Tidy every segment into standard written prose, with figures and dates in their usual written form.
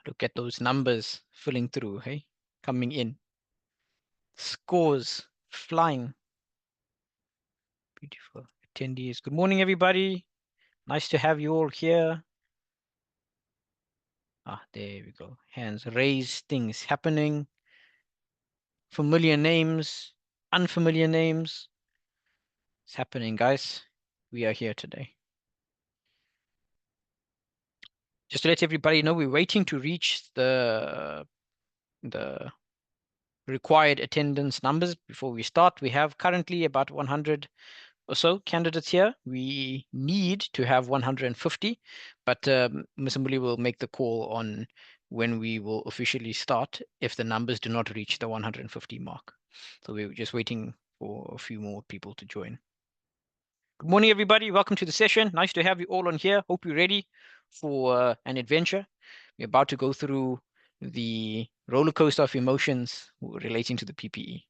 Look at those numbers filling through, hey, coming in. Scores flying. Beautiful attendees. Good morning, everybody. Nice to have you all here. There we go. Hands raised, things happening. Familiar names, unfamiliar names. It's happening, guys. We are here today. Just to let everybody know, we're waiting to reach the required attendance numbers before we start. We have currently about 100 or so candidates here. We need to have 150, but Mr. Muli will make the call on when we will officially start if the numbers do not reach the 150 mark. So we're just waiting for a few more people to join. Good morning, everybody. Welcome to the session. Nice to have you all on here. Hope you're ready for an adventure. We're about to go through the roller coaster of emotions relating to the PPE.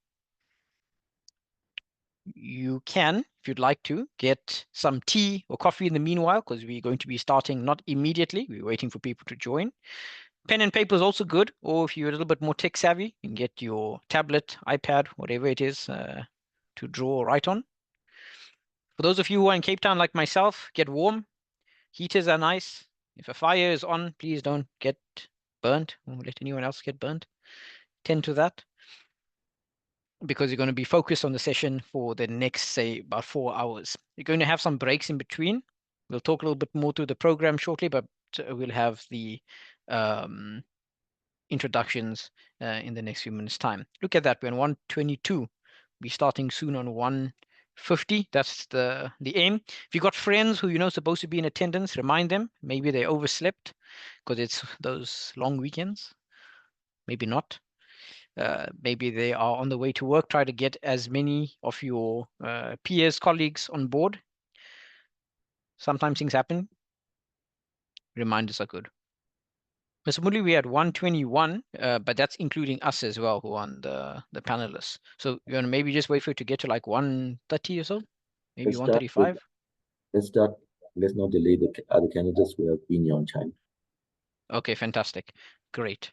You can, if you'd like to, get some tea or coffee in the meanwhile, because we're going to be starting not immediately. We're waiting for people to join. Pen and paper is also good, or if you're a little bit more tech savvy, you can get your tablet, iPad, whatever it is, to draw or write on. For those of you who are in Cape Town like myself, get warm. Heaters are nice. If a fire is on, please don't get burnt or let anyone else get burnt. Tend to that, because you're going to be focused on the session for the next, say, about 4 hours. You're going to have some breaks in between. We'll talk a little bit more through the program shortly, but we'll have the introductions in the next few minutes' time. Look at that, we're on 122. We're starting soon on 150. That's the aim. If you've got friends who you know supposed to be in attendance, remind them. Maybe they overslept because it's those long weekends. Maybe not. Maybe they are on the way to work. Try to get as many of your peers, colleagues on board. Sometimes things happen. Reminders are good. Mr. Muli, we had 121, but that's including us as well, who are on the panelists. So you want to maybe just wait for it to get to like 130 or so, maybe 135. Let's start. Let's not delay the other candidates who have been here on time. Okay, fantastic. Great.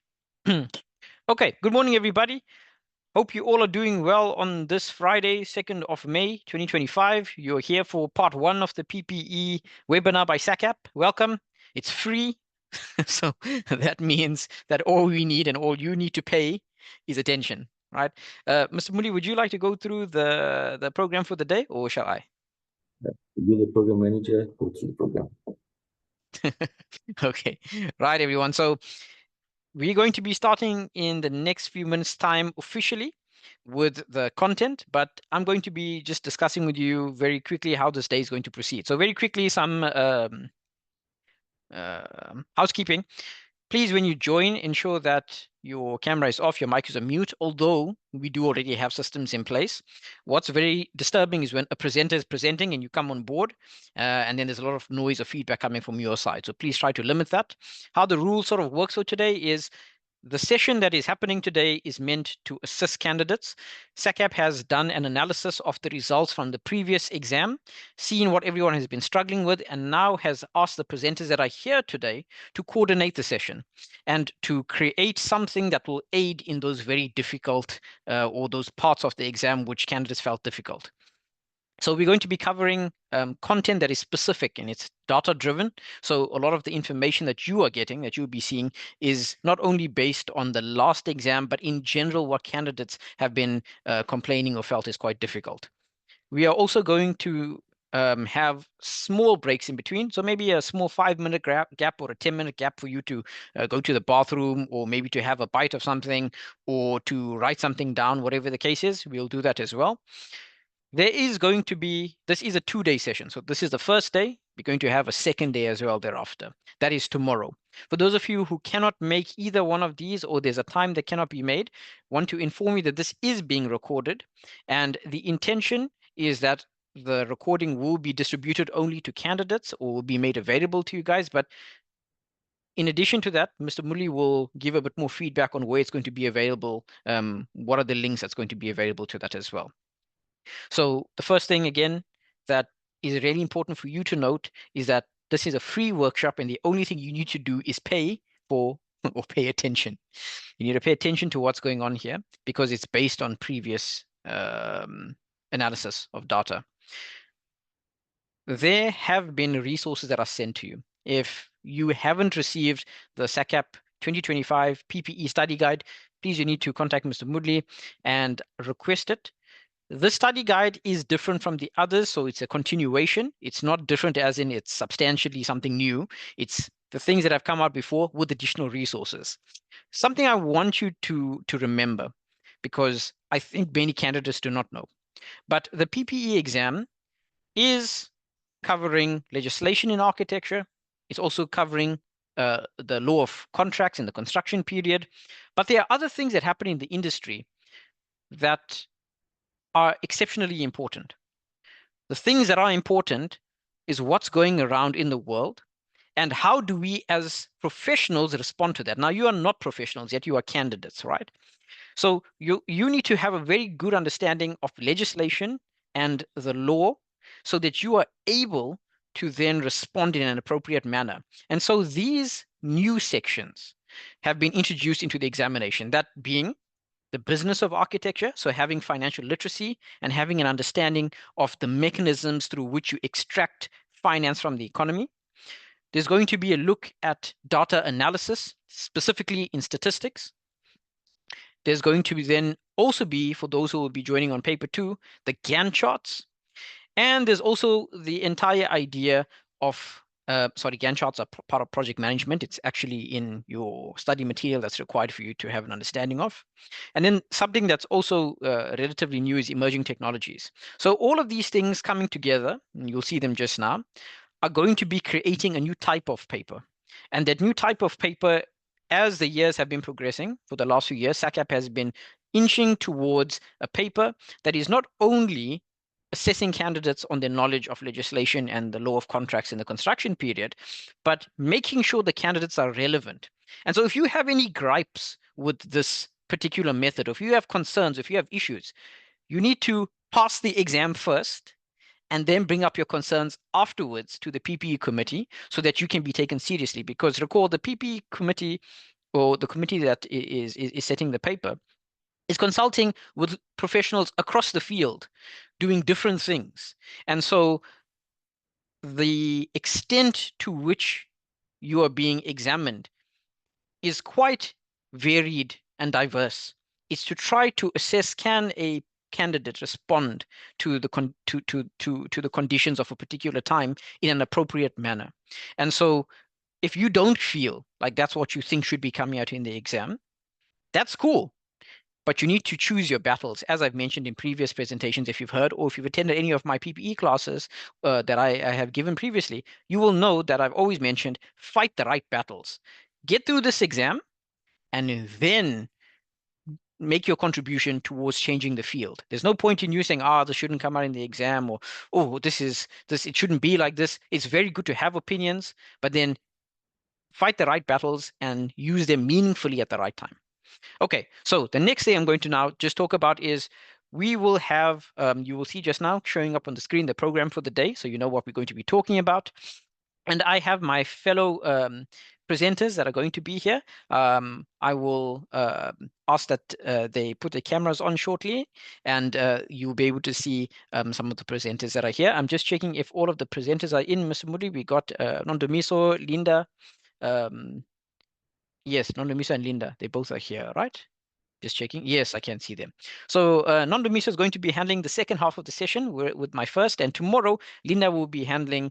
Okay, good morning, everybody. Hope you all are doing well on this Friday, 2nd of May, 2025. You're here for part 1 of the PPE webinar by SACAP. Welcome. It's free. So that means that all we need and all you need to pay is attention, right? Mr. Muli, would you like to go through the program for the day, or shall I? You're the program manager, go through the program. Okay, right, everyone. So we're going to be starting in the next few minutes' time officially with the content, but I'm going to be just discussing with you very quickly how this day is going to proceed. So very quickly, some housekeeping. Please, when you join, ensure that your camera is off, your mic is on mute, although we do already have systems in place. What's very disturbing is when a presenter is presenting and you come on board, and then there's a lot of noise or feedback coming from your side. So please try to limit that. How the rule sort of works for today is the session that is happening today is meant to assist candidates. SACAP has done an analysis of the results from the previous exam, seen what everyone has been struggling with, and now has asked the presenters that are here today to coordinate the session and to create something that will aid in those very difficult or those parts of the exam which candidates felt difficult. So we're going to be covering content that is specific and it's data driven. So a lot of the information that you are getting, that you'll be seeing, is not only based on the last exam, but in general what candidates have been complaining or felt is quite difficult. We are also going to have small breaks in between. So maybe a small 5-minute gap or a 10-minute gap for you to go to the bathroom, or maybe to have a bite of something, or to write something down, whatever the case is. We'll do that as well. There is going to be, this is a 2-day session. So this is the first day. We're going to have a second day as well thereafter. That is tomorrow. For those of you who cannot make either one of these, or there's a time that cannot be made, want to inform you that this is being recorded. And the intention is that the recording will be distributed only to candidates or will be made available to you guys. But in addition to that, Mr. Muli will give a bit more feedback on where it's going to be available. What are the links that's going to be available to that as well? So the first thing, again, that is really important for you to note is that this is a free workshop, and the only thing you need to do is pay for or pay attention. You need to pay attention to what's going on here because it's based on previous analysis of data. There have been resources that are sent to you. If you haven't received the SACAP 2025 PPE study guide, please you need to contact Mr. Moodley and request it. This study guide is different from the others, so it's a continuation. It's not different as in it's substantially something new. It's the things that have come out before with additional resources. Something I want you to remember, because I think many candidates do not know, but the PPE exam is covering legislation in architecture. It's also covering the law of contracts in the construction period. But there are other things that happen in the industry that are exceptionally important. The things that are important is what's going around in the world and how do we as professionals respond to that. Now, you are not professionals yet, you are candidates, right? So you need to have a very good understanding of legislation and the law so that you are able to then respond in an appropriate manner. And so these new sections have been introduced into the examination, that being the business of architecture, so having financial literacy and having an understanding of the mechanisms through which you extract finance from the economy. There's going to be a look at data analysis, specifically in statistics. There's going to be then also be, for those who will be joining on paper 2, the Gantt charts. And there's also the entire idea of, Gantt charts are part of project management. It's actually in your study material that's required for you to have an understanding of. And then something that's also relatively new is emerging technologies. So all of these things coming together, and you'll see them just now, are going to be creating a new type of paper. And that new type of paper, as the years have been progressing for the last few years, SACAP has been inching towards a paper that is not only assessing candidates on their knowledge of legislation and the law of contracts in the construction period, but making sure the candidates are relevant. And so if you have any gripes with this particular method, or if you have concerns, if you have issues, you need to pass the exam first and then bring up your concerns afterwards to the PPE committee so that you can be taken seriously. Because recall, the PPE committee, or the committee that is setting the paper, is consulting with professionals across the field doing different things. And so the extent to which you are being examined is quite varied and diverse. It's to try to assess, can a candidate respond to the conditions of a particular time in an appropriate manner. And so if you don't feel like that's what you think should be coming out in the exam, that's cool. But you need to choose your battles. As I've mentioned in previous presentations, if you've heard or if you've attended any of my PPE classes that I have given previously, you will know that I've always mentioned fight the right battles. Get through this exam and then make your contribution towards changing the field. There's no point in you saying, this shouldn't come out in the exam, or, it shouldn't be like this. It's very good to have opinions, but then fight the right battles and use them meaningfully at the right time. Okay, so the next thing I'm going to now just talk about is we will have, you will see just now showing up on the screen, the program for the day, so you know what we're going to be talking about. And I have my fellow presenters that are going to be here. I will ask that they put the cameras on shortly, and you'll be able to see some of the presenters that are here. I'm just checking if all of the presenters are in, Mr. Moody. We got Nondomiso, Linda. Yes, Nondomiso and Linda, they both are here, right? Just checking. Yes, I can see them. So Nondomiso is going to be handling the second half of the session with my first, and tomorrow Linda will be handling.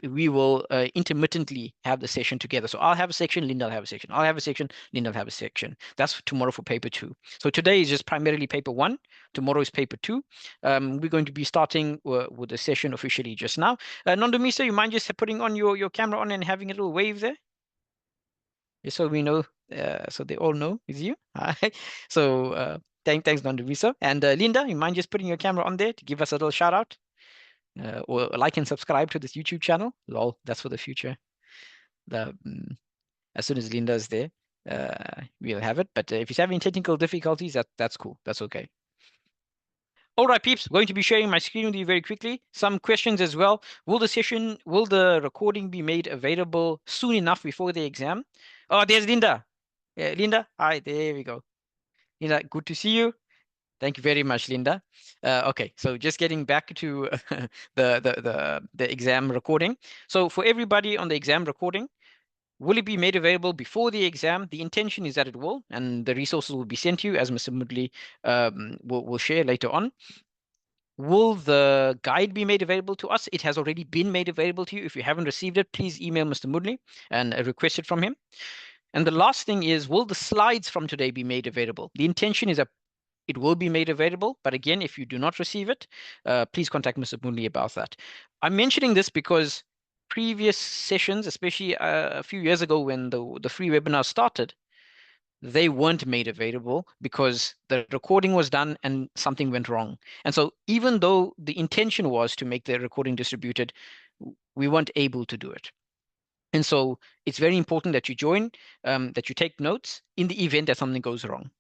We will intermittently have the session together. So I'll have a section, Linda will have a section. I'll have a section, Linda will have a section. That's tomorrow for paper 2. So today is just primarily paper 1. Tomorrow is paper 2. We're going to be starting with the session officially just now. Nondomiso, you mind just putting on your camera on and having a little wave there? Just so we know, so they all know it's you. So thanks, Nondomiso. And Linda, you mind just putting your camera on there to give us a little shout out? Or like and subscribe to this YouTube channel. Lol, that's for the future. As soon as Linda is there, we'll have it. But if you're having technical difficulties, that's cool. That's okay. All right, peeps, going to be sharing my screen with you very quickly. Some questions as well. Will the recording be made available soon enough before the exam? Oh, there's Linda. Linda, hi, there we go. Linda, good to see you. Thank you very much, Linda. Okay, so just getting back to the exam recording. So for everybody on the exam recording, will it be made available before the exam? The intention is that it will, and the resources will be sent to you, as Mr. Moodley will share later on. Will the guide be made available to us? It has already been made available to you. If you haven't received it, please email Mr. Moodley and request it from him. And the last thing is, will the slides from today be made available? The intention is that it will be made available, but again, if you do not receive it, please contact Mr. Moonley about that. I'm mentioning this because previous sessions, especially a few years ago when the free webinar started, they weren't made available because the recording was done and something went wrong. And so even though the intention was to make the recording distributed, we weren't able to do it. And so it's very important that you join, that you take notes in the event that something goes wrong.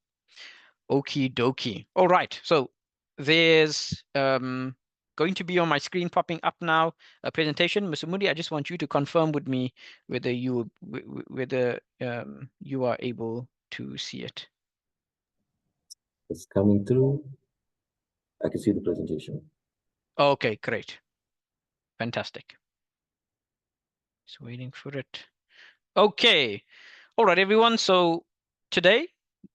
Okie dokie. All right. So there's going to be on my screen popping up now a presentation. Mr. Moody, I just want you to confirm with me whether you you are able to see it. It's coming through. I can see the presentation. Okay, great. Fantastic. Just waiting for it. Okay. All right, everyone. So today,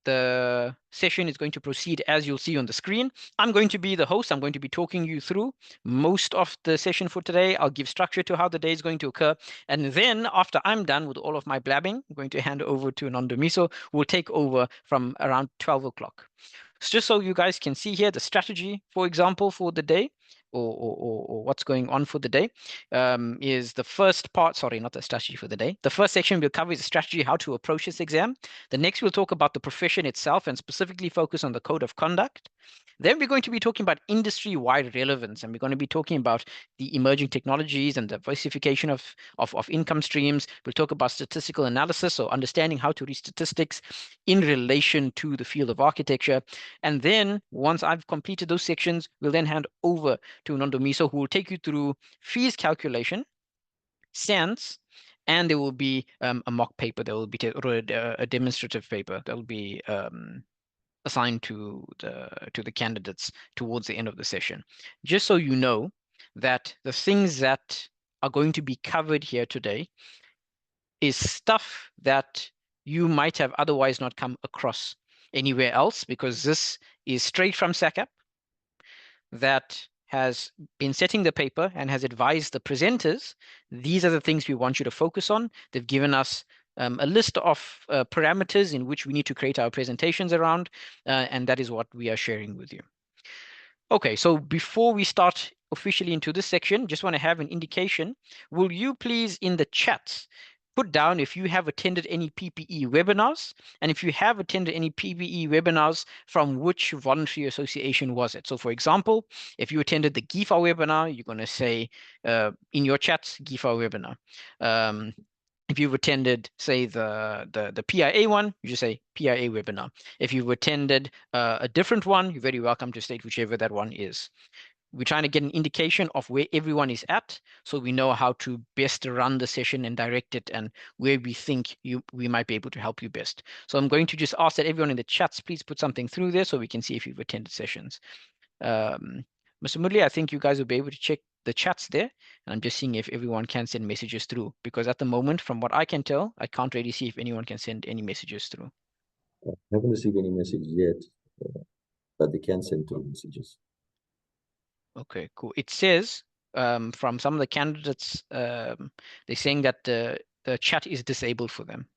the session is going to proceed as you'll see on the screen. I'm going to be the host. I'm going to be talking you through most of the session for today. I'll give structure to how the day is going to occur. And then after I'm done with all of my blabbing, I'm going to hand over to Nandomiso, who will take over from around 12 o'clock. Just so you guys can see here the strategy, for example, for the day, or what's going on for the day, is the first part. Sorry, not the strategy for the day. The first section we'll cover is the strategy, how to approach this exam. The next we'll talk about the profession itself and specifically focus on the code of conduct. Then we're going to be talking about industry-wide relevance, and we're going to be talking about the emerging technologies and diversification of income streams. We'll talk about statistical analysis, so understanding how to read statistics in relation to the field of architecture. And then once I've completed those sections, we'll then hand over to Nondomiso, who will take you through fees calculation, SANS, and there will be a mock paper. There will be a demonstrative paper that will be assigned to the candidates towards the end of the session. Just so you know that the things that are going to be covered here today is stuff that you might have otherwise not come across anywhere else, because this is straight from SACAP that has been setting the paper and has advised the presenters, these are the things we want you to focus on. They've given us a list of parameters in which we need to create our presentations around, and that is what we are sharing with you. Okay, so before we start officially into this section, just want to have an indication. Will you please in the chat put down if you have attended any PPE webinars, and if you have attended any PPE webinars, from which voluntary association was it? So for example, if you attended the GIFA webinar, you're going to say in your chats, GIFA webinar. If you've attended, say, the PIA one, you just say PIA webinar. If you've attended a different one, you're very welcome to state whichever that one is. We're trying to get an indication of where everyone is at, so we know how to best run the session and direct it, and where we think we might be able to help you best. So I'm going to just ask that everyone in the chats please put something through there so we can see if you've attended sessions. Mr. Mudley, I think you guys will be able to check the chats there, and I'm just seeing if everyone can send messages through, because at the moment, from what I can tell, I can't really see if anyone can send any messages through. I haven't received any message yet, but they can send through messages. Okay, cool. It says from some of the candidates, they're saying that the chat is disabled for them.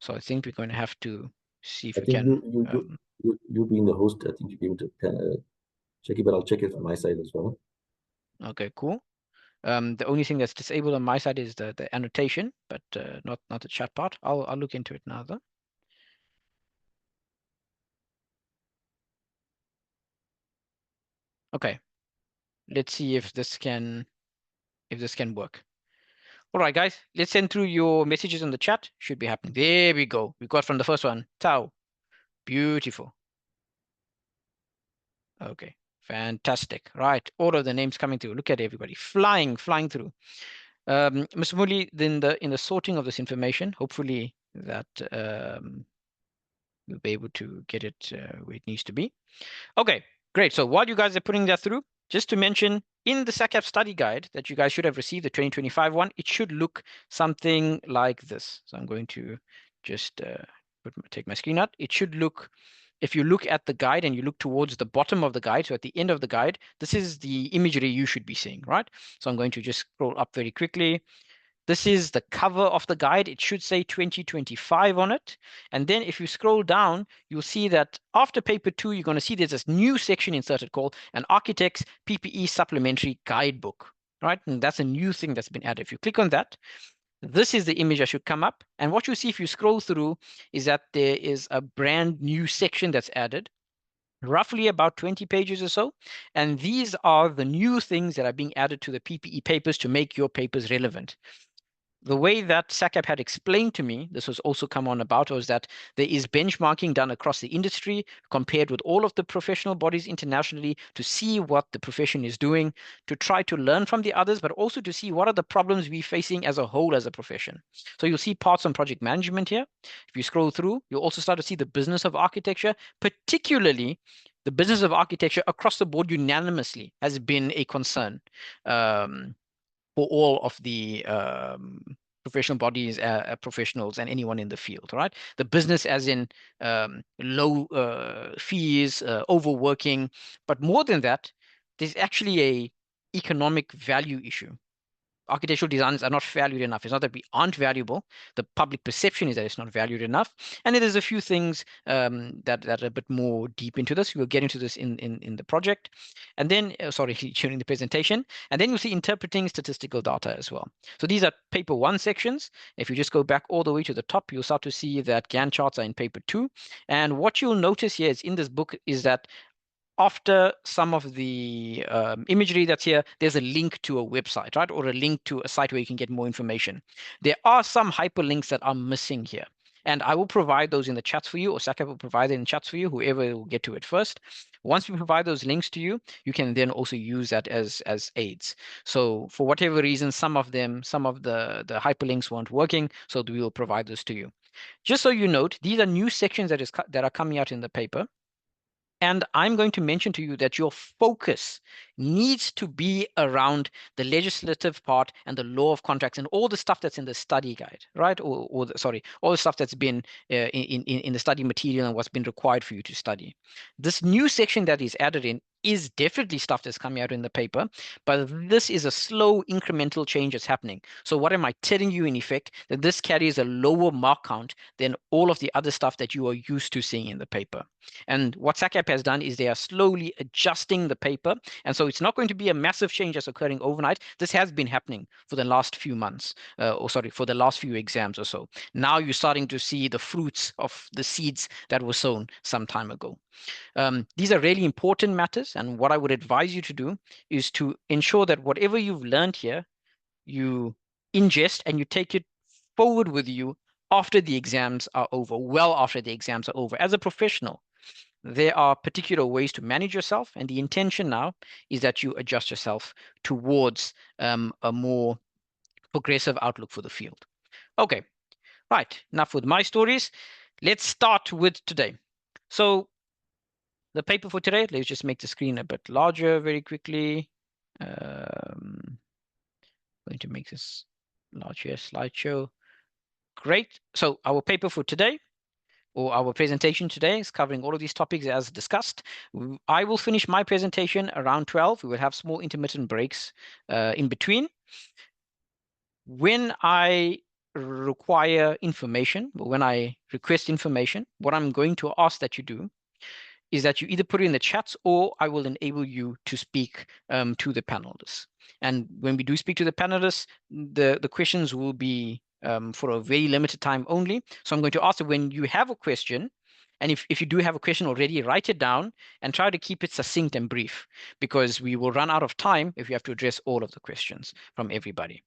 So I think we're going to have to see if I we think can. you being the host, I think you'll be able to check it, but I'll check it from my side as well. Okay, cool. The only thing that's disabled on my side is the annotation, but not the chat part. I'll look into it now though. Okay, let's see if this can work. All right, guys, let's send through your messages in the chat. Should be happening. There we go. We got from the first one. Tao. Beautiful. Okay, fantastic. Right, all of the names coming through. Look at everybody flying through. Mr. Muli, in the sorting of this information, hopefully that you'll be able to get it where it needs to be. Okay, great. So while you guys are putting that through, just to mention, in the SACAP study guide that you guys should have received, the 2025 one, it should look something like this. So I'm going to just take my screen out. It should look, if you look at the guide and you look towards the bottom of the guide, so at the end of the guide, this is the imagery you should be seeing, right? So I'm going to just scroll up very quickly. This is the cover of the guide. It should say 2025 on it. And then if you scroll down, you'll see that after paper 2, you're going to see there's this new section inserted called an Architect's PPE Supplementary Guidebook, right? And that's a new thing that's been added. If you click on that, this is the image that should come up. And what you see if you scroll through is that there is a brand new section that's added, roughly about 20 pages or so. And these are the new things that are being added to the PPE papers to make your papers relevant. The way that SACAP had explained to me, this was also come on about, was that there is benchmarking done across the industry, compared with all of the professional bodies internationally, to see what the profession is doing, to try to learn from the others, but also to see what are the problems we're facing as a whole as a profession. So you'll see parts on project management here. If you scroll through, you'll also start to see the business of architecture, particularly the business of architecture across the board unanimously has been a concern. For all of the professional bodies, professionals, and anyone in the field, right? The business as in low fees, overworking, but more than that, there's actually a economic value issue. Architectural designs are not valued enough. It's not that we aren't valuable. The public perception is that it's not valued enough. And there's a few things that are a bit more deep into this. We'll get into this in the project. And then, sorry, during the presentation. And then you'll see interpreting statistical data as well. So these are paper 1 sections. If you just go back all the way to the top, you'll start to see that Gantt charts are in paper 2. And what you'll notice here is in this book is that after some of the imagery that's here, there's a link to a website, right? Or a link to a site where you can get more information. There are some hyperlinks that are missing here. And I will provide those in the chats for you, or SACAP will provide it in chats for you, whoever will get to it first. Once we provide those links to you, you can then also use that as aids. So for whatever reason, some of the hyperlinks weren't working, so we will provide those to you. Just so you note, these are new sections that are coming out in the paper. And I'm going to mention to you that your focus needs to be around the legislative part and the law of contracts and all the stuff that's in the study guide, right? Sorry, all the stuff that's been in the study material and what's been required for you to study. This new section that is added in is definitely stuff that's coming out in the paper, but this is a slow incremental change that's happening. So what am I telling you in effect? That this carries a lower mark count than all of the other stuff that you are used to seeing in the paper. And what SACAP has done is they are slowly adjusting the paper. And so it's not going to be a massive change that's occurring overnight. This has been happening for the last few months, for the last few exams or so. Now you're starting to see the fruits of the seeds that were sown some time ago. These are really important matters. And what I would advise you to do is to ensure that whatever you've learned here, you ingest and you take it forward with you after the exams are over, well after the exams are over. As a professional, there are particular ways to manage yourself. And the intention now is that you adjust yourself towards a more progressive outlook for the field. Okay, right. Enough with my stories. Let's start with today. So the paper for today, let's just make the screen a bit larger very quickly. Going to make this larger slideshow. Great. So our paper for today, or our presentation today, is covering all of these topics as discussed. I will finish my presentation around 12. We will have small intermittent breaks in between. When I require information, when I request information, what I'm going to ask that you do is that you either put it in the chats or I will enable you to speak to the panelists. And when we do speak to the panelists, the questions will be for a very limited time only. So I'm going to ask that when you have a question, and if you do have a question already, write it down and try to keep it succinct and brief, because we will run out of time if you have to address all of the questions from everybody.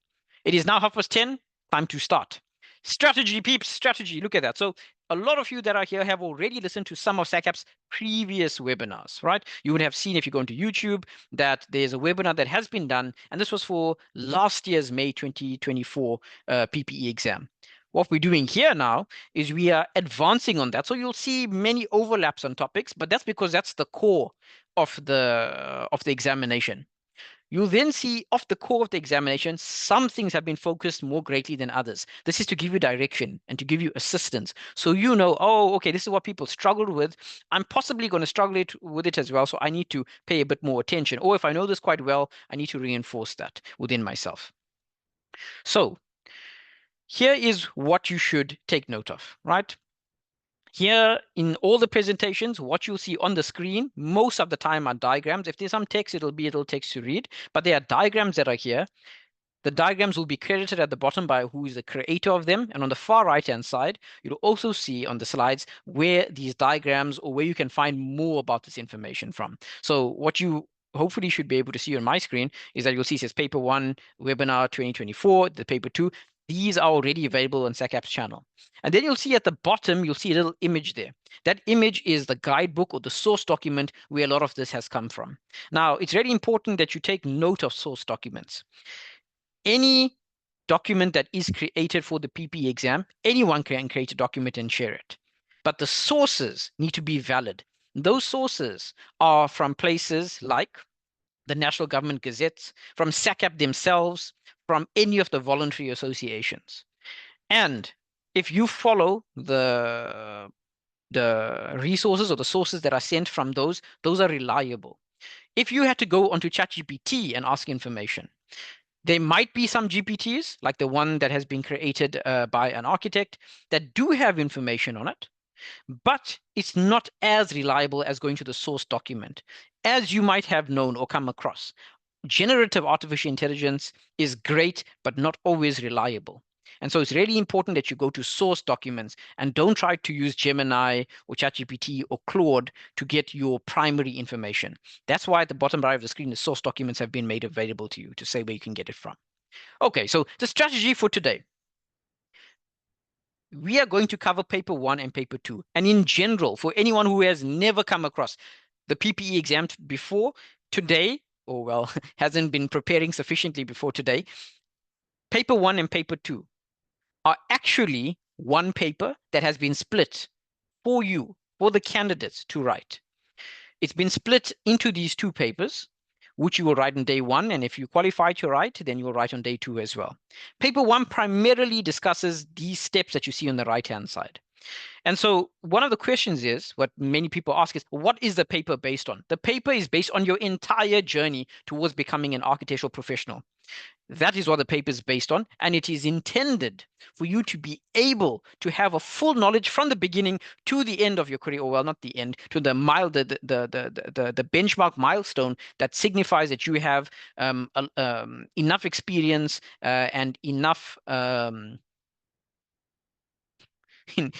It is now 10:30, time to start. Strategy, peeps, strategy. Look at that. So a lot of you that are here have already listened to some of SACAP's previous webinars, right? You would have seen, if you go into YouTube, that there's a webinar that has been done, and this was for last year's May 2024 PPE exam. What we're doing here now is we are advancing on that. So you'll see many overlaps on topics, but that's because that's the core of the examination. You'll then see off the core of the examination, some things have been focused more greatly than others. This is to give you direction and to give you assistance. So you know, oh, okay, this is what people struggled with. I'm possibly going to struggle with it as well. So I need to pay a bit more attention. Or if I know this quite well, I need to reinforce that within myself. So here is what you should take note of, right? Here in all the presentations, what you'll see on the screen, most of the time are diagrams. If there's some text, it'll be a little text to read, but there are diagrams that are here. The diagrams will be credited at the bottom by who is the creator of them. And on the far right-hand side, you'll also see on the slides where these diagrams or where you can find more about this information from. So what you hopefully should be able to see on my screen is that you'll see it says paper 1, webinar 2024, the paper 2. These are already available on SACAP's channel. And then you'll see at the bottom, you'll see a little image there. That image is the guidebook or the source document where a lot of this has come from. Now, it's really important that you take note of source documents. Any document that is created for the PPE exam, anyone can create a document and share it. But the sources need to be valid. Those sources are from places like the National Government Gazettes, from SACAP themselves, from any of the voluntary associations. And if you follow the resources or the sources that are sent from those are reliable. If you had to go onto ChatGPT and ask information, there might be some GPTs, like the one that has been created by an architect, that do have information on it, but it's not as reliable as going to the source document, as you might have known or come across. Generative artificial intelligence is great, but not always reliable. And so it's really important that you go to source documents and don't try to use Gemini or ChatGPT or Claude to get your primary information. That's why at the bottom right of the screen, the source documents have been made available to you to say where you can get it from. Okay, so the strategy for today. We are going to cover paper 1 and paper 2. And in general, for anyone who has never come across the PPE exam before today, or well, hasn't been preparing sufficiently before today, paper 1 and paper 2 are actually one paper that has been split for you, for the candidates to write. It's been split into these two papers, which you will write on day 1. And if you qualify to write, then you will write on day 2 as well. Paper 1 primarily discusses these steps that you see on the right-hand side. And so one of the questions is, what many people ask is, what is the paper based on? The paper is based on your entire journey towards becoming an architectural professional. That is what the paper is based on, and it is intended for you to be able to have a full knowledge from the beginning to the end of your career, or well, not the end, to the benchmark milestone that signifies that you have enough experience and enough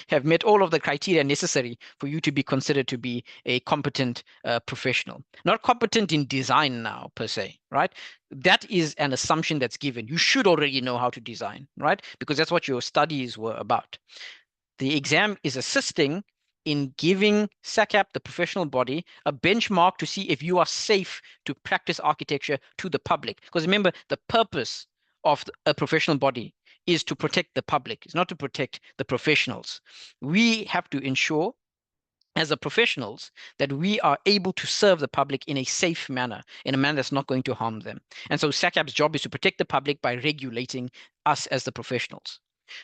have met all of the criteria necessary for you to be considered to be a competent professional. Not competent in design now, per se, right? That is an assumption that's given. You should already know how to design, right? Because that's what your studies were about. The exam is assisting in giving SACAP, the professional body, a benchmark to see if you are safe to practice architecture to the public. Because remember, the purpose of a professional body is to protect the public. It's not to protect the professionals. We have to ensure as a professionals that we are able to serve the public in a safe manner, in a manner that's not going to harm them. And so SACAP's job is to protect the public by regulating us as the professionals.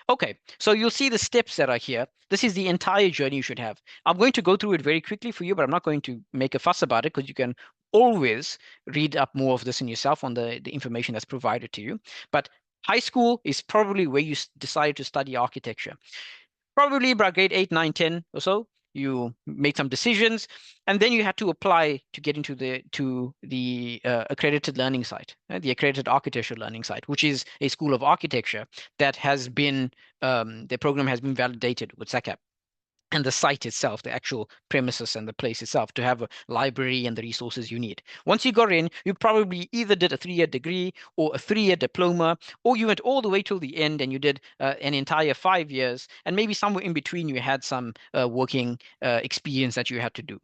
Okay, so you'll see the steps that are here. This is the entire journey you should have. I'm going to go through it very quickly for you, but I'm not going to make a fuss about it because you can always read up more of this in yourself on the information that's provided to you. But high school is probably where you decide to study architecture. Probably about grade 8, 9, 10 or so. You made some decisions, and then you had to apply to get into the accredited learning site, the accredited architecture learning site, which is a school of architecture that has been the program has been validated with SACAP. and the site itself, the actual premises and the place itself, to have a library and the resources you need. Once you got in, you probably either did a 3-year degree or a 3-year diploma, or you went all the way till the end and you did an entire 5 years, and maybe somewhere in between you had some working experience that you had to do.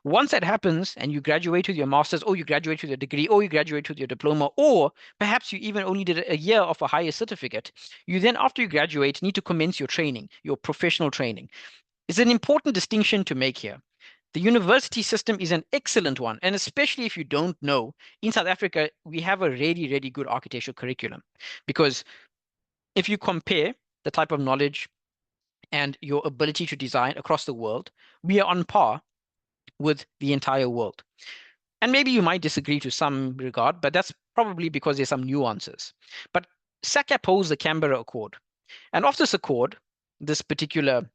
Once that happens and you graduate with your master's, or you graduate with your degree, or you graduate with your diploma, or perhaps you even only did a year of a higher certificate, you then, after you graduate, need to commence your training, your professional training. It's an important distinction to make here. The university system is an excellent one, and especially if you don't know, in South Africa, we have a really, really good architectural curriculum. Because if you compare the type of knowledge and your ability to design across the world, we are on par with the entire world. And maybe you might disagree to some regard, but that's probably because there's some nuances. But SACAP holds the Canberra Accord. And of this accord, this particular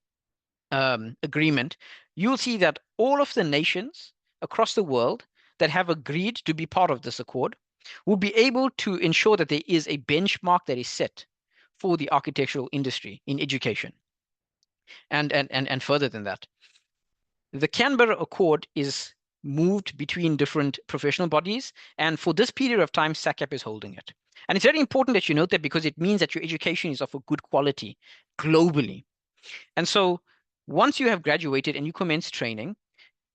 agreement, you'll see that all of the nations across the world that have agreed to be part of this accord will be able to ensure that there is a benchmark that is set for the architectural industry in education. And further than that, the Canberra Accord is moved between different professional bodies, and for this period of time, SACAP is holding it. And it's very important that you note that, because it means that your education is of a good quality globally. And so once you have graduated and you commence training,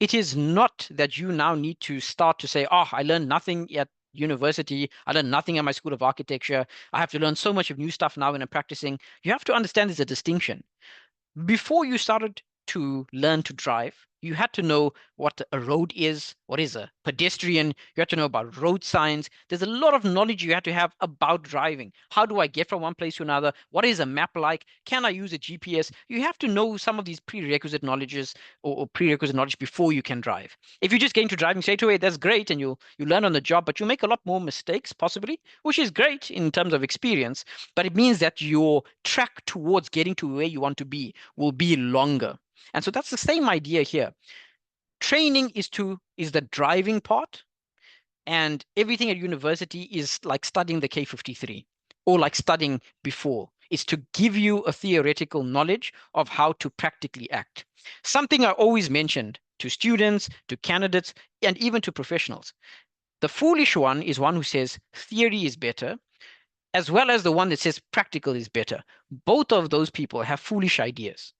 it is not that you now need to start to say, oh, I learned nothing at university. I learned nothing at my school of architecture. I have to learn so much of new stuff now when I'm practicing. You have to understand there's a distinction. Before you started to learn to drive, you had to know what a road is, what is a pedestrian, you had to know about road signs. There's a lot of knowledge you had to have about driving. How do I get from one place to another? What is a map like? Can I use a GPS? You have to know some of these prerequisite knowledges, or prerequisite knowledge before you can drive. If you just get into driving straight away, that's great, and you learn on the job, but you make a lot more mistakes possibly, which is great in terms of experience, but it means that your track towards getting to where you want to be will be longer. And so that's the same idea here. Training is the driving part, and everything at university is like studying the K53 or like studying before. It's to give you a theoretical knowledge of how to practically act. Something I always mentioned to students, to candidates, and even to professionals. The foolish one is one who says theory is better, as well as the one that says practical is better. Both of those people have foolish ideas.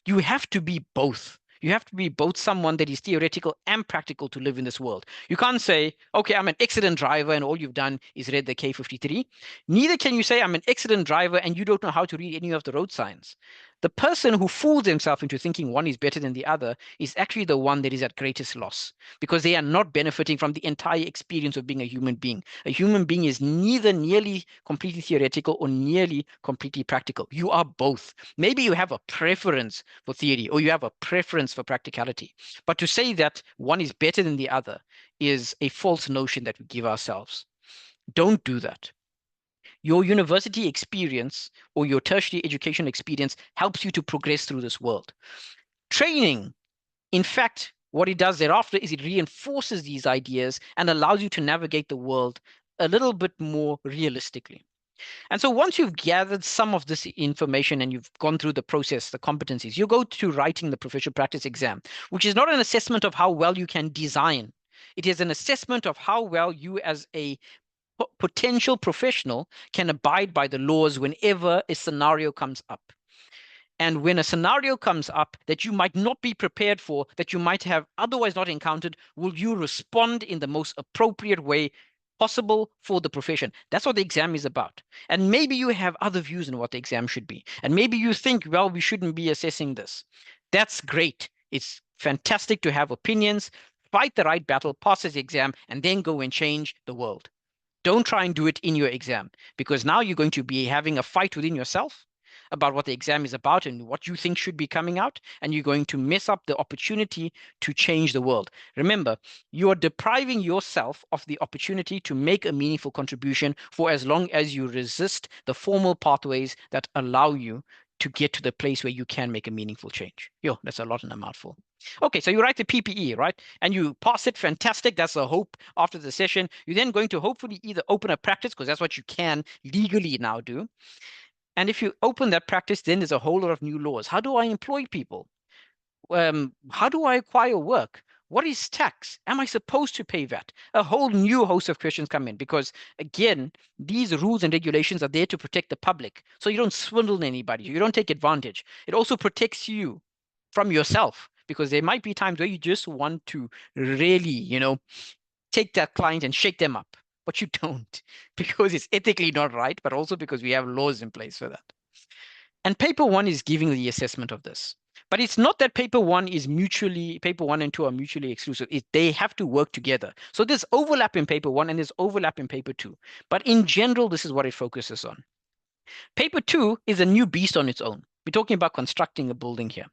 You have to be both. You have to be both someone that is theoretical and practical to live in this world. You can't say, okay, I'm an excellent driver and all you've done is read the K53. Neither can you say I'm an excellent driver and you don't know how to read any of the road signs. The person who fools himself into thinking one is better than the other is actually the one that is at greatest loss, because they are not benefiting from the entire experience of being a human being. A human being is neither nearly completely theoretical or nearly completely practical. You are both. Maybe you have a preference for theory or you have a preference for practicality. But to say that one is better than the other is a false notion that we give ourselves. Don't do that. Your university experience or your tertiary education experience helps you to progress through this world. Training, in fact, what it does thereafter is it reinforces these ideas and allows you to navigate the world a little bit more realistically. And so once you've gathered some of this information and you've gone through the process, the competencies, you go to writing the professional practice exam, which is not an assessment of how well you can design. It is an assessment of how well you as a potential professional can abide by the laws whenever a scenario comes up. And when a scenario comes up that you might not be prepared for, that you might have otherwise not encountered, will you respond in the most appropriate way possible for the profession? That's what the exam is about. And maybe you have other views on what the exam should be. And maybe you think, well, we shouldn't be assessing this. That's great. It's fantastic to have opinions, fight the right battle, pass this exam, and then go and change the world. Don't try and do it in your exam, because now you're going to be having a fight within yourself about what the exam is about and what you think should be coming out, and you're going to mess up the opportunity to change the world. Remember, you are depriving yourself of the opportunity to make a meaningful contribution for as long as you resist the formal pathways that allow you to get to the place where you can make a meaningful change. Yo, that's a lot in a mouthful. Okay, so you write the PPE, right? And you pass it, fantastic. That's the hope after the session. You're then going to hopefully either open a practice, because that's what you can legally now do. And if you open that practice, then there's a whole lot of new laws. How do I employ people? How do I acquire work? What is tax? Am I supposed to pay that? A whole new host of questions come in because, again, these rules and regulations are there to protect the public. So you don't swindle anybody. You don't take advantage. It also protects you from yourself because there might be times where you just want to really, take that client and shake them up, but you don't because it's ethically not right, but also because we have laws in place for that. And paper one is giving the assessment of this. But it's not that paper one and two are mutually exclusive. They have to work together. So there's overlap in paper one and there's overlap in paper two. But in general, this is what it focuses on. Paper two is a new beast on its own. We're talking about constructing a building here.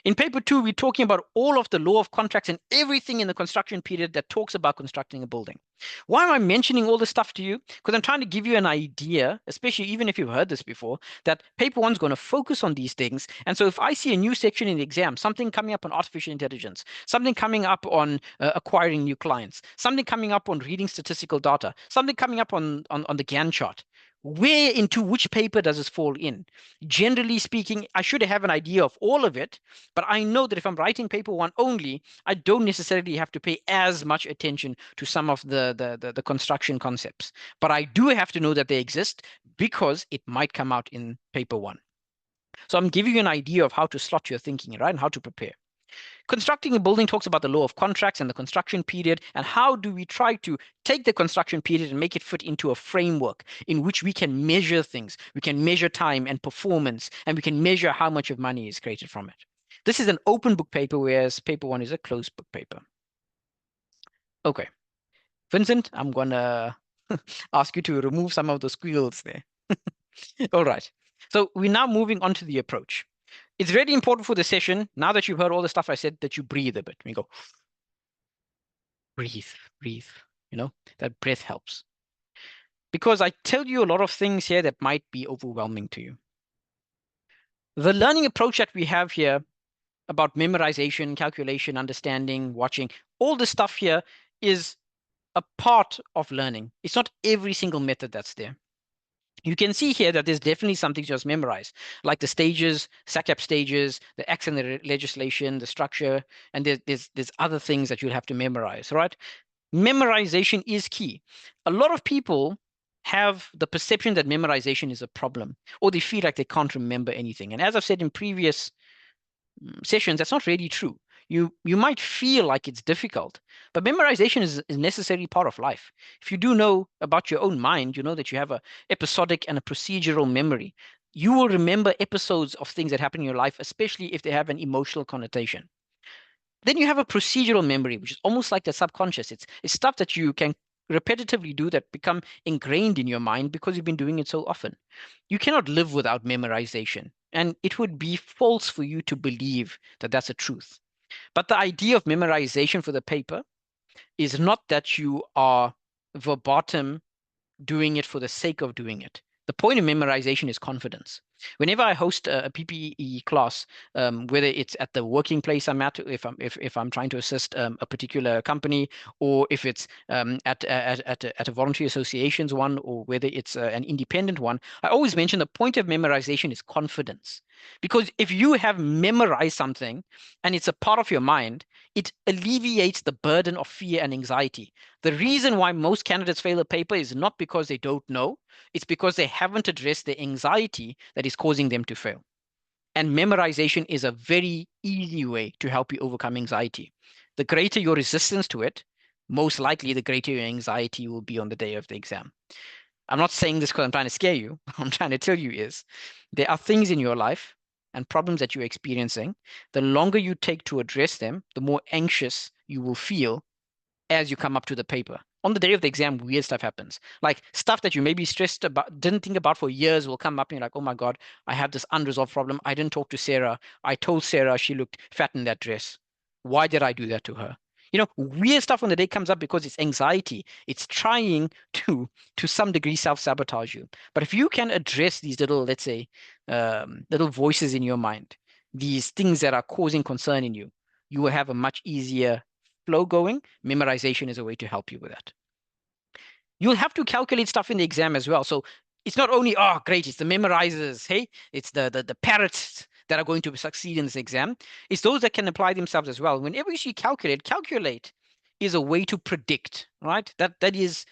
In paper two, we're talking about all of the law of contracts and everything in the construction period that talks about constructing a building. Why am I mentioning all this stuff to you? Because I'm trying to give you an idea, especially even if you've heard this before, that paper one's going to focus on these things. And so if I see a new section in the exam, something coming up on artificial intelligence, something coming up on acquiring new clients, something coming up on reading statistical data, something coming up on the Gantt chart, where into which paper does this fall in? Generally speaking, I should have an idea of all of it, but I know that if I'm writing paper one only, I don't necessarily have to pay as much attention to some of the construction concepts. But I do have to know that they exist because it might come out in paper one. So I'm giving you an idea of how to slot your thinking, right, and how to prepare. Constructing a building talks about the law of contracts and the construction period, and how do we try to take the construction period and make it fit into a framework in which we can measure things. We can measure time and performance, and we can measure how much of money is created from it. This is an open book paper, whereas paper one is a closed book paper. Okay, Vincent, I'm gonna ask you to remove some of the squeals there. All right, so we're now moving on to the approach. It's really important for the session, now that you've heard all the stuff I said, that you breathe a bit. We go, breathe, breathe. That breath helps. Because I tell you a lot of things here that might be overwhelming to you. The learning approach that we have here about memorization, calculation, understanding, watching, all this stuff here is a part of learning. It's not every single method that's there. You can see here that there's definitely something just memorized, like the stages, SACAP stages, the acts and the legislation, the structure, and there's other things that you'll have to memorize, right? Memorization is key. A lot of people have the perception that memorization is a problem, or they feel like they can't remember anything. And as I've said in previous sessions, that's not really true. You might feel like it's difficult, but memorization is necessarily part of life. If you do know about your own mind, you know that you have a episodic and a procedural memory. You will remember episodes of things that happen in your life, especially if they have an emotional connotation. Then you have a procedural memory, which is almost like the subconscious. It's stuff that you can repetitively do that become ingrained in your mind because you've been doing it so often. You cannot live without memorization, and it would be false for you to believe that that's a truth. But the idea of memorization for the paper is not that you are verbatim doing it for the sake of doing it. The point of memorization is confidence. Whenever I host a PPE class, whether it's at the working place I'm at, if I'm trying to assist a particular company, or if it's at a voluntary associations one, or whether it's an independent one, I always mention the point of memorization is confidence. Because if you have memorized something and it's a part of your mind, it alleviates the burden of fear and anxiety. The reason why most candidates fail a paper is not because they don't know, it's because they haven't addressed the anxiety that is causing them to fail. And memorization is a very easy way to help you overcome anxiety. The greater your resistance to it, most likely the greater your anxiety will be on the day of the exam. I'm not saying this because I'm trying to scare you. What I'm trying to tell you is there are things in your life and problems that you're experiencing. The longer you take to address them, the more anxious you will feel as you come up to the paper. On the day of the exam, weird stuff happens. Like stuff that you maybe stressed about, didn't think about for years will come up and you're like, oh my God, I have this unresolved problem. I didn't talk to Sarah. I told Sarah she looked fat in that dress. Why did I do that to her? Weird stuff on the day comes up because it's anxiety. It's trying to some degree, self-sabotage you. But if you can address these little, let's say, little voices in your mind, these things that are causing concern in you, you will have a much easier flow going. Memorization is a way to help you with that. You'll have to calculate stuff in the exam as well. So it's not only, oh, great, it's the memorizers, hey, it's the parrots that are going to succeed in this exam. It's those that can apply themselves as well. Whenever you see calculate is a way to predict, right? That is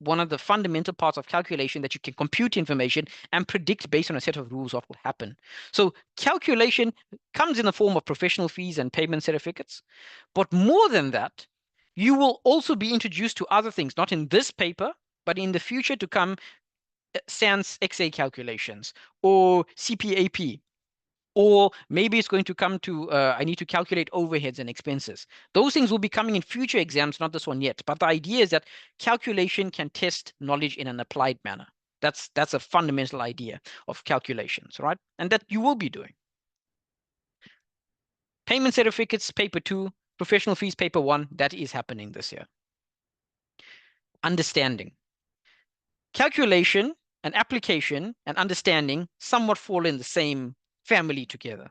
one of the fundamental parts of calculation, that you can compute information and predict based on a set of rules what will happen. So calculation comes in the form of professional fees and payment certificates. But more than that, you will also be introduced to other things, not in this paper, but in the future to come, SANS XA calculations or CPAP, or maybe it's going to come to, I need to calculate overheads and expenses. Those things will be coming in future exams, not this one yet. But the idea is that calculation can test knowledge in an applied manner. That's a fundamental idea of calculations, right? And that you will be doing. Payment certificates, paper 2, professional fees, paper 1, that is happening this year. Understanding. Calculation and application and understanding somewhat fall in the same family together.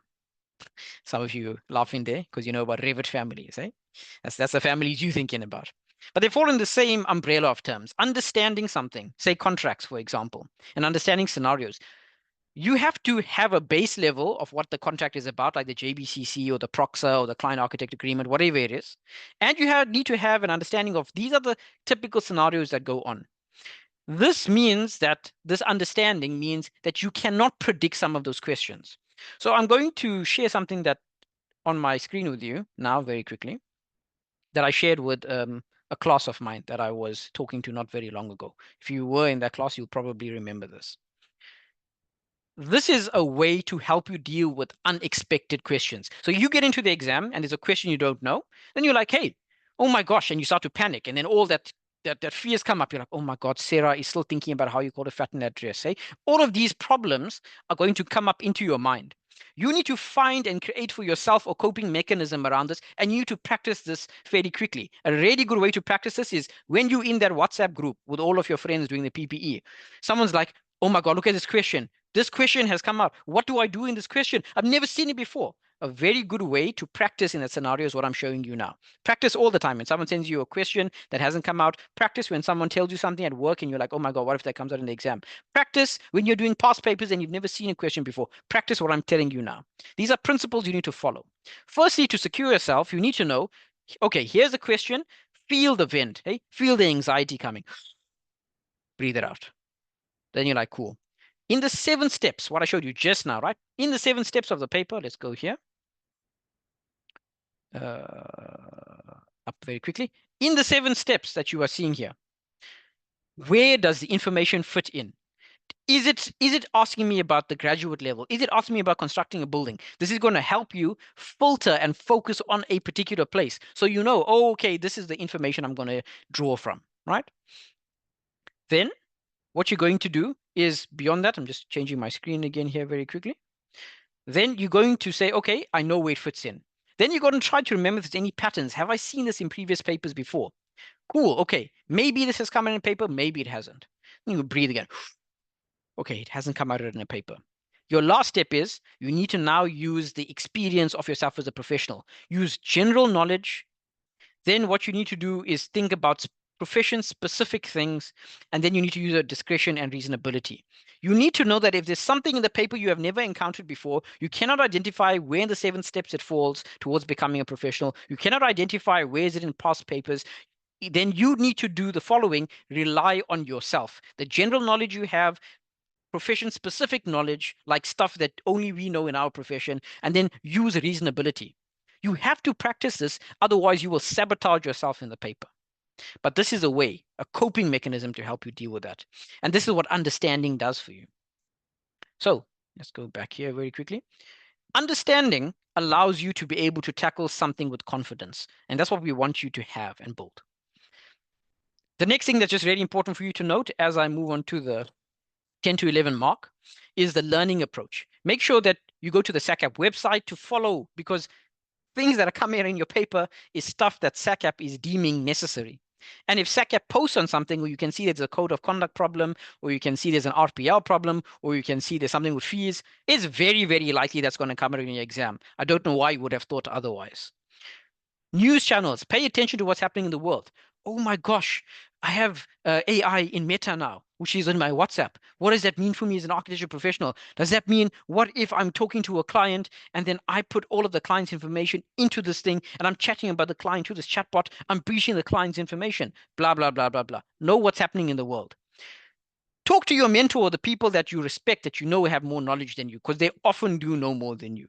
Some of you laughing there because you know about Revit families, eh? That's the families you're thinking about. But they fall in the same umbrella of terms. Understanding something, say contracts, for example, and understanding scenarios. You have to have a base level of what the contract is about, like the JBCC or the PROXA or the client architect agreement, whatever it is. And you need to have an understanding of these are the typical scenarios that go on. This means that this understanding means that you cannot predict some of those questions. So I'm going to share something that on my screen with you now very quickly that I shared with a class of mine that I was talking to not very long ago. If you were in that class, you'll probably remember this. This is a way to help you deal with unexpected questions. So you get into the exam and there's a question you don't know. Then you're like, hey, oh my gosh, and you start to panic. And then all that fears come up. You're like, oh my God, Sarah is still thinking about how you call a flatten address. Hey, all of these problems are going to come up into your mind. You need to find and create for yourself a coping mechanism around this, and you need to practice this fairly quickly. A really good way to practice this is when you're in that WhatsApp group with all of your friends doing the PPE. Someone's like, oh my God, look at this question. This question has come up. What do I do in this question? I've never seen it before. A very good way to practice in that scenario is what I'm showing you now. Practice all the time. When someone sends you a question that hasn't come out, practice when someone tells you something at work and you're like, oh my God, what if that comes out in the exam? Practice when you're doing past papers and you've never seen a question before. Practice what I'm telling you now. These are principles you need to follow. Firstly, to secure yourself, you need to know, okay, here's a question. Feel the wind. Hey, feel the anxiety coming. Breathe it out. Then you're like, cool. In the 7 steps, what I showed you just now, right? In the 7 steps of the paper, let's go here. Up very quickly. In the 7 steps that you are seeing here, where does the information fit in? Is it asking me about the graduate level? Is it asking me about constructing a building? This is going to help you filter and focus on a particular place. So you know, oh, okay, this is the information I'm going to draw from, right? Then what you're going to do is beyond that, I'm just changing my screen again here very quickly. Then you're going to say, okay, I know where it fits in. Then you're going to try to remember if there's any patterns. Have I seen this in previous papers before? Cool. Okay. Maybe this has come out in a paper. Maybe it hasn't. Then you breathe again. Okay. It hasn't come out in a paper. Your last step is you need to now use the experience of yourself as a professional. Use general knowledge. Then what you need to do is think about profession-specific things, and then you need to use a discretion and reasonability. You need to know that if there's something in the paper you have never encountered before, you cannot identify where in the 7 steps it falls towards becoming a professional. You cannot identify where is it in past papers. Then you need to do the following: rely on yourself. The general knowledge you have, profession-specific knowledge, like stuff that only we know in our profession, and then use reasonability. You have to practice this, otherwise you will sabotage yourself in the paper. But this is a way, a coping mechanism to help you deal with that. And this is what understanding does for you. So let's go back here very quickly. Understanding allows you to be able to tackle something with confidence. And that's what we want you to have and build. The next thing that's just really important for you to note as I move on to the 10 to 11 mark is the learning approach. Make sure that you go to the SACAP website to follow, because things that are coming in your paper is stuff that SACAP is deeming necessary. And if SACAP posts on something where you can see there's a code of conduct problem, or you can see there's an RPL problem, or you can see there's something with fees, it's very, very likely that's going to come out in your exam. I don't know why you would have thought otherwise. News channels, pay attention to what's happening in the world. Oh my gosh, I have AI in Meta now. which is in my WhatsApp. What does that mean for me as an architecture professional? Does that mean, what if I'm talking to a client and then I put all of the client's information into this thing and I'm chatting about the client to this chatbot, I'm breaching the client's information, blah, blah, blah, blah, blah. Know what's happening in the world. Talk to your mentor, the people that you respect, that you know have more knowledge than you, because they often do know more than you.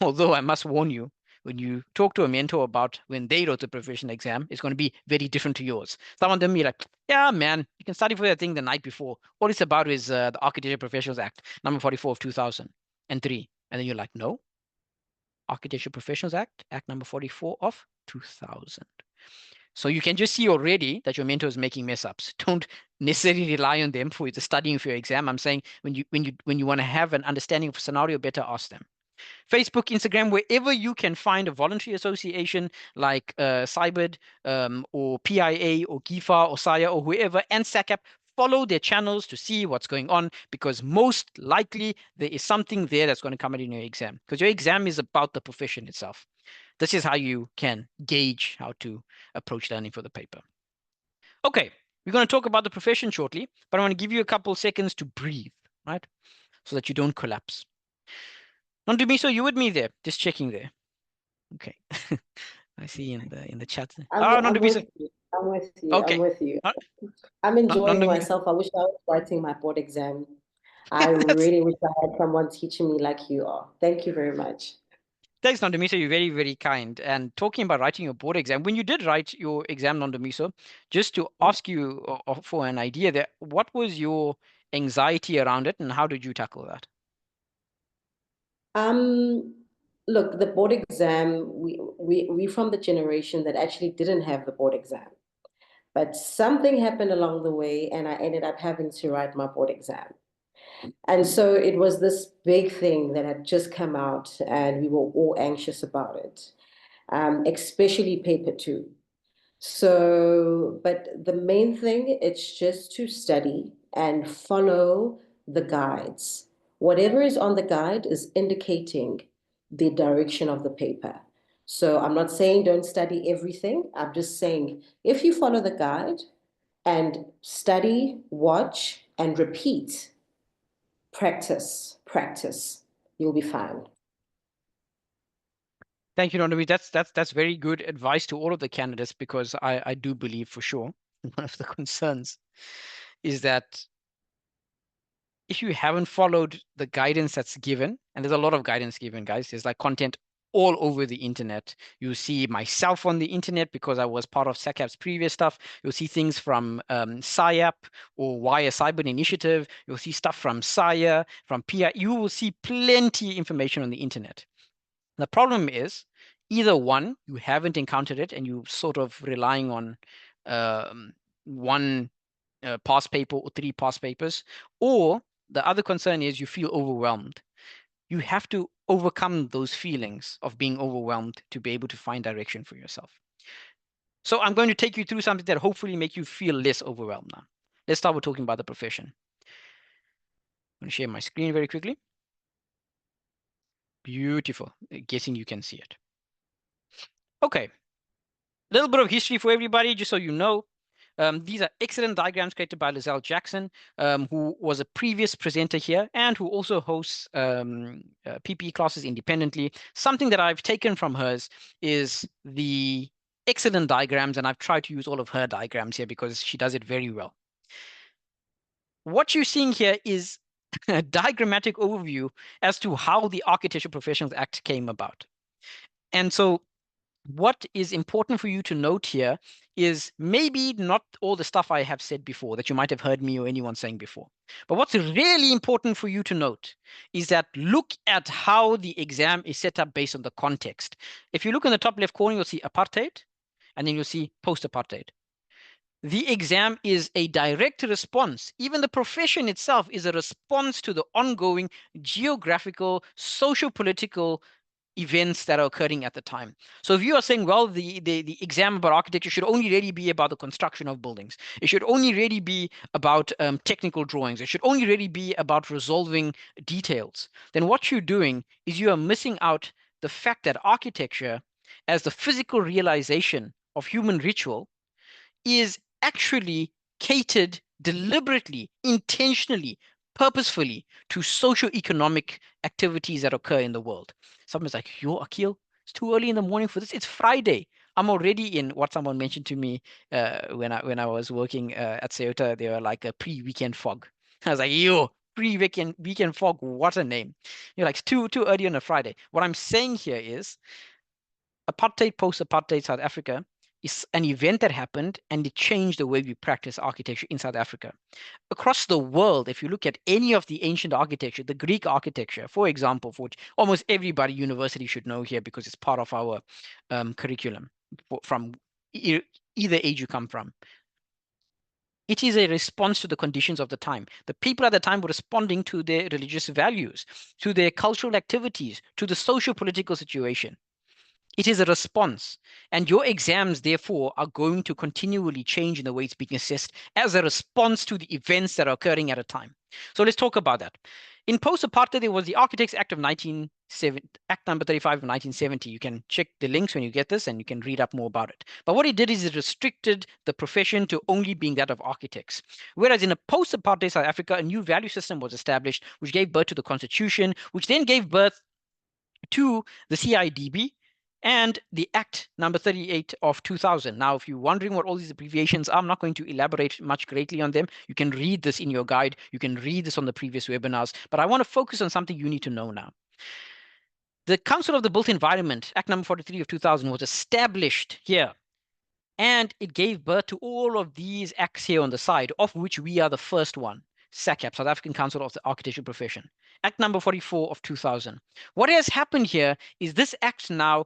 Although I must warn you, when you talk to a mentor about when they wrote the professional exam, it's going to be very different to yours. Some of them be like, yeah, man, you can study for that thing the night before. All it's about is the Architecture Professionals Act, number 44 of 2003. And then you're like, no, Architecture Professionals Act, Act number 44 of 2000. So you can just see already that your mentor is making mess ups. Don't necessarily rely on them for the studying for your exam. I'm saying when you want to have an understanding of a scenario, better ask them. Facebook, Instagram, wherever you can find a voluntary association like Cybid or PIA or GIFA or SAYA or whoever, and SACAP, follow their channels to see what's going on, because most likely there is something there that's going to come out in your exam, because your exam is about the profession itself. This is how you can gauge how to approach learning for the paper. Okay, we're going to talk about the profession shortly, but I want to give you a couple seconds to breathe, right? So that you don't collapse. Nondumiso, you with me there? Just checking there. Okay. I see in the chat. Ah, I'm Nondumiso. with you. I'm with you. I'm Okay. with you. Uh, I'm enjoying Nondumiso. myself. I wish I was writing my board exam. I That's really wish I had someone teaching me like you are. Thank you very much. Thanks, Nondumiso. You're very, very kind. And talking about writing your board exam, when you did write your exam, Nondumiso, just to ask you for an idea there, what was your anxiety around it and how did you tackle that? Um, Look, the board exam, we from the generation that actually didn't have the board exam. But something happened along the way and I ended up having to write my board exam. And so it was this big thing that had just come out and we were all anxious about it, especially paper two. So, but the main thing, it's just to study and follow the guides. Whatever is on the guide is indicating the direction of the paper. So I'm not saying don't study everything. I'm just saying if you follow the guide and study, watch, and repeat, practice, you'll be fine. Thank you, Nondumiso. That's very good advice to all of the candidates, because I do believe for sure one of the concerns is that if you haven't followed the guidance that's given, and there's a lot of guidance given, guys, there's like content all over the internet. You see myself on the internet because I was part of SACAP's previous stuff. You'll see things from SIAP or Wire Cyber Initiative. You'll see stuff from SIA, from PI. You will see plenty of information on the internet. The problem is either one, you haven't encountered it and you're sort of relying on one past paper or 3 past papers, or the other concern is you feel overwhelmed. You have to overcome those feelings of being overwhelmed to be able to find direction for yourself. So I'm going to take you through something that hopefully make you feel less overwhelmed now. Let's start with talking about the profession. I'm going to share my screen very quickly. Beautiful. Guessing you can see it. Okay. A little bit of history for everybody, just so you know. These are excellent diagrams created by Lizelle Jackson, who was a previous presenter here and who also hosts PPE classes independently. Something that I've taken from hers is the excellent diagrams, and I've tried to use all of her diagrams here because she does it very well. What you're seeing here is a diagrammatic overview as to how the Architecture Professionals Act came about. And so what is important for you to note here is maybe not all the stuff I have said before that you might have heard me or anyone saying before. But what's really important for you to note is that look at how the exam is set up based on the context. If you look in the top left corner, you'll see apartheid, and then you'll see post-apartheid. The exam is a direct response. Even the profession itself is a response to the ongoing geographical, socio-political events that are occurring at the time. So if you are saying, well, the exam about architecture should only really be about the construction of buildings, it should only really be about technical drawings, it should only really be about resolving details, then what you're doing is you are missing out the fact that architecture, as the physical realization of human ritual, is actually catered deliberately, intentionally, purposefully to socio-economic activities that occur in the world. Someone's like, yo, Akil, it's too early in the morning for this. It's Friday. I'm already in what someone mentioned to me when I was working at Toyota. They were like a pre-weekend fog. I was like, yo, pre-weekend fog, what a name. You're like, it's too early on a Friday. What I'm saying here is apartheid, post-apartheid South Africa is an event that happened and it changed the way we practice architecture in South Africa. Across the world, if you look at any of the ancient architecture, the Greek architecture, for example, for which almost everybody university should know here because it's part of our curriculum from either age you come from. It is a response to the conditions of the time. The people at the time were responding to their religious values, to their cultural activities, to the socio-political situation. It is a response. And your exams, therefore, are going to continually change in the way it's being assessed as a response to the events that are occurring at a time. So let's talk about that. In post-apartheid, there was the Architects Act of 1970, Act number 35 of 1970. You can check the links when you get this and you can read up more about it. But what it did is it restricted the profession to only being that of architects. Whereas in a post-apartheid South Africa, a new value system was established, which gave birth to the Constitution, which then gave birth to the CIDB, and the Act number 38 of 2000. Now, if you're wondering what all these abbreviations are, I'm not going to elaborate much greatly on them. You can read this in your guide. You can read this on the previous webinars, but I want to focus on something you need to know now. The Council of the Built Environment, Act number 43 of 2000, was established here. And it gave birth to all of these acts here on the side, of which we are the first one. SACAP, South African Council of the Architectural Profession. Act number 44 of 2000. What has happened here is this act now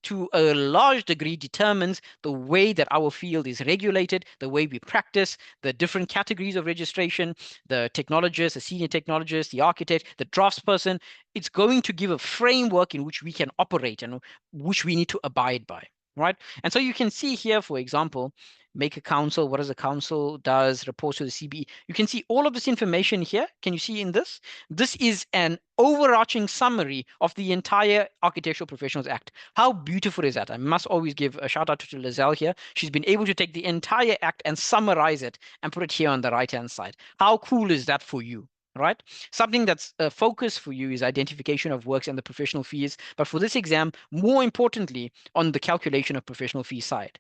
to a large degree determines the way that our field is regulated, the way we practice, the different categories of registration, the technologist, the senior technologist, the architect, the draftsperson. It's going to give a framework in which we can operate and which we need to abide by, right? And so you can see here, for example, make a council, what does a council does, reports to the CBE. You can see all of this information here. Can you see in this? This is an overarching summary of the entire Architectural Professionals Act. How beautiful is that? I must always give a shout out to Lizelle here. She's been able to take the entire act and summarize it and put it here on the right-hand side. How cool is that for you? Right? Something that's a focus for you is identification of works and the professional fees. But for this exam, more importantly, on the calculation of professional fee side.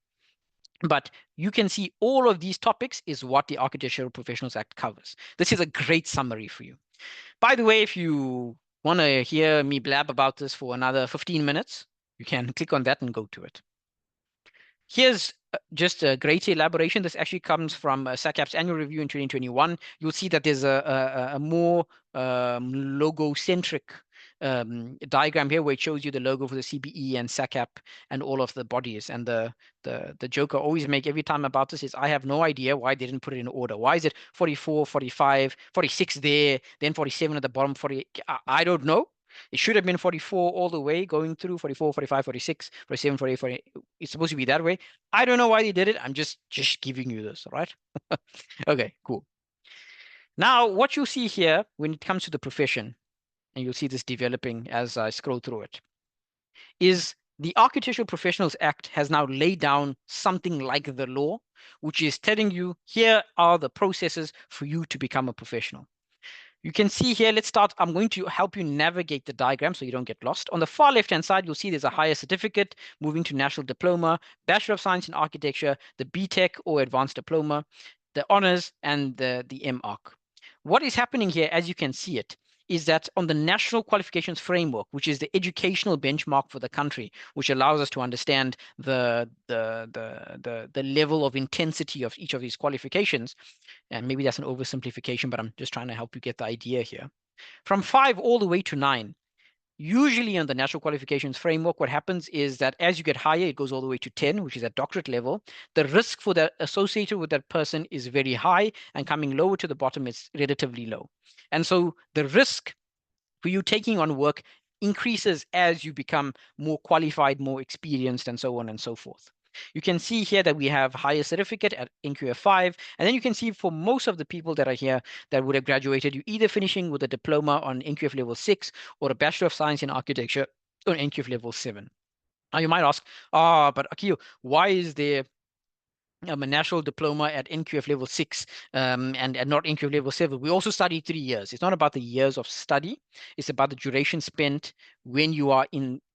But you can see all of these topics is what the Architectural Professionals Act covers. This is a great summary for you. By the way, if you want to hear me blab about this for another 15 minutes, you can click on that and go to it. Here's just a great elaboration. This actually comes from SACAP's annual review in 2021. You'll see that there's a more logo-centric diagram here where it shows you the logo for the CBE and SACAP and all of the bodies. And the joke I always make every time about this is I have no idea why they didn't put it in order. Why is it 44, 45, 46 there, then 47 at the bottom, 40? I don't know. It should have been 44 all the way going through 44, 45, 46, 47, 48, 48. It's supposed to be that way. I don't know why they did it. I'm just giving you this, all right? Okay, cool. Now, what you see here when it comes to the profession, and you'll see this developing as I scroll through it, is the Architectural Professionals Act has now laid down something like the law, which is telling you here are the processes for you to become a professional. You can see here, let's start. I'm going to help you navigate the diagram so you don't get lost. On the far left-hand side, you'll see there's a higher certificate, moving to national diploma, Bachelor of Science in Architecture, the BTech or advanced diploma, the honors, and the MArch. What is happening here, as you can see it, is that on the National Qualifications Framework, which is the educational benchmark for the country, which allows us to understand the level of intensity of each of these qualifications, and maybe that's an oversimplification, but I'm just trying to help you get the idea here. From 5 all the way to 9, usually on the National Qualifications Framework, what happens is that as you get higher, it goes all the way to 10, which is at doctorate level. The risk for that associated with that person is very high, and coming lower to the bottom is relatively low. And so the risk for you taking on work increases as you become more qualified, more experienced, and so on and so forth. You can see here that we have higher certificate at NQF 5, and then you can see for most of the people that are here that would have graduated, you either finishing with a diploma on NQF level 6 or a Bachelor of Science in Architecture on NQF level 7. Now you might ask, but Akil, why is there a national diploma at NQF level 6 and not NQF level 7, we also study 3 years. It's not about the years of study. It's about the duration spent when you are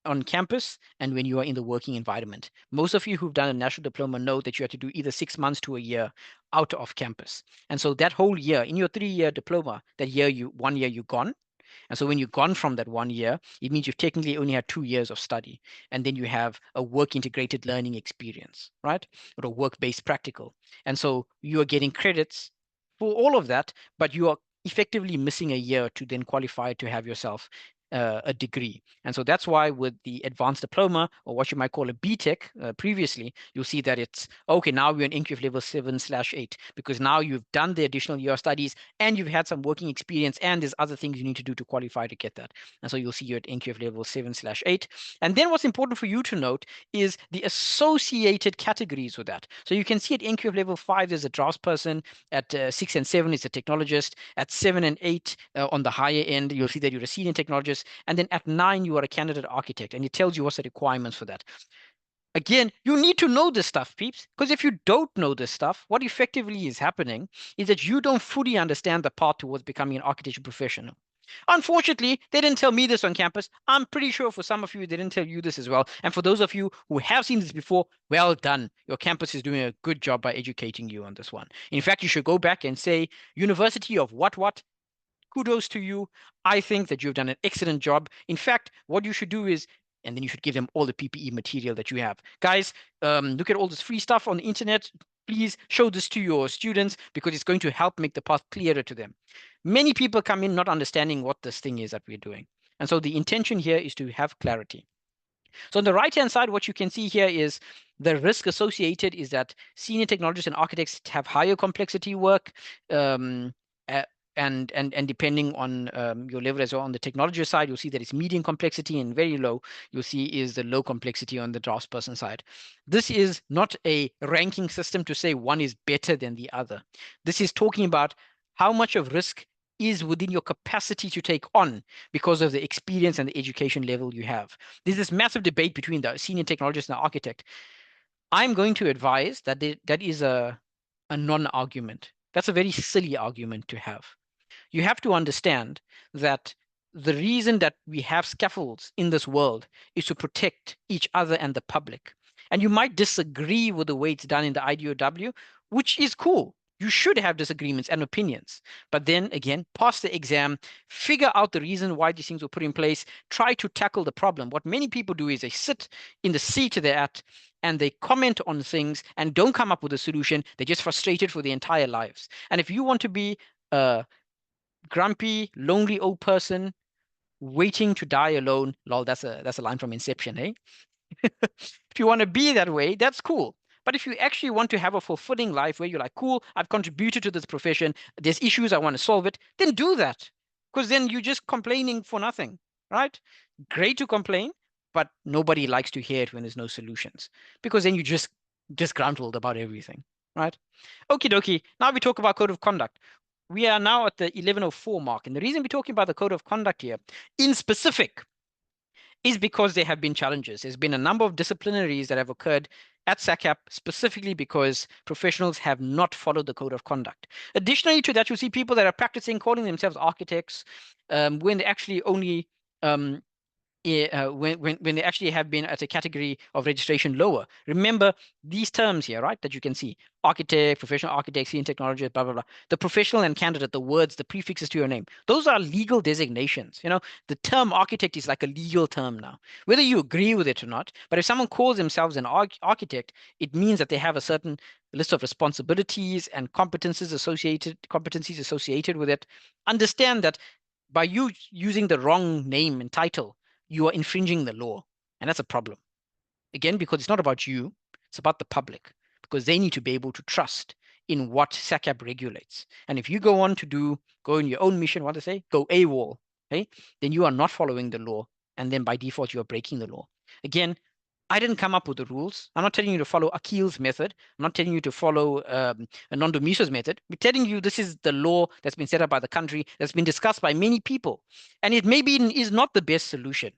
on campus and when you are in the working environment. Most of you who've done a national diploma know that you have to do either 6 months to a year out of campus. And so that whole year, in your 3-year diploma, that year, 1 year you're gone. And so when you've gone from that 1 year, it means you've technically only had 2 years of study. And then you have a work integrated learning experience, right? Or a work-based practical. And so you are getting credits for all of that, but you are effectively missing a year to then qualify to have yourself a degree. And so that's why with the advanced diploma, or what you might call a BTEC previously, you'll see that it's, okay, now we're in NQF level 7/8, because now you've done the additional year of studies and you've had some working experience and there's other things you need to do to qualify to get that. And so you'll see you're at NQF level 7/8. And then what's important for you to note is the associated categories with that. So you can see at NQF level 5, there's a draftsperson. At 6 and 7 is a technologist. At 7 and 8 on the higher end, you'll see that you're a senior technologist. And then at 9, you are a candidate architect. And it tells you what's the requirements for that. Again, you need to know this stuff, peeps, because if you don't know this stuff, what effectively is happening is that you don't fully understand the path towards becoming an architecture professional. Unfortunately, they didn't tell me this on campus. I'm pretty sure for some of you, they didn't tell you this as well. And for those of you who have seen this before, well done. Your campus is doing a good job by educating you on this one. In fact, you should go back and say, University of what? Kudos to you. I think that you've done an excellent job. In fact, what you should do is, and then you should give them all the PPE material that you have. Guys, look at all this free stuff on the internet. Please show this to your students because it's going to help make the path clearer to them. Many people come in not understanding what this thing is that we're doing. And so the intention here is to have clarity. So on the right-hand side, what you can see here is the risk associated is that senior technologists and architects have higher complexity work. And depending on your level as well, on the technology side, you'll see that it's medium complexity, and very low, you'll see is the low complexity on the draftsperson side. This is not a ranking system to say one is better than the other. This is talking about how much of risk is within your capacity to take on because of the experience and the education level you have. There's this massive debate between the senior technologist and the architect. I'm going to advise that that is a non-argument. That's a very silly argument to have. You have to understand that the reason that we have scaffolds in this world is to protect each other and the public. And you might disagree with the way it's done in the IDOW, which is cool. You should have disagreements and opinions. But then again, pass the exam, figure out the reason why these things were put in place, try to tackle the problem. What many people do is they sit in the seat they're at and they comment on things and don't come up with a solution. They're just frustrated for their entire lives. And if you want to be grumpy, lonely old person waiting to die alone. Lol, that's a line from Inception, eh? If you want to be that way, that's cool. But if you actually want to have a fulfilling life where you're like, cool, I've contributed to this profession, there's issues, I want to solve it, then do that. Because then you're just complaining for nothing, right? Great to complain, but nobody likes to hear it when there's no solutions. Because then you just disgruntled about everything, right? Okie dokie. Now we talk about code of conduct. We are now at the 1104 mark. And the reason we're talking about the code of conduct here in specific is because there have been challenges. There's been a number of disciplinaries that have occurred at SACAP specifically because professionals have not followed the code of conduct. Additionally to that, you see people that are practicing calling themselves architects when they actually only when they actually have been at a category of registration lower. Remember these terms here, right, that you can see: architect, professional architect, senior technologist, blah, blah, blah. The professional and candidate, the words, the prefixes to your name, those are legal designations. You know, the term architect is like a legal term now, whether you agree with it or not. But if someone calls themselves an architect, it means that they have a certain list of responsibilities and competencies associated with it. Understand that by you using the wrong name and title, you are infringing the law. And that's a problem. Again, because it's not about you, it's about the public, because they need to be able to trust in what SACAP regulates. And if you go on to go in your own mission, what to say, go AWOL, okay, then you are not following the law. And then by default, you are breaking the law. Again, I didn't come up with the rules. I'm not telling you to follow Akil's method. I'm not telling you to follow Nando Miso's method. We're telling you this is the law that's been set up by the country, that's been discussed by many people. And it maybe is not the best solution,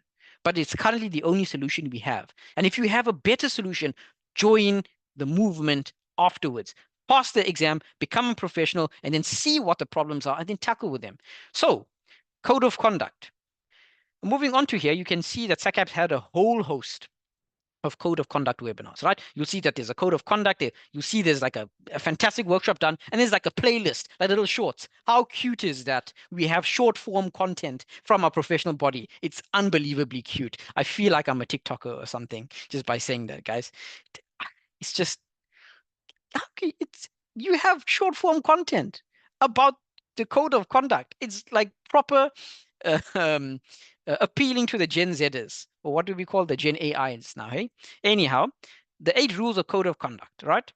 but it's currently the only solution we have. And if you have a better solution, join the movement afterwards. Pass the exam, become a professional, and then see what the problems are and then tackle with them. So, code of conduct. Moving on to here, you can see that SACAP had a whole host of code of conduct webinars, right? You'll see that there's a code of conduct there. You see there's like a fantastic workshop done, and there's like a playlist, like little shorts. How cute is that? We have short form content from our professional body. It's unbelievably cute. I feel like I'm a TikToker or something just by saying that, guys. It's just, okay, you have short form content about the code of conduct. It's like proper appealing to the Gen Zers, or what do we call the Gen AIs now, hey? Anyhow, the 8 rules of code of conduct, right?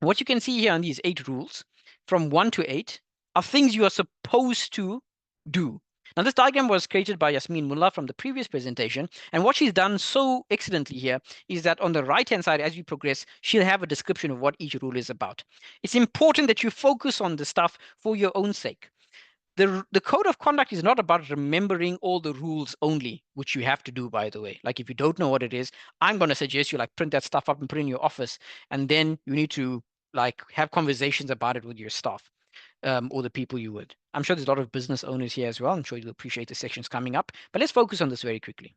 What you can see here on these 8 rules, from 1 to 8, are things you are supposed to do. Now, this diagram was created by Yasmin Mullah from the previous presentation, and what she's done so excellently here is that on the right-hand side, as we progress, she'll have a description of what each rule is about. It's important that you focus on the stuff for your own sake. The code of conduct is not about remembering all the rules only, which you have to do, by the way. Like if you don't know what it is, I'm going to suggest you like print that stuff up and put it in your office, and then you need to like have conversations about it with your staff or the people you would. I'm sure there's a lot of business owners here as well. I'm sure you'll appreciate the sections coming up, but let's focus on this very quickly.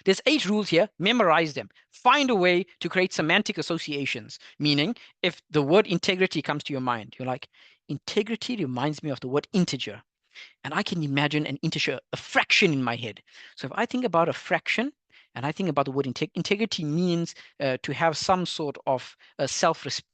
There's 8 rules here, memorize them. Find a way to create semantic associations, meaning if the word integrity comes to your mind, you're like, integrity reminds me of the word integer. And I can imagine an integer, a fraction in my head. So if I think about a fraction and I think about the word integrity means to have some sort of self-respect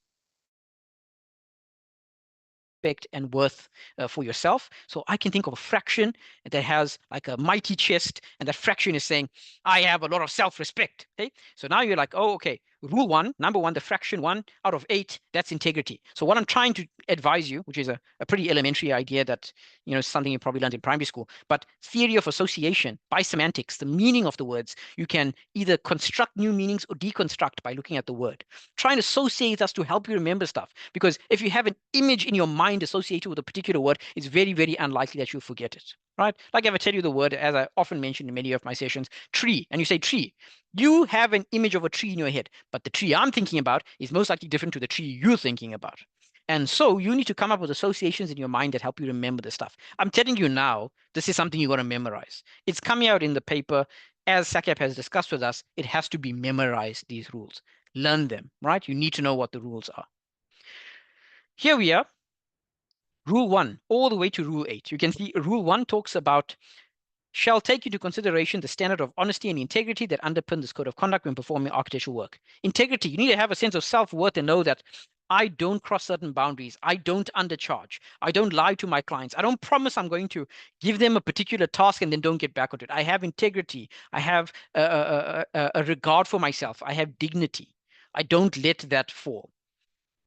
and worth for yourself. So I can think of a fraction that has like a mighty chest, and that fraction is saying, I have a lot of self-respect. Okay. So now you're like, oh, okay. Rule 1, number 1, the fraction 1 out of 8, that's integrity. So what I'm trying to advise you, which is a pretty elementary idea that, you know, something you probably learned in primary school, but theory of association by semantics, the meaning of the words, you can either construct new meanings or deconstruct by looking at the word. Try and associate us to help you remember stuff. Because if you have an image in your mind associated with a particular word, it's very, very unlikely that you'll forget it. Right? Like if I tell you the word, as I often mention in many of my sessions, tree, and you say tree, you have an image of a tree in your head, but the tree I'm thinking about is most likely different to the tree you're thinking about. And so you need to come up with associations in your mind that help you remember the stuff. I'm telling you now, this is something you got to memorize. It's coming out in the paper. As SACAP has discussed with us, it has to be memorized, these rules. Learn them, right? You need to know what the rules are. Here we are. Rule 1, all the way to Rule 8. You can see Rule 1 talks about shall take into consideration the standard of honesty and integrity that underpin this code of conduct when performing architectural work. Integrity, you need to have a sense of self-worth and know that I don't cross certain boundaries. I don't undercharge. I don't lie to my clients. I don't promise I'm going to give them a particular task and then don't get back on it. I have integrity. I have a regard for myself. I have dignity. I don't let that fall.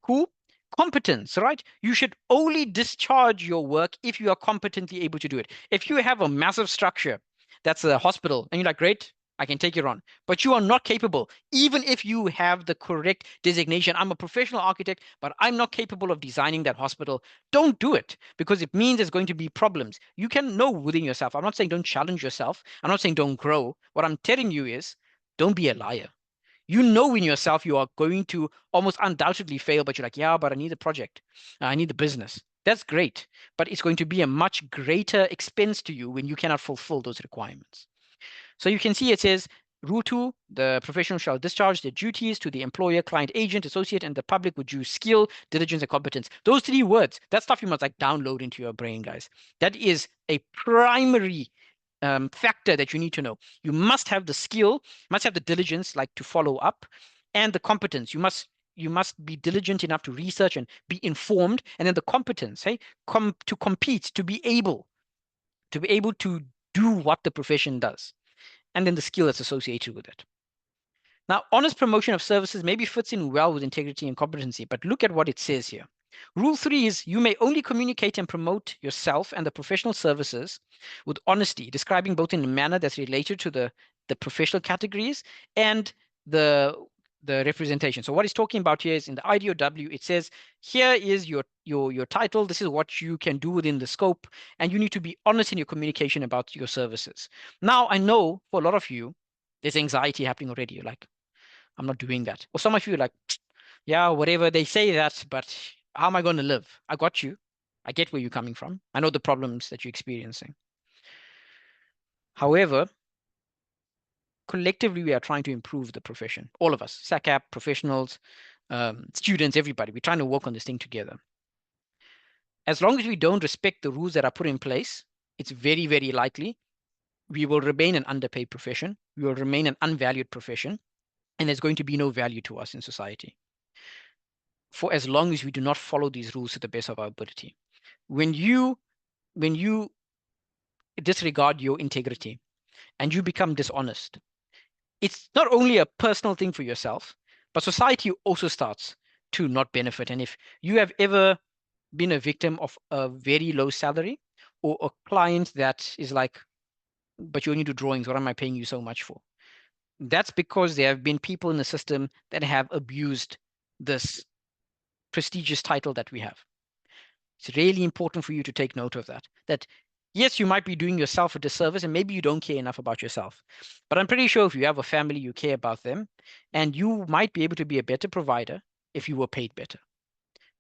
Cool? Competence, right? You should only discharge your work if you are competently able to do it. If you have a massive structure that's a hospital and you're like, great, I can take it on, but you are not capable, even if you have the correct designation. I'm a professional architect, but I'm not capable of designing that hospital. Don't do it, because it means there's going to be problems. You can know within yourself. I'm not saying don't challenge yourself. I'm not saying don't grow. What I'm telling you is don't be a liar. You know in yourself you are going to almost undoubtedly fail, but you're like, yeah, but I need the project. I need the business. That's great, but it's going to be a much greater expense to you when you cannot fulfill those requirements. So you can see it says, Rule 2, the professional shall discharge their duties to the employer, client, agent, associate, and the public with due skill, diligence, and competence. Those 3 words, that stuff you must like download into your brain, guys. That is a primary factor that you need to know. You must have the skill, must have the diligence, like to follow up, and the competence. You must be diligent enough to research and be informed, and then the competence, hey, to compete, to be able to do what the profession does, and then the skill that's associated with it. Now, honest promotion of services maybe fits in well with integrity and competency, but look at what it says here. Rule 3 is you may only communicate and promote yourself and the professional services with honesty, describing both in a manner that's related to the professional categories and the representation. So what it's talking about here is in the IDOW, it says, here is your title. This is what you can do within the scope, and you need to be honest in your communication about your services. Now, I know for a lot of you, there's anxiety happening already. You're like, I'm not doing that. Or some of you are like, yeah, whatever, they say that, but how am I going to live? I got you. I get where you're coming from. I know the problems that you're experiencing. However, collectively, we are trying to improve the profession. All of us, SACAP, professionals, students, everybody. We're trying to work on this thing together. As long as we don't respect the rules that are put in place, it's very, very likely we will remain an underpaid profession. We will remain an unvalued profession, and there's going to be no value to us in society for as long as we do not follow these rules to the best of our ability. When you disregard your integrity and you become dishonest, it's not only a personal thing for yourself, but society also starts to not benefit. And if you have ever been a victim of a very low salary or a client that is like, but you only do drawings, what am I paying you so much for? That's because there have been people in the system that have abused this prestigious title that we have. It's really important for you to take note of that. That yes, you might be doing yourself a disservice and maybe you don't care enough about yourself. But I'm pretty sure if you have a family, you care about them, and you might be able to be a better provider if you were paid better.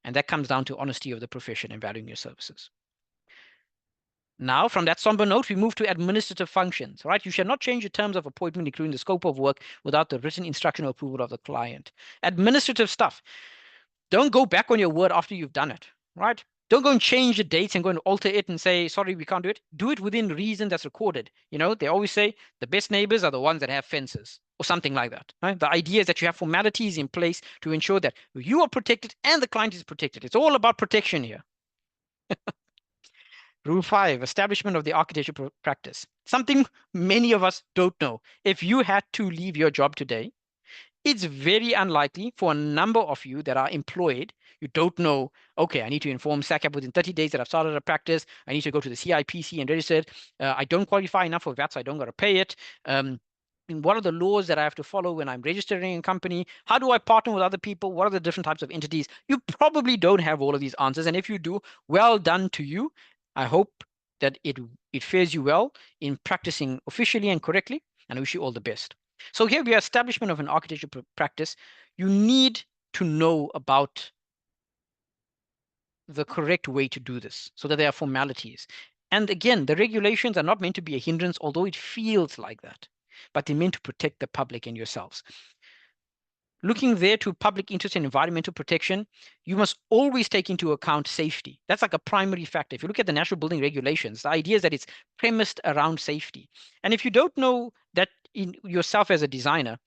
And that comes down to honesty of the profession and valuing your services. Now, from that somber note, we move to administrative functions, right? You shall not change the terms of appointment, including the scope of work, without the written instruction or approval of the client. Administrative stuff. Don't go back on your word after you've done it, right? Don't go and change the dates and go and alter it and say, sorry, we can't do it. Do it within reason that's recorded. You know, they always say the best neighbors are the ones that have fences or something like that, right? The idea is that you have formalities in place to ensure that you are protected and the client is protected. It's all about protection here. Rule 5, establishment of the architecture practice. Something many of us don't know. If you had to leave your job today, it's very unlikely for a number of you that are employed, you don't know, okay, I need to inform SACAP within 30 days that I've started a practice. I need to go to the CIPC and register it. I don't qualify enough for VAT, so I don't got to pay it. And what are the laws that I have to follow when I'm registering a company? How do I partner with other people? What are the different types of entities? You probably don't have all of these answers. And if you do, well done to you. I hope that it fares you well in practicing officially and correctly, and I wish you all the best. So here we are, establishment of an architecture practice. You need to know about the correct way to do this so that there are formalities. And again, the regulations are not meant to be a hindrance, although it feels like that, but they're meant to protect the public and yourselves. Looking there to public interest and environmental protection, you must always take into account safety. That's like a primary factor. If you look at the national building regulations, the idea is that it's premised around safety. And if you don't know that in yourself as a designer,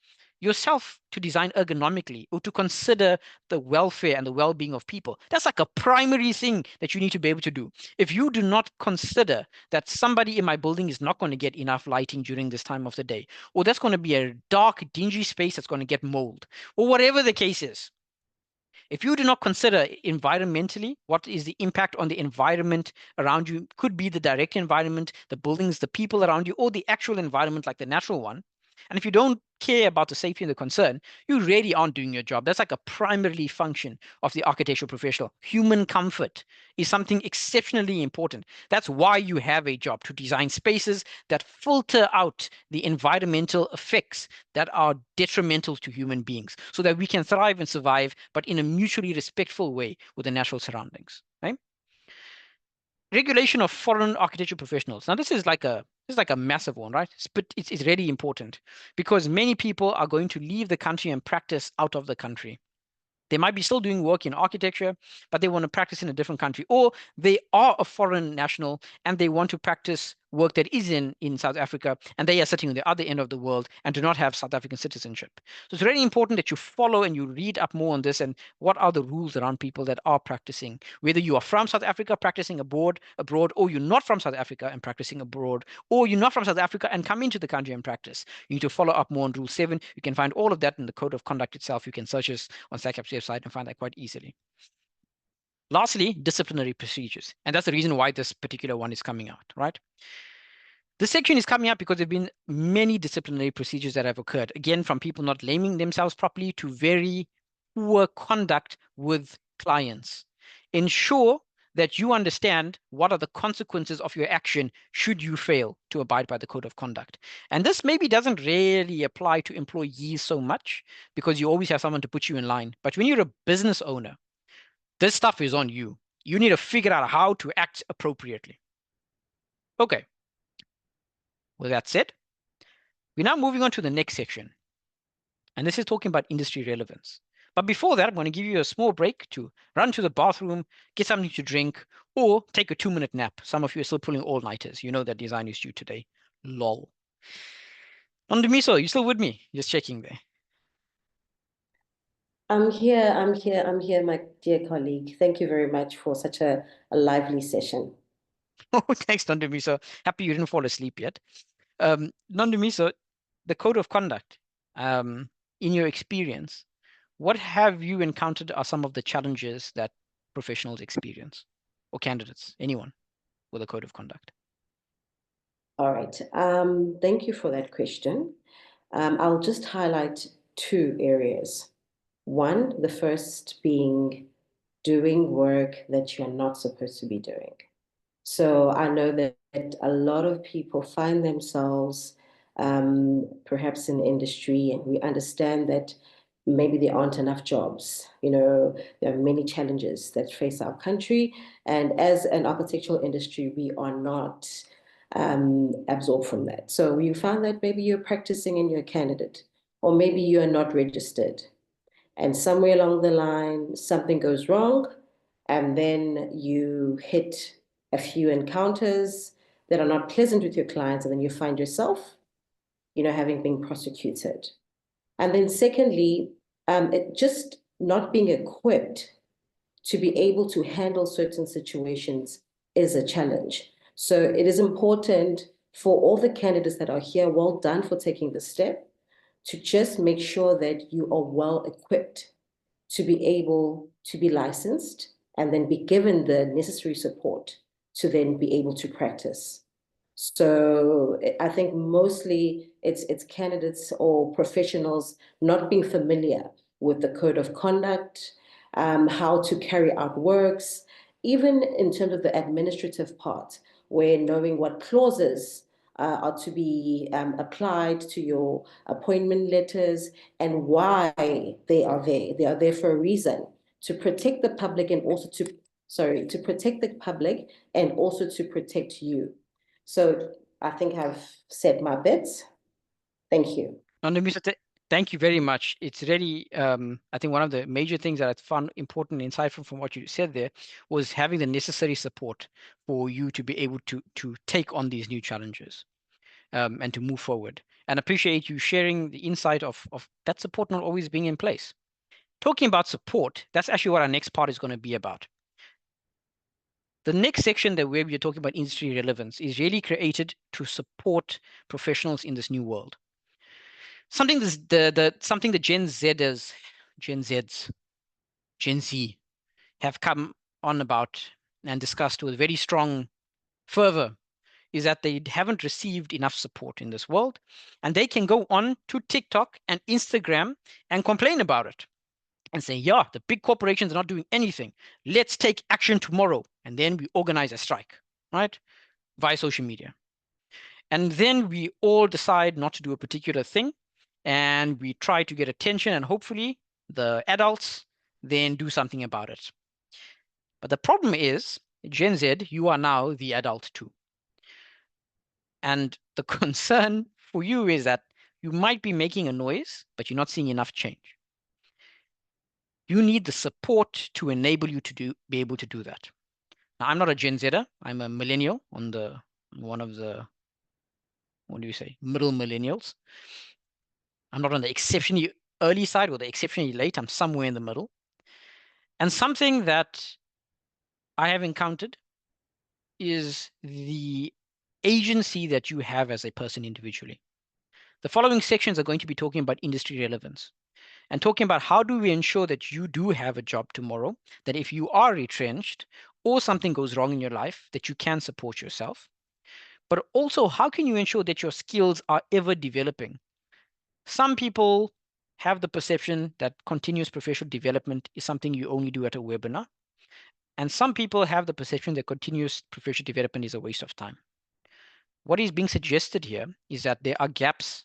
yourself to design ergonomically or to consider the welfare and the well-being of people, that's like a primary thing that you need to be able to do. If you do not consider that somebody in my building is not going to get enough lighting during this time of the day, or that's going to be a dark, dingy space that's going to get mold, or whatever the case is, if you do not consider environmentally what is the impact on the environment around you, could be the direct environment, the buildings, the people around you, or the actual environment like the natural one, and if you don't care about the safety and the concern, you really aren't doing your job. That's like a primarily function of the architectural professional. Human comfort is something exceptionally important. That's why you have a job, to design spaces that filter out the environmental effects that are detrimental to human beings so that we can thrive and survive, but in a mutually respectful way with the natural surroundings, right? Regulation of foreign architecture professionals. Now, this is like a massive one, right? But it's really important because many people are going to leave the country and practice out of the country. They might be still doing work in architecture, but they want to practice in a different country, or they are a foreign national and they want to practice work that is in South Africa, and they are sitting on the other end of the world and do not have South African citizenship. So it's really important that you follow and you read up more on this and what are the rules around people that are practicing, whether you are from South Africa practicing abroad, or you're not from South Africa and practicing abroad, or you're not from South Africa and come into the country and practice. You need to follow up more on Rule 7. You can find all of that in the Code of Conduct itself. You can search this on SACAP's website and find that quite easily. Lastly, disciplinary procedures. And that's the reason why this particular one is coming out, right? This section is coming up because there have been many disciplinary procedures that have occurred, again, from people not laming themselves properly to very poor conduct with clients. Ensure that you understand what are the consequences of your action should you fail to abide by the code of conduct. And this maybe doesn't really apply to employees so much because you always have someone to put you in line. But when you're a business owner, this stuff is on you. You need to figure out how to act appropriately. Okay. With that said, we're now moving on to the next section. And this is talking about industry relevance. But before that, I'm going to give you a small break to run to the bathroom, get something to drink, or take a 2-minute nap. Some of you are still pulling all-nighters. You know that design is due today. Lol. Nondumiso, you still with me? Just checking there. I'm here, my dear colleague. Thank you very much for such a lively session. Oh, thanks, Nondumiso. Happy you didn't fall asleep yet. Nondumiso, the code of conduct, in your experience, what have you encountered are some of the challenges that professionals experience, or candidates, anyone with a code of conduct? All right. Thank you for that question. I'll just highlight 2 areas. One, the first being doing work that you're not supposed to be doing. So I know that a lot of people find themselves perhaps in the industry, and we understand that maybe there aren't enough jobs. There are many challenges that face our country. And as an architectural industry, we are not absorbed from that. So you found that maybe you're practicing and you're a candidate, or maybe you are not registered. And somewhere along the line, something goes wrong, and then you hit a few encounters that are not pleasant with your clients, and then you find yourself, having been prosecuted. And then secondly, it just not being equipped to be able to handle certain situations is a challenge. So it is important for all the candidates that are here, well done for taking the step, to just make sure that you are well equipped to be able to be licensed and then be given the necessary support to then be able to practice. So I think mostly it's candidates or professionals not being familiar with the code of conduct, how to carry out works, even in terms of the administrative part, where knowing what clauses are to be applied to your appointment letters and why they are there. They are there for a reason, to protect the public and also to protect the public and also to protect you. So I think I've said my bits. Thank you. Nondumiso, thank you very much. It's really, I think one of the major things that I found important and insightful from what you said there was having the necessary support for you to be able to take on these new challenges and to move forward. And appreciate you sharing the insight of that support not always being in place. Talking about support, that's actually what our next part is going to be about. The next section that where we're talking about industry relevance is really created to support professionals in this new world. Something something the Gen Z have come on about and discussed with very strong fervor is that they haven't received enough support in this world, and they can go on to TikTok and Instagram and complain about it and say, yeah, the big corporations are not doing anything. Let's take action tomorrow. And then we organize a strike, right? Via social media. And then we all decide not to do a particular thing. And we try to get attention, and hopefully the adults then do something about it. But the problem is, Gen Z, you are now the adult too. And the concern for you is that you might be making a noise, but you're not seeing enough change. You need the support to enable you to be able to do that. Now, I'm not a Gen Zer. I'm a millennial one of the, what do you say, middle millennials. I'm not on the exceptionally early side or the exceptionally late. I'm somewhere in the middle. And something that I have encountered is the agency that you have as a person individually. The following sections are going to be talking about industry relevance and talking about how do we ensure that you do have a job tomorrow, that if you are retrenched or something goes wrong in your life, that you can support yourself. But also, how can you ensure that your skills are ever developing? Some people have the perception that continuous professional development is something you only do at a webinar. And some people have the perception that continuous professional development is a waste of time. What is being suggested here is that there are gaps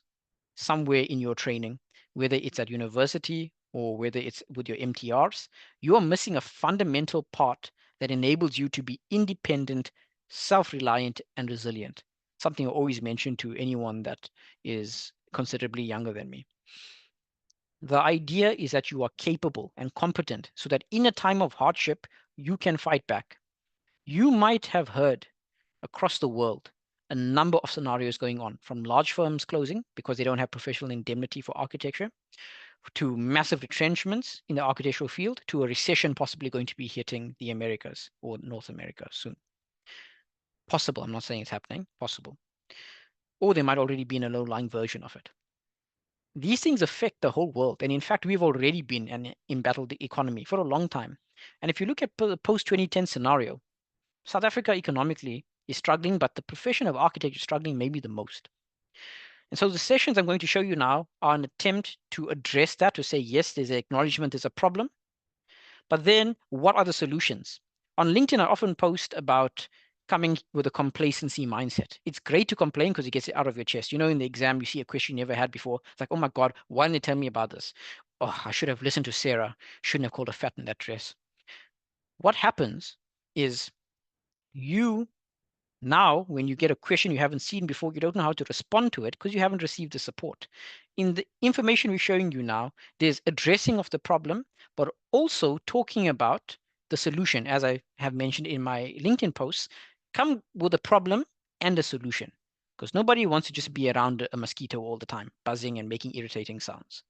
somewhere in your training, whether it's at university or whether it's with your MTRs. You're missing a fundamental part that enables you to be independent, self-reliant, and resilient. Something I always mention to anyone that is considerably younger than me. The idea is that you are capable and competent so that in a time of hardship, you can fight back. You might have heard across the world a number of scenarios going on, from large firms closing because they don't have professional indemnity for architecture, to massive retrenchments in the architectural field, to a recession possibly going to be hitting the Americas or North America soon. Possible, I'm not saying it's happening, possible. Or there might already be in a low-lying version of it. These things affect the whole world. And in fact, we've already been an embattled economy for a long time. And if you look at the post-2010 scenario, South Africa economically is struggling, but the profession of architecture is struggling maybe the most. And so the sessions I'm going to show you now are an attempt to address that, to say, yes, there's an acknowledgement, there's a problem, but then what are the solutions? On LinkedIn, I often post about coming with a complacency mindset. It's great to complain because it gets it out of your chest. You know, in the exam, you see a question you never had before. It's like, oh my God, why didn't they tell me about this? Oh, I should have listened to Sarah. Shouldn't have called her fat in that dress. What happens is you now, when you get a question you haven't seen before, you don't know how to respond to it because you haven't received the support. In the information we're showing you now, there's addressing of the problem, but also talking about the solution. As I have mentioned in my LinkedIn posts, come with a problem and a solution, because nobody wants to just be around a mosquito all the time, buzzing and making irritating sounds.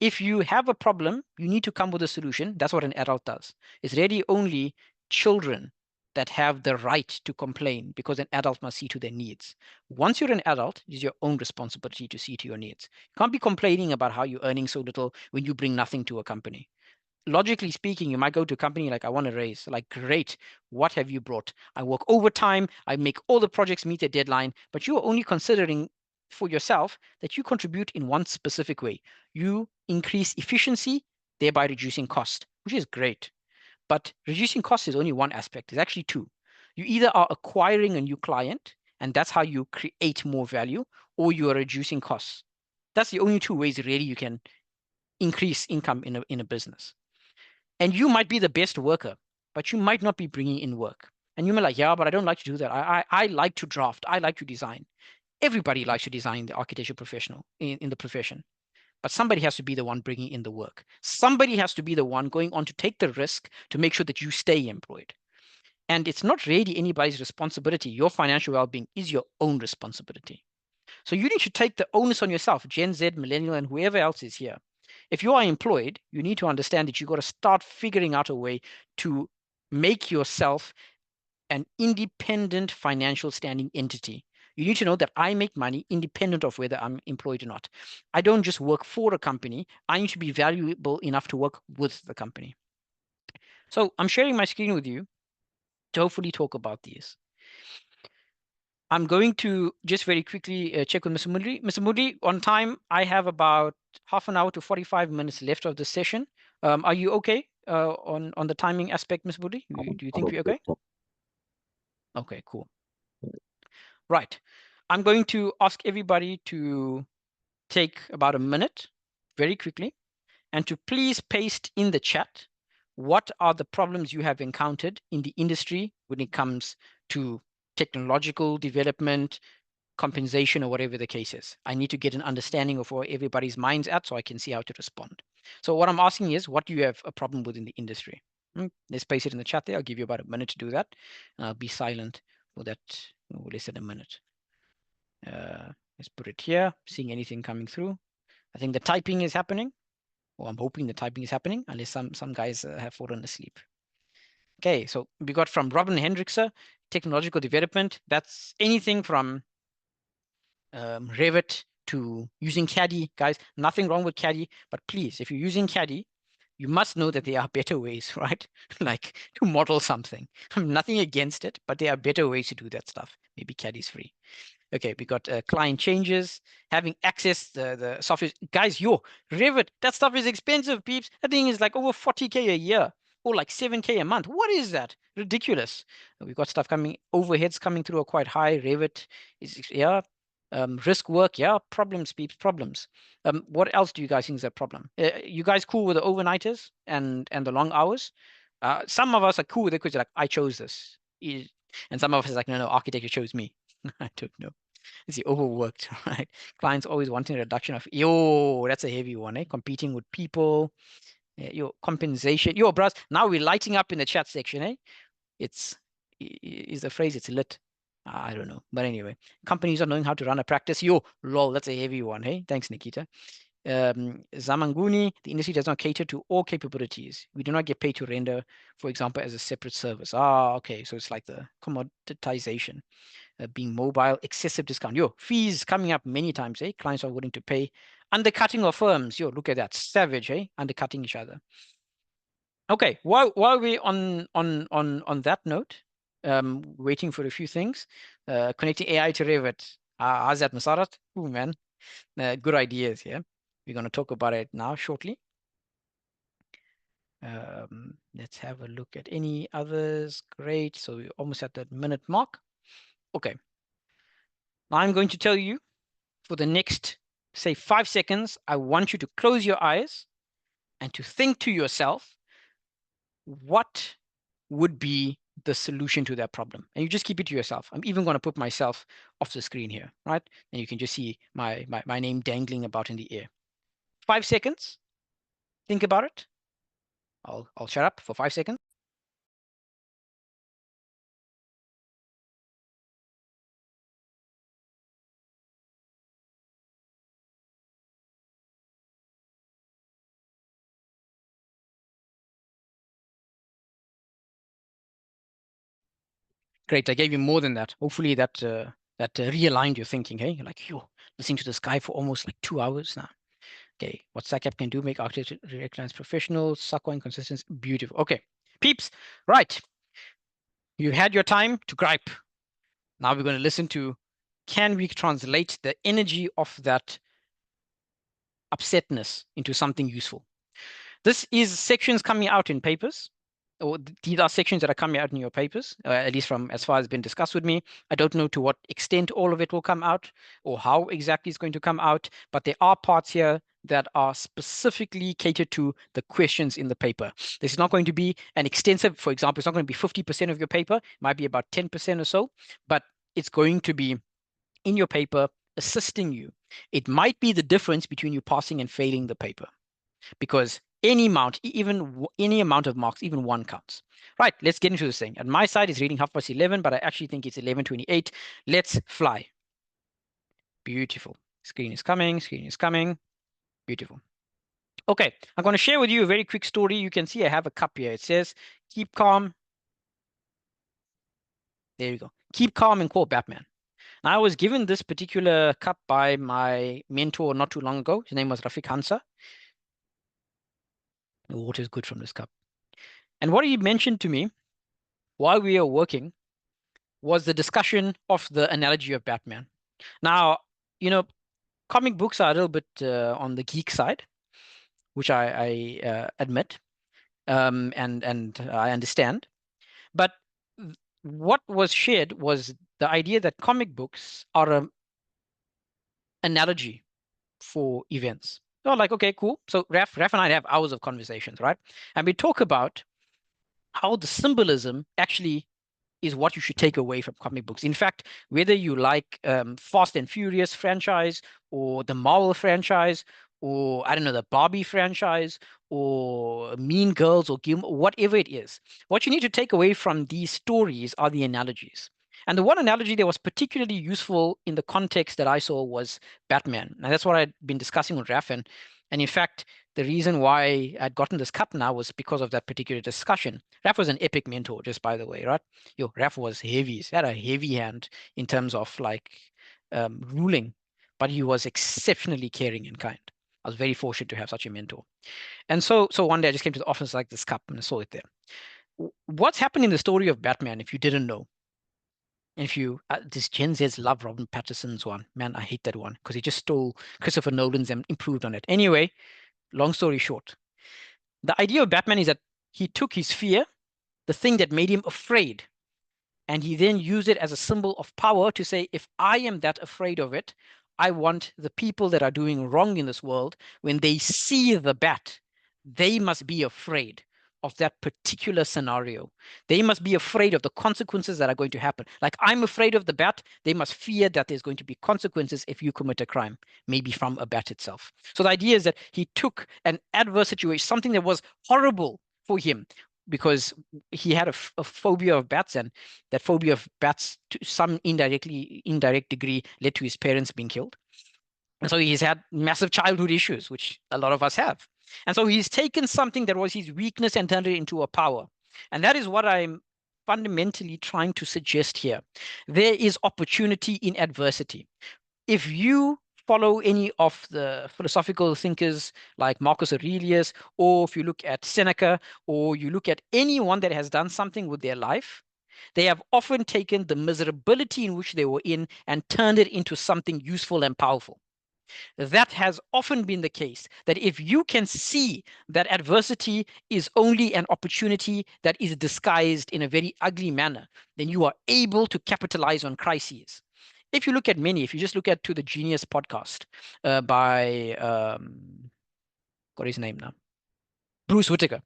If you have a problem, you need to come with a solution. That's what an adult does. It's really only children that have the right to complain because an adult must see to their needs. Once you're an adult, it is your own responsibility to see to your needs. You can't be complaining about how you're earning so little when you bring nothing to a company. Logically speaking, you might go to a company like, I want a raise. Like, great, what have you brought? I work overtime, I make all the projects meet their deadline, but you are only considering for yourself that you contribute in one specific way. You increase efficiency, thereby reducing cost, which is great. But reducing cost is only one aspect. It's actually two. You either are acquiring a new client, and that's how you create more value, or you are reducing costs. That's the only two ways really you can increase income in a business. And you might be the best worker, but you might not be bringing in work. And you may be like, yeah, but I don't like to do that. I like to draft. I like to design. Everybody likes to design the architecture professional in the profession. But somebody has to be the one bringing in the work. Somebody has to be the one going on to take the risk to make sure that you stay employed. And it's not really anybody's responsibility. Your financial well-being is your own responsibility. So you need to take the onus on yourself, Gen Z, millennial, and whoever else is here. If you are employed, you need to understand that you've got to start figuring out a way to make yourself an independent financial standing entity. You need to know that I make money independent of whether I'm employed or not. I don't just work for a company. I need to be valuable enough to work with the company. So I'm sharing my screen with you to hopefully talk about these. I'm going to just very quickly check with Mr. Mudri. Mr. Mudri, on time, I have about half an hour to 45 minutes left of the session. Are you okay on the timing aspect, Mr. Mudri? Do you think we're okay? Okay, cool. Right. I'm going to ask everybody to take about a minute very quickly and to please paste in the chat what are the problems you have encountered in the industry when it comes to technological development, compensation, or whatever the case is. I need to get an understanding of where everybody's mind's at so I can see how to respond. So what I'm asking is, what do you have a problem with in the industry? Let's paste it in the chat there. I'll give you about a minute to do that. And I'll be silent for that, less than a minute. Let's put it here, seeing anything coming through. I think the typing is happening, or I'm hoping the typing is happening, unless some guys have fallen asleep. Okay, so we got from Robin Hendrickse, technological development. That's anything from Revit to using Caddy. Guys, nothing wrong with Caddy, but please, if you're using Caddy, you must know that there are better ways, right? Like to model something. Nothing against it, but there are better ways to do that stuff. Maybe Caddy's free. Okay, we got client changes, having access the software. Guys, Revit, that stuff is expensive, peeps. That thing is like over 40K a year. or like 7K a month. What is that? Ridiculous. We've got stuff coming, overheads coming through are quite high. Revit is, yeah. Risk work, yeah. Problems, peeps, problems. What else do you guys think is a problem? You guys cool with the overnighters and the long hours? Some of us are cool with it because like, I chose this. And some of us are like, no, architecture chose me. I don't know. Is he overworked, right? Clients always wanting a reduction of, yo, that's a heavy one, eh? Competing with people, your compensation. Yo, bros, now we're lighting up in the chat section, eh? It's, is the phrase, it's lit. I don't know. But anyway, companies are knowing how to run a practice. Yo, lol, that's a heavy one, hey? Thanks, Nikita. Zamanguni, the industry does not cater to all capabilities. We do not get paid to render, for example, as a separate service. Ah, okay. So it's like the commoditization. Being mobile, excessive discount. Yo, fees coming up many times, eh? Clients are willing to pay. Undercutting of firms. Yo, look at that. Savage, eh? Undercutting each other. Okay, while we're on that note, waiting for a few things. Connecting AI to Revit. How's that, Masarat? Ooh, man. Good ideas here. We're going to talk about it now shortly. Let's have a look at any others. Great. So we're almost at that minute mark. Okay. Now I'm going to tell you for the next, say, 5 seconds, I want you to close your eyes and to think to yourself, what would be the solution to that problem? And you just keep it to yourself. I'm even going to put myself off the screen here, right? And you can just see my name dangling about in the air. 5 seconds. Think about it. I'll shut up for 5 seconds. Great. I gave you more than that. Hopefully that realigned your thinking. Hey, you're like, yo, listening to this guy for almost like 2 hours now. Okay, what SACAP can do, make architecture recognized professionals, SACWA inconsistency, beautiful. Okay, peeps, right. You had your time to gripe. Now we're going to listen to, can we translate the energy of that upsetness into something useful? This is sections coming out in papers, or these are sections that are coming out in your papers, at least from as far as been discussed with me. I don't know to what extent all of it will come out or how exactly it's going to come out, but there are parts here that are specifically catered to the questions in the paper. This is not going to be an extensive, for example, it's not going to be 50% of your paper, it might be about 10% or so, but it's going to be in your paper assisting you. It might be the difference between you passing and failing the paper, because any amount, even any amount of marks, even one counts. Right, let's get into this thing. And my side is reading 11:30, but I actually think it's 11:28. Let's fly. Beautiful. Screen is coming, screen is coming. Beautiful. Okay, I'm going to share with you a very quick story. You can see I have a cup here. It says, keep calm. There you go. Keep calm and call Batman. Now, I was given this particular cup by my mentor not too long ago. His name was Rafik Hansa. The water is good from this cup. And what he mentioned to me while we were working was the discussion of the analogy of Batman. Now, you know, comic books are a little bit on the geek side, which I admit, and I understand. But what was shared was the idea that comic books are an analogy for events. So like, okay, cool. So Raf and I have hours of conversations, right? And we talk about how the symbolism actually is what you should take away from comic books. In fact, whether you like Fast and Furious franchise or the Marvel franchise, or I don't know, the Barbie franchise, or Mean Girls, or whatever it is, what you need to take away from these stories are the analogies. And the one analogy that was particularly useful in the context that I saw was Batman. And that's what I'd been discussing with Raf. And in fact, the reason why I'd gotten this cup now was because of that particular discussion. Raf was an epic mentor, just by the way, right? Yo, Raf was heavy. He had a heavy hand in terms of like ruling, but he was exceptionally caring and kind. I was very fortunate to have such a mentor. And so one day I just came to the office like this cup and I saw it there. What's happened in the story of Batman, if you didn't know? And if you, this Gen Z's love Robert Pattinson's one. Man, I hate that one because he just stole Christopher Nolan's and improved on it. Anyway, long story short, the idea of Batman is that he took his fear, the thing that made him afraid, and he then used it as a symbol of power to say, if I am that afraid of it, I want the people that are doing wrong in this world, when they see the bat, they must be afraid of that particular scenario. They must be afraid of the consequences that are going to happen. Like I'm afraid of the bat, they must fear that there's going to be consequences if you commit a crime, maybe from a bat itself. So the idea is that he took an adverse situation, something that was horrible for him, because he had a phobia of bats, and that phobia of bats to some indirect degree led to his parents being killed. And so he's had massive childhood issues, which a lot of us have. And so he's taken something that was his weakness and turned it into a power. And that is what I'm fundamentally trying to suggest here. There is opportunity in adversity. If you follow any of the philosophical thinkers like Marcus Aurelius, or if you look at Seneca, or you look at anyone that has done something with their life, they have often taken the miserability in which they were in and turned it into something useful and powerful. That has often been the case, that if you can see that adversity is only an opportunity that is disguised in a very ugly manner, then you are able to capitalize on crises. If you look at many, if you just look at To the Genius podcast by, what is his name now? Bruce Whitaker,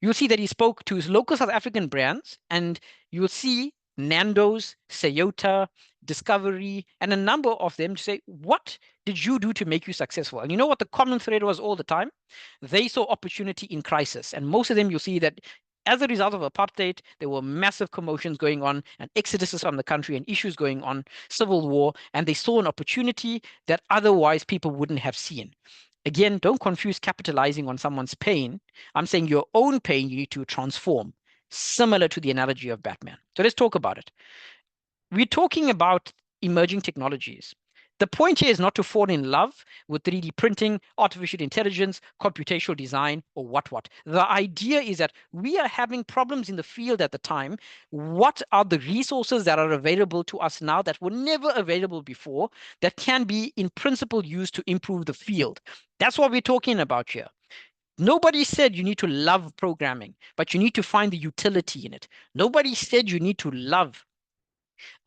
you'll see that he spoke to local South African brands, and you'll see Nando's, Toyota, Discovery, and a number of them to say, what did you do to make you successful? And you know what the common thread was all the time? They saw opportunity in crisis. And most of them, you'll see that as a result of apartheid, there were massive commotions going on and exoduses from the country and issues going on, civil war, and they saw an opportunity that otherwise people wouldn't have seen. Again, don't confuse capitalizing on someone's pain. I'm saying your own pain you need to transform, similar to the analogy of Batman. So let's talk about it. We're talking about emerging technologies. The point here is not to fall in love with 3D printing, artificial intelligence, computational design, or what. The idea is that we are having problems in the field at the time. What are the resources that are available to us now that were never available before, that can be in principle used to improve the field? That's what we're talking about here. Nobody said you need to love programming, but you need to find the utility in it. Nobody said you need to love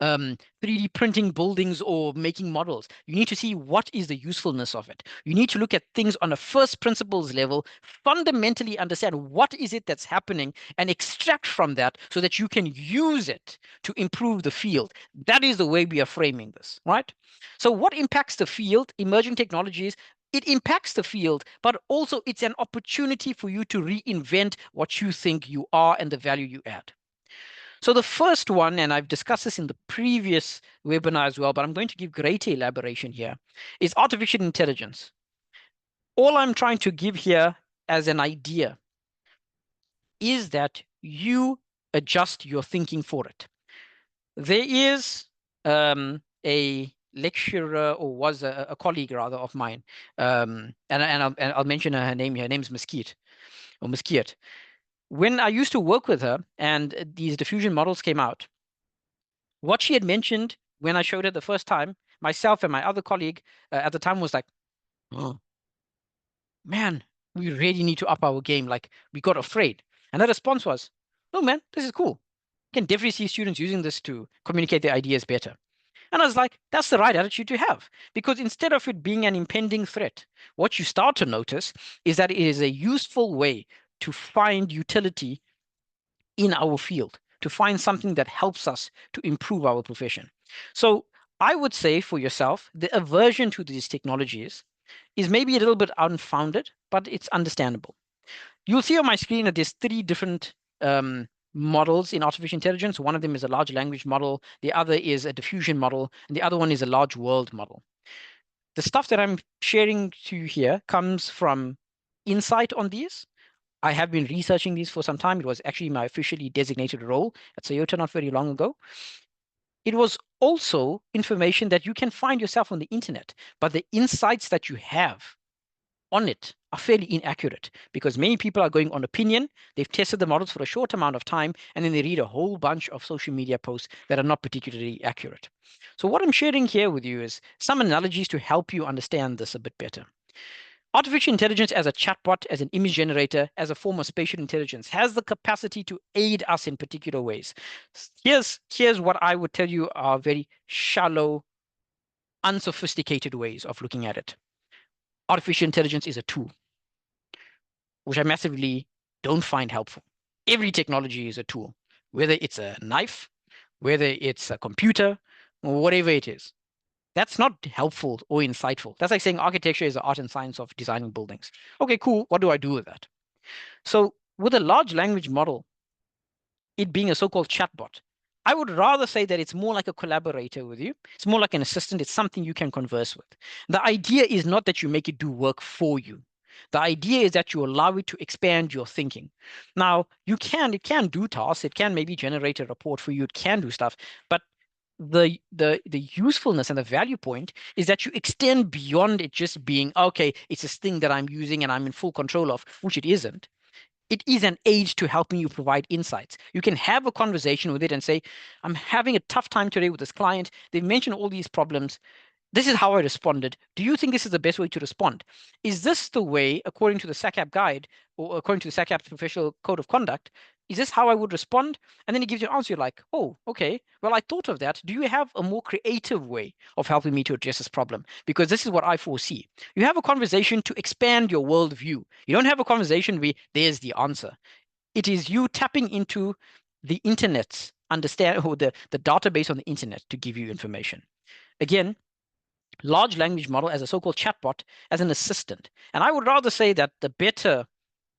3D printing buildings or making models. You need to see what is the usefulness of it. You need to look at things on a first principles level, fundamentally understand what is it that's happening and extract from that so that you can use it to improve the field. That is the way we are framing this, right? So what impacts the field? Emerging technologies. It impacts the field, but also it's an opportunity for you to reinvent what you think you are and the value you add. So the first one, and I've discussed this in the previous webinar as well, but I'm going to give greater elaboration here, is artificial intelligence. All I'm trying to give here as an idea is that you adjust your thinking for it. There is a lecturer, or was a colleague rather of mine, and I'll mention her name here. Her name's Mesquite, or Mesquite. When I used to work with her and these diffusion models came out, what she had mentioned when I showed her the first time, myself and my other colleague at the time was like, oh, man, we really need to up our game. Like, we got afraid. And the response was, no, man, this is cool. You can definitely see students using this to communicate their ideas better. And I was like, that's the right attitude to have, because instead of it being an impending threat, what you start to notice is that it is a useful way to find utility in our field, to find something that helps us to improve our profession. So I would say for yourself, the aversion to these technologies is maybe a little bit unfounded, but it's understandable. You'll see on my screen that there's 3 different models in artificial intelligence. One of them is a large language model, the other is a diffusion model, and the other one is a large world model. The stuff that I'm sharing to you here comes from insight on these. I have been researching these for some time. It was actually my officially designated role at Toyota not very long ago. It was also information that you can find yourself on the internet, but the insights that you have on it are fairly inaccurate, because many people are going on opinion. They've tested the models for a short amount of time, and then they read a whole bunch of social media posts that are not particularly accurate. So what I'm sharing here with you is some analogies to help you understand this a bit better. Artificial intelligence as a chatbot, as an image generator, as a form of spatial intelligence has the capacity to aid us in particular ways. Here's what I would tell you are very shallow, unsophisticated ways of looking at it. Artificial intelligence is a tool, which I massively don't find helpful. Every technology is a tool, whether it's a knife, whether it's a computer, or whatever it is. That's not helpful or insightful. That's like saying architecture is the art and science of designing buildings. Okay, cool. What do I do with that? So with a large language model, it being a so-called chatbot, I would rather say that it's more like a collaborator with you. It's more like an assistant. It's something you can converse with. The idea is not that you make it do work for you. The idea is that you allow it to expand your thinking. Now, it can do tasks. It can maybe generate a report for you. It can do stuff, but the usefulness and the value point is that you extend beyond it just being, okay, it's this thing that I'm using and I'm in full control of, which it isn't. It is an aid to helping you provide insights. You can have a conversation with it and say, I'm having a tough time today with this client. They've mentioned all these problems. This is how I responded. Do you think this is the best way to respond? Is this the way, according to the SACAP guide, or according to the SACAP professional code of conduct, is this how I would respond? And then it gives you an answer. You're like, oh, okay. Well, I thought of that. Do you have a more creative way of helping me to address this problem? Because this is what I foresee. You have a conversation to expand your worldview. You don't have a conversation where there's the answer. It is you tapping into the internet, understand, or the database on the internet to give you information. Again, large language model as a so-called chatbot as an assistant. And I would rather say that the better,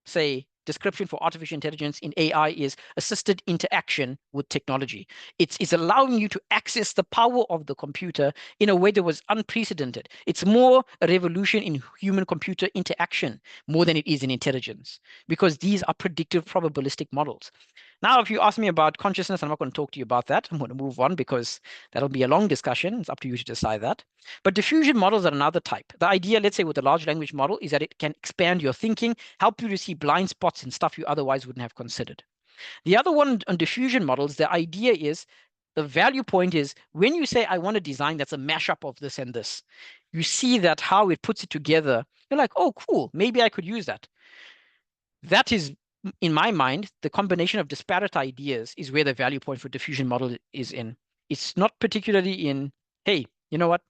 say, description for artificial intelligence in AI is assisted interaction with technology. It's allowing you to access the power of the computer in a way that was unprecedented. It's more a revolution in human-computer interaction more than it is in intelligence, because these are predictive probabilistic models. Now, if you ask me about consciousness, I'm not going to talk to you about that. I'm going to move on because that'll be a long discussion. It's up to you to decide that. But diffusion models are another type. The idea, let's say, with a large language model is that it can expand your thinking, help you to see blind spots and stuff you otherwise wouldn't have considered. The other one on diffusion models, the idea is, the value point is when you say, I want a design that's a mashup of this and this, you see that how it puts it together. You're like, oh, cool, maybe I could use that. That is, in my mind, the combination of disparate ideas is where the value point for diffusion model is in. It's not particularly in, hey, you know what?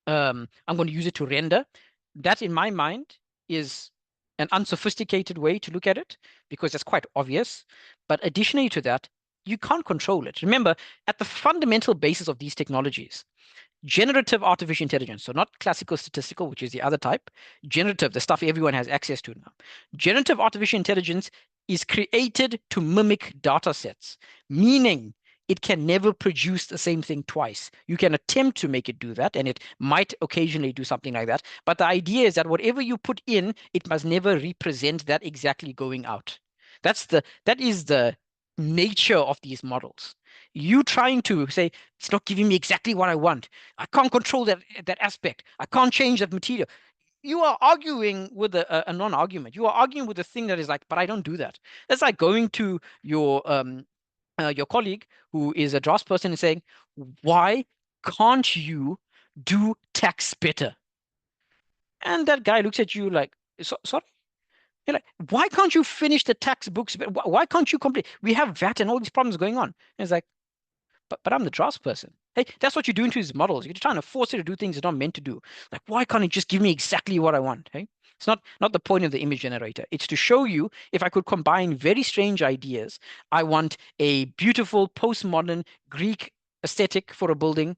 I'm going to use it to render. That, in my mind, is an unsophisticated way to look at it because it's quite obvious. But additionally to that, you can't control it. Remember, at the fundamental basis of these technologies, generative artificial intelligence, so not classical statistical, which is the other type, generative, the stuff everyone has access to now. Generative artificial intelligence is created to mimic data sets, meaning it can never produce the same thing twice. You can attempt to make it do that, and it might occasionally do something like that. But the idea is that whatever you put in, it must never represent that exactly going out. That is the nature of these models. You trying to say, it's not giving me exactly what I want. I can't control that aspect. I can't change that material. You are arguing with a non-argument. You are arguing with a thing that is like, but I don't do that. That's like going to your colleague who is a drafts person and saying, why can't you do tax better? And that guy looks at you like, sorry? You're like, why can't you finish the tax books? Why can't you complete? We have VAT and all these problems going on. And it's like, but I'm the drafts person. Hey, that's what you're doing to these models. You're trying to force it to do things it's not meant to do. Like, why can't it just give me exactly what I want? Hey, it's not the point of the image generator. It's to show you if I could combine very strange ideas. I want a beautiful postmodern Greek aesthetic for a building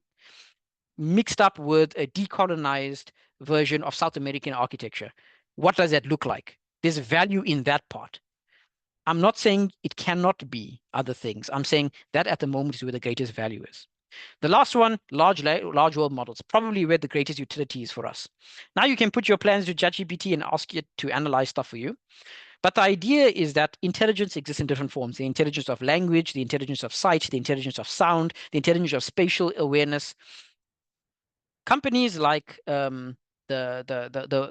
mixed up with a decolonized version of South American architecture. What does that look like? There's value in that part. I'm not saying it cannot be other things. I'm saying that at the moment is where the greatest value is. The last one, large world models, probably where the greatest utility is for us. Now you can put your plans to ChatGPT and ask it to analyze stuff for you. But the idea is that intelligence exists in different forms. The intelligence of language, the intelligence of sight, the intelligence of sound, the intelligence of spatial awareness. Companies like the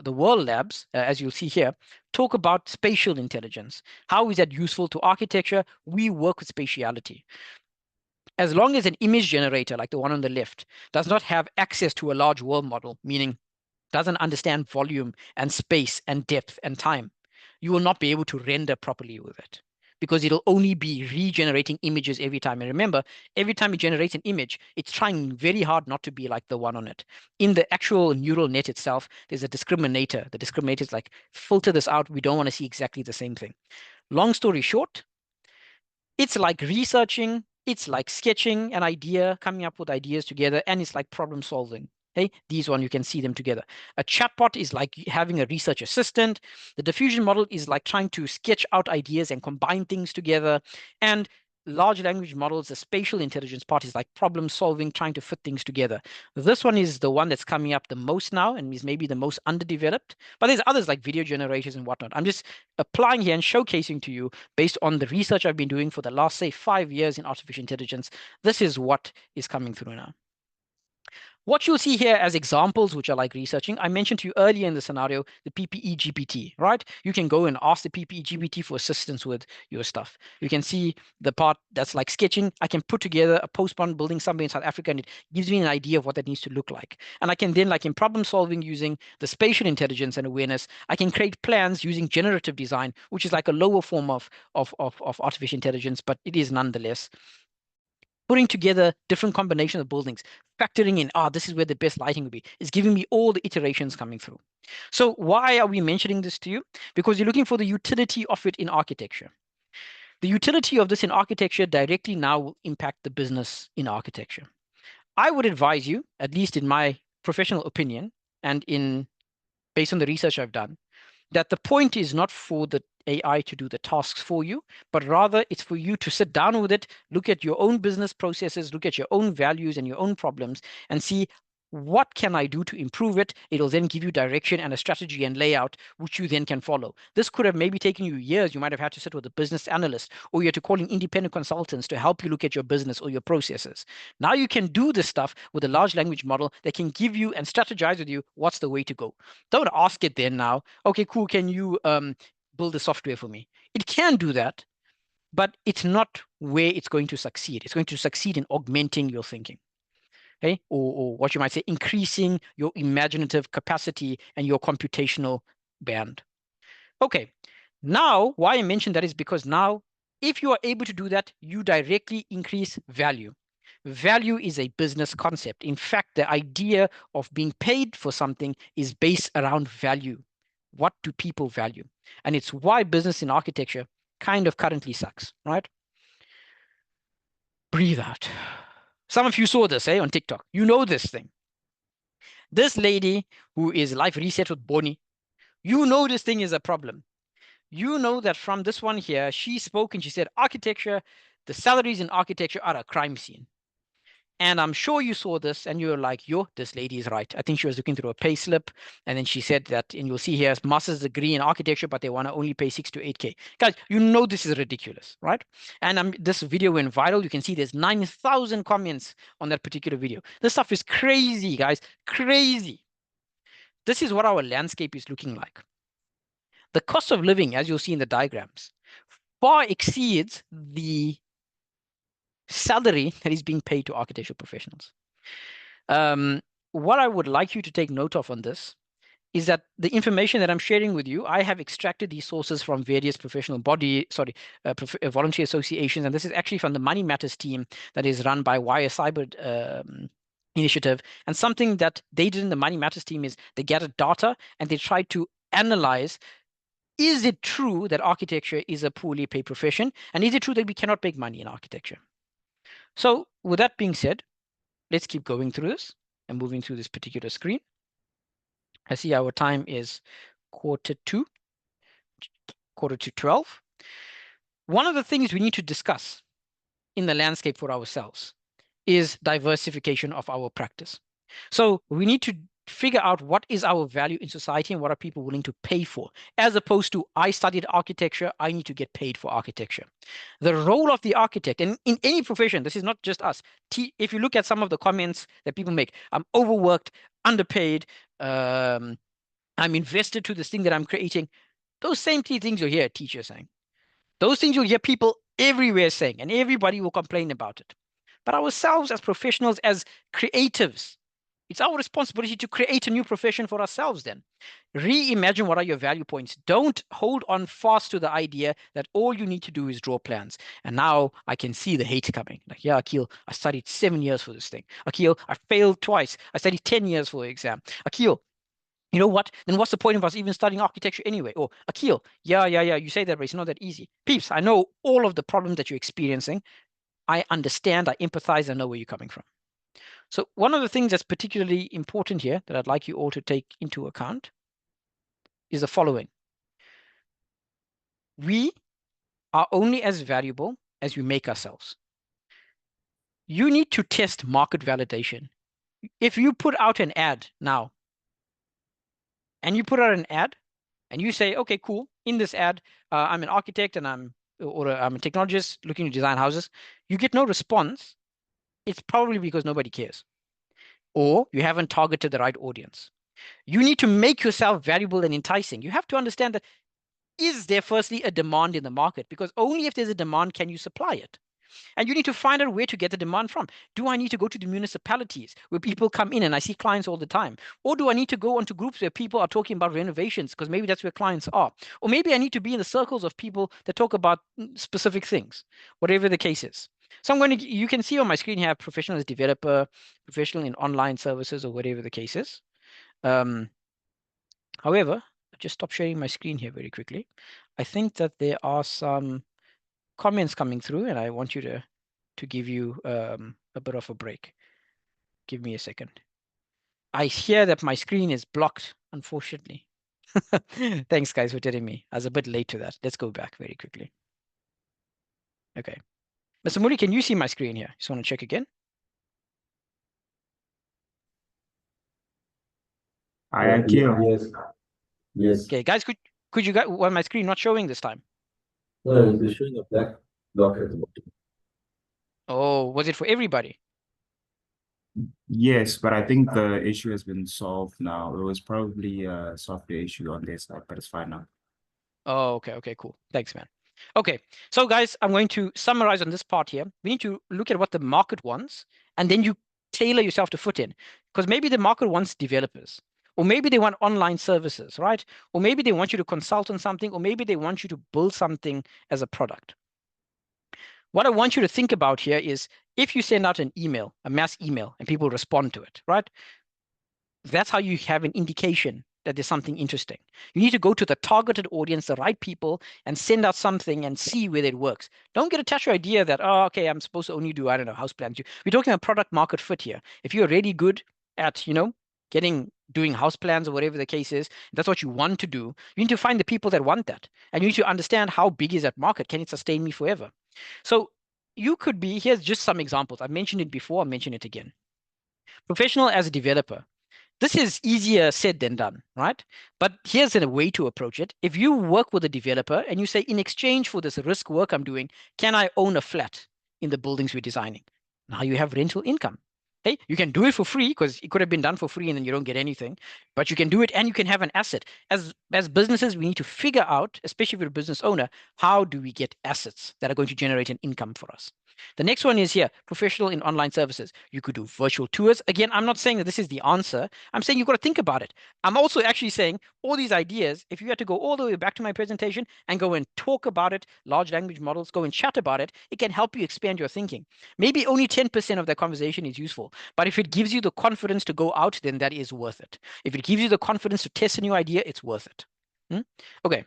World Labs, as you'll see here, talk about spatial intelligence. How is that useful to architecture? We work with spatiality. As long as an image generator, like the one on the left, does not have access to a large world model, meaning doesn't understand volume and space and depth and time, you will not be able to render properly with it, because it'll only be regenerating images every time. And remember, every time it generates an image, it's trying very hard not to be like the one on it. In the actual neural net itself, there's a discriminator. The discriminator is like, filter this out. We don't want to see exactly the same thing. Long story short, it's like researching, it's like sketching an idea, coming up with ideas together, and it's like problem solving. Okay, these one, you can see them together. A chatbot is like having a research assistant. The diffusion model is like trying to sketch out ideas and combine things together. And large language models, the spatial intelligence part is like problem solving, trying to fit things together. This one is the one that's coming up the most now and is maybe the most underdeveloped, but there's others like video generators and whatnot. I'm just applying here and showcasing to you based on the research I've been doing for the last, say, 5 years in artificial intelligence. This is what is coming through now. What you'll see here as examples, which are like researching, I mentioned to you earlier in the scenario, the PPE GPT, right? You can go and ask the PPE GPT for assistance with your stuff. You can see the part that's like sketching. I can put together a post-bond building somewhere in South Africa, and it gives me an idea of what that needs to look like. And I can then, like in problem solving using the spatial intelligence and awareness, I can create plans using generative design, which is like a lower form of artificial intelligence, but it is nonetheless putting together different combinations of buildings, factoring in, this is where the best lighting would be. It's giving me all the iterations coming through. So why are we mentioning this to you? Because you're looking for the utility of it in architecture. The utility of this in architecture directly now will impact the business in architecture. I would advise you, at least in my professional opinion, and based on the research I've done, that the point is not for the AI to do the tasks for you, but rather it's for you to sit down with it, look at your own business processes, look at your own values and your own problems, and see, what can I do to improve it? It'll then give you direction and a strategy and layout, which you then can follow. This could have maybe taken you years. You might have had to sit with a business analyst, or you had to call in independent consultants to help you look at your business or your processes. Now you can do this stuff with a large language model that can give you and strategize with you what's the way to go. Don't ask it then now, okay, cool, can you build the software for me? It can do that, but it's not where it's going to succeed. It's going to succeed in augmenting your thinking. Okay, or what you might say, increasing your imaginative capacity and your computational band. Okay, now why I mentioned that is because now, if you are able to do that, you directly increase value. Value is a business concept. In fact, the idea of being paid for something is based around value. What do people value? And it's why business in architecture kind of currently sucks, right? Breathe out. Some of you saw this, on TikTok. You know this thing. This lady who is life reset with Bonnie, you know this thing is a problem. You know that from this one here, she spoke and she said, architecture, the salaries in architecture are a crime scene. And I'm sure you saw this and you're like, yo, this lady is right. I think she was looking through a pay slip. And then she said that, and you'll see here, master's degree in architecture, but they want to only pay 6 to 8K. Guys, you know this is ridiculous, right? And this video went viral. You can see there's 9,000 comments on that particular video. This stuff is crazy, guys, crazy. This is what our landscape is looking like. The cost of living, as you'll see in the diagrams, far exceeds the salary that is being paid to architectural professionals. What I would like you to take note of on this is that the information that I'm sharing with you, I have extracted these sources from various professional voluntary associations, and this is actually from the Money Matters team that is run by Wire Cyber initiative. And something that they did in the Money Matters team is they gathered data and they tried to analyze, is it true that architecture is a poorly paid profession? And is it true that we cannot make money in architecture? So with that being said, let's keep going through this and moving through this particular screen. I see our time is quarter to 12. One of the things we need to discuss in the landscape for ourselves is diversification of our practice. So we need to figure out what is our value in society and what are people willing to pay for, as opposed to, I studied architecture, I need to get paid for architecture. The role of the architect, and in any profession, this is not just us. If you look at some of the comments that people make, I'm overworked, underpaid, I'm invested to this thing that I'm creating. Those same things you'll hear a teacher saying. Those things you'll hear people everywhere saying, and everybody will complain about it. But ourselves as professionals, as creatives, It's our responsibility to create a new profession for ourselves then. Reimagine what are your value points. Don't hold on fast to the idea that all you need to do is draw plans. And now I can see the hate coming. Like, yeah, Akil, I studied 7 years for this thing. Akil, I failed twice. I studied 10 years for the exam. Akil, you know what? Then what's the point of us even studying architecture anyway? Or Akil, yeah, you say that, but it's not that easy. Peeps, I know all of the problems that you're experiencing. I understand, I empathize, I know where you're coming from. So one of the things that's particularly important here that I'd like you all to take into account is the following. We are only as valuable as we make ourselves. You need to test market validation. If you put out an ad now, and you put out an ad, and you say, okay, cool, in this ad, I'm an architect and I'm a technologist looking to design houses, you get no response, it's probably because nobody cares. Or you haven't targeted the right audience. You need to make yourself valuable and enticing. You have to understand that, is there firstly a demand in the market? Because only if there's a demand can you supply it. And you need to find out where to get the demand from. Do I need to go to the municipalities where people come in and I see clients all the time? Or do I need to go onto groups where people are talking about renovations because maybe that's where clients are? Or maybe I need to be in the circles of people that talk about specific things, whatever the case is. So I'm going to, you can see on my screen here, professional as developer, professional in online services, or whatever the case is. However, just stop sharing my screen here very quickly. I think that there are some comments coming through and I want you to give you a bit of a break. Give me a second. I hear that my screen is blocked, unfortunately. Thanks, guys, for telling me. I was a bit late to that. Let's go back very quickly. Okay. Mr. Muri, can you see my screen here? Just want to check again. I can. Yes. Yes. Okay, guys, could you guys, well, my screen not showing this time? No, it's showing a black block at the bottom. Oh, was it for everybody? Yes, but I think the issue has been solved now. It was probably a software issue on their side, but it's fine now. Oh, okay, cool. Thanks, man. Okay, so guys, I'm going to summarize on this part here. We need to look at what the market wants, and then you tailor yourself to fit in. Because maybe the market wants developers, or maybe they want online services, right? Or maybe they want you to consult on something, or maybe they want you to build something as a product. What I want you to think about here is if you send out an email, a mass email, and people respond to it, right? That's how you have an indication that there's something interesting. You need to go to the targeted audience, the right people, and send out something and see whether it works. Don't get attached to the idea that, oh, okay, I'm supposed to only do, I don't know, house plans. We're talking about product market fit here. If you're really good at, doing house plans or whatever the case is, that's what you want to do. You need to find the people that want that. And you need to understand how big is that market? Can it sustain me forever? So you could be, here's just some examples. I've mentioned it before, I'll mention it again. Professional as a developer. This is easier said than done, right? But here's a way to approach it. If you work with a developer and you say, in exchange for this risk work I'm doing, can I own a flat in the buildings we're designing? Now you have rental income. Hey, you can do it for free because it could have been done for free and then you don't get anything, but you can do it and you can have an asset. As businesses, we need to figure out, especially if you're a business owner, how do we get assets that are going to generate an income for us? The next one is here, professional in online services. You could do virtual tours. Again, I'm not saying that this is the answer. I'm saying you've got to think about it. I'm also actually saying all these ideas, if you had to go all the way back to my presentation and go and talk about it, large language models, go and chat about it, it can help you expand your thinking. Maybe only 10% of that conversation is useful, but if it gives you the confidence to go out, then that is worth it. If it gives you the confidence to test a new idea, it's worth it. Okay.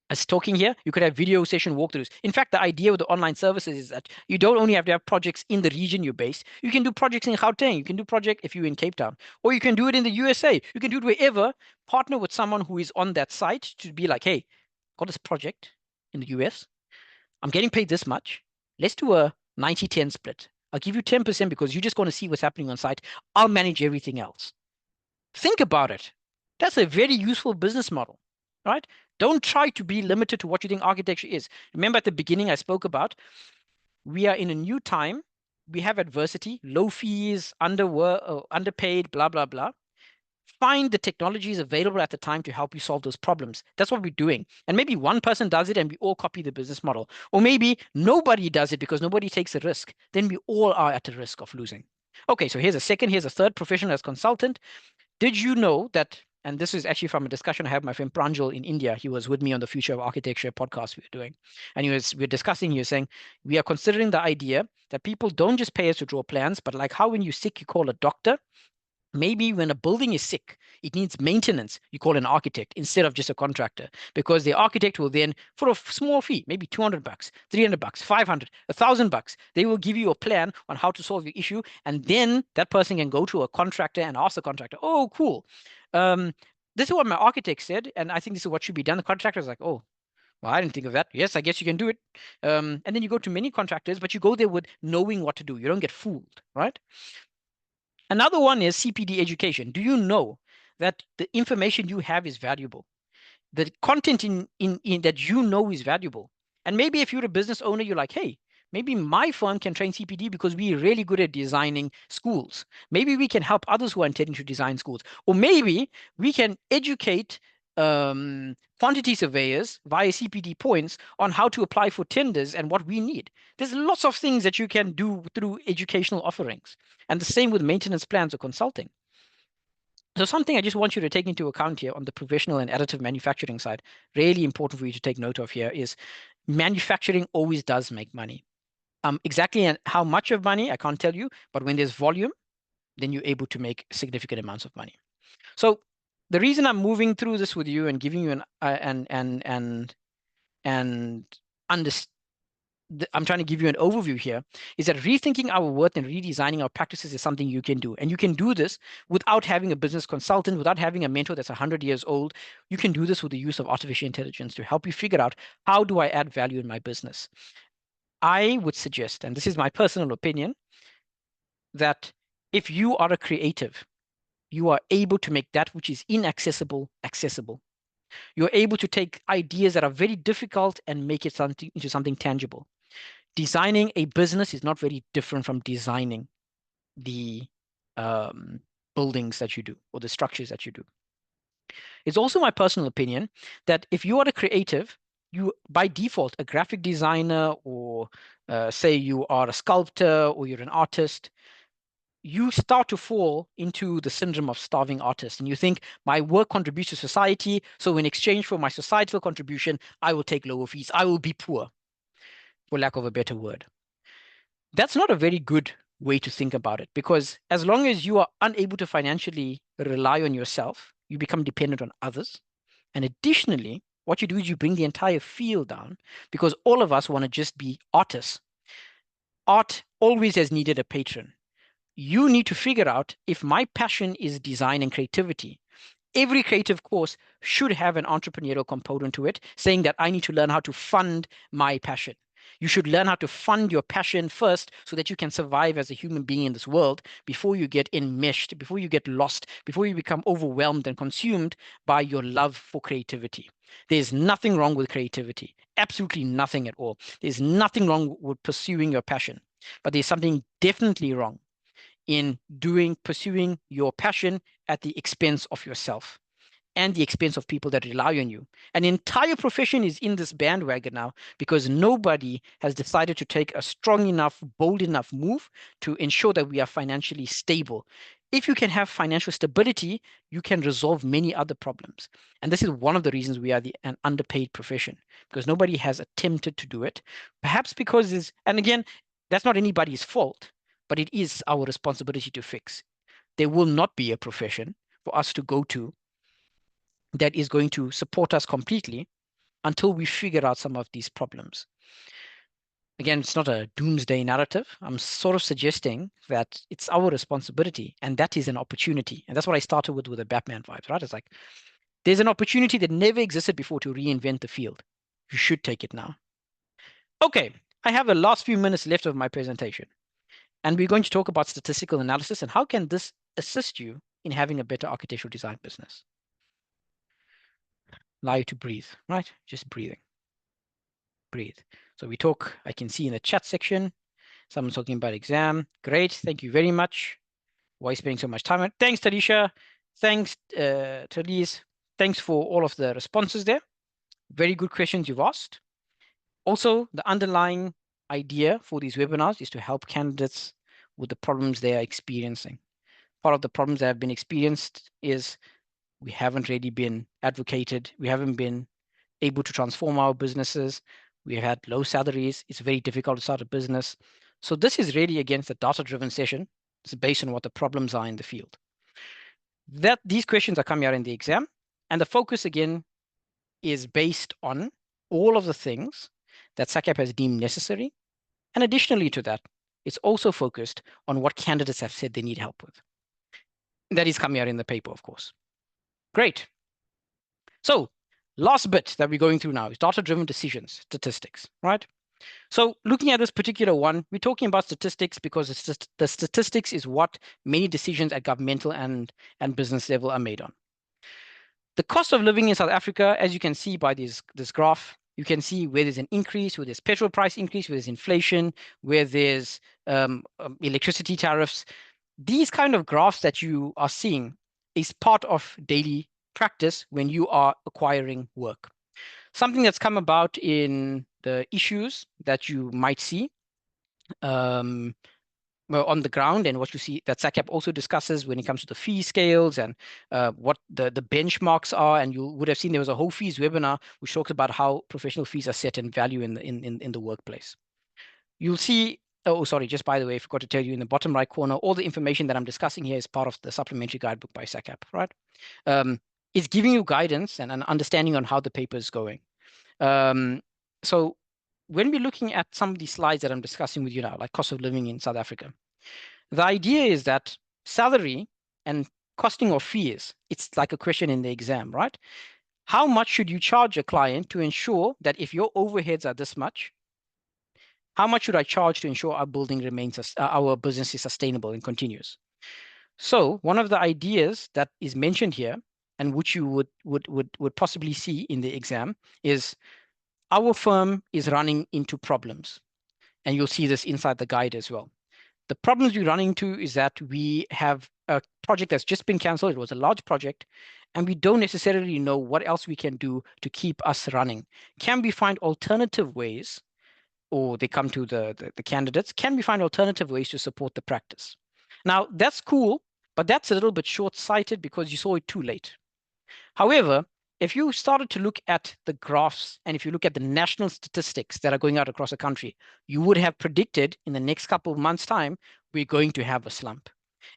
As talking here, you could have video session walkthroughs. In fact, the idea with the online services is that you don't only have to have projects in the region you're based. You can do projects in Gauteng. You can do project if you're in Cape Town, or you can do it in the USA. You can do it wherever. Partner with someone who is on that site to be like, hey, got this project in the US. I'm getting paid this much. Let's do a 90-10 split. I'll give you 10% because you're just going to see what's happening on site. I'll manage everything else. Think about it. That's a very useful business model, right? Don't try to be limited to what you think architecture is. Remember at the beginning I spoke about, we are in a new time. We have adversity, low fees, underpaid, blah, blah, blah. Find the technologies available at the time to help you solve those problems. That's what we're doing. And maybe one person does it and we all copy the business model. Or maybe nobody does it because nobody takes a risk. Then we all are at the risk of losing. Okay, so here's a third profession as consultant. Did you know that, and this is actually from a discussion I had with my friend Pranjal in India. He was with me on the Future of Architecture podcast we were doing. And we were discussing, he was saying, we are considering the idea that people don't just pay us to draw plans, but like how when you're sick, you call a doctor. Maybe when a building is sick, it needs maintenance, you call an architect instead of just a contractor, because the architect will then, for a small fee, maybe $200, $300, 500, $1,000, they will give you a plan on how to solve your issue. And then that person can go to a contractor and ask the contractor, oh, cool. This is what my architect said, and I think this is what should be done. The contractor is like, oh, well, I didn't think of that. Yes, I guess you can do it. And then you go to many contractors, but you go there with knowing what to do. You don't get fooled, right? Another one is CPD education. Do you know that the information you have is valuable? The content in that you know is valuable. And maybe if you're a business owner, you're like, hey, maybe my firm can train CPD because we're really good at designing schools. Maybe we can help others who are intending to design schools. Or maybe we can educate quantity surveyors via CPD points on how to apply for tenders and what we need. There's lots of things that you can do through educational offerings. And the same with maintenance plans or consulting. So something I just want you to take into account here on the professional and additive manufacturing side, really important for you to take note of here, is manufacturing always does make money. Exactly how much of money, I can't tell you, but when there's volume, then you're able to make significant amounts of money. So the reason I'm moving through this with you and giving you I'm trying to give you an overview here, is that rethinking our worth and redesigning our practices is something you can do. And you can do this without having a business consultant, without having a mentor that's 100 years old. You can do this with the use of artificial intelligence to help you figure out, how do I add value in my business? I would suggest, and this is my personal opinion, that if you are a creative, you are able to make that which is inaccessible accessible. You're able to take ideas that are very difficult and make it into something tangible. Designing a business is not very different from designing the buildings that you do or the structures that you do. It's also my personal opinion that if you are a creative, you by default, a graphic designer, or say you are a sculptor or you're an artist, you start to fall into the syndrome of starving artist. And you think, my work contributes to society, so in exchange for my societal contribution, I will take lower fees. I will be poor, for lack of a better word. That's not a very good way to think about it, because as long as you are unable to financially rely on yourself, you become dependent on others. And additionally, what you do is you bring the entire field down, because all of us want to just be artists. Art always has needed a patron. You need to figure out, if my passion is design and creativity, every creative course should have an entrepreneurial component to it, saying that I need to learn how to fund my passion. You should learn how to fund your passion first so that you can survive as a human being in this world before you get enmeshed, before you get lost, before you become overwhelmed and consumed by your love for creativity. There's nothing wrong with creativity, absolutely nothing at all. There's nothing wrong with pursuing your passion, but there's something definitely wrong in pursuing your passion at the expense of yourself and the expense of people that rely on you. An entire profession is in this bandwagon now because nobody has decided to take a strong enough, bold enough move to ensure that we are financially stable. If you can have financial stability, you can resolve many other problems. And this is one of the reasons we are an underpaid profession, because nobody has attempted to do it. Perhaps because and again, that's not anybody's fault, but it is our responsibility to fix. There will not be a profession for us to go to that is going to support us completely until we figure out some of these problems. Again, it's not a doomsday narrative. I'm sort of suggesting that it's our responsibility, and that is an opportunity. And that's what I started with the Batman vibes, right? It's like, there's an opportunity that never existed before to reinvent the field. You should take it now. Okay, I have the last few minutes left of my presentation, and we're going to talk about statistical analysis and how can this assist you in having a better architectural design business. Allow you to breathe, right? Just breathing. Breathe. So we talk, I can see in the chat section, someone's talking about exam. Great, thank you very much. Why spending so much time on it? Thanks, Talisha. Thanks, Talise. Thanks for all of the responses there. Very good questions you've asked. Also, the underlying idea for these webinars is to help candidates with the problems they are experiencing. Part of the problems that have been experienced is we haven't really been advocated. We haven't been able to transform our businesses. We've had low salaries. It's very difficult to start a business. So this is really against the data-driven session. It's based on what the problems are in the field. These questions are coming out in the exam, and the focus again is based on all of the things that SACAP has deemed necessary. And additionally to that, it's also focused on what candidates have said they need help with. That is coming out in the paper, of course. Great. So last bit that we're going through now is data-driven decisions, statistics, right? So looking at this particular one, we're talking about statistics because it's just, the statistics is what many decisions at governmental and business level are made on. The cost of living in South Africa, as you can see by this graph, you can see where there's an increase, where there's petrol price increase, where there's inflation, where there's electricity tariffs. These kind of graphs that you are seeing is part of daily practice when you are acquiring work. Something that's come about in the issues that you might see on the ground, and what you see that SACAP also discusses when it comes to the fee scales and what the benchmarks are. And you would have seen there was a whole fees webinar which talks about how professional fees are set in value in the workplace. You'll see, oh, sorry, just by the way, I forgot to tell you in the bottom right corner, all the information that I'm discussing here is part of the supplementary guidebook by SACAP, right? It's giving you guidance and an understanding on how the paper is going. So when we're looking at some of these slides that I'm discussing with you now, like cost of living in South Africa, the idea is that salary and costing of fees, it's like a question in the exam, right? How much should you charge a client to ensure that if your overheads are this much, how much should I charge to ensure our building remains, our business is sustainable and continuous? So one of the ideas that is mentioned here, and which you would possibly see in the exam, is our firm is running into problems. And you'll see this inside the guide as well. The problems we run into is that we have a project that's just been canceled. It was a large project, and we don't necessarily know what else we can do to keep us running. Can we find alternative ways, or they come to the candidates, can we find alternative ways to support the practice? Now, that's cool, but that's a little bit short-sighted because you saw it too late. However, if you started to look at the graphs and if you look at the national statistics that are going out across the country, you would have predicted in the next couple of months' time, we're going to have a slump.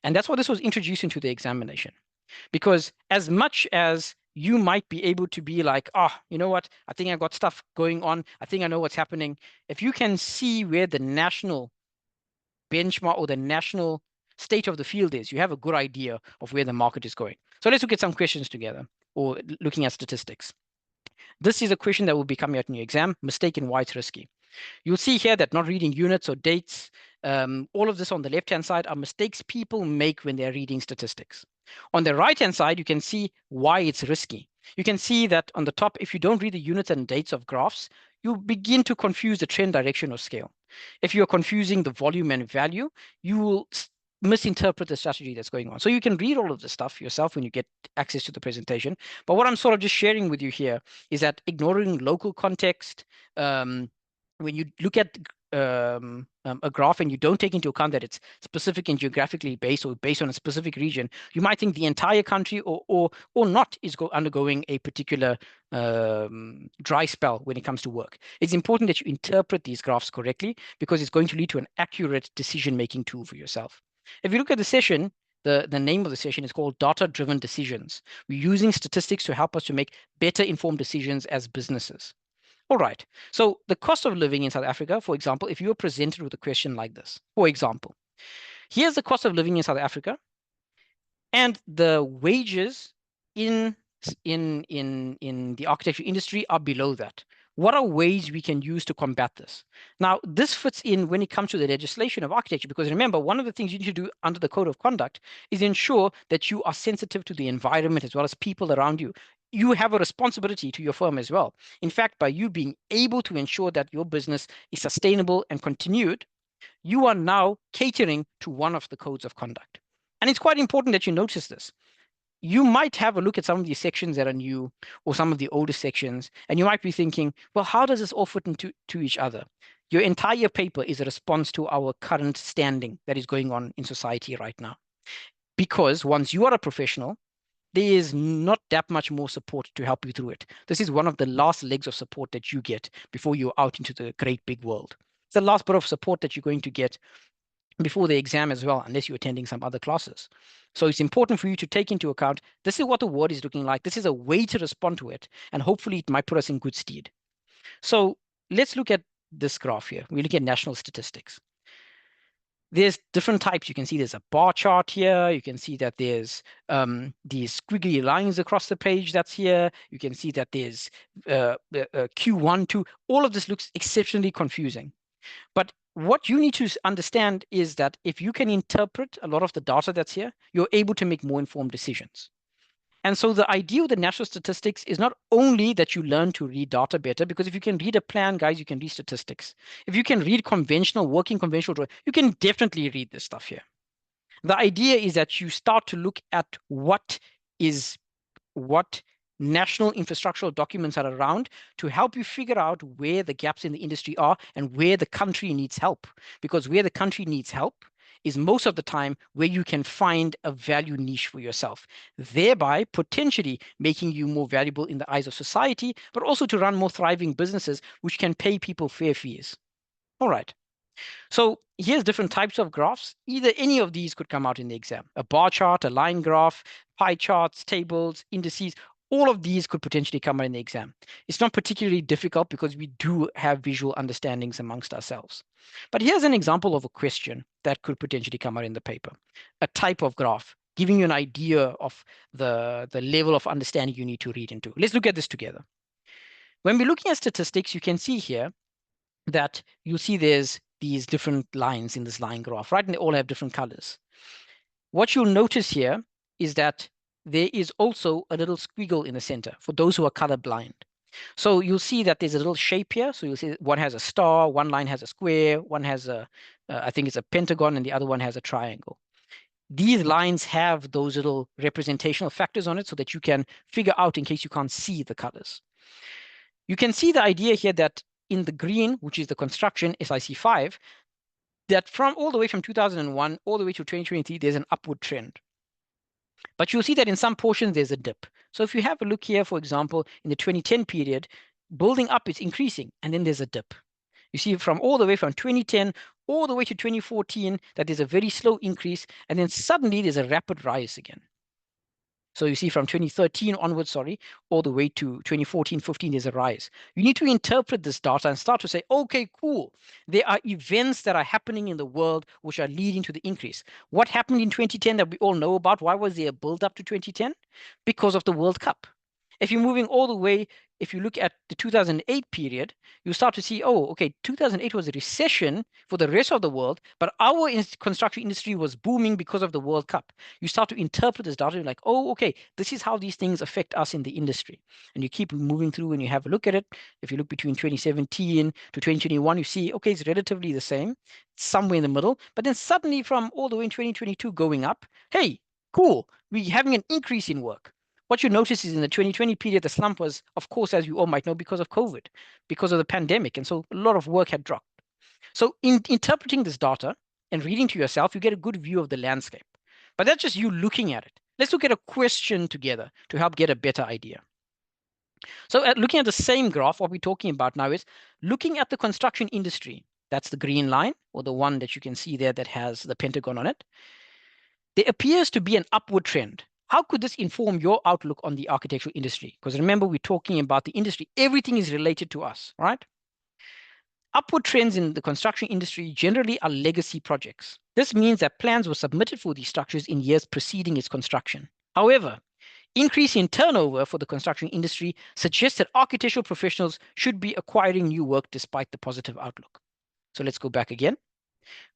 And that's why this was introduced into the examination. Because as much as you might be able to be like, oh, you know what, I think I got stuff going on, I think I know what's happening. If you can see where the national benchmark or the national state of the field is, you have a good idea of where the market is going. So let's look at some questions together, or looking at statistics. This is a question that will be coming out in your exam, mistake and why it's risky. You'll see here that not reading units or dates, all of this on the left-hand side are mistakes people make when they're reading statistics. On the right-hand side, you can see why it's risky. You can see that on the top, if you don't read the units and dates of graphs, you begin to confuse the trend, direction, or scale. If you're confusing the volume and value, you will misinterpret the strategy that's going on. So you can read all of this stuff yourself when you get access to the presentation. But what I'm sort of just sharing with you here is that ignoring local context, when you look at a graph and you don't take into account that it's specific and geographically based or based on a specific region, you might think the entire country or not is undergoing a particular dry spell when it comes to work. It's important that you interpret these graphs correctly because it's going to lead to an accurate decision-making tool for yourself. If you look at the session, the name of the session is called Data-Driven Decisions. We're using statistics to help us to make better informed decisions as businesses. All right, so the cost of living in South Africa, for example, if you were presented with a question like this, for example, here's the cost of living in South Africa and the wages in the architecture industry are below that. What are ways we can use to combat this? Now, this fits in when it comes to the legislation of architecture, because remember, one of the things you need to do under the code of conduct is ensure that you are sensitive to the environment as well as people around you. You have a responsibility to your firm as well. In fact, by you being able to ensure that your business is sustainable and continued, you are now catering to one of the codes of conduct. And it's quite important that you notice this. You might have a look at some of these sections that are new or some of the older sections, and you might be thinking, well, how does this all fit into each other? Your entire paper is a response to our current standing that is going on in society right now. Because once you are a professional, there is not that much more support to help you through it. This is one of the last legs of support that you get before you're out into the great big world. It's the last bit of support that you're going to get before the exam as well, unless you're attending some other classes. So it's important for you to take into account, this is what the world is looking like. This is a way to respond to it. And hopefully it might put us in good stead. So let's look at this graph here. We look at national statistics. There's different types. You can see there's a bar chart here. You can see that there's these squiggly lines across the page that's here. You can see that there's Q1, 2. All of this looks exceptionally confusing. But what you need to understand is that if you can interpret a lot of the data that's here, you're able to make more informed decisions. And so the idea of the national statistics is not only that you learn to read data better, because if you can read a plan, guys, you can read statistics. If you can read working conventional, you can definitely read this stuff here. The idea is that you start to look at what national infrastructural documents are around to help you figure out where the gaps in the industry are and where the country needs help. Because where the country needs help is most of the time where you can find a value niche for yourself, thereby potentially making you more valuable in the eyes of society, but also to run more thriving businesses which can pay people fair fees. All right. So here's different types of graphs. Either any of these could come out in the exam. A bar chart, a line graph, pie charts, tables, indices, all of these could potentially come out in the exam. It's not particularly difficult because we do have visual understandings amongst ourselves. But here's an example of a question that could potentially come out in the paper. A type of graph, giving you an idea of the level of understanding you need to read into. Let's look at this together. When we're looking at statistics, you can see here that you'll see there's these different lines in this line graph, right? And they all have different colors. What you'll notice here is that there is also a little squiggle in the center for those who are colorblind. So you'll see that there's a little shape here. So you'll see one has a star, one line has a square, one has I think it's a pentagon, and the other one has a triangle. These lines have those little representational factors on it so that you can figure out in case you can't see the colors. You can see the idea here that in the green, which is the construction SIC5, that from all the way from 2001 all the way to 2023, there's an upward trend. But you'll see that in some portions, there's a dip. So if you have a look here, for example, in the 2010 period, building up is increasing, and then there's a dip. You see from all the way from 2010 all the way to 2014 that there's a very slow increase, and then suddenly there's a rapid rise again. So you see from 2013 onwards, all the way to 2014, 15, there's a rise. You need to interpret this data and start to say, okay, cool. There are events that are happening in the world which are leading to the increase. What happened in 2010 that we all know about? Why was there a build up to 2010? Because of the World Cup. If you're moving all the way, if you look at the 2008 period, you start to see, oh, okay, 2008 was a recession for the rest of the world, but our construction industry was booming because of the World Cup. You start to interpret this data, you're like, oh, okay, this is how these things affect us in the industry. And you keep moving through and you have a look at it. If you look between 2017 to 2021, you see, okay, it's relatively the same, somewhere in the middle. But then suddenly from all the way in 2022 going up, hey, cool, we're having an increase in work. What you notice is in the 2020 period, the slump was, of course, as you all might know, because of COVID, because of the pandemic. And so a lot of work had dropped. So in interpreting this data and reading to yourself, you get a good view of the landscape. But that's just you looking at it. Let's look at a question together to help get a better idea. So looking at the same graph, what we're talking about now is looking at the construction industry. That's the green line, or the one that you can see there that has the pentagon on it. There appears to be an upward trend. How could this inform your outlook on the architectural industry? Because remember, we're talking about the industry. Everything is related to us, right? Upward trends in the construction industry generally are legacy projects. This means that plans were submitted for these structures in years preceding its construction. However, increase in turnover for the construction industry suggests that architectural professionals should be acquiring new work despite the positive outlook. So let's go back again.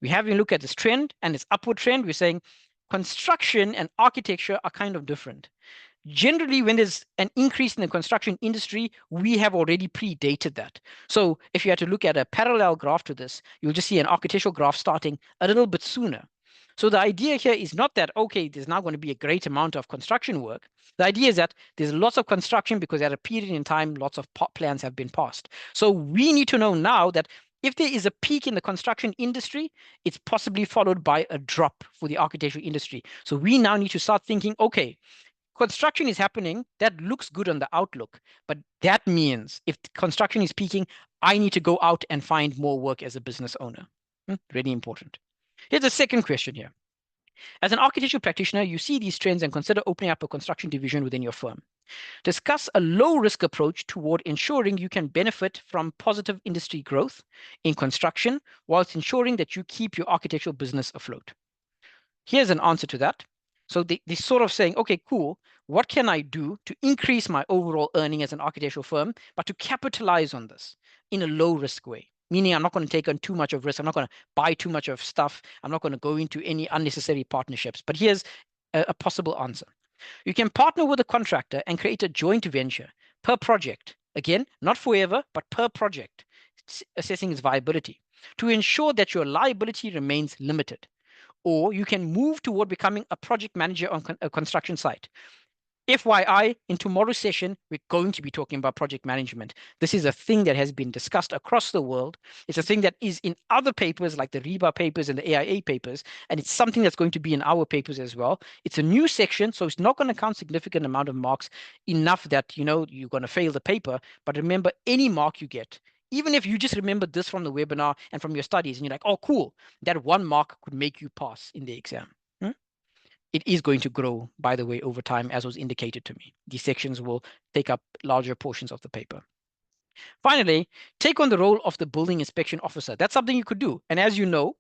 We're having a look at this trend and its upward trend. We're saying construction and architecture are kind of different. Generally, when there's an increase in the construction industry, we have already predated that. So if you had to look at a parallel graph to this, you'll just see an architectural graph starting a little bit sooner. So the idea here is not that, okay, there's now going to be a great amount of construction work. The idea is that there's lots of construction because at a period in time, lots of plans have been passed. So we need to know now that if there is a peak in the construction industry, it's possibly followed by a drop for the architectural industry. So we now need to start thinking, okay, construction is happening, that looks good on the outlook, but that means if construction is peaking, I need to go out and find more work as a business owner. Really important. Here's the second question here. As an architectural practitioner, you see these trends and consider opening up a construction division within your firm. Discuss a low-risk approach toward ensuring you can benefit from positive industry growth in construction whilst ensuring that you keep your architectural business afloat. Here's an answer to that. So they're sort of saying, okay, cool, what can I do to increase my overall earning as an architectural firm, but to capitalize on this in a low-risk way? Meaning I'm not going to take on too much of risk. I'm not going to buy too much of stuff. I'm not going to go into any unnecessary partnerships. But here's a possible answer. You can partner with a contractor and create a joint venture per project. Again, not forever, but per project, assessing its viability to ensure that your liability remains limited. Or you can move toward becoming a project manager on a construction site. FYI, in tomorrow's session, we're going to be talking about project management. This is a thing that has been discussed across the world. It's a thing that is in other papers like the REBA papers and the AIA papers, and it's something that's going to be in our papers as well. It's a new section, so it's not going to count significant amount of marks enough that, you know, you're going to fail the paper. But remember, any mark you get, even if you just remember this from the webinar and from your studies, and you're like, oh, cool, that 1 mark could make you pass in the exam. It is going to grow, by the way, over time, as was indicated to me. These sections will take up larger portions of the paper. Finally, take on the role of the building inspection officer. That's something you could do. And as you know,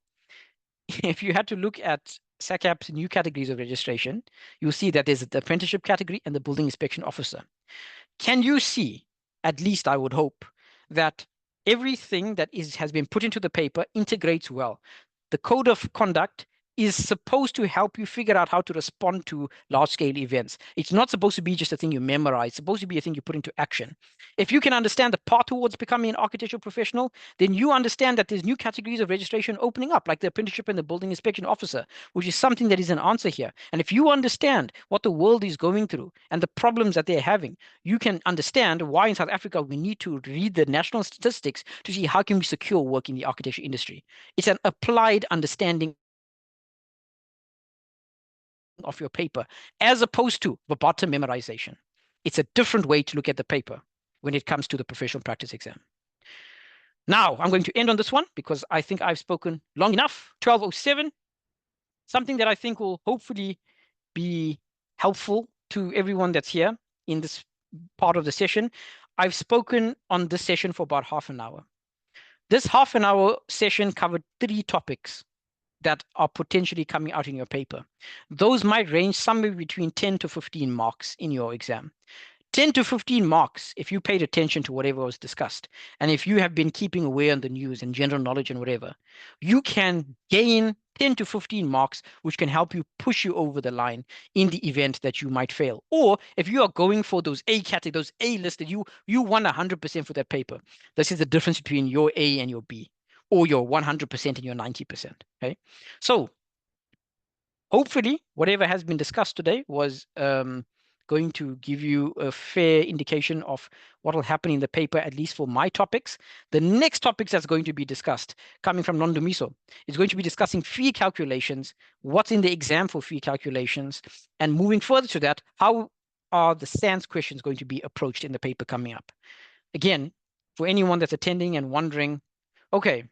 if you had to look at SACAP's new categories of registration, you'll see that there's the apprenticeship category and the building inspection officer. Can you see, at least I would hope, that everything that has been put into the paper integrates well? The code of conduct is supposed to help you figure out how to respond to large-scale events. It's not supposed to be just a thing you memorize. It's supposed to be a thing you put into action. If you can understand the path towards becoming an architectural professional, then you understand that there's new categories of registration opening up, like the apprenticeship and the building inspection officer, which is something that is an answer here. And if you understand what the world is going through and the problems that they're having, you can understand why in South Africa we need to read the national statistics to see how can we secure work in the architecture industry. It's an applied understanding of your paper, as opposed to verbatim memorization. It's a different way to look at the paper when it comes to the professional practice exam. Now, I'm going to end on this one because I think I've spoken long enough. 12:07, something that I think will hopefully be helpful to everyone that's here in this part of the session. I've spoken on this session for about half an hour. This half an hour session covered 3 topics that are potentially coming out in your paper. Those might range somewhere between 10 to 15 marks in your exam. 10 to 15 marks if you paid attention to whatever was discussed. And if you have been keeping aware on the news and general knowledge and whatever, you can gain 10 to 15 marks, which can help you push you over the line in the event that you might fail. Or if you are going for those A category, those A listed, you won 100% for that paper. This is the difference between your A and your B, or your 100% and your 90%. Okay, so hopefully whatever has been discussed today was going to give you a fair indication of what will happen in the paper, at least for my topics. The next topics that's going to be discussed, coming from Non-Domiso, is going to be discussing fee calculations, what's in the exam for fee calculations, and moving further to that, how are the SANS questions going to be approached in the paper coming up? Again, for anyone that's attending and wondering, okay,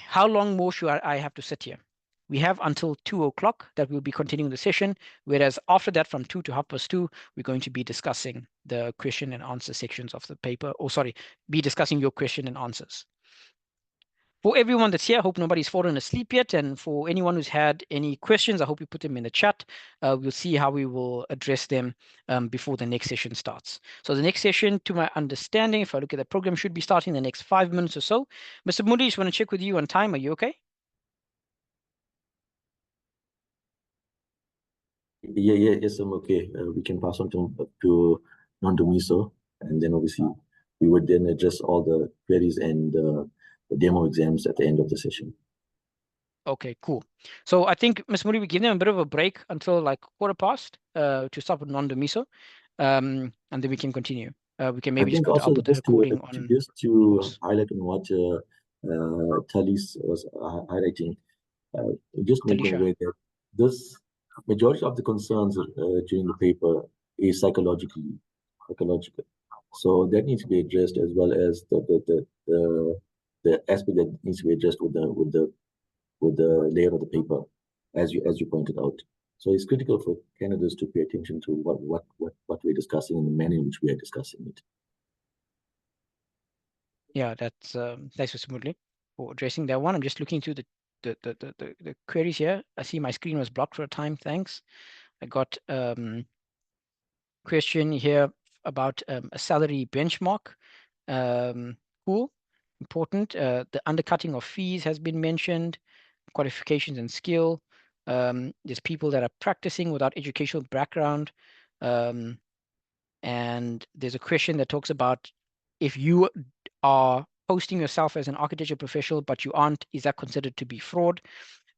how long more should I have to sit here? We have until 2 o'clock that we'll be continuing the session, whereas after that, from 2 to 2:30, we're going to be discussing the question and answer sections of the paper, be discussing your question and answers. For everyone that's here, I hope nobody's fallen asleep yet. And for anyone who's had any questions, I hope you put them in the chat. We'll see how we will address them before the next session starts. So the next session, to my understanding, if I look at the program, should be starting in the next 5 minutes or so. Mr. Moody, just want to check with you on time. Are you okay? Yes, I'm okay. We can pass on to Non-Domiso, and then obviously we would then address all the queries and the demo exams at the end of the session. Okay, cool. So I think, Ms. Moody, we give them a bit of a break until like 1:15 to start with Non-Domiso, and then we can continue. We can I maybe just think put, I'll also put the recording on. just to Course. highlight on what Talis was highlighting, just make them Talisha. aware that this majority of the concerns during the paper is psychological. So that needs to be addressed, as well as the aspect that needs to be addressed with the layer of the paper, as you pointed out. So it's critical for candidates to pay attention to what we're discussing and the manner in which we are discussing it. Yeah, that's thanks for smoothly for addressing that one. I'm just looking through the queries here. I see my screen was blocked for a time. Thanks. I got question here about a salary benchmark. Cool, important. The undercutting of fees has been mentioned. Qualifications and skill. There's people that are practicing without educational background. And there's a question that talks about if you are posting yourself as an architecture professional, but you aren't, is that considered to be fraud?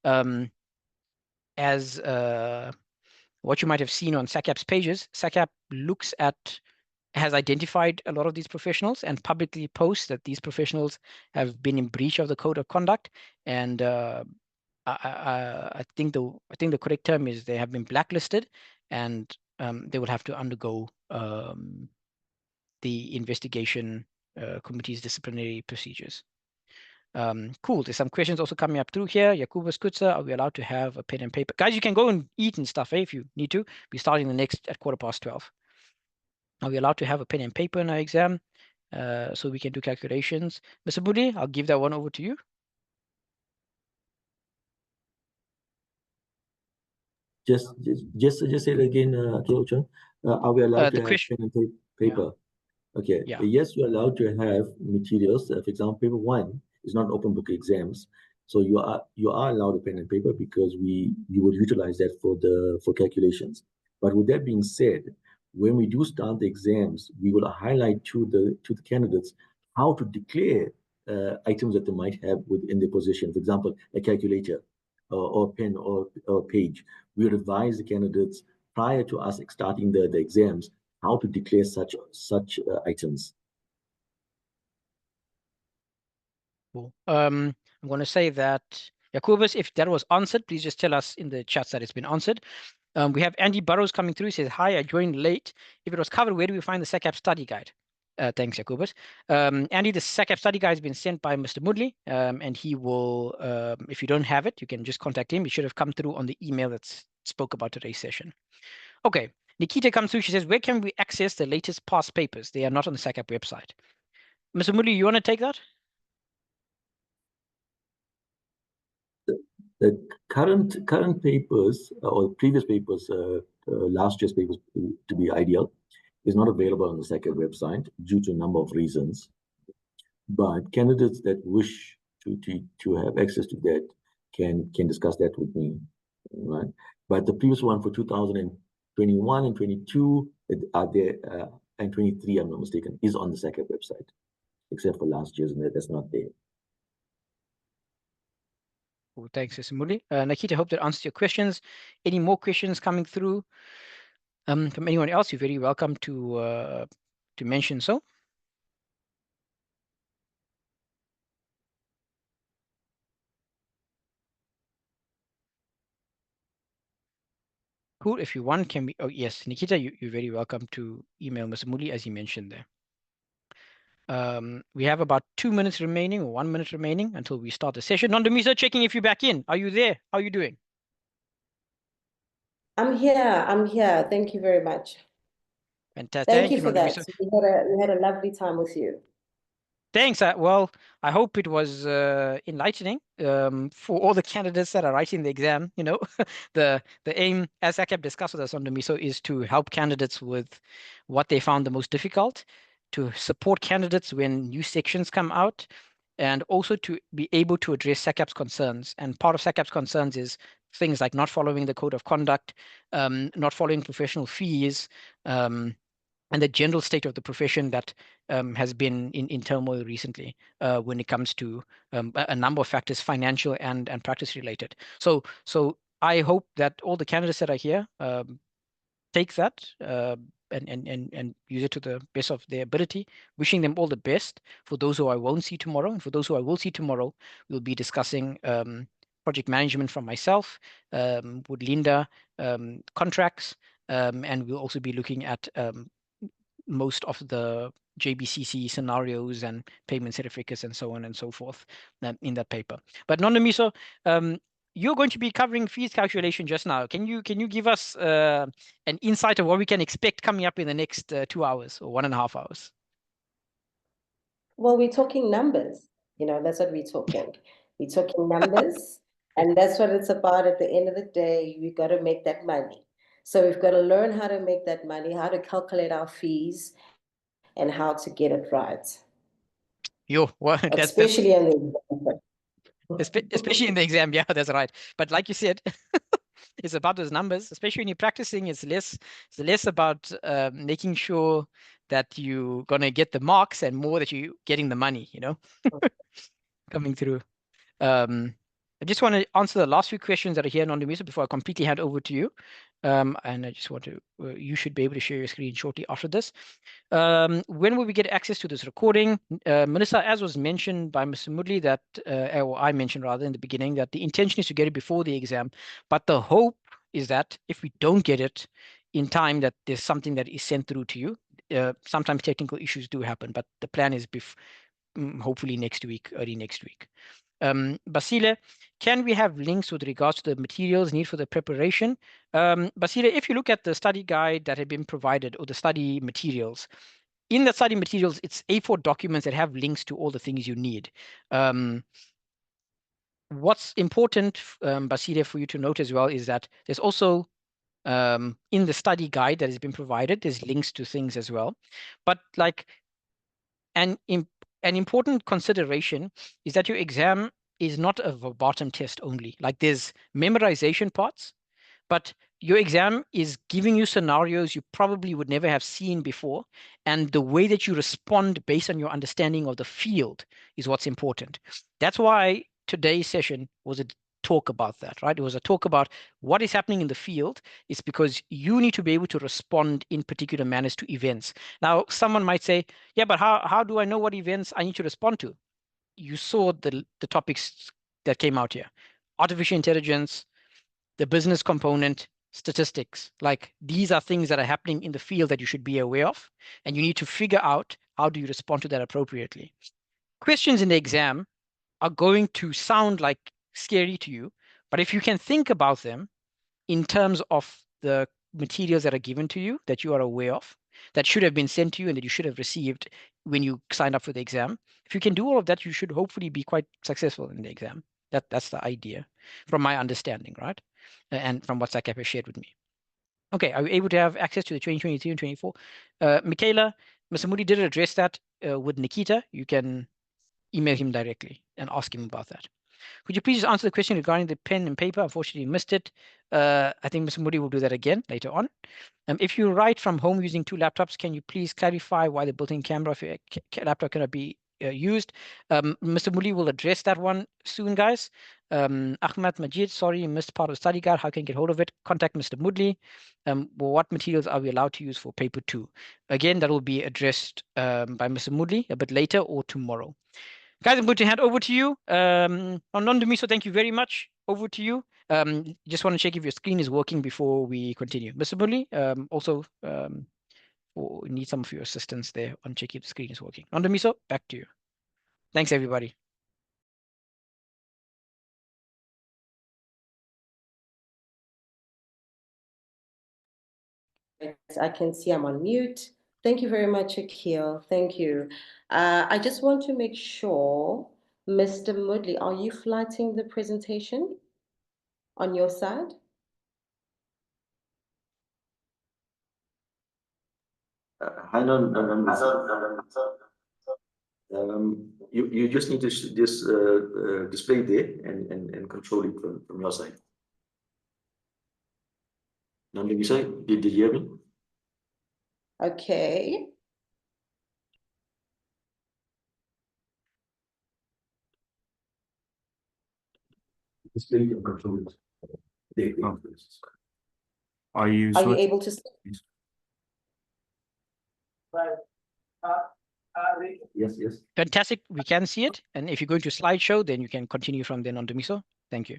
As what you might have seen on SACAP's pages, SACAP has identified a lot of these professionals and publicly posts that these professionals have been in breach of the code of conduct. And I think the correct term is they have been blacklisted, and they will have to undergo the investigation committee's disciplinary procedures. Cool. There's some questions also coming up through here. Yakubas Kutsa, are we allowed to have a pen and paper? Guys, you can go and eat and stuff if you need to. We're starting the next at 12:15. Are we allowed to have a pen and paper in our exam so we can do calculations? Mr. Budi, I'll give that one over to you. Just say it again, Kiochan. Are we allowed The to have question, pen and paper? Okay. yeah. Yes, you're allowed to have materials. For example, paper 1 is not open book exams, so you are allowed a pen and paper because you would utilize that for calculations. But with that being said, when we do start the exams, we will highlight to the candidates how to declare items that they might have within their position. For example, a calculator or pen or page. We would advise the candidates prior to us starting the exams how to declare such items. Cool. I'm going to say that, Jakubus, if that was answered, please just tell us in the chats that it's been answered. We have Andy Burrows coming through. He says, hi, I joined late. If it was covered, where do we find the SACAP study guide? Thanks, Jakubus. Andy, the SACAP study guide has been sent by Mr. Mudley, and he will, if you don't have it, you can just contact him. It should have come through on the email that spoke about today's session. Okay, Nikita comes through. She says, where can we access the latest past papers? They are not on the SACAP website. Mr. Mudley, you want to take that? The current papers or previous papers, last year's papers to be ideal, is not available on the SACAP website due to a number of reasons. But candidates that wish to have access to that can discuss that with me, right? But the previous one for 2021 and 22 are there, and 23, I'm not mistaken, is on the SACAP website, except for last year's, and that's not there. Cool. Thanks, Mr. Mudley. Nikita, I hope that answers your questions. Any more questions coming through from anyone else? You're very welcome to mention so. Cool. If you want, can we? Oh, yes, Nikita, you're very welcome to email Mr. Mudley, as you mentioned there. We have about 2 minutes remaining, or 1 minute remaining until we start the session. Nondumisa, checking if you're back in. Are you there? How are you doing? I'm here. Thank you very much. Fantastic. Thank you for Nondumisa. that. We had a lovely time with you. Thanks. Well, I hope it was enlightening for all the candidates that are writing the exam. You know, the aim, as SACAP discussed with us on the MISO, is to help candidates with what they found the most difficult, to support candidates when new sections come out, and also to be able to address SACAP's concerns. And part of SACAP's concerns is things like not following the code of conduct, not following professional fees, and the general state of the profession that has been in turmoil recently when it comes to a number of factors, financial and practice related. So I hope that all the candidates that are here take that, and use it to the best of their ability. Wishing them all the best. For those who I won't see tomorrow, and for those who I will see tomorrow, we'll be discussing project management from myself, with Linda, contracts, and we'll also be looking at most of the JBCC scenarios and payment certificates and so on and so forth in that paper. But Nondamiso, you're going to be covering fees calculation just now. Can you give us an insight of what we can expect coming up in the next 2 hours or 1.5 hours? Well, we're talking numbers. That's what we're talking. We're talking numbers, and that's what it's about. At the end of the day, we got to make that money. So we've got to learn how to make that money, how to calculate our fees, and how to get it right. Yo, well, Especially in the especially in the exam. Yeah, that's right. But like you said, it's about those numbers, especially when you're practicing. It's less about making sure that you're gonna get the marks and more that you're getting the money, coming through. I just want to answer the last few questions that are here, Nondamiso, before I completely hand over to you. And I just want to, you should be able to share your screen shortly after this. When will we get access to this recording? Melissa, as was mentioned by Mr. Moodley, that, or I mentioned rather in the beginning, that the intention is to get it before the exam, but the hope is that if we don't get it in time, that there's something that is sent through to you. Sometimes technical issues do happen, but the plan is hopefully next week, early next week. Basile, can we have links with regards to the materials needed for the preparation? Basile, if you look at the study guide that had been provided, or the study materials, in the study materials, it's A4 documents that have links to all the things you need. What's important, Basile, for you to note as well is that there's also, in the study guide that has been provided, there's links to things as well. But like an important consideration is that your exam is not a verbatim test only. Like there's memorization parts, but your exam is giving you scenarios you probably would never have seen before. And the way that you respond based on your understanding of the field is what's important. That's why today's session was a talk about that, right? It was a talk about what is happening in the field. It's because you need to be able to respond in particular manners to events. Now, someone might say, yeah, but how do I know what events I need to respond to? You saw the topics that came out here. Artificial intelligence, the business component, statistics. Like these are things that are happening in the field that you should be aware of, and you need to figure out how do you respond to that appropriately. Questions in the exam are going to sound like scary to you, but if you can think about them in terms of the materials that are given to you that you are aware of, that should have been sent to you and that you should have received when you signed up for the exam, if you can do all of that, you should hopefully be quite successful in the exam. That's the idea, from my understanding, right? And from what Sakep has shared with me. Okay, are we able to have access to the 2023 and 24? Michaela, Mr. Moody did address that with Nikita. You can email him directly and ask him about that. Could you please just answer the question regarding the pen and paper? Unfortunately, you missed it. I think Mr. Moody will do that again later on. If you write from home using 2 laptops, can you please clarify why the built-in camera of your laptop cannot be used? Mr. Moody will address that one soon, guys. Ahmed Majid, sorry, you missed part of the study guide. How can you get hold of it? Contact Mr. Moodley. What materials are we allowed to use for paper 2? Again, that will be addressed by Mr. Moodley a bit later or tomorrow. Guys, I'm going to hand over to you. Nondamiso, thank you very much. Over to you. Just want to check if your screen is working before we continue. Mr. Moodley, also we need some of your assistance there on checking if the screen is working. Nondamiso, back to you. Thanks, everybody. I can see I'm on mute. Thank you very much, Akil. Thank you. I just want to make sure, Mr. Moodley, are you flighting the presentation on your side? Hang on, you just need to just display there and control it from your side. Nondamiso, did you hear me? Okay. Display and control it. There. Are you Are you able to? Yes, yes. Fantastic. We can see it. And if you go to slideshow, then you can continue from then on, Dumiso. Thank you.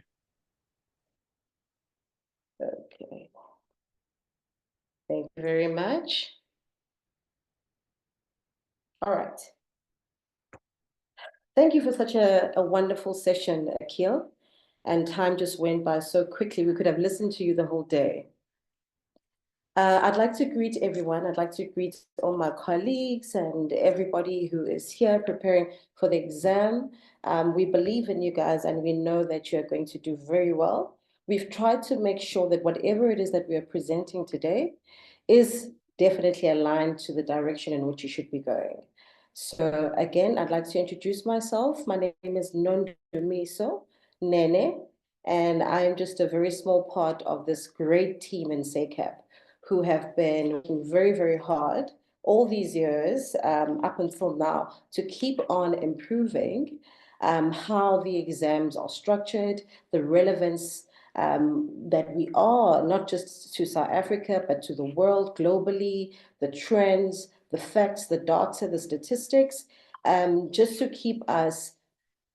Okay. Thank you very much. All right. Thank you for such a wonderful session, Akil. And time just went by so quickly. We could have listened to you the whole day. I'd like to greet everyone. I'd like to greet all my colleagues and everybody who is here preparing for the exam. We believe in you guys and we know that you're going to do very well. We've tried to make sure that whatever it is that we are presenting today is definitely aligned to the direction in which you should be going. So again, I'd like to introduce myself. My name is Nondumiso Nene, and I am just a very small part of this great team in SACAP who have been working very, very hard all these years up until now to keep on improving how the exams are structured, the relevance that we are, not just to South Africa, but to the world globally, the trends, the facts, the data, the statistics, just to keep us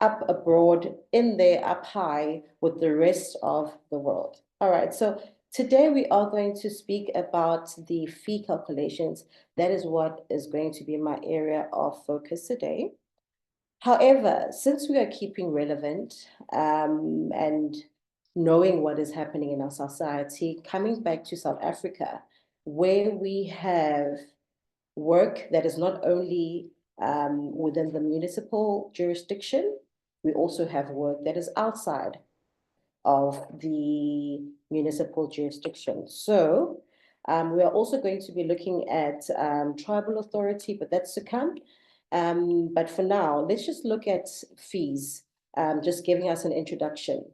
up abroad, in there, up high with the rest of the world. All right, so today we are going to speak about the fee calculations. That is what is going to be my area of focus today. However, since we are keeping relevant and knowing what is happening in our society, coming back to South Africa, where we have work that is not only within the municipal jurisdiction, we also have work that is outside of the municipal jurisdiction. So we are also going to be looking at tribal authority, but that's to come. But for now, let's just look at fees, just giving us an introduction.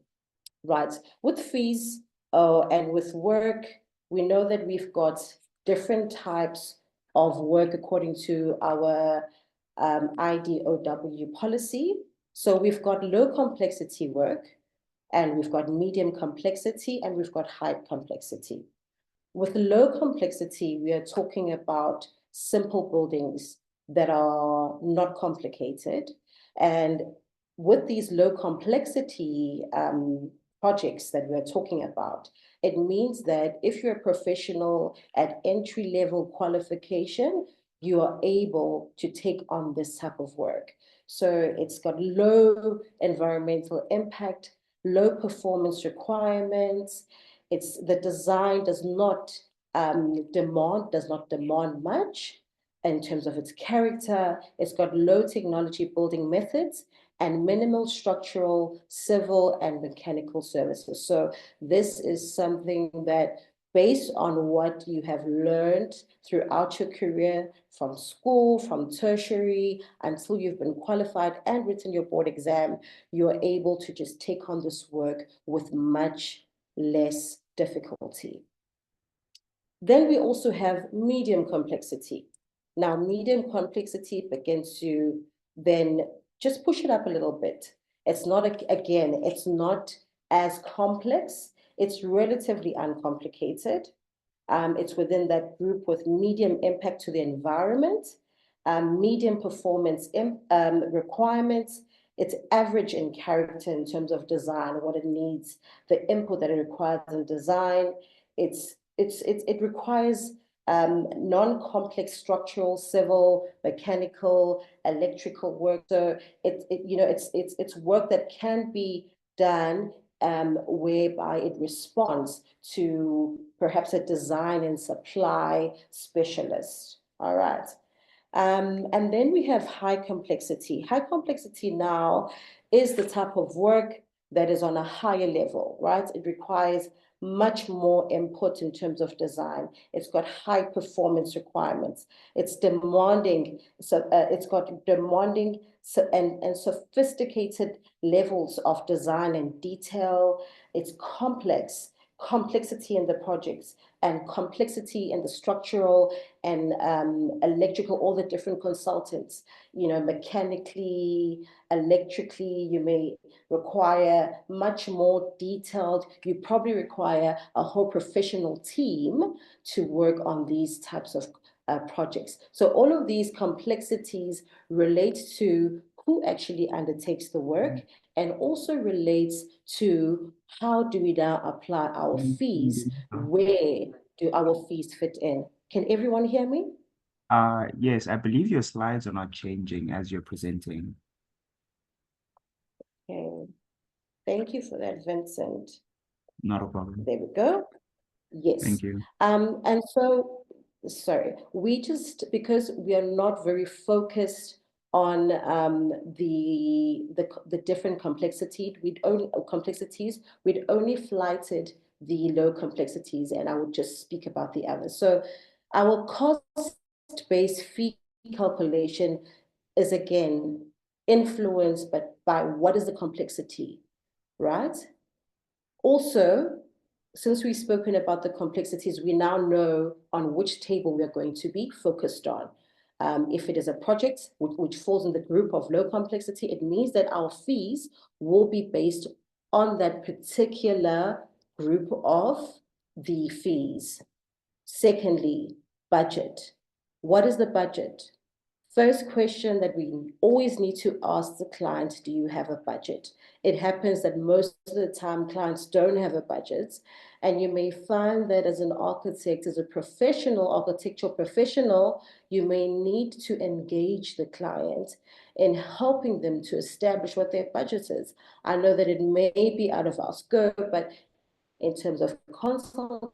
Right, with fees and with work, we know that we've got different types of work according to our IDOW policy. So we've got low complexity work, and we've got medium complexity, and we've got high complexity. With low complexity, we are talking about simple buildings that are not complicated. And with these low complexity projects that we're talking about, it means that if you're a professional at entry-level qualification, you are able to take on this type of work. So it's got low environmental impact, low performance requirements. The design does not demand much in terms of its character. It's got low technology building methods and minimal structural, civil, and mechanical services. So this is something that, based on what you have learned throughout your career, from school, from tertiary, until you've been qualified and written your board exam, you are able to just take on this work with much less difficulty. Then we also have medium complexity. Now, medium complexity begins to then just push it up a little bit. It's not, again, it's not as complex. It's relatively uncomplicated. It's within that group with medium impact to the environment, medium performance requirements. It's average in character in terms of design, what it needs, the input that it requires in design. It requires non-complex structural, civil, mechanical, electrical work. So it's work that can be done whereby it responds to perhaps a design and supply specialist. All right. And then we have high complexity. High complexity now is the type of work that is on a higher level, right? It requires much more input in terms of design. It's got high performance requirements. It's demanding, so it's got demanding and sophisticated levels of design and detail. It's complex. complexity in the projects and complexity in the structural and electrical, all the different consultants, you know, mechanically, electrically, you may require much more detailed, you probably require a whole professional team to work on these types of projects. So all of these complexities relate to who actually undertakes the work, and also relates to how do we now apply our fees, where do our fees fit in? Can everyone hear me? Yes, I believe your slides are not changing as you're presenting. Okay, thank you for that, Vincent. Not a problem. There we go. Yes. Thank you. And so, sorry, because we are not very focused on the different complexities, we'd only flighted the low complexities, and I would just speak about the others. So our cost-based fee calculation is again influenced by what is the complexity, right? Also, since we've spoken about the complexities, we now know on which table we are going to be focused on. If it is a project which falls in the group of low complexity, it means that our fees will be based on that particular group of the fees. Secondly, budget. What is the budget? First question that we always need to ask the client, do you have a budget? It happens that most of the time clients don't have a budget, and you may find that as an architect, as a professional, architectural professional, you may need to engage the client in helping them to establish what their budget is. I know that it may be out of our scope, but in terms of consultation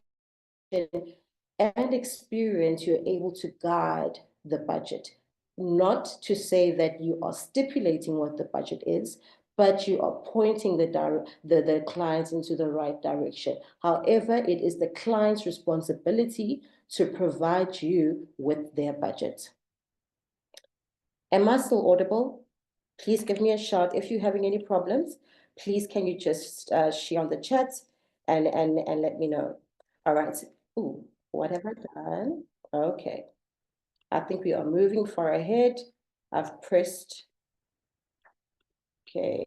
and experience, you're able to guide the budget. Not to say that you are stipulating what the budget is, but you are pointing the clients into the right direction. However, it is the client's responsibility to provide you with their budget. Am I still audible? Please give me a shout. If you're having any problems, please can you just share on the chat and let me know. All right. Ooh, what have I done? Okay. I think we are moving far ahead. I've pressed. Okay.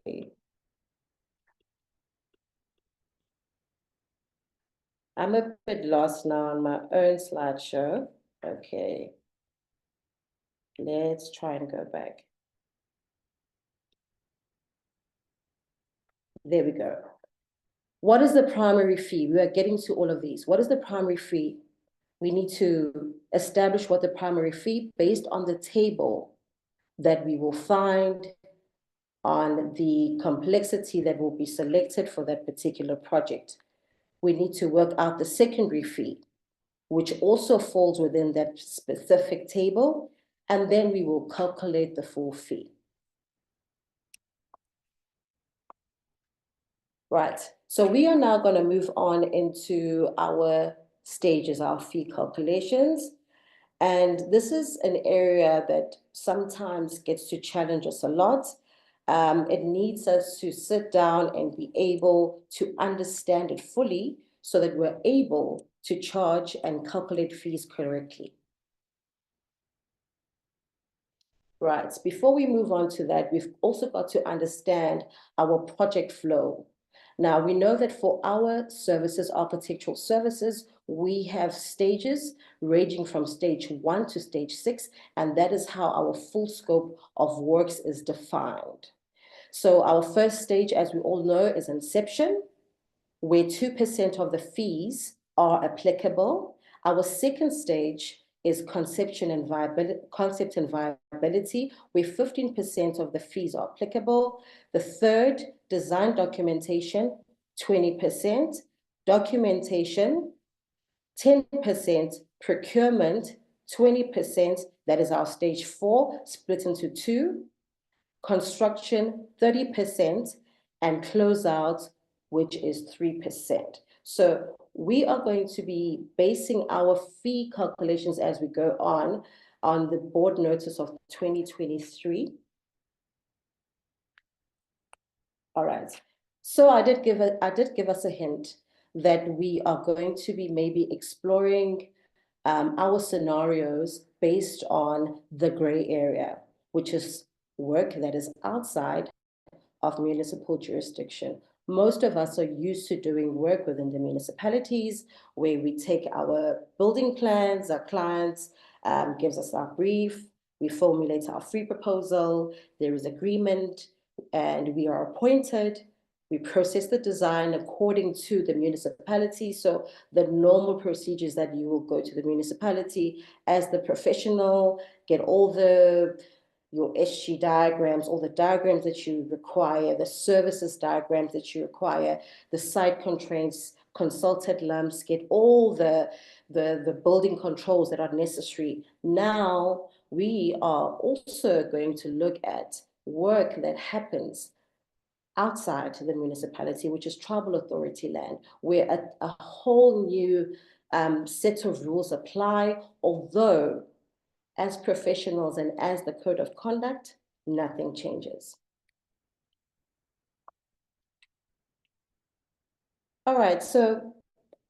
I'm a bit lost now on my own slideshow. Okay. Let's try and go back. There we go. What is the primary fee? We are getting to all of these. What is the primary fee? We need to establish what the primary fee based on the table that we will find on the complexity that will be selected for that particular project. We need to work out the secondary fee, which also falls within that specific table, and then we will calculate the full fee. Right, so we are now going to move on into our stages, our fee calculations. And this is an area that sometimes gets to challenge us a lot. It needs us to sit down and be able to understand it fully so that we're able to charge and calculate fees correctly. Right, before we move on to that, we've also got to understand our project flow. Now, we know that for our services, architectural services, we have stages ranging from stage 1 to stage 6, and that is how our full scope of works is defined. So our first stage, as we all know, is inception, where 2% of the fees are applicable. Our second stage is concept and viability, where 15% of the fees are applicable. The third, design documentation, 20%, documentation, 10%, procurement, 20%, that is our stage 4, split into 2, construction, 30%, and closeout, which is 3%. So we are going to be basing our fee calculations as we go on the board notice of 2023. All right. So I did give us a hint. that we are going to be maybe exploring our scenarios based on the gray area, which is work that is outside of municipal jurisdiction. Most of us are used to doing work within the municipalities where we take our building plans, our clients gives us our brief, we formulate our free proposal, there is agreement, and we are appointed. We process the design according to the municipality. So the normal procedures that you will go to the municipality as the professional, get all your SG diagrams, all the diagrams that you require, the services diagrams that you require, the site constraints, consulted lumps, get all the building controls that are necessary. Now we are also going to look at work that happens outside the municipality, which is tribal authority land, where a whole new set of rules apply, although as professionals and as the code of conduct, nothing changes. All right, so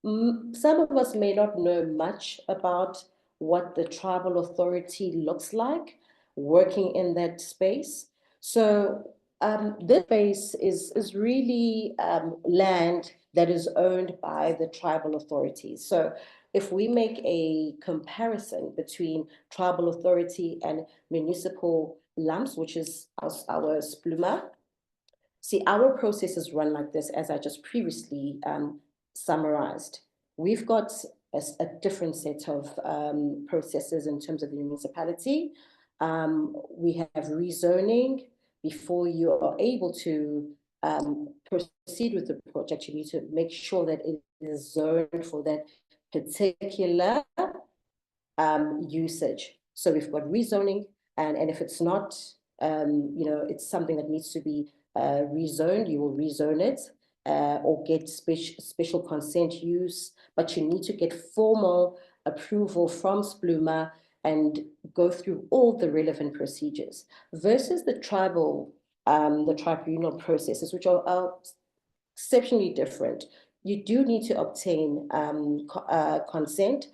some of us may not know much about what the tribal authority looks like working in that space. So this space is really land that is owned by the tribal authorities. So if we make a comparison between tribal authority and municipal lumps, which is our SPLUMA, see, our process is run like this, as I just previously summarized. We've got a different set of processes in terms of the municipality. We have rezoning. Before you are able to proceed with the project, you need to make sure that it is zoned for that particular usage. So we've got rezoning, and if it's not, it's something that needs to be rezoned, you will rezone it or get special consent use, but you need to get formal approval from SPLUMA and go through all the relevant procedures versus the tribunal processes, which are exceptionally different. You do need to obtain consent,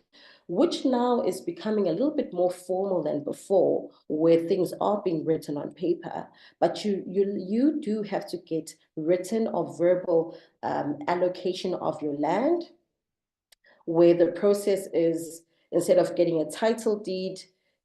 which now is becoming a little bit more formal than before, where things are being written on paper, but you do have to get written or verbal allocation of your land, where the process is, instead of getting a title deed,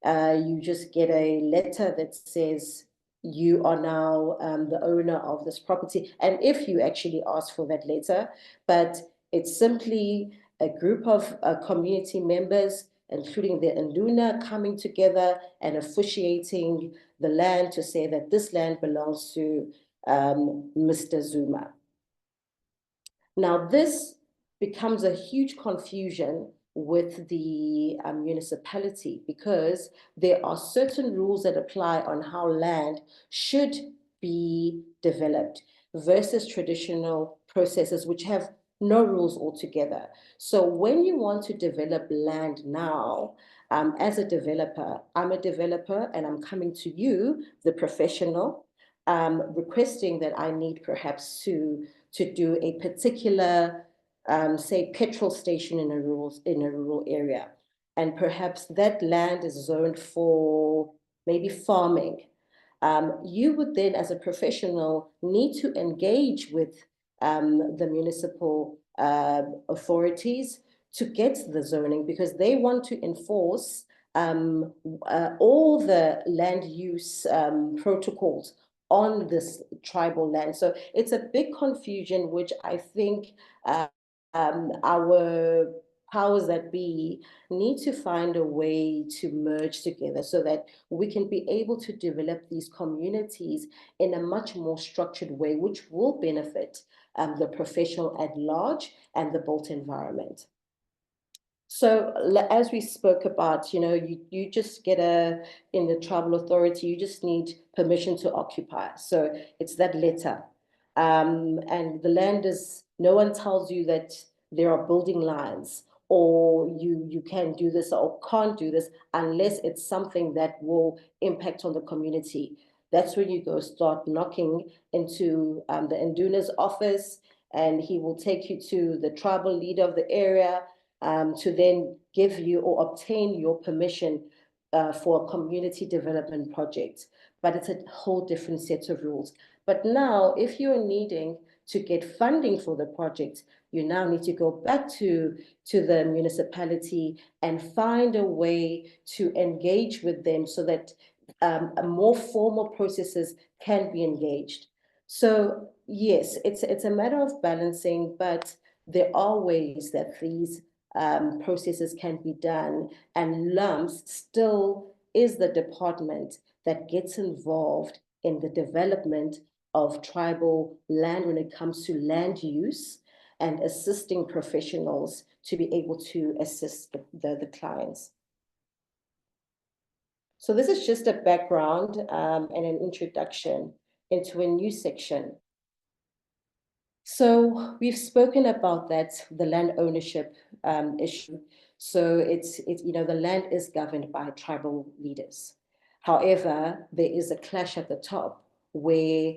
you just get a letter that says you are now the owner of this property. And if you actually ask for that letter, but it's simply a group of community members, including the Nduna, coming together and officiating the land to say that this land belongs to Mr. Zuma. Now, this becomes a huge confusion with the municipality, because there are certain rules that apply on how land should be developed versus traditional processes which have no rules altogether. So when you want to develop land now, as a developer, I'm a developer and I'm coming to you, the professional, requesting that I need perhaps to do a particular, say, petrol station in a rural area. And perhaps that land is zoned for maybe farming. You would then, as a professional, need to engage with the municipal authorities to get the zoning, because they want to enforce all the land use protocols on this tribal land. So it's a big confusion, which I think our powers that be need to find a way to merge together so that we can be able to develop these communities in a much more structured way, which will benefit the professional at large and the built environment. So as we spoke about, you just get in the tribal authority, you just need permission to occupy. So it's that letter. And the land is, no one tells you that there are building lines or you can do this or can't do this unless it's something that will impact on the community. That's when you go start knocking into the Nduna's office and he will take you to the tribal leader of the area to then give you or obtain your permission for a community development project. But it's a whole different set of rules. But now, if you're needing to get funding for the project, you now need to go back to the municipality and find a way to engage with them so that a more formal processes can be engaged. So yes, it's a matter of balancing, but there are ways that these processes can be done, and LUMS still is the department that gets involved in the development of tribal land when it comes to land use and assisting professionals to be able to assist the clients. So this is just a background and an introduction into a new section. So we've spoken about that, the land ownership issue. So it's the land is governed by tribal leaders. However, there is a clash at the top where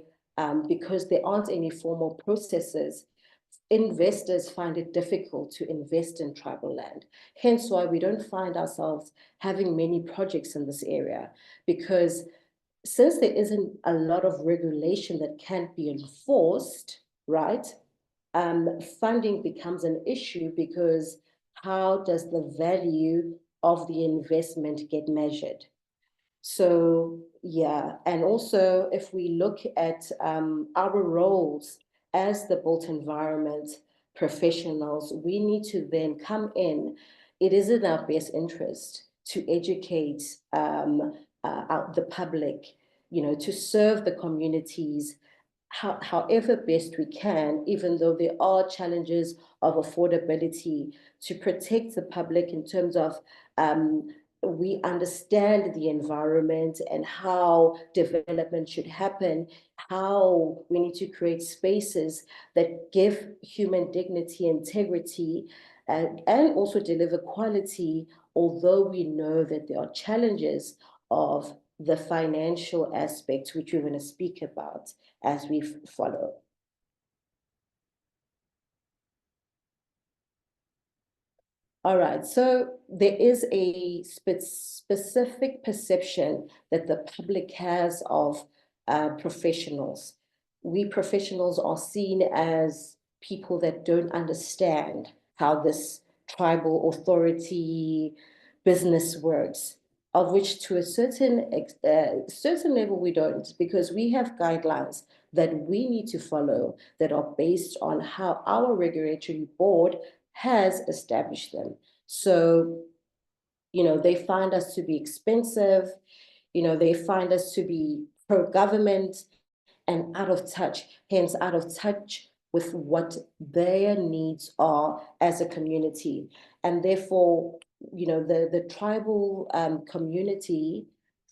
because there aren't any formal processes, investors find it difficult to invest in tribal land. Hence why we don't find ourselves having many projects in this area, because since there isn't a lot of regulation that can't be enforced, right? Funding becomes an issue, because how does the value of the investment get measured? So yeah, and also if we look at our roles as the built environment professionals, we need to then come in. It is in our best interest to educate the public, to serve the communities however best we can, even though there are challenges of affordability, to protect the public in terms of we understand the environment and how development should happen, how we need to create spaces that give human dignity, integrity, and also deliver quality, although we know that there are challenges of the financial aspects, which we're going to speak about as we follow. All right, so there is a specific perception that the public has of professionals. We professionals are seen as people that don't understand how this tribal authority business works, of which to a certain level we don't, because we have guidelines that we need to follow that are based on how our regulatory board has established them. So, they find us to be expensive, they find us to be pro-government and out of touch, hence out of touch with what their needs are as a community. And therefore, the tribal community,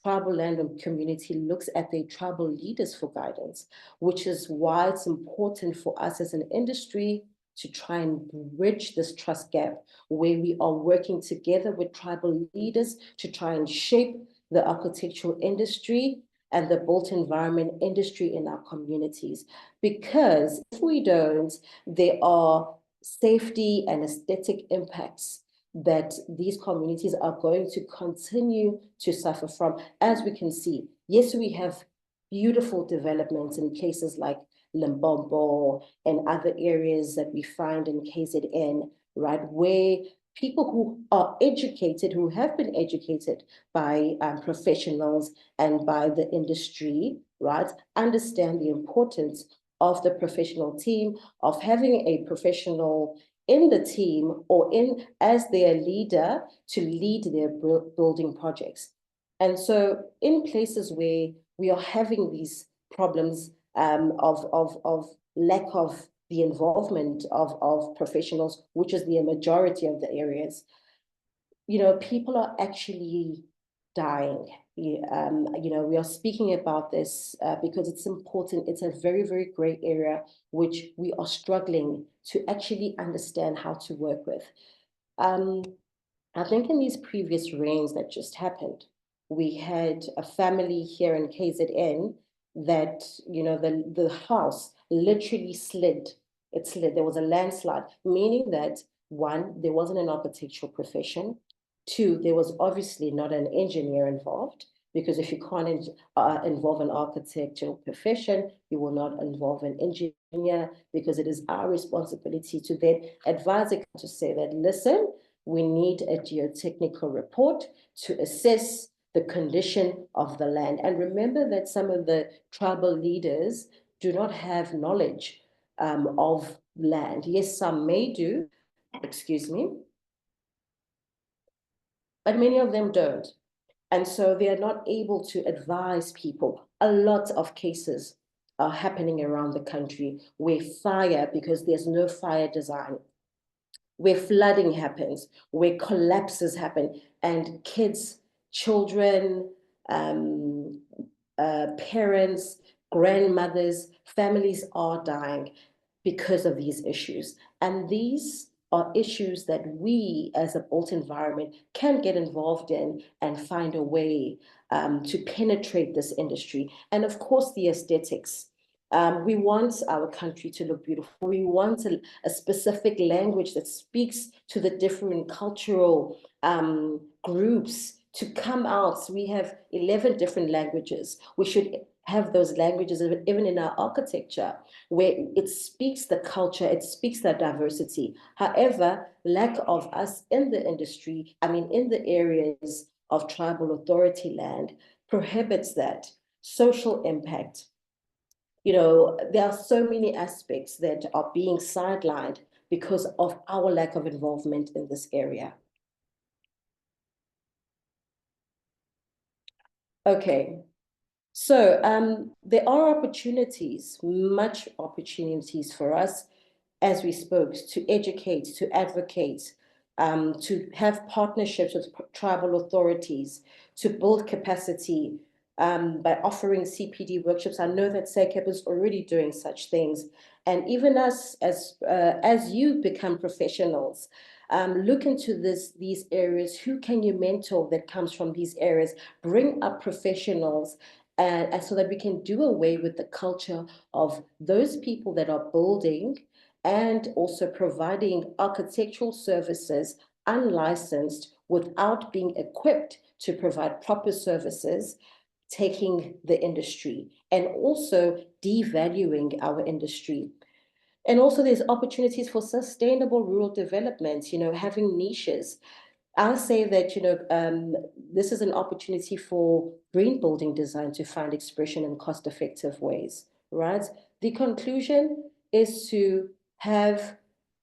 tribal land community looks at their tribal leaders for guidance, which is why it's important for us as an industry to try and bridge this trust gap, where we are working together with tribal leaders to try and shape the architectural industry and the built environment industry in our communities. Because if we don't, there are safety and aesthetic impacts that these communities are going to continue to suffer from. As we can see, yes, we have beautiful developments in places like Limbombo and other areas that we find in KZN, right, where people who are educated, who have been educated by professionals and by the industry, right, understand the importance of the professional team, of having a professional in the team or in as their leader to lead their building projects. And so in places where we are having these problems of lack of the involvement of professionals, which is the majority of the areas, people are actually dying. We are speaking about this because it's important. It's a very, very gray area, which we are struggling to actually understand how to work with. I think in these previous rains that just happened, we had a family here in KZN that, the house literally slid There was a landslide, meaning that one, there wasn't an architectural profession. Two, there was obviously not an engineer involved, because if you can't involve an architectural profession, you will not involve an engineer, because it is our responsibility to then advise it to say that, listen, we need a geotechnical report to assess the condition of the land. And remember that some of the tribal leaders do not have knowledge of land. Yes, some may do, excuse me, but many of them don't. And so they are not able to advise people. A lot of cases are happening around the country where fire, because there's no fire design, where flooding happens, where collapses happen, and kids, children, parents, grandmothers, families are dying because of these issues. And these are issues that we as a built environment can get involved in and find a way to penetrate this industry. And of course, the aesthetics. We want our country to look beautiful. We want a specific language that speaks to the different cultural groups to come out. So we have 11 different languages. We should have those languages even in our architecture, where it speaks the culture, it speaks the diversity. However, lack of us in the industry, in the areas of tribal authority land, prohibits that. Social impact. There are so many aspects that are being sidelined because of our lack of involvement in this area. Okay, so there are opportunities, much opportunities for us, as we spoke, to educate, to advocate, to have partnerships with tribal authorities, to build capacity by offering CPD workshops. I know that SACEP is already doing such things. And even us, as you become professionals, look into these areas. Who can you mentor that comes from these areas? Bring up professionals, and so that we can do away with the culture of those people that are building and also providing architectural services unlicensed without being equipped to provide proper services, taking the industry and also devaluing our industry. And also there's opportunities for sustainable rural development, having niches. I'll say that, this is an opportunity for green building design to find expression in cost-effective ways, right? The conclusion is to have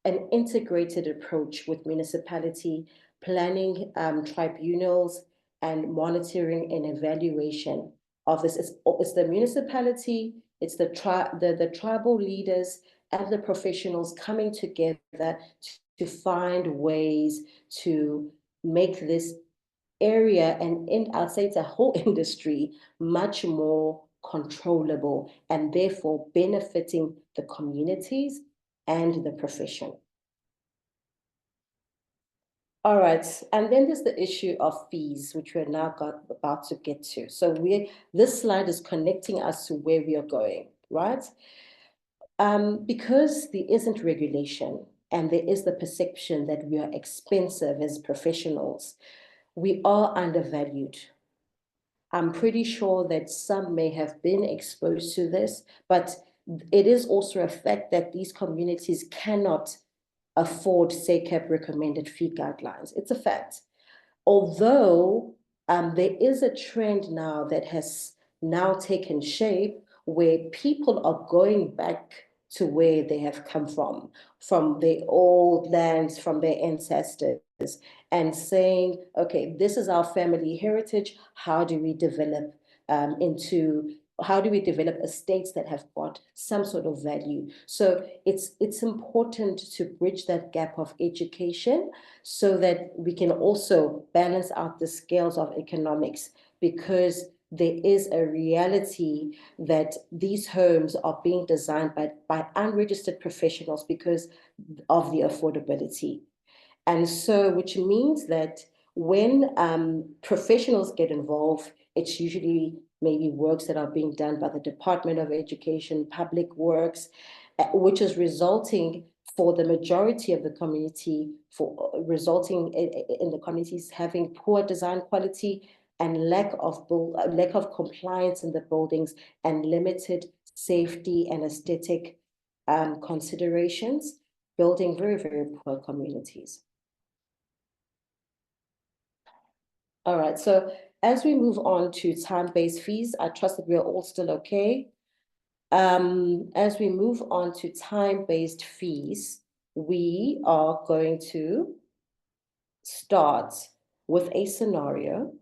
an integrated approach with municipality, planning tribunals, and monitoring and evaluation of this. It's the municipality, it's the tribal leaders and the professionals coming together to find ways to make this area, and I'd say it's a whole industry, much more controllable and therefore benefiting the communities and the profession. All right, and then there's the issue of fees, which we're now about to get to. So this slide is connecting us to where we are going, right? Because there isn't regulation and there is the perception that we are expensive as professionals, we are undervalued. I'm pretty sure that some may have been exposed to this, but it is also a fact that these communities cannot afford SACEP recommended fee guidelines. It's a fact. Although there is a trend now that has now taken shape where people are going back to where they have come from their old lands, from their ancestors, and saying, okay, this is our family heritage. How do we develop estates that have got some sort of value? So it's important to bridge that gap of education so that we can also balance out the scales of economics, because there is a reality that these homes are being designed by unregistered professionals because of the affordability. And so, which means that when professionals get involved, it's usually maybe works that are being done by the Department of Education, Public Works, which is resulting for the majority of the community, resulting in the communities having poor design quality and lack of compliance in the buildings and limited safety and aesthetic considerations, building very, very poor communities. All right, so as we move on to time-based fees, I trust that we are all still okay. As we move on to time-based fees, we are going to start with a scenario.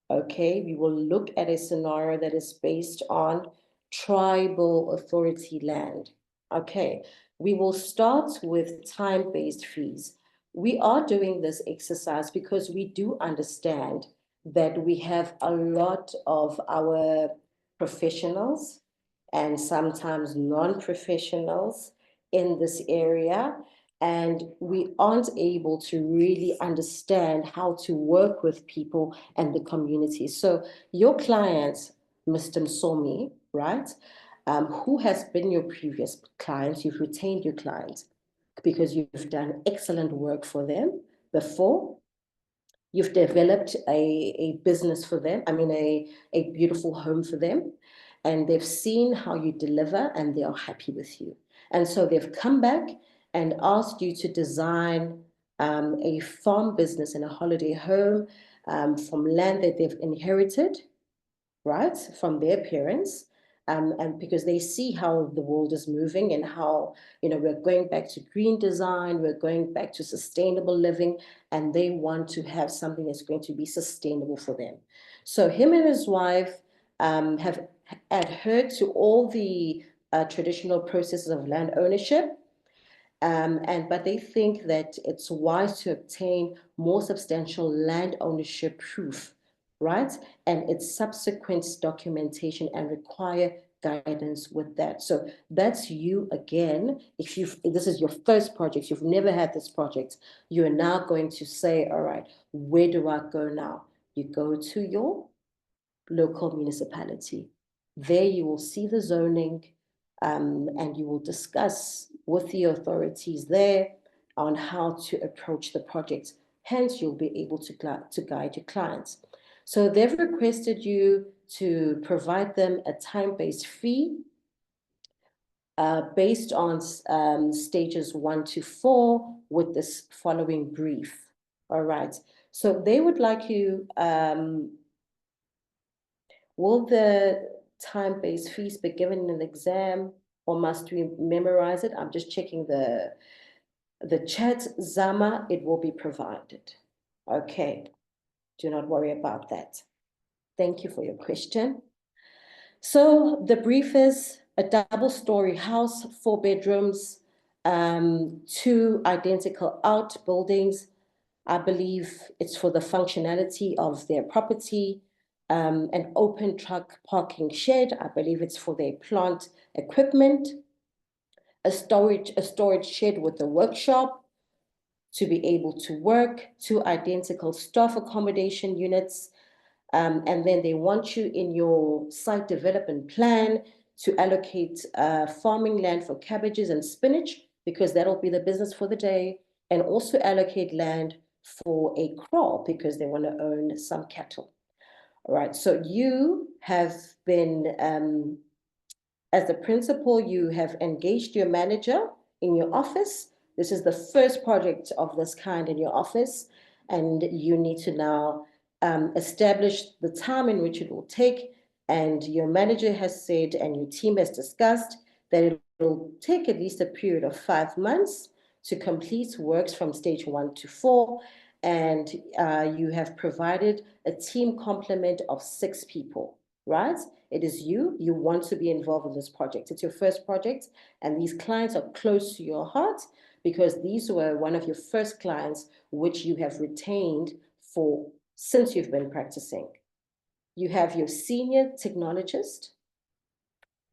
Okay, we will look at a scenario that is based on tribal authority land. Okay, we will start with time-based fees. We are doing this exercise because we do understand that we have a lot of our professionals and sometimes non-professionals in this area, and we aren't able to really understand how to work with people and the community. So your client, Mr. Msomi, right, who has been your previous client, you've retained your client because you've done excellent work for them before. You've developed a business for them, a beautiful home for them, and they've seen how you deliver and they are happy with you. And so they've come back and asked you to design a farm business and a holiday home from land that they've inherited, right, from their parents. And because they see how the world is moving and how, we're going back to green design, we're going back to sustainable living, and they want to have something that's going to be sustainable for them. So him and his wife have adhered to all the traditional processes of land ownership, but they think that it's wise to obtain more substantial land ownership proof, right? And its subsequent documentation and require guidance with that. So that's you again. If this is your first project, you've never had this project, you are now going to say, all right, where do I go now? You go to your local municipality. There you will see the zoning, and you will discuss with the authorities there on how to approach the project. Hence, you'll be able to guide your clients. So they've requested you to provide them a time-based fee based on stages 1 to 4 with this following brief. All right. So they would like you, will the time-based fees be given in an exam or must we memorize it? I'm just checking the chat. Zama, it will be provided. Okay, do not worry about that. Thank you for your question. So the brief is a double-story house, 4 bedrooms, 2 identical outbuildings. I believe it's for the functionality of their property. An open truck parking shed. I believe it's for their plant equipment. A storage shed with a workshop to be able to work. 2 identical staff accommodation units. And then they want you in your site development plan to allocate farming land for cabbages and spinach, because that'll be the business for the day, and also allocate land for a crop because they want to own some cattle. All right, so you have been, as a principal, you have engaged your manager in your office. This is the first project of this kind in your office, and you need to now establish the time in which it will take. And your manager has said, and your team has discussed, that it will take at least a period of 5 months to complete works from stage 1 to 4. And you have provided a team complement of 6 people, right? It is you want to be involved in this project. It's your first project, and these clients are close to your heart because these were one of your first clients which you have retained since you've been practicing. You have your senior technologist,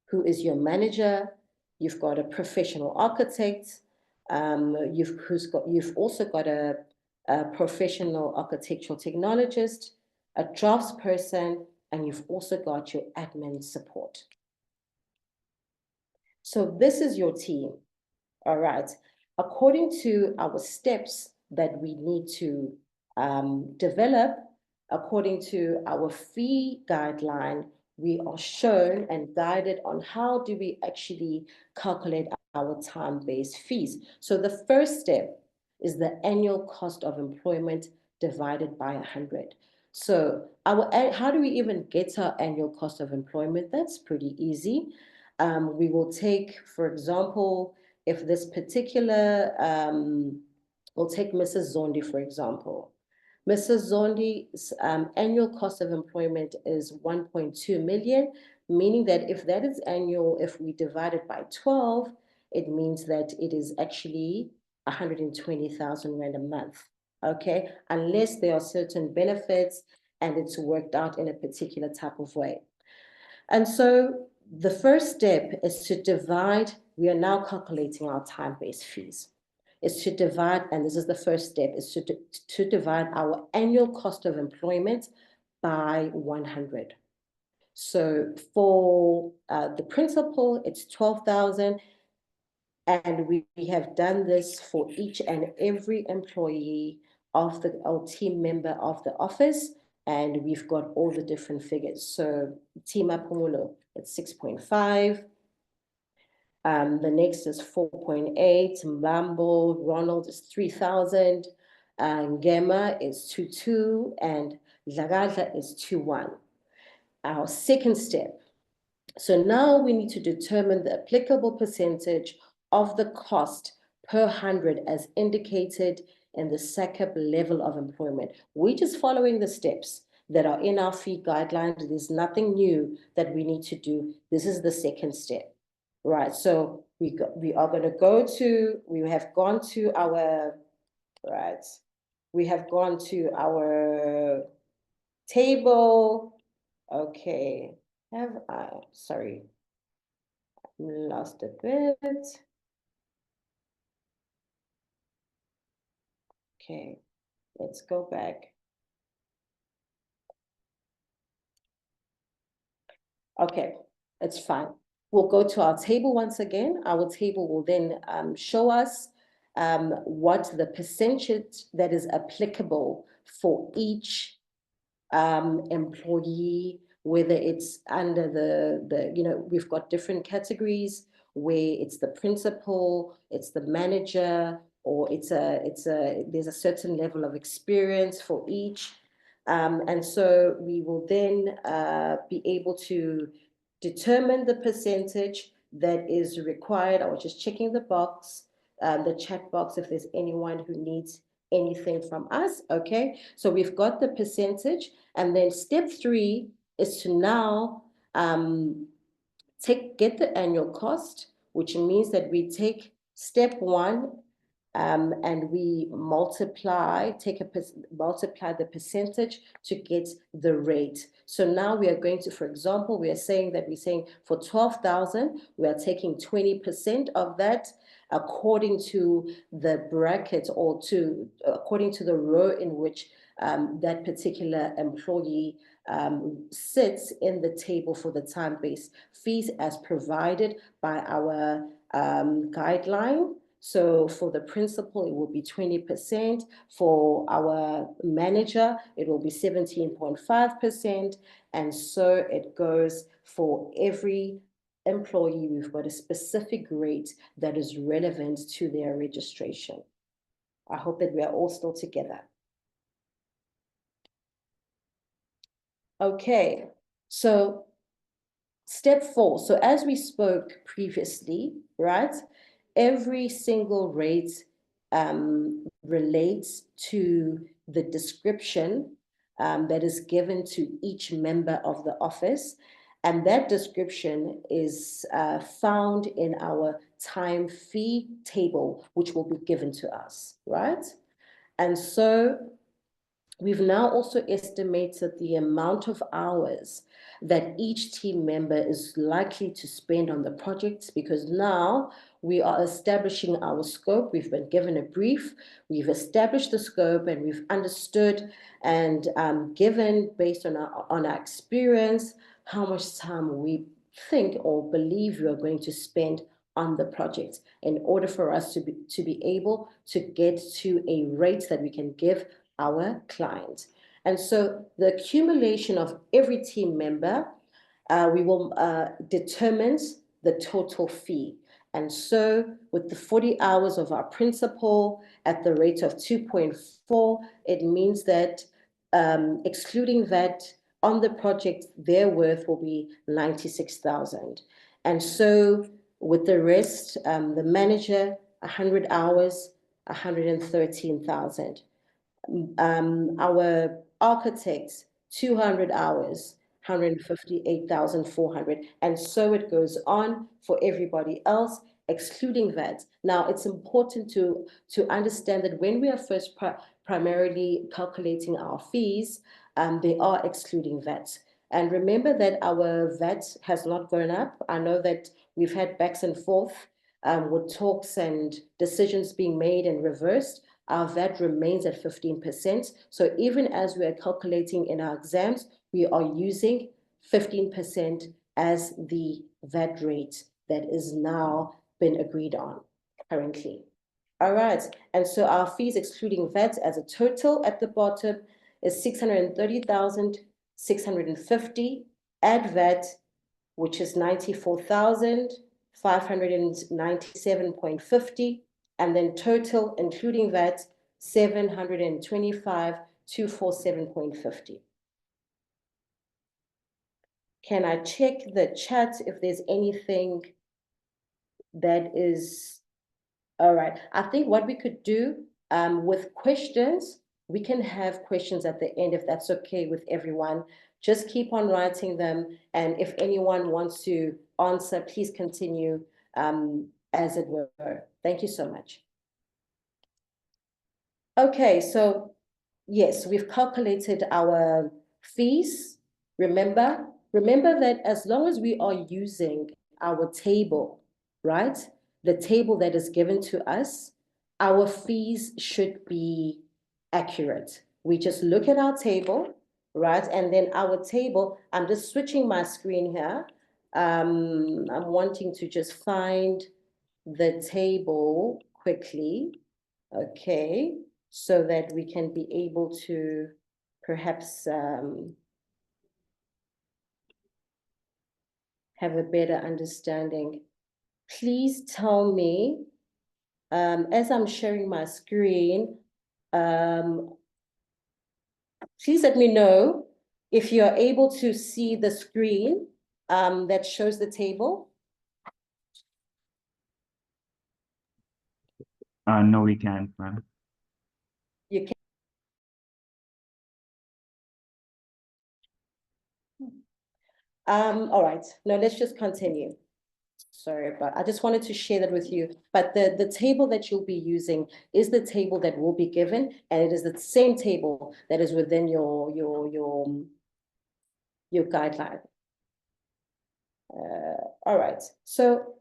who is your manager. You've got a professional architect. You've also got a professional architectural technologist, a draftsperson, and you've also got your admin support. So this is your team, all right? According to our steps that we need to develop, according to our fee guideline, we are shown and guided on how do we actually calculate our time-based fees. So the first step is the annual cost of employment divided by 100. So how do we even get our annual cost of employment? That's pretty easy. We will take, for example, if this particular, we'll take Mrs. Zondi, for example. Mrs. Zondi's annual cost of employment is 1.2 million, meaning that if that is annual, if we divide it by 12, it means that it is actually 120,000 Rand a month, okay? Unless there are certain benefits and it's worked out in a particular type of way. And so the first step is to divide, we are now calculating our time-based fees, is to divide, and this is the first step, is to divide our annual cost of employment by 100. So for the principal, it's 12,000, and we have done this for each and every employee of the or team member of the office, and we've got all the different figures. So Team Apumulo, it's 6.5. The next is 4.8. Mbambo, Ronald is 3,000. Ngema is 2.2, and Zagaza is 2.1. Our second step. So now we need to determine the applicable percentage of the cost per 100 as indicated in the SACCP level of employment. We're just following the steps that are in our fee guidelines. There's nothing new that we need to do. This is the second step, right? So we have gone to our, right? We have gone to our table. Okay, sorry, lost a bit. Okay, let's go back. Okay, it's fine. We'll go to our table once again. Our table will then show us what the percentage that is applicable for each employee, whether it's under we've got different categories where it's the principal, it's the manager, or there's a certain level of experience for each. And so we will then be able to determine the percentage that is required. I was just checking the box, the chat box, if there's anyone who needs anything from us. Okay, so we've got the percentage, and then step 3 is to now get the annual cost, which means that we take step 1 and we multiply the percentage to get the rate. So now we are going to, for example, we're saying for 12,000, we are taking 20% of that according to the bracket or according to the row in which that particular employee sits in the table for the time-based fees as provided by our guideline. So for the principal, it will be 20%. For our manager, it will be 17.5%. And so it goes for every employee. We've got a specific rate that is relevant to their registration. I hope that we are all still together. Okay, so step 4. So as we spoke previously, right? Every single rate relates to the description that is given to each member of the office. And that description is found in our time fee table, which will be given to us, right? And so we've now also estimated the amount of hours that each team member is likely to spend on the projects, because now we are establishing our scope. We've been given a brief, we've established the scope, and we've understood and given, based on our experience, how much time we think or believe we are going to spend on the project in order for us to be able to get to a rate that we can give our client. And so the accumulation of every team member we will determines the total fee. And so with the 40 hours of our principal at the rate of 2.4, it means that excluding that on the project, their worth will be 96,000. And so with the rest, the manager, 100 hours, 113,000. Our architects, 200 hours, 158,400. And so it goes on for everybody else, excluding that. Now, it's important to understand that when we are first primarily calculating our fees, they are excluding VAT. And remember that our VAT has not gone up. I know that we've had backs and forth with talks and decisions being made and reversed. Our VAT remains at 15%. So even as we are calculating in our exams, we are using 15% as the VAT rate that is now been agreed on currently. All right, and so our fees excluding VAT as a total at the bottom is 630,650. Add VAT, which is 94,597.50, and then total including VAT 725,247.50. Can I check the chat if there's anything that is all right? I think what we could do with questions, we can have questions at the end if that's okay with everyone. Just keep on writing them, and if anyone wants to answer, please continue as it were. Thank you so much. Okay, so yes, we've calculated our fees. Remember that as long as we are using our table, right? The table that is given to us, our fees should be accurate. We just look at our table, right? And then our table, I'm just switching my screen here. I'm wanting to just find the table quickly, okay, so that we can be able to perhaps have a better understanding. Please tell me, as I'm sharing my screen, please let me know if you're able to see the screen that shows the table. No, we can't, ma'am. You can. All right, no, let's just continue. Sorry, but I just wanted to share that with you. But the table that you'll be using is the table that will be given, and it is the same table that is within your guideline. All right, so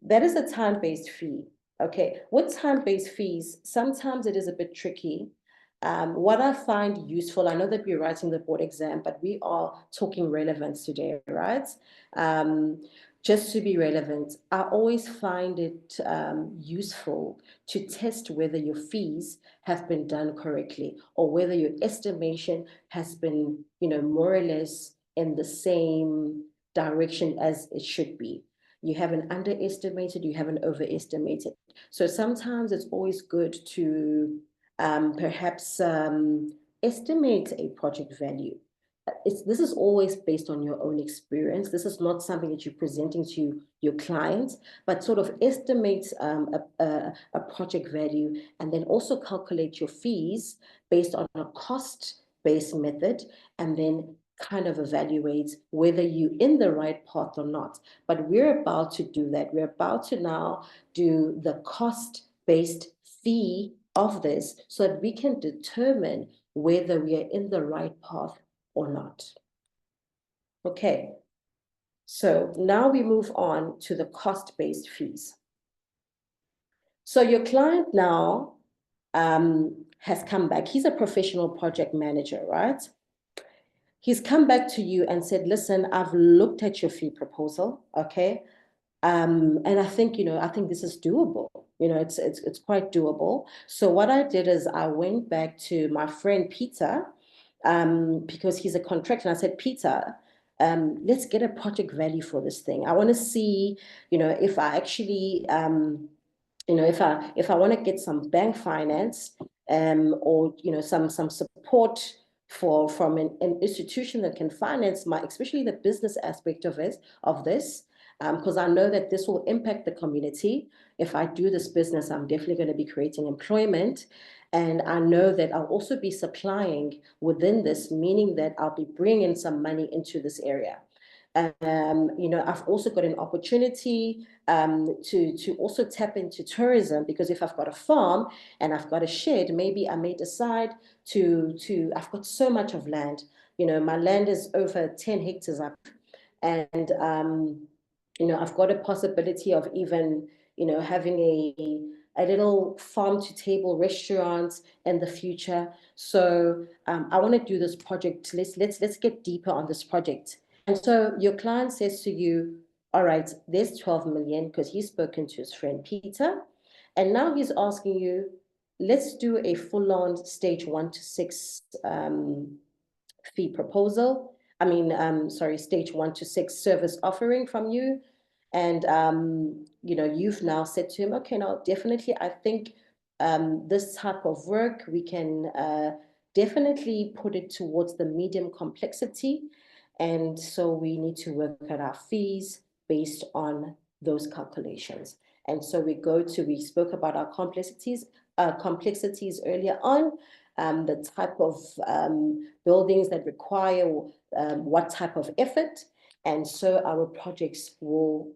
that is a time-based fee. Okay, with time-based fees, sometimes it is a bit tricky. What I find useful, I know that we're writing the board exam, but we are talking relevance today, right? Just to be relevant, I always find it useful to test whether your fees have been done correctly or whether your estimation has been, more or less in the same direction as it should be. You haven't underestimated, you haven't overestimated. So sometimes it's always good to perhaps estimate a project value. This is always based on your own experience. This is not something that you're presenting to your clients, but sort of estimate a project value and then also calculate your fees based on a cost-based method, and then kind of evaluate whether you're in the right path or not. But we're about to do that. We're about to now do the cost-based fee of this so that we can determine whether we are in the right path or not. Okay, so now we move on to the cost-based fees. So your client now has come back. He's a professional project manager, right? He's come back to you and said, listen, I've looked at your fee proposal, okay? And I think, I think this is doable. It's quite doable. So what I did is I went back to my friend Peter, because he's a contractor, and I said, Peter, let's get a project value for this thing. I want to see, if I actually, if I want to get some bank finance, or some support from an institution that can finance especially the business aspect of this, because I know that this will impact the community. If I do this business, I'm definitely going to be creating employment. And I know that I'll also be supplying within this, meaning that I'll be bringing some money into this area. I've also got an opportunity to also tap into tourism, because if I've got a farm and I've got a shed, maybe I may decide I've got so much of land. My land is over 10 hectares up, and I've got a possibility of even having a little farm to table restaurant in the future. So I want to do this project. Let's get deeper on this project. And so your client says to you, all right, there's 12 million, because he's spoken to his friend Peter, and now he's asking you, let's do a full-on stage 1 to 6 fee proposal. Sorry, stage 1 to 6 service offering from you. And you've now said to him, okay, now definitely I think this type of work, we can definitely put it towards the medium complexity. And so we need to work at our fees based on those calculations. And so we spoke about our complexities earlier on, the type of buildings that require what type of effort. And so our project will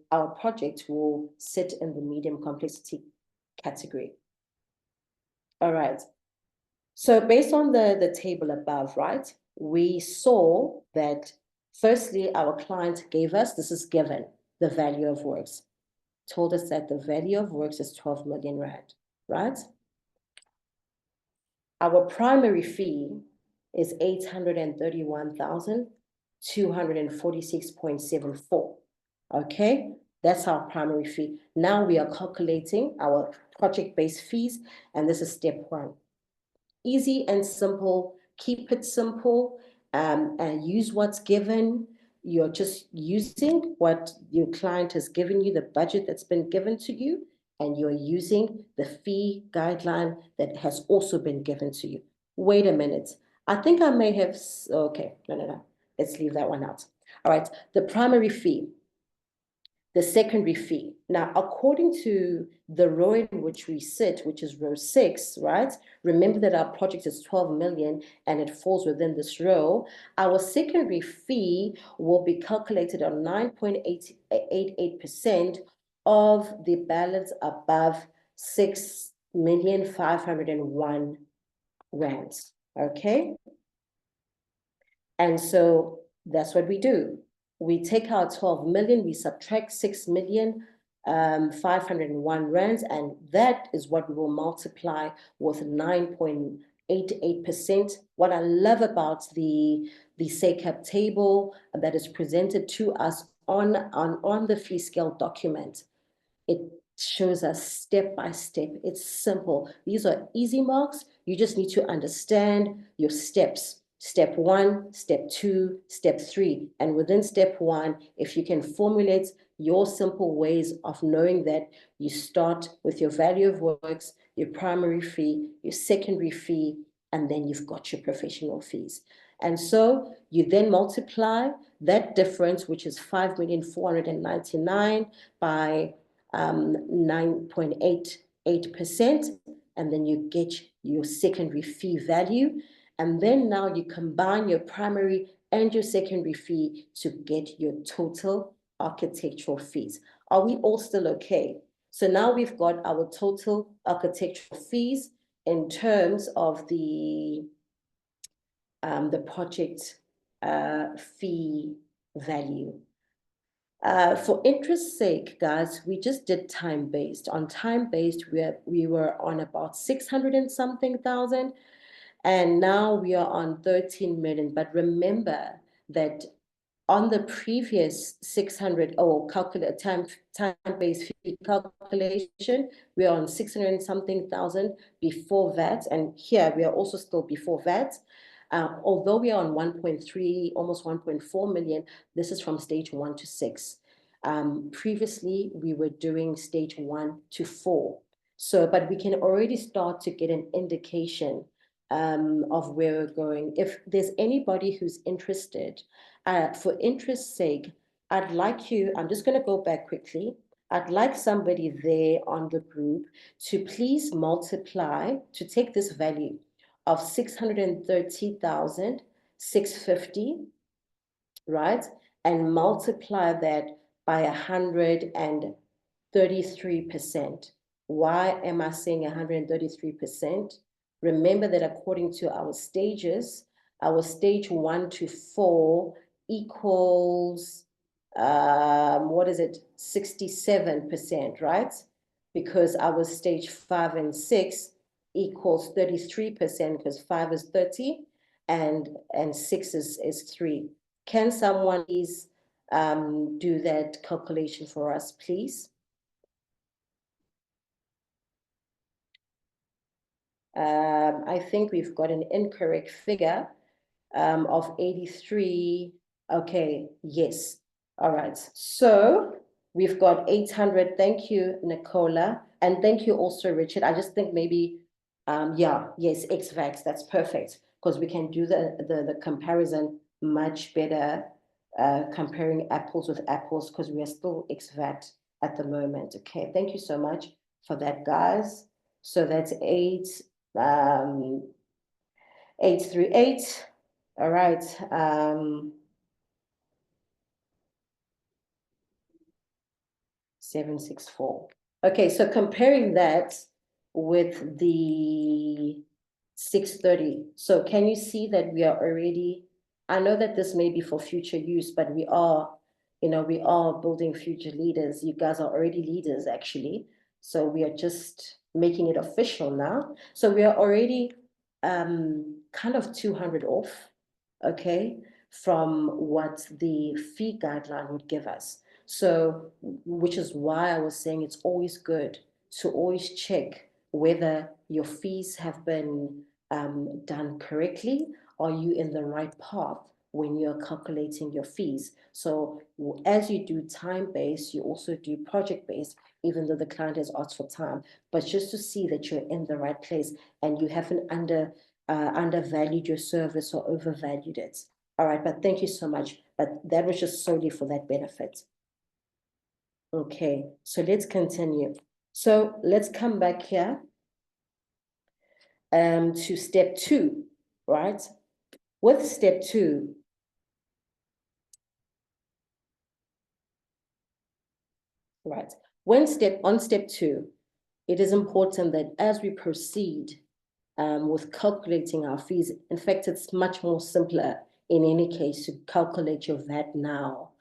sit in the medium complexity category. All right. So based on the table above, right, we saw that firstly, our client gave us, this is given, the value of works, told us that the value of works is 12 million rand, right? Our primary fee is 831,246.74. Okay, that's our primary fee. Now we are calculating our project-based fees, and this is step 1. Easy and simple. Keep it simple, and use what's given. You're just using what your client has given you, the budget that's been given to you, and you're using the fee guideline that has also been given to you. Wait a minute. I think I may have, okay, no. Let's leave that one out. All right, the primary fee, the secondary fee. Now, according to the row in which we sit, which is row 6, right? Remember that our project is 12 million and it falls within this row. Our secondary fee will be calculated on 9.88% of the balance above 6,501,000 rands. Okay? And so that's what we do. We take our 12 million, we subtract 6,501,000 rands, and that is what we will multiply with 9.88%. What I love about the SACAP table that is presented to us on the fee scale document, it shows us step by step. It's simple. These are easy marks. You just need to understand your steps. Step 1, step 2, step 3. And within step 1, if you can formulate your simple ways of knowing that you start with your value of works, your primary fee, your secondary fee, and then you've got your professional fees. And so you then multiply that difference, which is 5,499,000 by 9.88%, and then you get your secondary fee value. And then now you combine your primary and your secondary fee to get your total architectural fees. Are we all still okay? So now we've got our total architectural fees in terms of the project fee value. For interest's sake, guys, we just did time-based. On time-based, we were on about 600 and something thousand, and now we are on 13 million. But remember that on the previous 600 calculate time-based fee calculation, we are on 600 and something thousand before VAT, and here we are also still before VAT. Although we are on 1.3, almost 1.4 million, this is from stage 1 to 6. Previously, we were doing stage 1 to 4. So, but we can already start to get an indication of where we're going. If there's anybody who's interested, for interest's sake, I'd like you, I'm just going to go back quickly. I'd like somebody there on the group to please multiply, to take this value of 630,650, right? And multiply that by 133%. Why am I saying 133%? Remember that according to our stages, our stage 1 to 4 equals, what is it? 67%, right? Because our stage 5 and 6 equals 33% because 5 is 30 and 6 is 3. Can someone please do that calculation for us, please? I think we've got an incorrect figure of 83. Okay, yes. All right. So we've got 800. Thank you, Nicola. And thank you also, Richard. I just think maybe, yeah, yes, XVAX. That's perfect because we can do the comparison much better, comparing apples with apples because we are still XVAT at the moment. Okay, thank you so much for that, guys. So that's 838. All right. 764. Okay, so comparing that with the 630. So can you see that we are already, I know that this may be for future use, but we are, we are building future leaders. You guys are already leaders, actually. So we are just making it official now. So we are already kind of 200 off, okay, from what the fee guideline would give us. So, which is why I was saying it's always good to always check whether your fees have been done correctly. Are you in the right path when you're calculating your fees? So as you do time-based, you also do project-based, even though the client has asked for time, but just to see that you're in the right place and you haven't undervalued your service or overvalued it. All right, but thank you so much. But that was just solely for that benefit. Okay, so let's continue. So let's come back here to step 2, right? With step 2, right? On step 2, it is important that as we proceed with calculating our fees, in fact, it's much more simpler in any case to calculate your VAT now.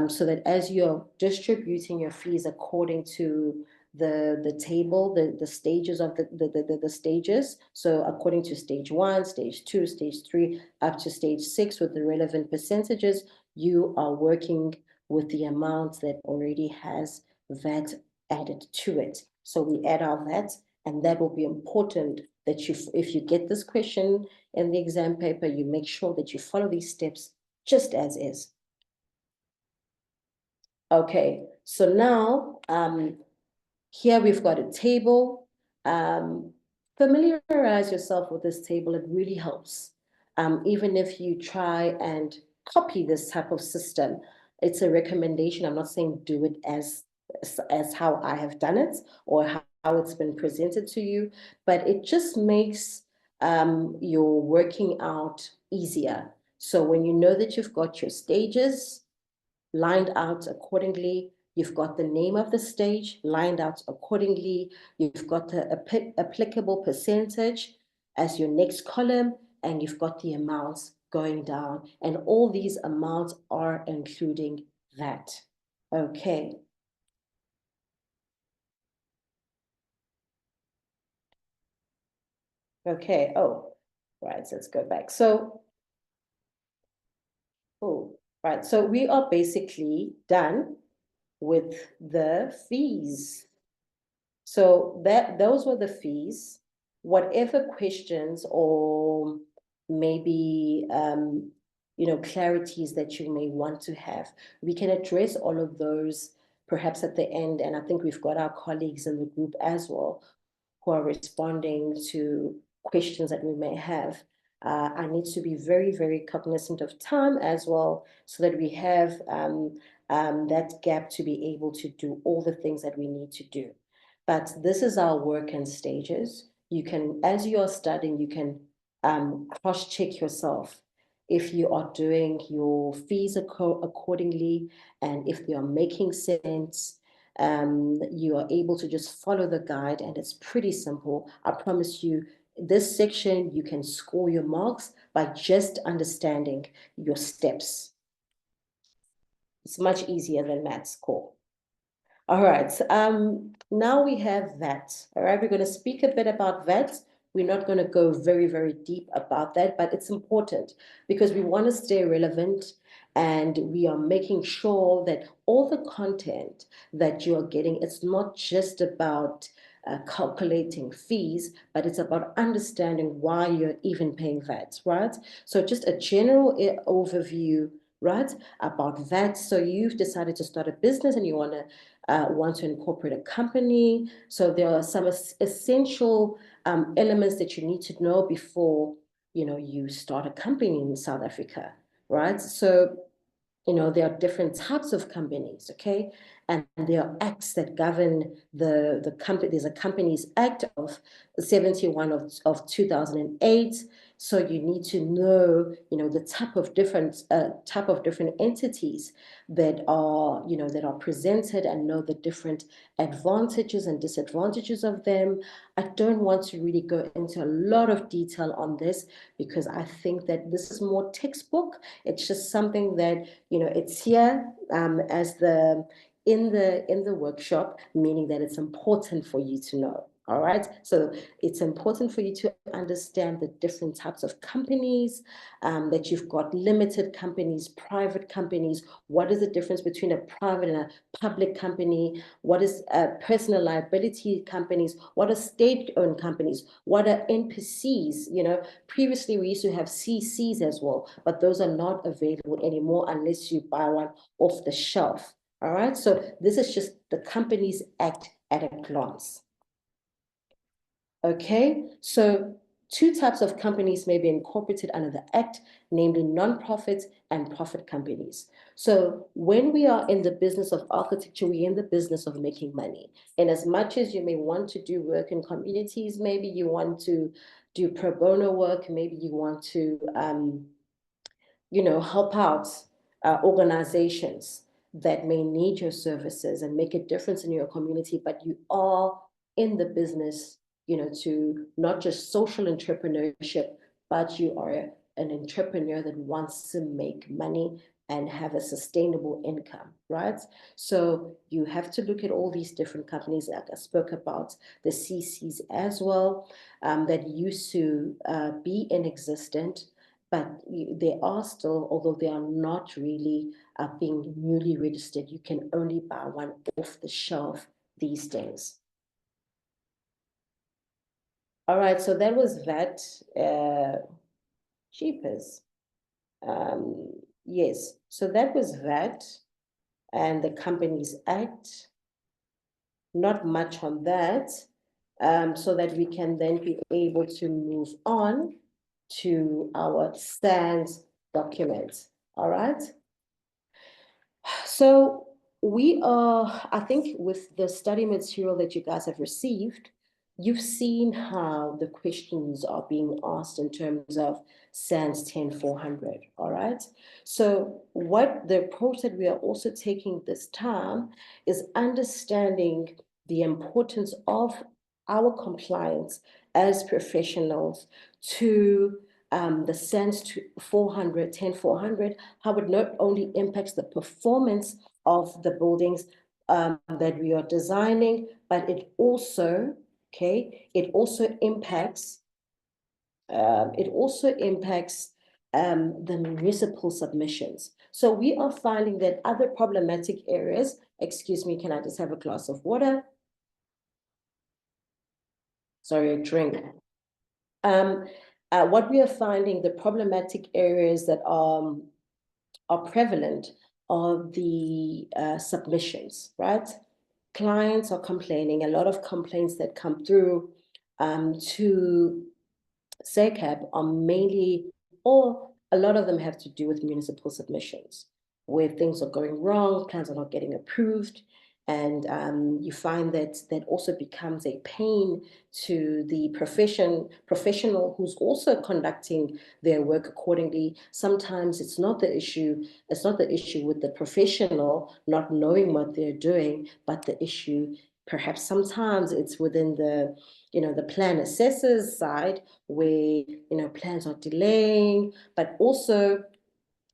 So that as you're distributing your fees according to the table, the stages of the stages. So according to stage 1, stage 2, stage 3, up to stage 6 with the relevant percentages, you are working with the amount that already has VAT added to it. So we add our VAT, and that will be important that you, if you get this question in the exam paper, you make sure that you follow these steps just as is. Okay, so now here we've got a table. Familiarize yourself with this table. It really helps. Even if you try and copy this type of system, it's a recommendation. I'm not saying do it as how I have done it or how it's been presented to you, but it just makes your working out easier. So when you know that you've got your stages lined out accordingly, you've got the name of the stage lined out accordingly, you've got the applicable percentage as your next column, and you've got the amounts going down, and all these amounts are including that. Okay. Okay, oh, right, let's go back. So, oh, Right, so we are basically done with the fees. So those were the fees. Whatever questions or maybe clarities that you may want to have, we can address all of those perhaps at the end. And I think we've got our colleagues in the group as well who are responding to questions that we may have. I need to be very, very cognizant of time as well, so that we have that gap to be able to do all the things that we need to do. But this is our work in stages. You can, as you are studying, you can cross-check yourself if you are doing your fees accordingly, and if they are making sense. You are able to just follow the guide, and it's pretty simple. I promise you, this section, you can score your marks by just understanding your steps. It's much easier than maths core. All right, now we have VAT. All right, we're going to speak a bit about VAT. We're not going to go very, very deep about that, but it's important because we want to stay relevant, and we are making sure that all the content that you are getting, it's not just about calculating fees, but it's about understanding why you're even paying VAT, right? So just a general overview, right, about VAT. So you've decided to start a business and you want to incorporate a company. So there are some essential elements that you need to know before you start a company in South Africa, right? So there are different types of companies, okay? And there are acts that govern the company. There's a Companies Act of 71 of 2008. So you need to know, the type of different entities that are, that are presented, and know the different advantages and disadvantages of them. I don't want to really go into a lot of detail on this, because I think that this is more textbook. It's just something that, it's here as in the workshop, meaning that it's important for you to know. All right, so it's important for you to understand the different types of companies, that you've got limited companies, private companies. What is the difference between a private and a public company? What is personal liability companies? What are state-owned companies? What are NPCs? Previously we used to have CCs as well, but those are not available anymore unless you buy one off the shelf. All right, so this is just the Companies Act at a glance. Okay, so two types of companies may be incorporated under the Act, namely non-profit and profit companies. So when we are in the business of architecture, we're in the business of making money. And as much as you may want to do work in communities, maybe you want to do pro bono work, maybe you want to, help out organizations that may need your services and make a difference in your community, but you are in the business, to not just social entrepreneurship, but you are an entrepreneur that wants to make money and have a sustainable income, right? So you have to look at all these different companies, like I spoke about the CCs as well, that used to be in existence, but they are still, although they are not really being newly registered, you can only buy one off the shelf these days. All right, so that was VAT. Cheapers. Yes, so that was VAT and the Companies Act. Not much on that, so that we can then be able to move on to our SANS document. All right. So we are, I think with the study material that you guys have received, you've seen how the questions are being asked in terms of SANS 10400, all right? So what the approach that we are also taking this time is understanding the importance of our compliance as professionals to the SANS 10400, how it not only impacts the performance of the buildings that we are designing, but it also, it also impacts the municipal submissions. So we are finding that other problematic areas, excuse me, can I just have a glass of water? Sorry, a drink. What we are finding, the problematic areas that are prevalent are the submissions, right? Clients are complaining, a lot of complaints that come through to SECAP are mainly, or a lot of them have to do with municipal submissions, where things are going wrong, plans are not getting approved, and you find that that also becomes a pain to the professional who's also conducting their work accordingly. Sometimes it's not the issue with the professional not knowing what they're doing, but the issue, perhaps sometimes it's within the, the plan assessors side, where, plans are delaying, but also,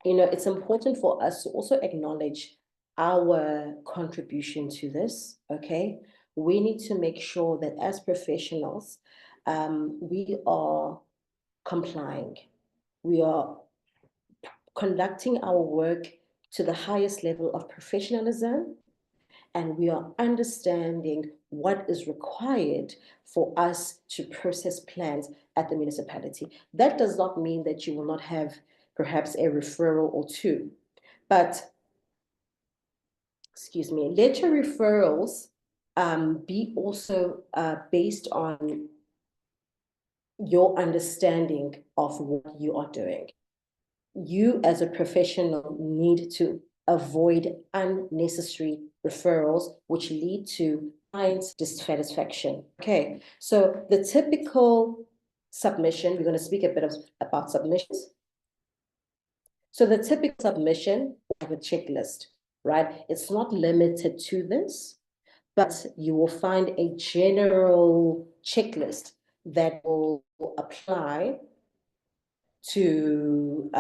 it's important for us to also acknowledge our contribution to this, okay? We need to make sure that as professionals, we are complying. We are conducting our work to the highest level of professionalism, and we are understanding what is required for us to process plans at the municipality. That does not mean that you will not have perhaps a referral or two, but, excuse me, let your referrals be also based on your understanding of what you are doing. You as a professional need to avoid unnecessary referrals, which lead to client dissatisfaction. Okay, so the typical submission, we're going to speak a bit about submissions. So the typical submission of a checklist, right? It's not limited to this, but you will find a general checklist that will apply to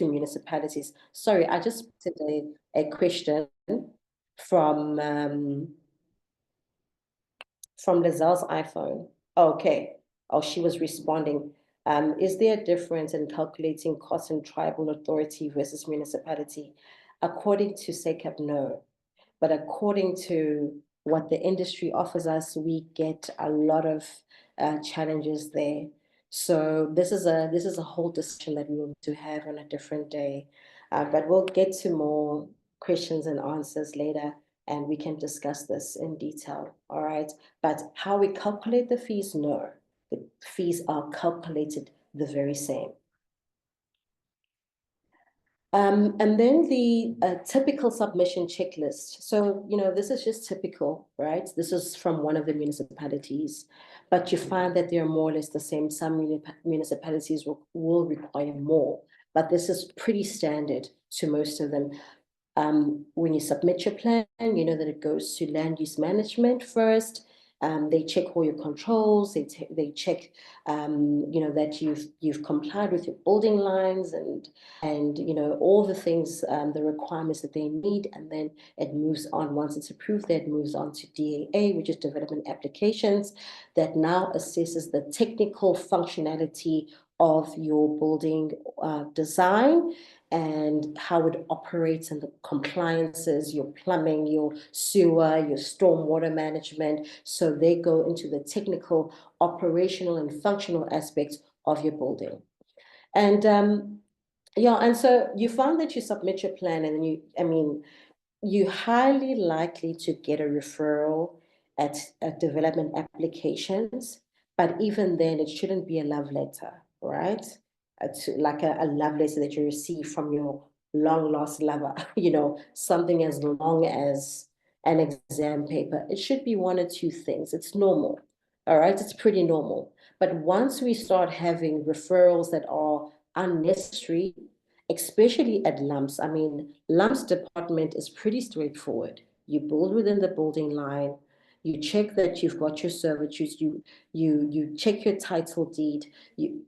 municipalities. Sorry, I just put a question from Lizelle's iPhone. Okay. Oh, she was responding. Is there a difference in calculating costs in tribal authority versus municipality? According to SECAP, no. But according to what the industry offers us, we get a lot of challenges there. So this is a whole discussion that we will need to have on a different day. But we'll get to more questions and answers later, and we can discuss this in detail. All right. But how we calculate the fees, no. The fees are calculated the very same. And then the typical submission checklist. So, this is just typical, right? This is from one of the municipalities, but you find that they're more or less the same. Some municipalities will require more, but this is pretty standard to most of them. When you submit your plan, you know that it goes to land use management first. They check all your controls. They check, that you've complied with your building lines and all the things, the requirements that they need, and then it moves on. Once it's approved, then it moves on to DAA, which is development applications, that now assesses the technical functionality of your building design and how it operates and the compliances, your plumbing, your sewer, your stormwater management. So they go into the technical, operational, and functional aspects of your building. And and so you found that you submit your plan, and then you're highly likely to get a referral at development applications, but even then it shouldn't be a love letter, right? Like a love letter that you receive from your long lost lover, something as long as an exam paper. It should be one or two things. It's normal, all right? It's pretty normal. But once we start having referrals that are unnecessary, especially at lumps. Lumps department is pretty straightforward. You build within the building line, you check that you've got your servitudes, you check your title deed, you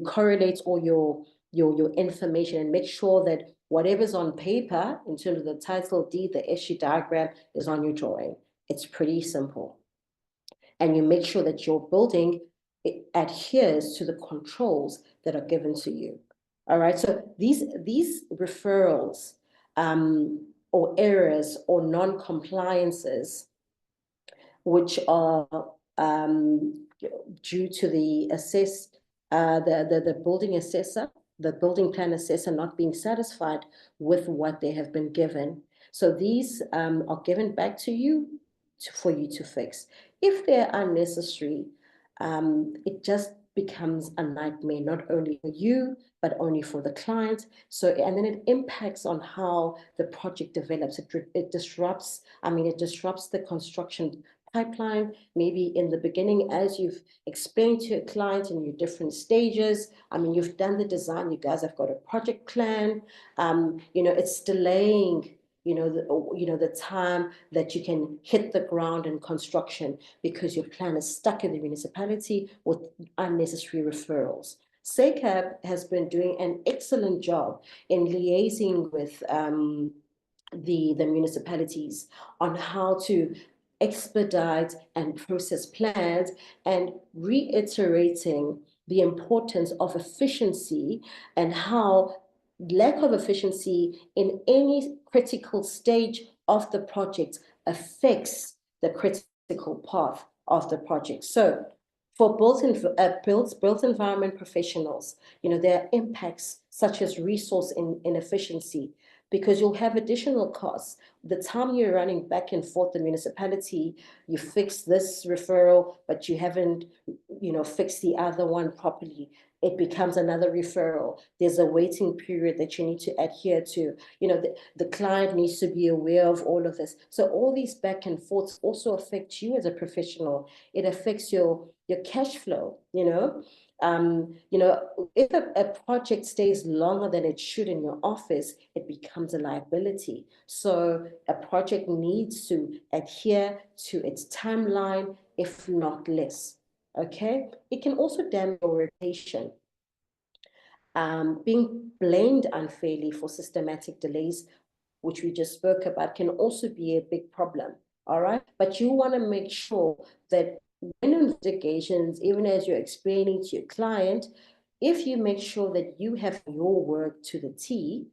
correlate all your information and make sure that whatever's on paper in terms of the title deed, the SU diagram is on your drawing. It's pretty simple. And you make sure that your building it adheres to the controls that are given to you. All right, so these referrals or errors or non-compliances, which are due to the the building assessor, the building plan assessor not being satisfied with what they have been given. So these are given back to you for you to fix. If they're unnecessary, it just becomes a nightmare, not only for you, but only for the client. So, and then it impacts on how the project develops. It disrupts, it disrupts the construction pipeline. Maybe in the beginning, as you've explained to your client in your different stages, you've done the design, you guys have got a project plan, it's delaying the time that you can hit the ground in construction because your plan is stuck in the municipality with unnecessary referrals. SECAP has been doing an excellent job in liaising with the municipalities on how to expedite and process plans, and reiterating the importance of efficiency and how lack of efficiency in any critical stage of the project affects the critical path of the project. So for built environment professionals, there are impacts such as resource inefficiency, because you'll have additional costs. The time you're running back and forth the municipality, you fix this referral, but you haven't, fixed the other one properly. It becomes another referral. There's a waiting period that you need to adhere to. The client needs to be aware of all of this. So all these back and forths also affect you as a professional. It affects your cash flow, if a project stays longer than it should in your office, it becomes a liability. So a project needs to adhere to its timeline, if not less. Okay, it can also damage your reputation. Being blamed unfairly for systematic delays, which we just spoke about, can also be a big problem. All right, but you want to make sure that when investigations, even as you're explaining to your client, if you make sure that you have your work to the T,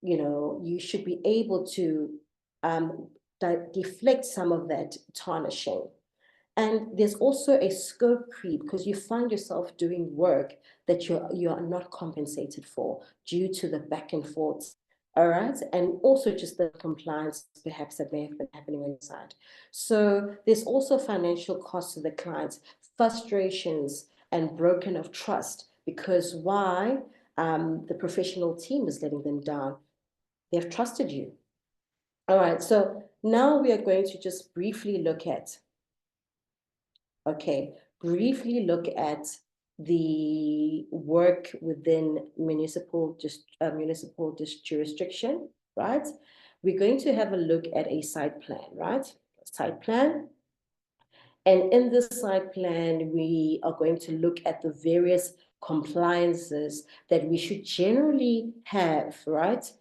you should be able to deflect some of that tarnishing. And there's also a scope creep, because you find yourself doing work that you are not compensated for due to the back and forth. All right, and also just the compliance perhaps that may have been happening on your side. So there's also financial costs to the clients, frustrations, and broken of trust, because why? The professional team is letting them down. They've trusted you. All right, so now we are going to just briefly look at the work within municipal jurisdiction, right? We're going to have a look at a site plan, right? Site plan. And in this site plan, we are going to look at the various compliances that we should generally have, right?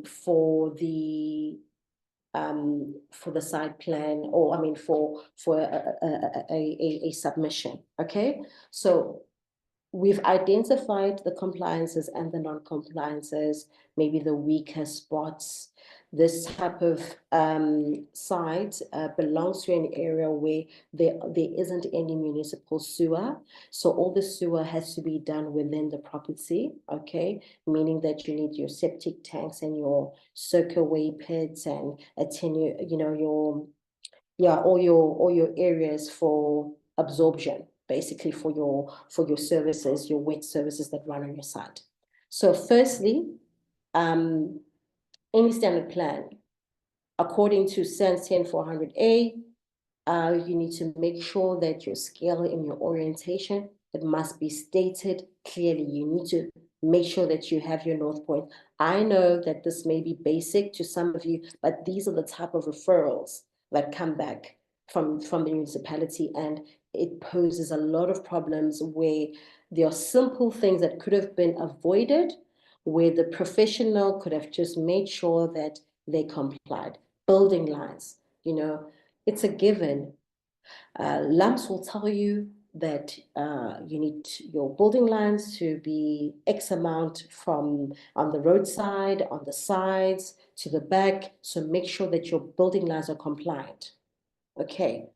For the site plan, or for a submission. Okay, so we've identified the compliances and the non-compliances, maybe the weaker spots. This type of site belongs to an area where there isn't any municipal sewer. So all the sewer has to be done within the property, okay? Meaning that you need your septic tanks and your soakaway pits and all your areas for absorption, basically for your services, your wet services that run on your site. So firstly, any standard plan, according to SANS 10400A, you need to make sure that your scale in your orientation, it must be stated clearly. You need to make sure that you have your North Point. I know that this may be basic to some of you, but these are the type of referrals that come back from the municipality, and it poses a lot of problems where there are simple things that could have been avoided, where the professional could have just made sure that they complied. Building lines, it's a given. Lumps will tell you that you need your building lines to be X amount from on the roadside, on the sides, to the back. So make sure that your building lines are compliant. Okay.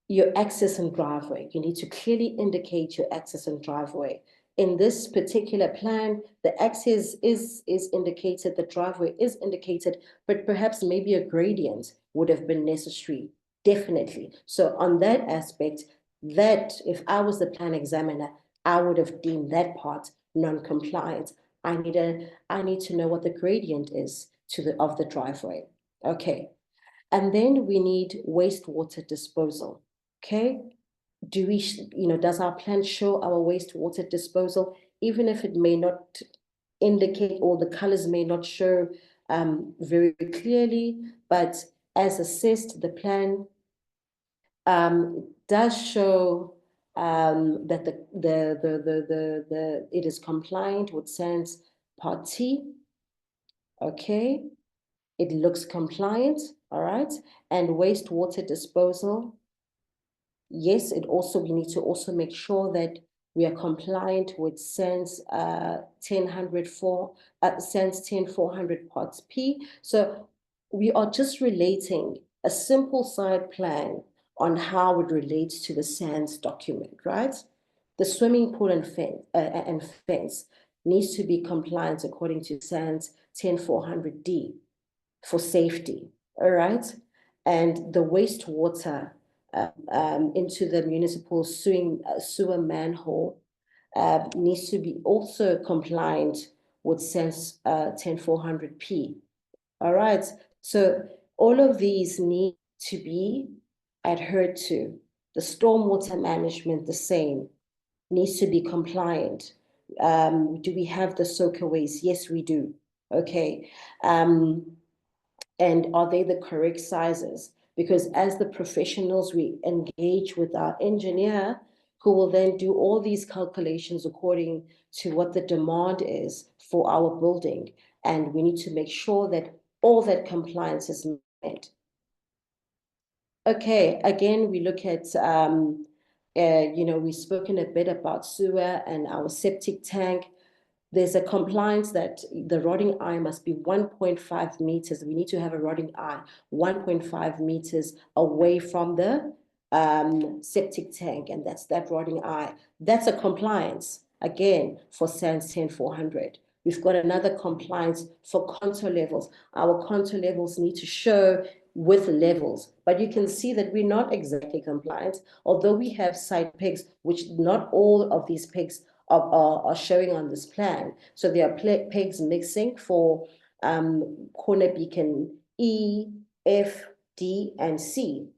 Your access and driveway. You need to clearly indicate your access and driveway. In this particular plan, the access is indicated, the driveway is indicated, but perhaps maybe a gradient would have been necessary, definitely. So on that aspect, that if I was the plan examiner, I would have deemed that part non-compliant. I need to know what the gradient is of the driveway. Okay. And then we need wastewater disposal. Okay. Do we, does our plan show our wastewater disposal, even if it may not indicate, or the colors may not show very clearly, but as assessed, the plan does show that it is compliant with SANS Part T. Okay, it looks compliant, all right, and wastewater disposal. Yes, we need to also make sure that we are compliant with SANS 10400 parts P. So we are just relating a simple side plan on how it relates to the SANS document, right? The swimming pool and fence needs to be compliant according to SANS 10400D for safety, all right? And the wastewater into the municipal sewer manhole needs to be also compliant with SANS 10400P. All right, so all of these need to be adhered to. The stormwater management, the same, needs to be compliant. Do we have the soakaways? Yes, we do. Okay. And are they the correct sizes? Because as the professionals, we engage with our engineer, who will then do all these calculations according to what the demand is for our building. And we need to make sure that all that compliance is met. Okay, again, we look at, we've spoken a bit about sewer and our septic tank. There's a compliance that the rotting eye must be 1.5 meters. We need to have a rotting eye 1.5 meters away from the septic tank, and that's that rotting eye. That's a compliance, again, for SANS 10400. We've got another compliance for contour levels. Our contour levels need to show with levels, but you can see that we're not exactly compliant, although we have side pegs, which not all of these pegs are showing on this plan. So there are pegs mixing for corner beacon E, F, D, and C.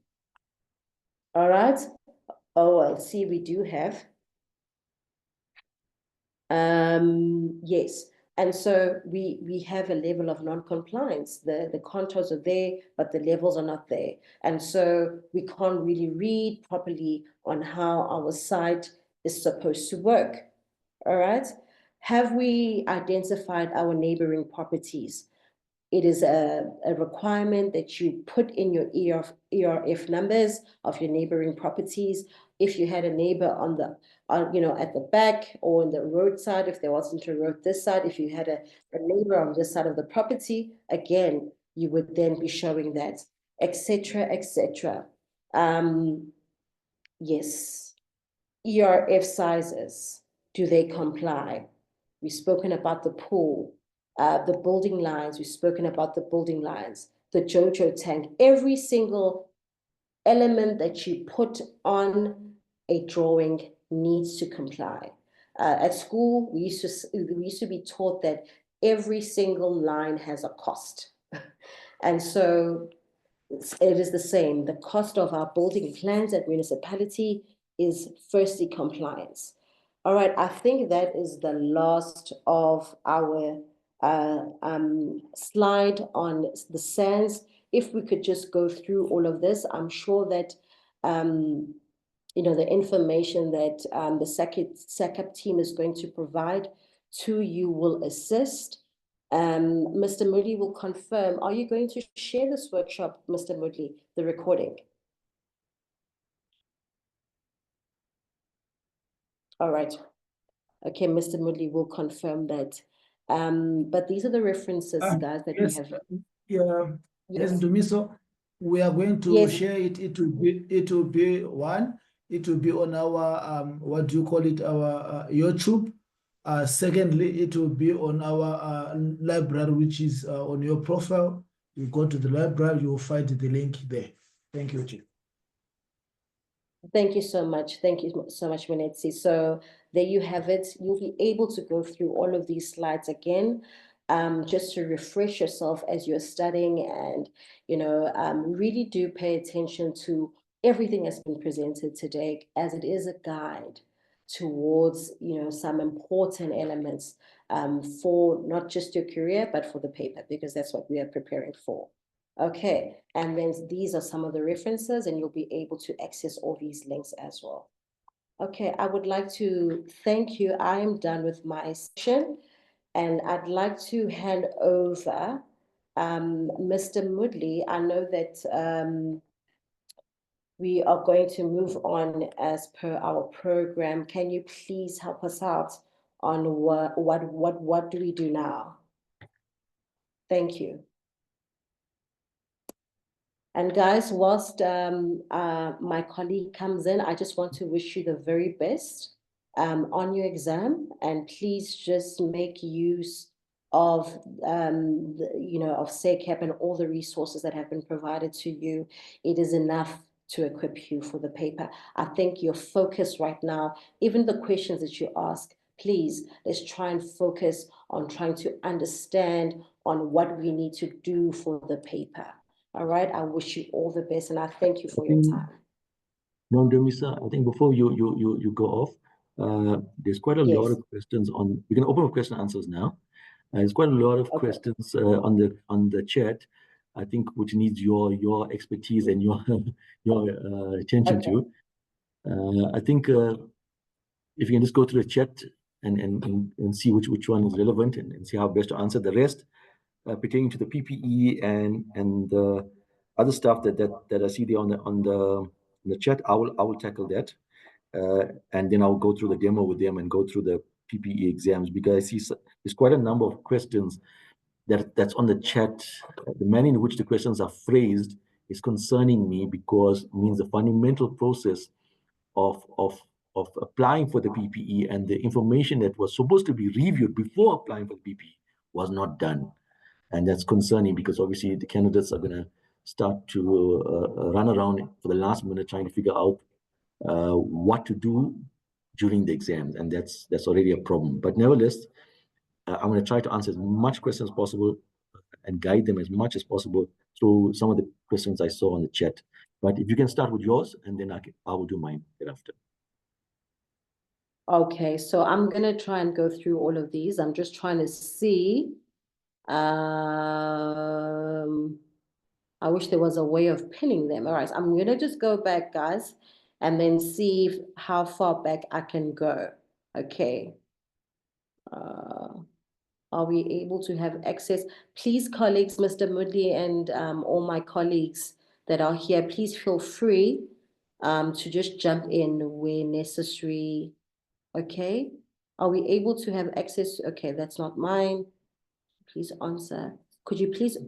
All right. Oh, well, C we do have. Yes. And so we have a level of non-compliance. The contours are there, but the levels are not there. And so we can't really read properly on how our site is supposed to work. All right. Have we identified our neighboring properties? It is a requirement that you put in your ERF numbers of your neighboring properties. If you had a neighbor on the, at the back or on the roadside, if there wasn't a road this side, if you had a neighbor on this side of the property, again, you would then be showing that, etc., etc. Yes. ERF sizes, do they comply? We've spoken about the pool, the building lines, we've spoken about the building lines, the JoJo tank, every single element that you put on a drawing needs to comply. At school, we used to be taught that every single line has a cost. And so it is the same. The cost of our building plans at municipality is firstly compliance. All right, I think that is the last of our slide on the SANS. If we could just go through all of this, I'm sure that the information that the SACAP team is going to provide to you will assist. Mr. Moodley will confirm. Are you going to share this workshop, Mr. Moodley, the recording? All right. Okay, Mr. Moodley will confirm that. But these are the references, guys, that we Yes, have. yeah, yes, Dumiso, we are going to Yes. share it. It will be one. It will be on our what do you call it? Our YouTube. Secondly, it will be on our library, which is on your profile. You go to the library, you will find the link there. Thank you, Chief. Thank you so much. Thank you so much, Manetsi. So there you have it. You'll be able to go through all of these slides again, just to refresh yourself as you're studying, and really do pay attention to everything that's been presented today, as it is a guide towards some important elements for not just your career, but for the paper, because that's what we are preparing for. Okay, and then these are some of the references, and you'll be able to access all these links as well. Okay, I would like to thank you. I am done with my session, and I'd like to hand over Mr. Moodley. I know that we are going to move on as per our program. Can you please help us out on what do we do now? Thank you. And guys, whilst my colleague comes in, I just want to wish you the very best on your exam, and please just make use of of SECAP and all the resources that have been provided to you. It is enough to equip you for the paper. I think your focus right now, even the questions that you ask, please, let's try and focus on trying to understand on what we need to do for the paper. All right, I wish you all the best, and I thank you for your time. No, Demisa, I think before you go off, there's quite a lot of questions on. We're going to open up question and answers now. There's quite a lot of questions on the chat, I think, which needs your expertise and your attention to. I think if you can just go through the chat and see which one is relevant and see how best to answer the rest pertaining to the PPE and the other stuff that I see there on the chat. I will tackle that, and then I'll go through the demo with them and go through the PPE exams, because I see there's quite a number of questions that's on the chat. The manner in which the questions are phrased is concerning me, because it means the fundamental process of applying for the PPE and the information that was supposed to be reviewed before applying for the PPE was not done. And that's concerning, because obviously the candidates are going to start to run around for the last minute trying to figure out what to do during the exams, and that's already a problem. But nevertheless, I'm going to try to answer as much questions as possible and guide them as much as possible through some of the questions I saw on the chat. But if you can start with yours, and then I will do mine thereafter. Okay, so I'm going to try and go through all of these. I'm just trying to see. I wish there was a way of pinning them. All right, I'm going to just go back, guys, and then see how far back I can go. Okay. Are we able to have access? Please, colleagues, Mr. Moodley and all my colleagues that are here, please feel free to just jump in where necessary. Okay. Are we able to have access? Okay, that's not mine. Please answer. Could you please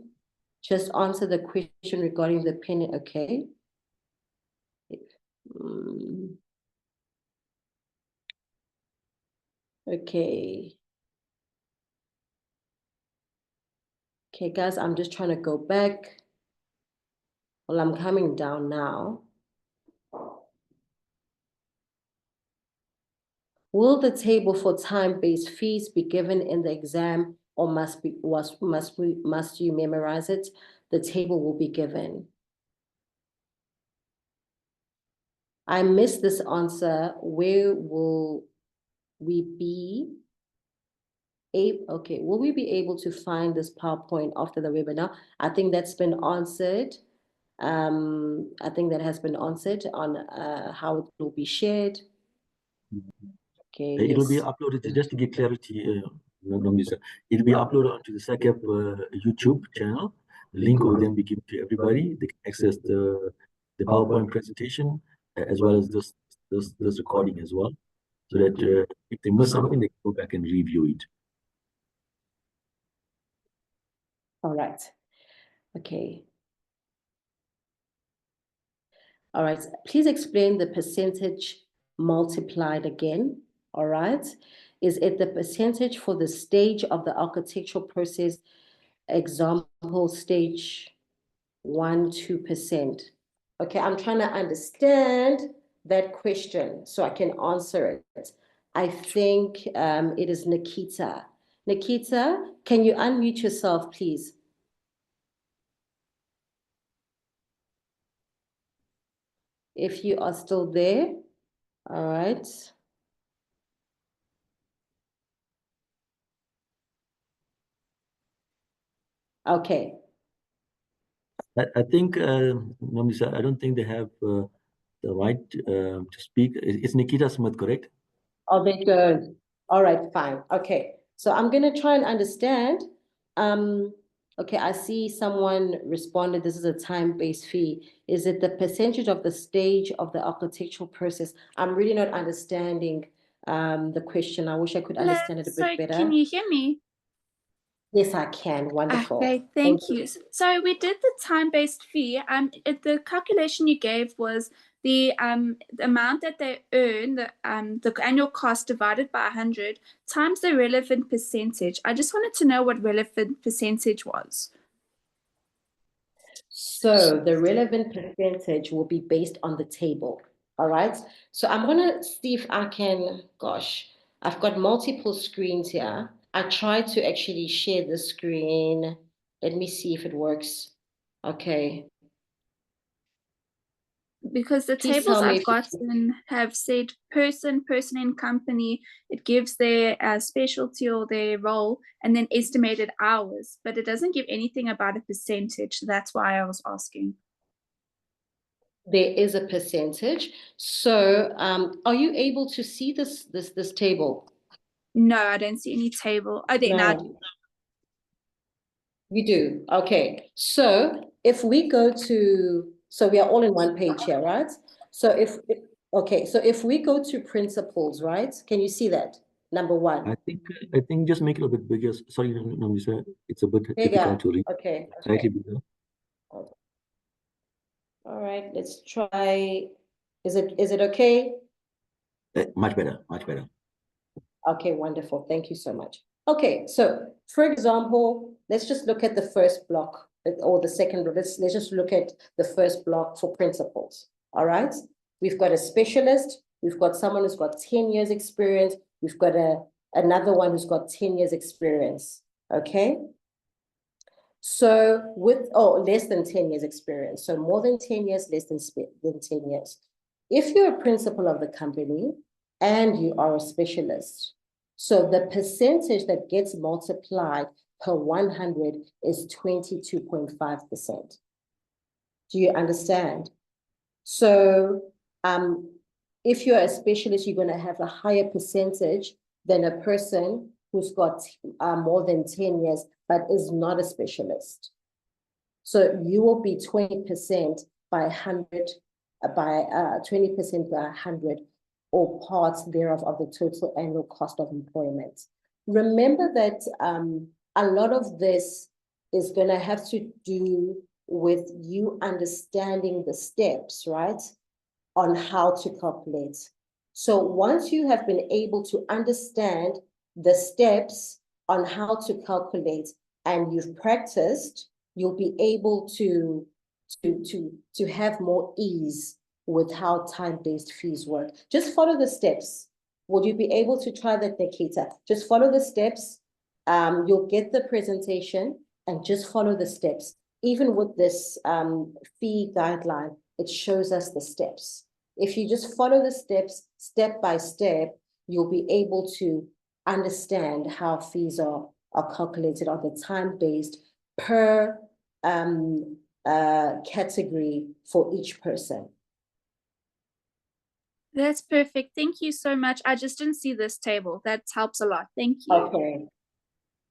just answer the question regarding the pen? Okay. Okay. Okay, guys, I'm just trying to go back. Well, I'm coming down now. Will the table for time-based fees be given in the exam, or must you memorize it? The table will be given. I missed this answer. Where will we be able? Okay, will we be able to find this PowerPoint after the webinar? I think that's been answered. I think that has been answered on how it will be shared. Okay, it'll be uploaded, just to give clarity, it'll be uploaded onto the SECAP YouTube channel. The link will then be given to everybody. They can access the PowerPoint presentation as well as this recording as well. so that if they miss something, they go back and review it. All right. Okay. All right. Please explain the percentage multiplied again. All right. Is it the percentage for the stage of the architectural process? Example, stage 1, 2%. Okay, I'm trying to understand that question so I can answer it. I think it is Nikita. Nikita, can you unmute yourself, please? If you are still there, all right. Okay. I think, Namisa, I don't think they have the right to speak. It's Nikita Smith, correct? Oh, they don't. All right, fine. Okay. So I'm going to try and understand. Okay, I see someone responded, this is a time-based fee. Is it the percentage of the stage of the architectural process? I'm really not understanding the question. I wish I could understand it a bit better. Can you hear me? Yes, I can. Wonderful. Okay, thank you. So we did the time-based fee. The calculation you gave was the amount that they earn, the annual cost divided by 100 times the relevant percentage. I just wanted to know what relevant percentage was. So the relevant percentage will be based on the table. All right. So I'm going to see if I can, gosh, I've got multiple screens here. I tried to actually share the screen. Let me see if it works. Okay. Because the Please tables tell me I've if you- gotten have said person in company, it gives their specialty or their role, and then estimated hours, but it doesn't give anything about a percentage. That's why I was asking. There is a percentage. So are you able to see this table? No, I don't see any table. Oh, there, now I do. You do. Okay. So if we go to, so we are all in one page here, right? So okay, so if we go to principles, right? Can you see that? Number one. I think just make it a bit bigger. Sorry, Namisa, it's a bit Bigger. difficult to read. Okay. Slightly bigger. All right, let's try. Is it okay? Much better, much better. Okay, wonderful. Thank you so much. Okay, so for example, let's just look at the first block or the second. Let's just look at the first block for principles. All right, we've got a specialist. We've got someone who's got 10 years experience. We've got another one who's got 10 years experience. Okay. So less than 10 years experience. So more than 10 years, less than 10 years. If you're a principal of the company and you are a specialist, so the percentage that gets multiplied per 100 is 22.5%. Do you understand? So if you're a specialist, you're going to have a higher percentage than a person who's got more than 10 years, but is not a specialist. So you will be 20% by 100, by 20% by 100, or parts thereof of the total annual cost of employment. Remember that a lot of this is going to have to do with you understanding the steps, right, on how to calculate. So once you have been able to understand the steps on how to calculate and you've practiced, you'll be able to have more ease with how time-based fees work. Just follow the steps. Would you be able to try that, Nikita? Just follow the steps. You'll get the presentation and just follow the steps. Even with this fee guideline, it shows us the steps. If you just follow the steps step by step, you'll be able to understand how fees are calculated on the time-based per category for each person. That's perfect. Thank you so much. I just didn't see this table. That helps a lot. Thank you.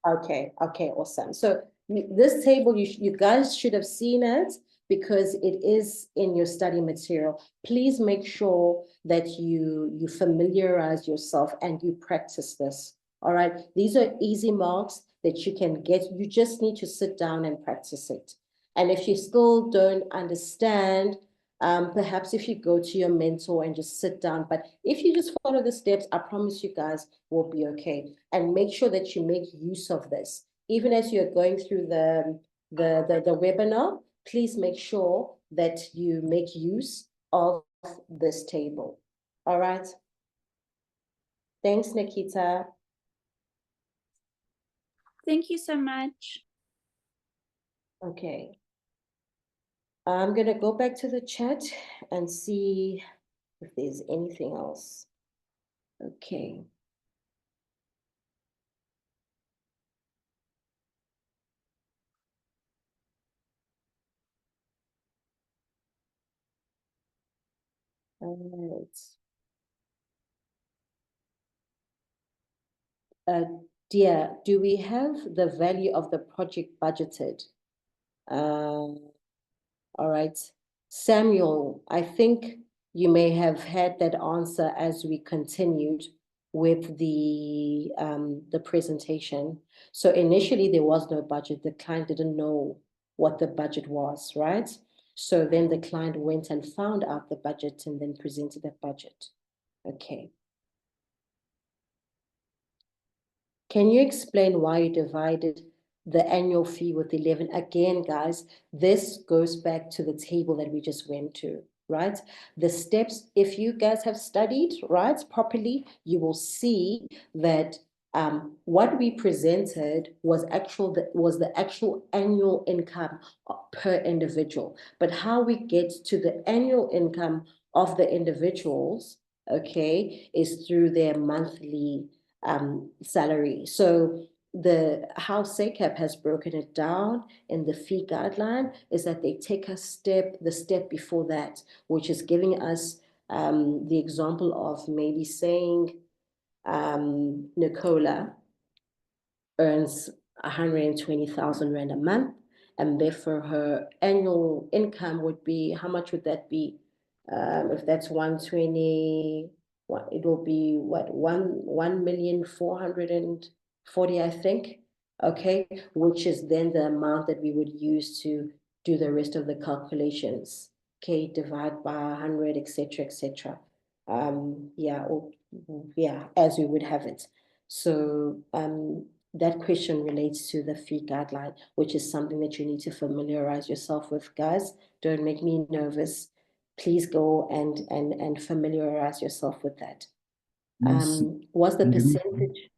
Okay, awesome. So this table, you guys should have seen it because it is in your study material, please make sure that you familiarize yourself and you practice this. All right. These are easy marks that you can get. You just need to sit down and practice it. And if you still don't understand, perhaps if you go to your mentor and just sit down, but if you just follow the steps, I promise you guys will be okay. And make sure that you make use of this. Even as you're going through the webinar, please make sure that you make use of this table. All right. Thanks, Nikita. Thank you so much. Okay. I'm going to go back to the chat and see if there's anything else. Okay. All right. Dear, do we have the value of the project budgeted? All right. Samuel, I think you may have had that answer as we continued with the presentation. So initially there was no budget. The client didn't know what the budget was, right? So then the client went and found out the budget and then presented that budget. Okay. Can you explain why you divided the annual fee with 11? Again, guys, this goes back to the table that we just went to, right? The steps, if you guys have studied, right, properly, you will see that what we presented was the actual annual income per individual. But how we get to the annual income of the individuals, okay, is through their monthly salary. So how SECAP has broken it down in the fee guideline is that they take the step before that, which is giving us the example of maybe saying Nicola earns 120,000 Rand a month, and therefore her annual income would be, how much would that be? If that's 120, it will be what, 1,440,000, I think. Okay, which is then the amount that we would use to do the rest of the calculations. Okay, divide by 100, etc., etc. Yeah, as we would have it. So that question relates to the fee guideline, which is something that you need to familiarize yourself with, guys. Don't make me nervous. Please go and familiarize yourself with that. Yes. Was the And you- percentage?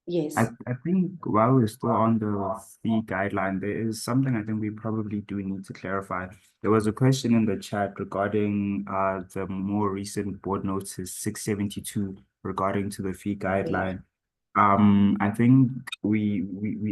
Yes. I think while we're still on the fee guideline, there is something I think we probably do need to clarify. There was a question in the chat regarding the more recent board notice 672 regarding to the fee guideline. I think we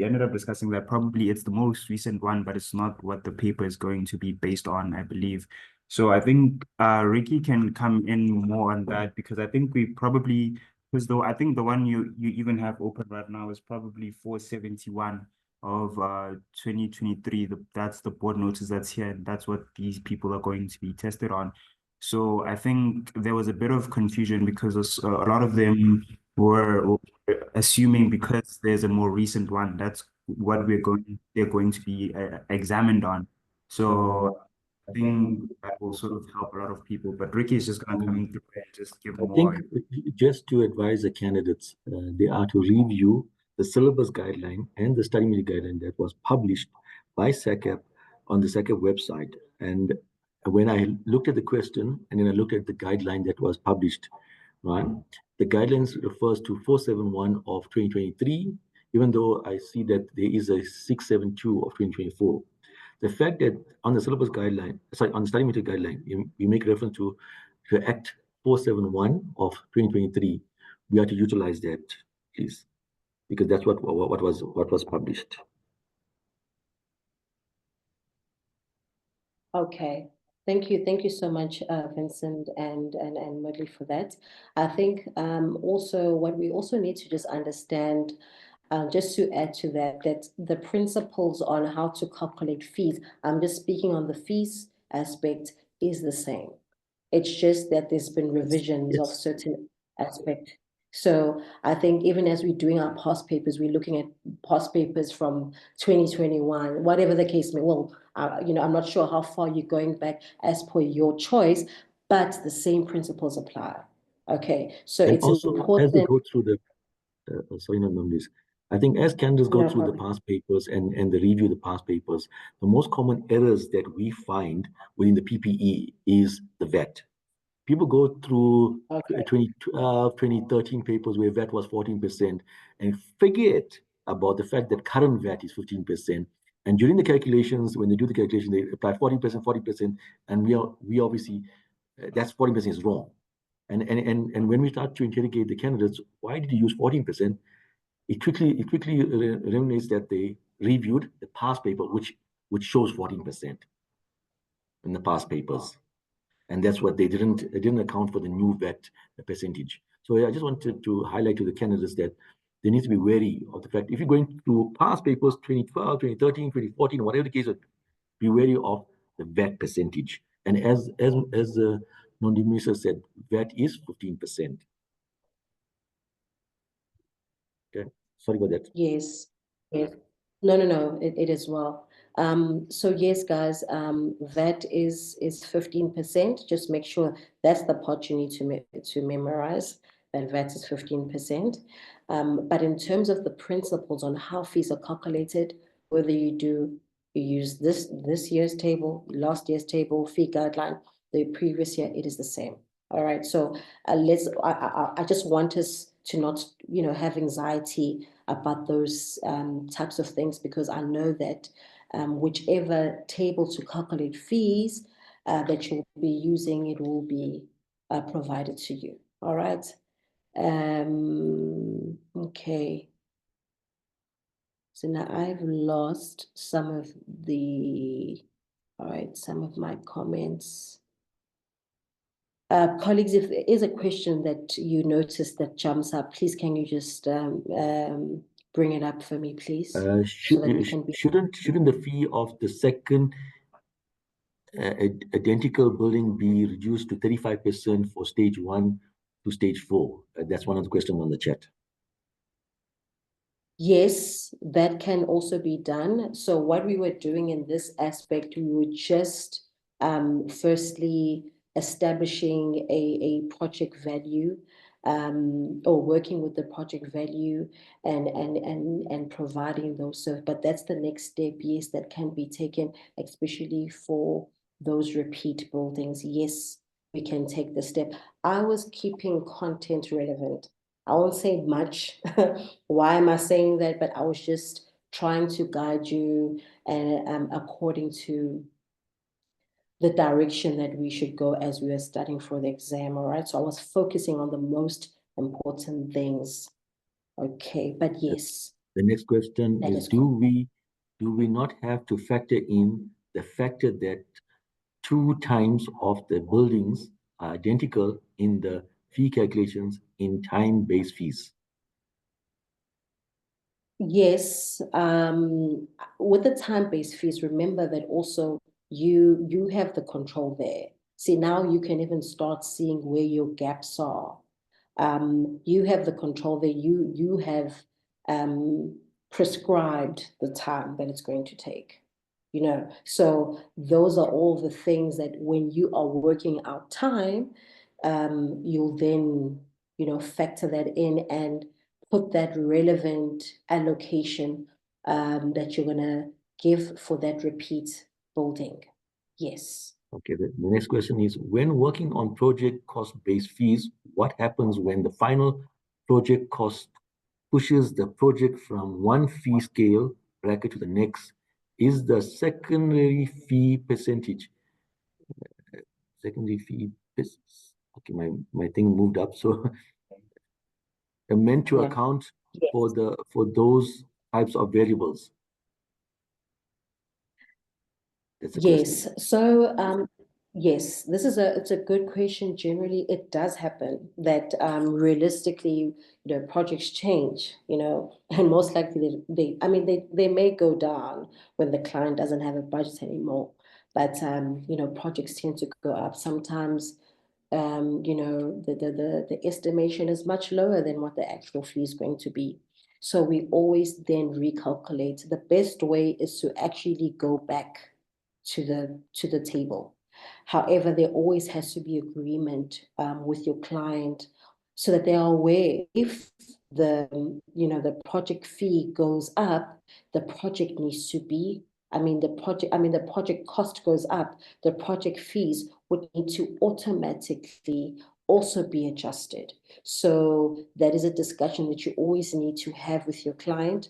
ended up discussing that probably it's the most recent one, but it's not what the paper is going to be based on, I believe. So I think Ricky can come in more on that because I think we probably, because though I think the one you even have open right now is probably 471 of 2023. That's the board notice that's here, and that's what these people are going to be tested on. So I think there was a bit of confusion because a lot of them were assuming because there's a more recent one, that's what they're going to be examined on. So I think that will sort of help a lot of people. But Ricky is just going to come in through and just give I more. think just to advise the candidates, they are to review the syllabus guideline and the study material guideline that was published by SECAP on the SECAP website. And when I looked at the question and then I looked at the guideline that was published, right, the guidelines refers to 471 of 2023, even though I see that there is a 672 of 2024. The fact that on the syllabus guideline, sorry, on the study material guideline, we make reference to the Act 471 of 2023, we are to utilize that, please, because that's what was published. Okay. Thank you so much, Vincent and Mudley, for that. I think also what we also need to just understand Just to add to that, that the principles on how to calculate fees, I'm just speaking on the fees aspect, is the same. It's just that there's been revisions of certain aspect. So I think even as we're doing our past papers, we're looking at past papers from 2021, whatever the case may. Well, you know, I'm not sure how far you're going back as per your choice, but the same principles apply. Okay, so And it's also, important. as they go through the, sorry, no, this. I think as candidates go No through the problem. past papers and they review the past papers, the most common errors that we find within the PPE is the VAT. People go through 2012, 2013 papers where VAT was 14% and forget about the fact that current VAT is 15%. And during the calculations, when they do the calculation, they apply 40%, 40%, and we obviously, that's 40% is wrong. And when we start to interrogate the candidates, why did you use 14%? It quickly eliminates that they reviewed the past paper, which shows 14% in the past papers, and that's what they didn't account for the new VAT percentage. So I just wanted to highlight to the candidates that they need to be wary of the fact if you're going to past papers 2012, 2013, 2014, whatever the case, be wary of the VAT percentage. And as Non-Minister said, VAT is 15%. Okay, sorry about that. Yes, yes. No, it is well. So yes, guys, VAT is 15%. Just make sure that's the part you need to memorize, that VAT is 15%. But in terms of the principles on how fees are calculated, whether you use this year's table, last year's table, fee guideline, the previous year, it is the same. All right. So I just want us to not, you know, have anxiety about those types of things, because I know that whichever table to calculate fees that you'll be using, it will be provided to you. All right. Okay. So now I've lost some of some of my comments. Colleagues, if there is a question that you notice that jumps up, please can you just bring it up for me, please? So that we can be... Shouldn't the fee of the second identical building be reduced to 35% for stage 1 to stage 4? That's one of the questions on the chat. Yes, that can also be done. So what we were doing in this aspect, we were just firstly establishing a project value, or working with the project value and providing those. So, but that's the next step, yes, that can be taken, especially for those repeat buildings. Yes, we can take the step. I was keeping content relevant. I won't say much. Why am I saying that? But I was just trying to guide you and according to the direction that we should go as we were studying for the exam. All right. So I was focusing on the most important things. Okay. But yes. The next question is do we not have to factor in the factor that 2 times of the buildings are identical in the fee calculations in time-based fees? Yes, with the time-based fees, remember that also you have the control there. See, now you can even start seeing where your gaps are. You have the control there. You have prescribed the time that it's going to take. You know, so those are all the things that when you are working out time, you'll then, you know, factor that in and put that relevant allocation that you're going to give for that repeat building. Yes. Okay, the next question is, when working on project cost-based fees, what happens when the final project cost pushes the project from one fee scale bracket to the next? Is the secondary fee percentage, okay, my thing moved up, so meant to account for those types of variables? Yes. So Yes, it's a good question. Generally, it does happen that realistically, projects change, and most likely they may go down when the client doesn't have a budget anymore. But projects tend to go up. Sometimes the estimation is much lower than what the actual fee is going to be. So we always then recalculate. The best way is to actually go back to the table. However, there always has to be agreement with your client so that they are aware if the project fee goes up, the project needs to be, the project cost goes up, the project fees would need to automatically also be adjusted. So that is a discussion that you always need to have with your client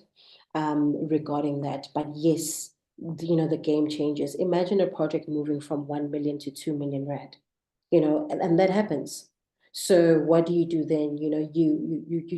regarding that. But yes, the game changes. Imagine a project moving from 1 million to 2 million rand, and that happens. So what do you do then? You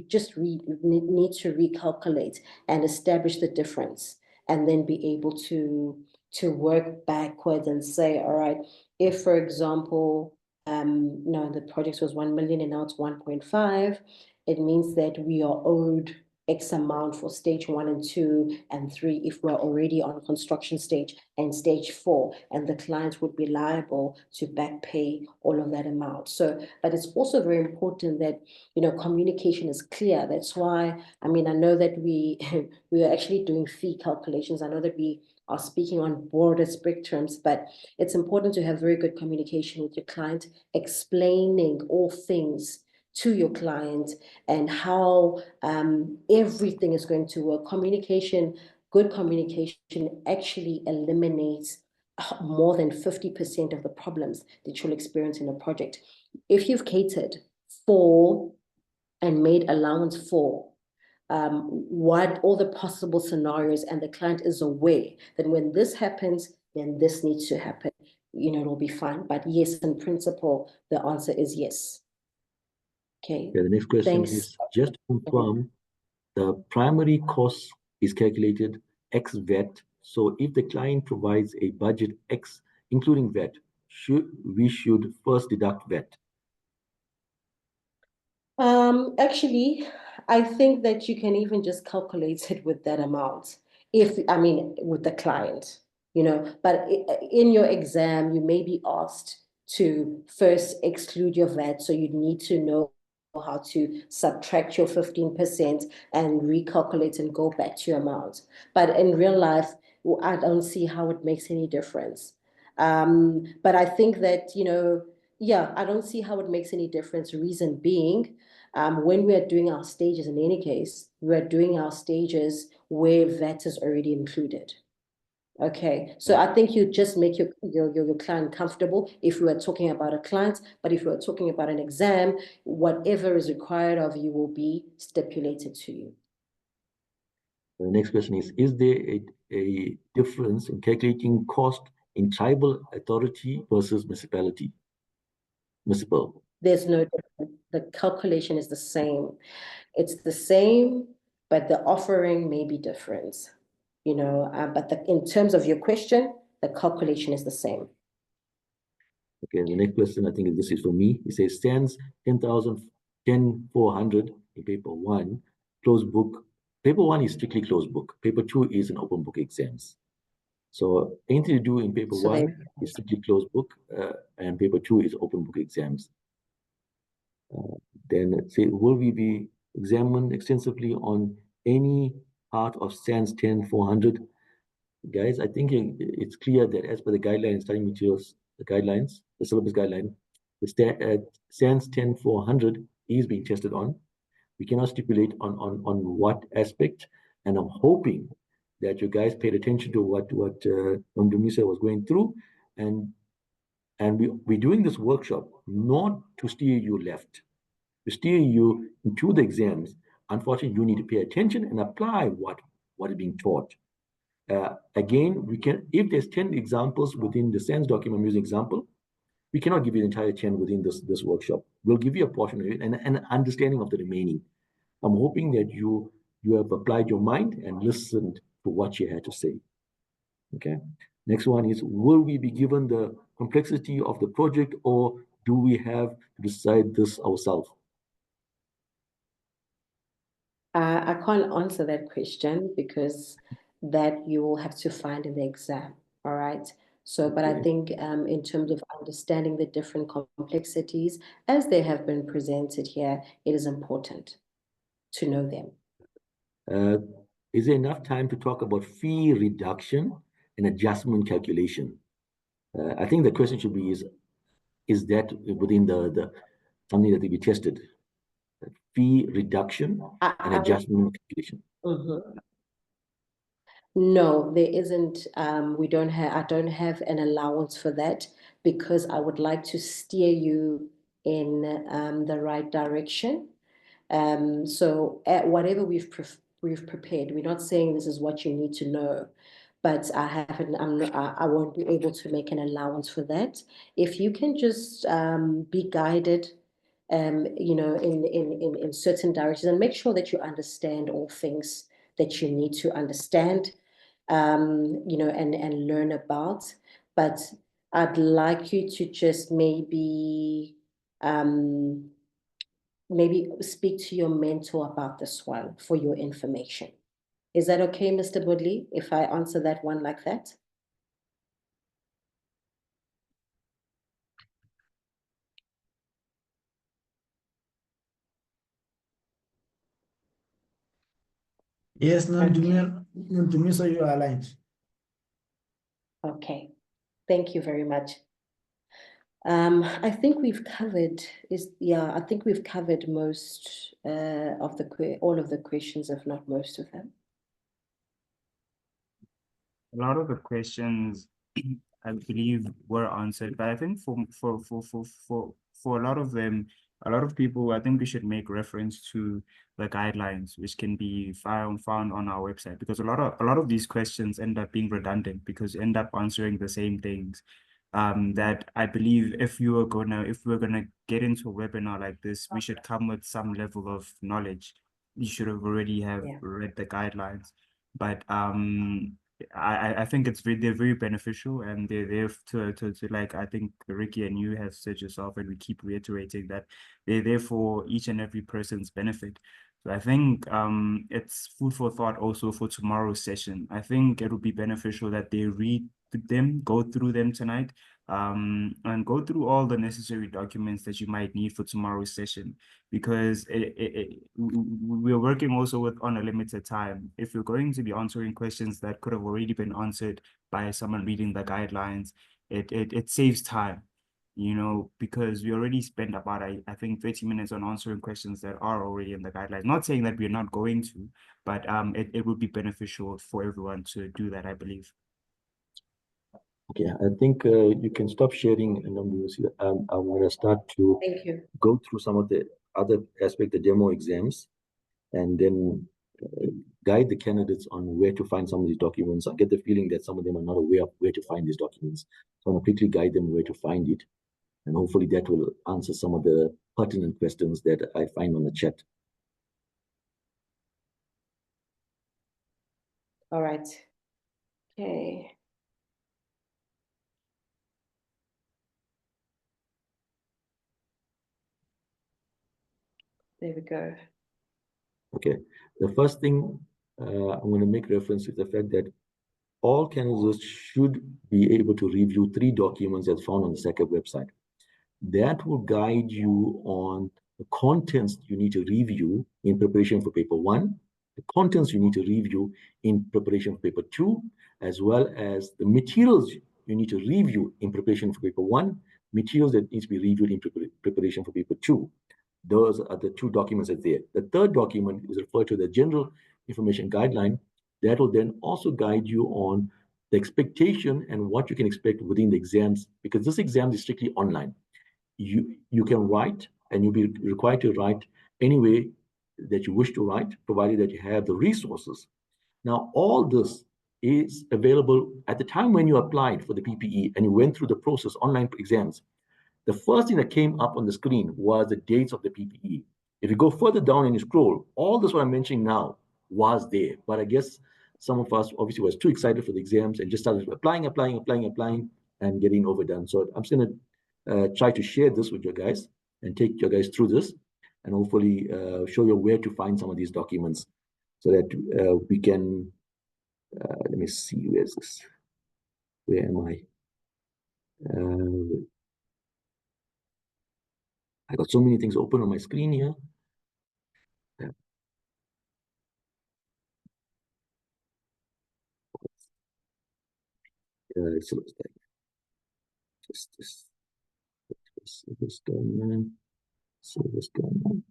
just need to recalculate and establish the difference, and then be able to work backwards and say, all right, if for example, the project was 1 million and now it's 1.5, it means that we are owed X amount for stage 1 and 2 and 3 if we're already on construction stage, and stage 4, and the client would be liable to back pay all of that amount. So, but it's also very important that communication is clear. That's why, I know that we we are actually doing fee calculations. I know that we are speaking on broader spectrums, but it's important to have very good communication with your client, explaining all things to your client and how everything is going to work. Good communication actually eliminates more than 50% of the problems that you'll experience in a project. If you've catered for and made allowance for what all the possible scenarios, and the client is aware that when this happens, then this needs to happen, it'll be fine. But yes, in principle, the answer is yes. Okay. Yeah, the next question is just to confirm the primary cost is calculated ex VAT. So if the client provides a budget X, including VAT, we should first deduct VAT. Actually, I think that you can even just calculate it with that amount, with the client, but in your exam, you may be asked to first exclude your VAT, so you need to know how to subtract your 15% and recalculate and go back to your amount. But in real life, I don't see how it makes any difference. But I think that, yeah, I don't see how it makes any difference. Reason being, when we are doing our stages, in any case, we are doing our stages where VAT is already included. Okay, so I think you just make your client comfortable if we are talking about a client, but if we are talking about an exam, whatever is required of you will be stipulated to you. The next question is there a difference in calculating cost in tribal authority versus municipality? Municipal. There's no difference. The calculation is the same. It's the same, but the offering may be different, but in terms of your question, the calculation is the same. Okay, the next question, I think this is for me. It says stands 10,400 in paper 1, closed book. Paper 1 is strictly closed book. Paper 2 is an open book exams. So anything to do in paper 1 is strictly closed book, and paper 2 is open book exams. Then say, will we be examined extensively on any part of SANS 10,400? Guys, I think it's clear that as per the guidelines, study materials, the guidelines, the syllabus guideline, the SANS 10,400 is being tested on. We cannot stipulate on what aspect, and I'm hoping that you guys paid attention to what Dumisa was going through, and we're doing this workshop not to steer you left, to steer you into the exams. Unfortunately, you need to pay attention and apply what is being taught. Again, we can, if there's 10 examples within the SANS document, I'm using example, we cannot give you the entire 10 within this workshop. We'll give you a portion of it and an understanding of the remaining. I'm hoping that you have applied your mind and listened to what you had to say. Okay. Next one is, will we be given the complexity of the project, or do we have to decide this ourselves? I can't answer that question because that you will have to find in the exam. All right. So, but I think in terms of understanding the different complexities as they have been presented here, it is important to know them. Is there enough time to talk about fee reduction and adjustment calculation? I think the question should be is that within the something that will be tested? Fee reduction and adjustment calculation. No, there isn't. I don't have an allowance for that because I would like to steer you in the right direction. So whatever we've prepared, we're not saying this is what you need to know, but I won't be able to make an allowance for that. If you can just be guided, in certain directions, and make sure that you understand all things that you need to understand, and learn about. But I'd like you to just maybe speak to your mentor about this one for your information. Is that okay, Mr. Budley, if I answer that one like that? Yes, Nondumiso, you are aligned. Okay, thank you very much. I think we've covered most of all of the questions, if not most of them. A lot of the questions I believe were answered, but I think for a lot of them, a lot of people, I think we should make reference to the guidelines, which can be found on our website, because a lot of these questions end up being redundant because you end up answering the same things. That I believe if we're gonna get into a webinar like this, we should come with some level of knowledge. You should have already read the guidelines, but I think they're very beneficial, and they're there to like, I think Ricky and you have said yourself, and we keep reiterating that they're there for each and every person's benefit. So I think it's food for thought also for tomorrow's session. I think it would be beneficial that they read them, go through them tonight, and go through all the necessary documents that you might need for tomorrow's session, because we're working also on a limited time. If you're going to be answering questions that could have already been answered by someone reading the guidelines, it saves time, because we already spent about, I think, 30 minutes on answering questions that are already in the guidelines. Not saying that we're not going to, but it would be beneficial for everyone to do that, I believe. Okay, I think you can stop sharing, and I'm going to start to go through some of the other aspects, the demo exams, and then guide the candidates on where to find some of these documents. I get the feeling that some of them are not aware of where to find these documents. So I'm going to quickly guide them where to find it, and hopefully that will answer some of the pertinent questions that I find on the chat. All right. Okay. There we go. Okay, the first thing I'm going to make reference to the fact that all candidates should be able to review 3 documents that's found on the SACEP website. That will guide you on the contents you need to review in preparation for paper 1, the contents you need to review in preparation for paper 2, as well as the materials you need to review in preparation for paper 1, materials that need to be reviewed in preparation for paper 2. Those are the 2 documents that's there. The third document is referred to the general information guideline. That will then also guide you on the expectation and what you can expect within the exams, because this exam is strictly online. You can write, and you'll be required to write any way that you wish to write, provided that you have the resources. Now, all this is available at the time when you applied for the PPE and you went through the process, online exams. The first thing that came up on the screen was the dates of the PPE. If you go further down and you scroll, all this what I'm mentioning now was there. But I guess some of us obviously was too excited for the exams and just started applying. and getting overdone. So I'm just going to try to share this with you guys and take you guys through this, and hopefully show you where to find some of these documents so that we can, let me see, where's this? Where am I? I got so many things open on my screen here. So it's like just this going, so this going on.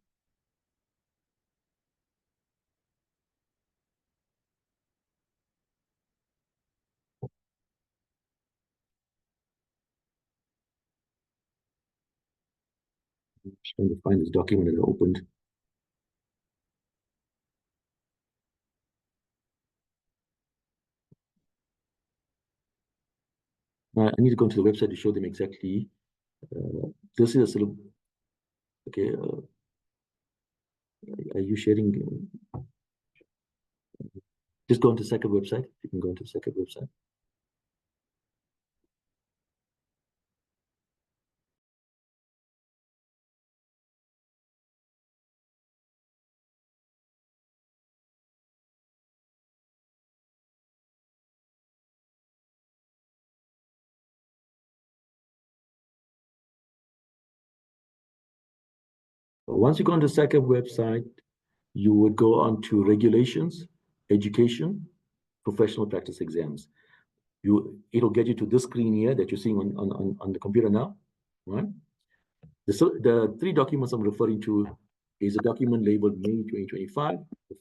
I'm just trying to find this document that I opened. I need to go to the website to show them exactly. This is a sort of, okay. Are you sharing? Just go into the second website. You can go into the second website. Once you go on the second website, you would go on to regulations, education, professional practice exams. It'll get you to this screen here that you're seeing on the computer now, right? The three documents I'm referring to is a document labeled May 2025. If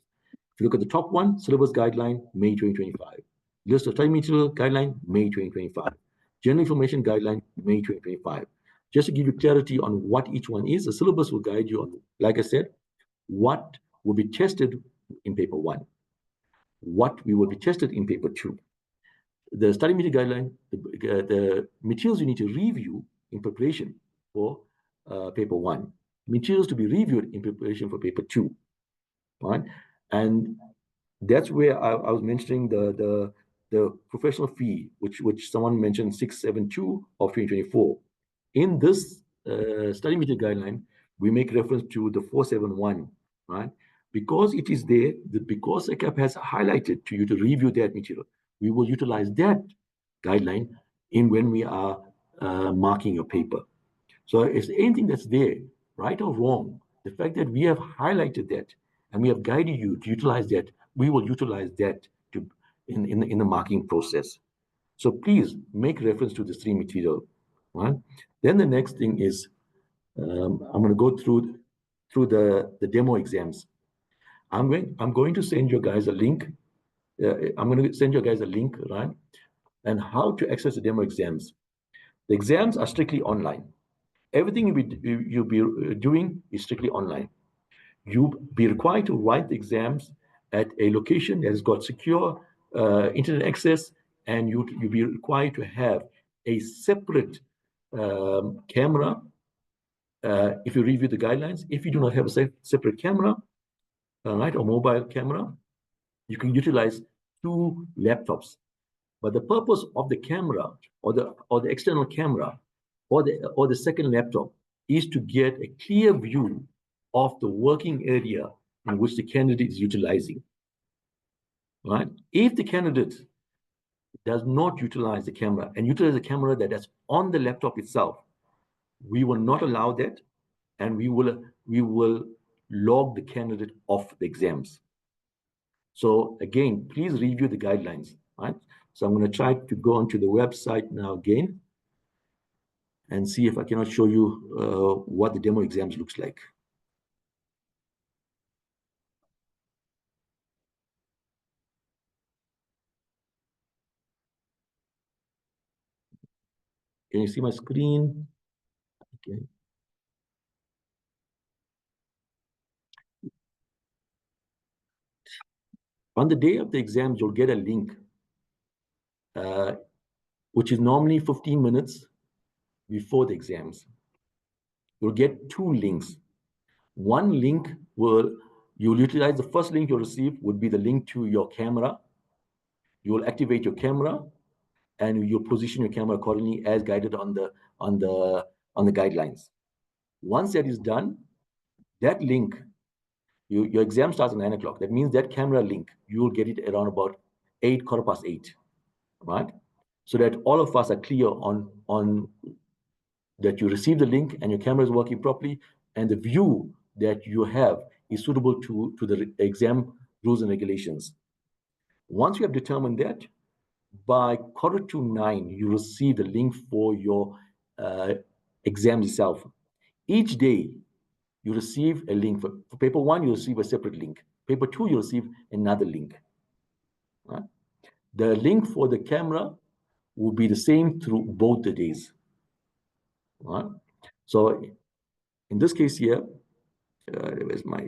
you look at the top one, syllabus guideline, May 2025. List of study material guideline, May 2025. General information guideline, May 2025. Just to give you clarity on what each one is, the syllabus will guide you on, like I said, what will be tested in paper 1, what we will be tested in paper 2. The study material guideline, the materials you need to review in preparation for paper 1, materials to be reviewed in preparation for paper 2, right? And that's where I was mentioning the professional fee, which someone mentioned 672 of 2024. In this study material guideline, we make reference to the 471, right? Because it is there, because ACAP has highlighted to you to review that material, we will utilize that guideline in when we are marking your paper. So if anything that's there, right or wrong, the fact that we have highlighted that and we have guided you to utilize that, we will utilize that in the marking process. So please make reference to the stream material, right? Then the next thing is, I'm going to go through the demo exams. I'm going to send you guys a link. I'm going to send you guys a link, right? And how to access the demo exams. The exams are strictly online. Everything you'll be doing is strictly online. You'll be required to write the exams at a location that has got secure internet access, and you'll be required to have a separate camera if you review the guidelines. If you do not have a separate camera, right, or mobile camera, you can utilize 2 laptops. But the purpose of the camera or the external camera or the second laptop is to get a clear view of the working area in which the candidate is utilizing, right? If the candidate does not utilize the camera and utilize the camera that's on the laptop itself, we will not allow that, and we will log the candidate off the exams. So again, please review the guidelines, right? So I'm going to try to go onto the website now again and see if I cannot show you what the demo exams looks like. Can you see my screen? Okay. On the day of the exams, you'll get a link, which is normally 15 minutes before the exams. You'll get 2 links. One link you'll utilize, the first link you'll receive would be the link to your camera. You will activate your camera, and you position your camera accordingly as guided on the guidelines. Once that is done, that link, your exam starts at 9 o'clock. That means that camera link, you will get it around about 8:15, right? So that all of us are clear on that you receive the link and your camera is working properly, and the view that you have is suitable to the exam rules and regulations. Once you have determined that, by 8:45, you receive the link for your exam itself. Each day, you receive a link. For paper 1, you receive a separate link. Paper 2, you receive another link. Right? The link for the camera will be the same through both the days. Right? So in this case here, where's my...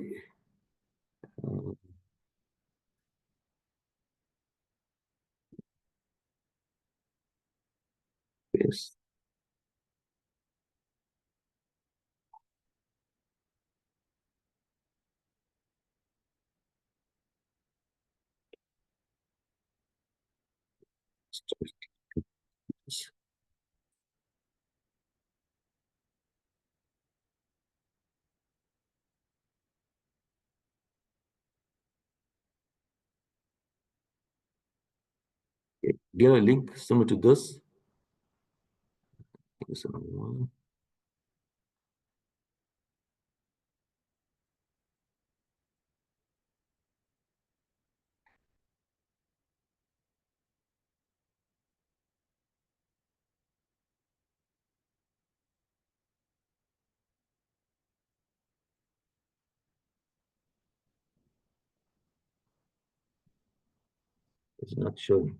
yes. Get a link similar to this. Here's another one. It's not showing.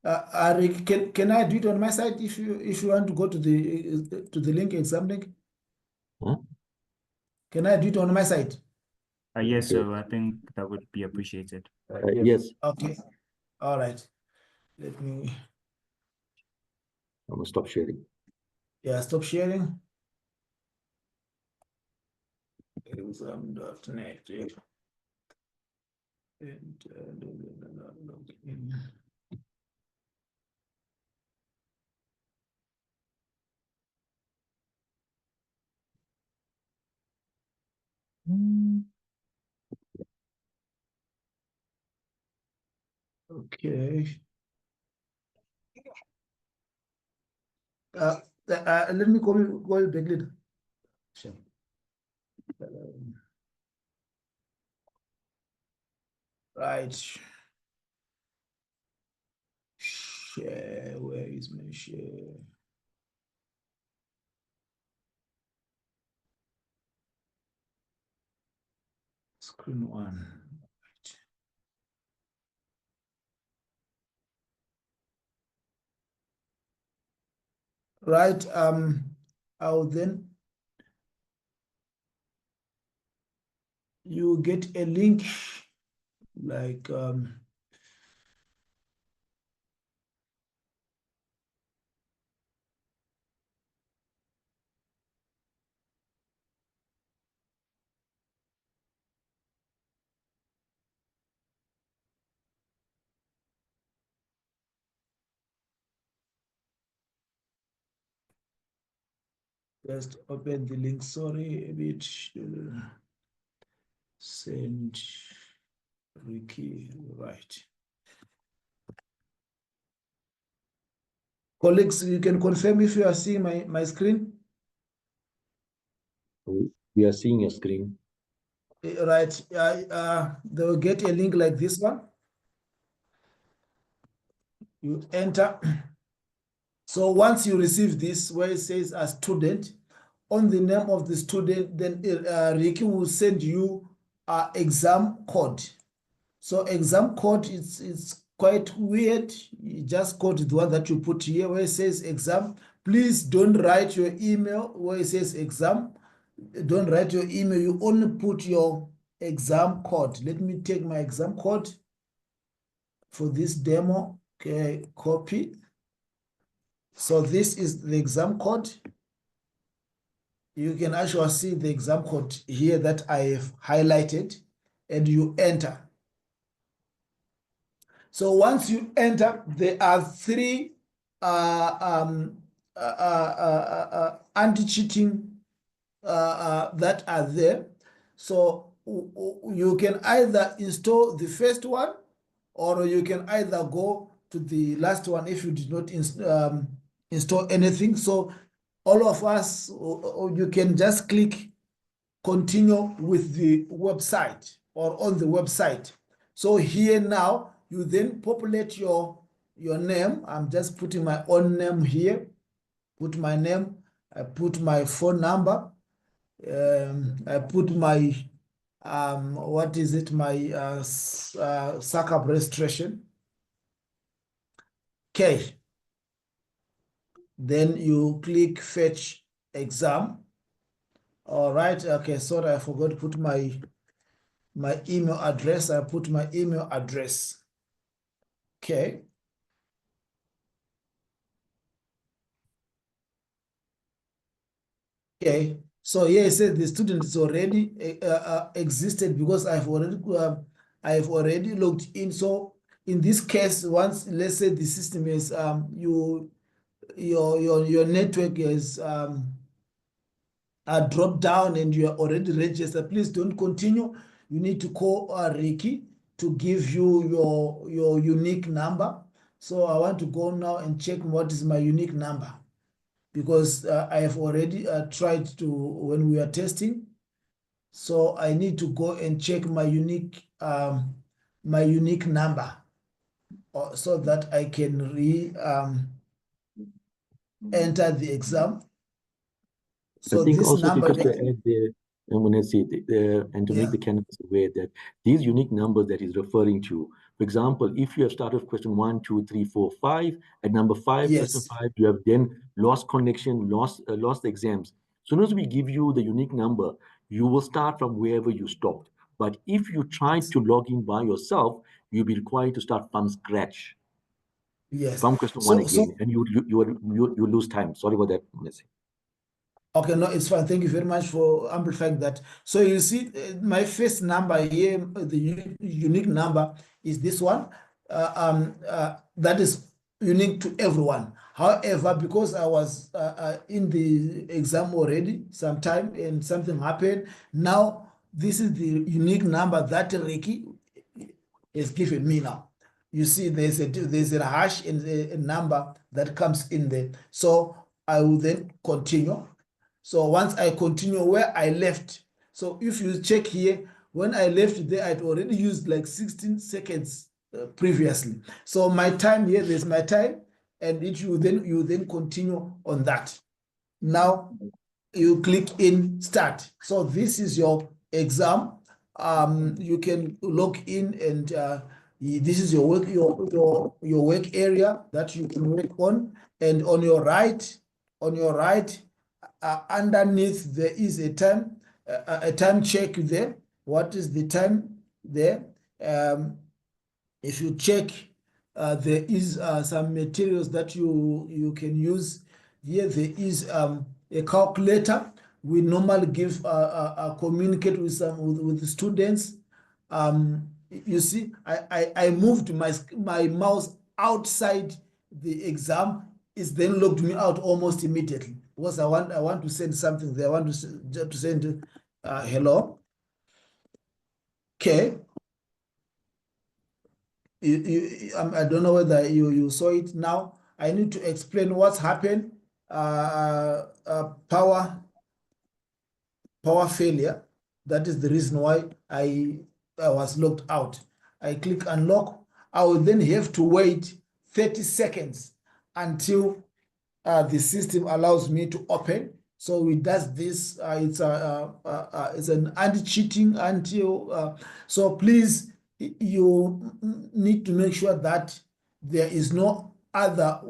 Ari, can I do it on my side if you want to go to the link exam link? Huh? Can I do it on my side? Yes, so I think that would be appreciated. Yes. Okay. All right. Let me. I'm gonna stop sharing. Yeah, stop sharing. Exam.net. And log in. Okay. Let me call you back later. Sure. Right. Share. Where is my share? Screen 1. Right. I'll then you get a link like just open the link. Sorry, a bit. Send Ricky. Right. Colleagues, you can confirm if you are seeing my screen. We are seeing your screen. Right. They will get a link like this one. You enter. So once you receive this, where it says a student, on the name of the student, then Ricky will send you an exam code. So exam code is quite weird. You just code the one that you put here where it says exam. Please don't write your email where it says exam. Don't write your email. You only put your exam code. Let me take my exam code for this demo. Okay, copy. So this is the exam code. You can actually see the exam code here that I have highlighted, and you enter. So once you enter, there are three anti-cheating that are there. So you can either install the first one, or you can either go to the last one if you did not install anything. So all of us, you can just click continue with the website or on the website. So here now, you then populate your name. I'm just putting my own name here. Put my name, I put my phone number, I put my what is it, my SACAP registration. Okay. Then you click fetch exam. All right. Okay. Sorry, I forgot to put my email address. I put my email address. Okay. Okay. So here it says the student is already existed because I've already logged in. So in this case, once let's say the system is your network is drop down and you are already registered, please don't continue. You need to call Ricky to give you your unique number. So I want to go now and check what is my unique number, because I have already tried to when we are testing. So I need to go and check my unique number so that I can enter the exam. So I think this also number, just to add there, and when I say and to make the candidates aware that these unique numbers that he's referring to, for example, if you have started with question 1, 2, 3, 4, 5, at number 5, yes, question 5, you have then lost connection, lost the exams. As soon as we give you the unique number, you will start from wherever you stopped. But if you try to log in by yourself, you'll be required to start from scratch, yes. from question 1 again, and you lose time. Sorry about that, Messi. Okay, no, it's fine. Thank you very much for amplifying that. So you see, my first number here, the unique number is this one. That is unique to everyone. However, because I was in the exam already sometime and something happened, now this is the unique number that Ricky has given me now. You see, there's a hash and a number that comes in there. So I will then continue. So once I continue where I left, so if you check here, when I left there, I'd already used like 16 seconds previously. So my time here, there's my time, and you then continue on that. Now you click in start. So this is your exam. You can log in, and this is your work area that you can work on, and on your right, underneath there is a time check there. What is the time there? If you check, there is some materials that you can use. Here there is a calculator. We normally give communicate with the students. You see, I moved my mouse outside the exam. It's then logged me out almost immediately because I want to send something there. I want to send hello. Okay. I don't know whether you saw it now. I need to explain what's happened. Power failure. That is the reason why I was locked out. I click unlock. I will then have to wait 30 seconds until the system allows me to open. So it does this. It's an anti-cheating until. So please, you need to make sure that there is no other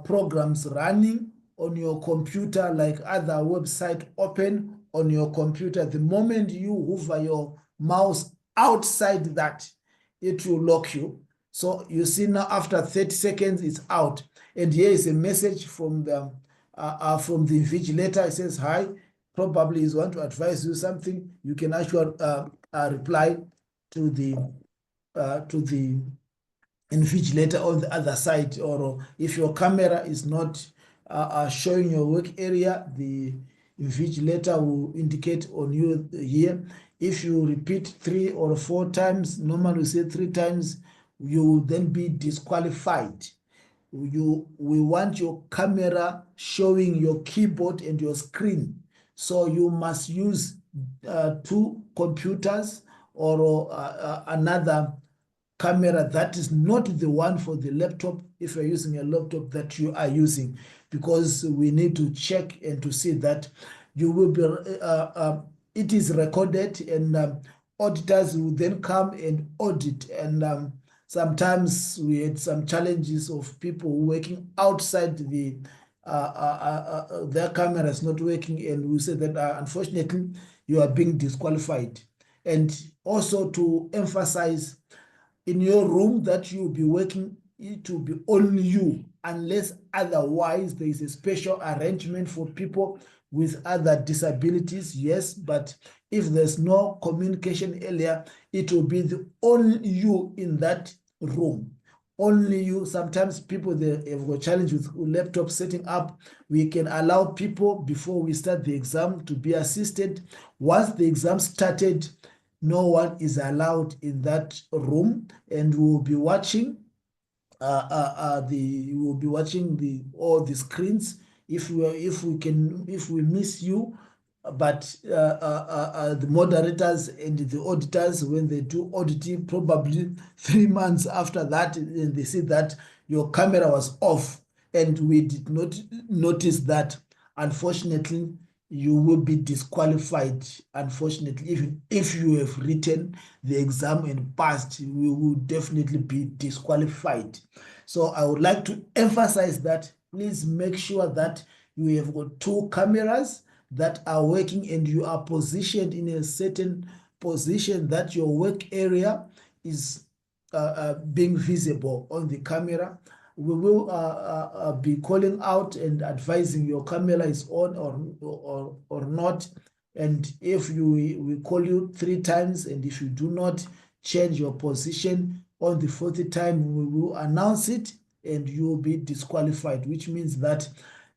programs running on your computer, like other website open on your computer. The moment you hover your mouse outside that, it will lock you. So you see now after 30 seconds, it's out. And here is a message from the invigilator. It says, hi, probably is want to advise you something. You can actually reply to the invigilator on the other side, or if your camera is not showing your work area, the invigilator will indicate on you here. If you repeat 3 or 4 times, normally we say 3 times, you will then be disqualified. We want your camera showing your keyboard and your screen. So you must use 2 computers or another camera that is not the one for the laptop, if you're using a laptop that you are using, because we need to check and to see that you will be it is recorded, and auditors will then come and audit. And sometimes we had some challenges of people working outside the their camera is not working, and we say that unfortunately you are being disqualified. And also to emphasize, in your room that you'll be working, it will be only you, unless otherwise there is a special arrangement for people with other disabilities, yes. But if there's no communication area, it will be the only you in that room. Only you. Sometimes people, they have a challenge with laptop setting up. We can allow people before we start the exam to be assisted. Once the exam started, no one is allowed in that room, and we'll be watching we'll be watching all the screens. If we miss you, but the moderators and the auditors, when they do auditing, probably 3 months after that, and they see that your camera was off and we did not notice that, unfortunately you will be disqualified. Unfortunately, even if you have written the exam and passed, you will definitely be disqualified. So I would like to emphasize that please make sure that you have got 2 cameras that are working and you are positioned in a certain position that your work area is being visible on the camera. We will be calling out and advising your camera is on or not. And if we call you 3 times, and if you do not change your position on the 4th time, we will announce it and you will be disqualified, which means that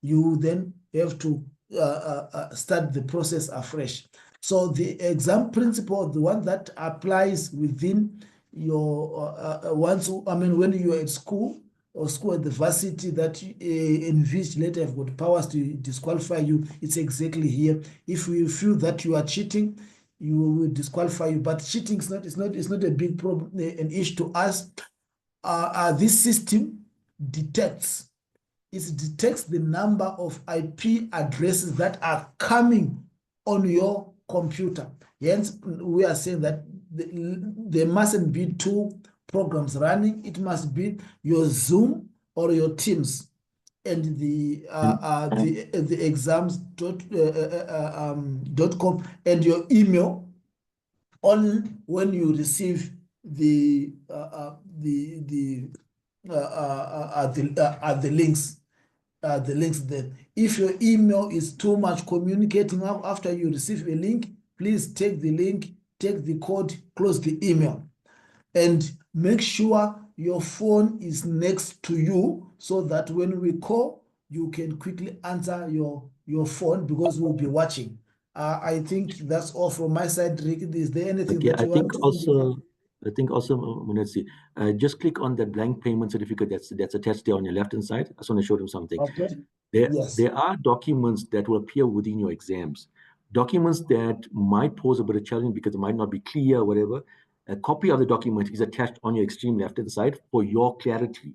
you then have to start the process afresh. So the exam principle, the one that applies within your when you are at school or school at the varsity, that invigilator have got powers to disqualify you, it's exactly here. If we feel that you are cheating, you will disqualify you. But cheating is not a big problem, an issue to us. This system detects the number of IP addresses that are coming on your computer. Hence, we are saying that there mustn't be 2 programs running. It must be your Zoom or your Teams, and the exams.com and your email. On when you receive the links. The links then. If your email is too much communicating after you receive a link, please take the link, take the code, close the email, and make sure your phone is next to you so that when we call, you can quickly answer your phone, because we'll be watching. I think that's all from my side, Rick. Is there anything Okay, that you want to I think also, Munetsi, just click on that blank payment certificate that's attached there on your left-hand side. I just want to show them something. Okay. Yes. There are documents that will appear within your exams. Documents that might pose a bit of challenge because it might not be clear or whatever. A copy of the document is attached on your extreme left-hand side for your clarity.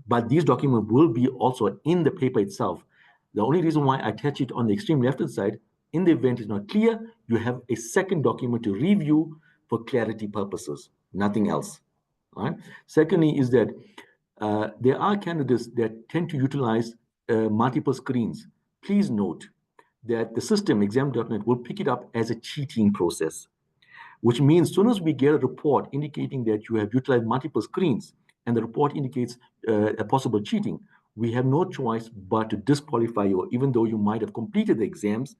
But these documents will be also in the paper itself. The only reason why I attach it on the extreme left-hand side, in the event it's not clear, you have a second document to review for clarity purposes, nothing else. All right. Secondly, is that there are candidates that tend to utilize multiple screens. Please note that the system, exam.net, will pick it up as a cheating process, which means as soon as we get a report indicating that you have utilized multiple screens and the report indicates a possible cheating, we have no choice but to disqualify you, even though you might have completed the exams,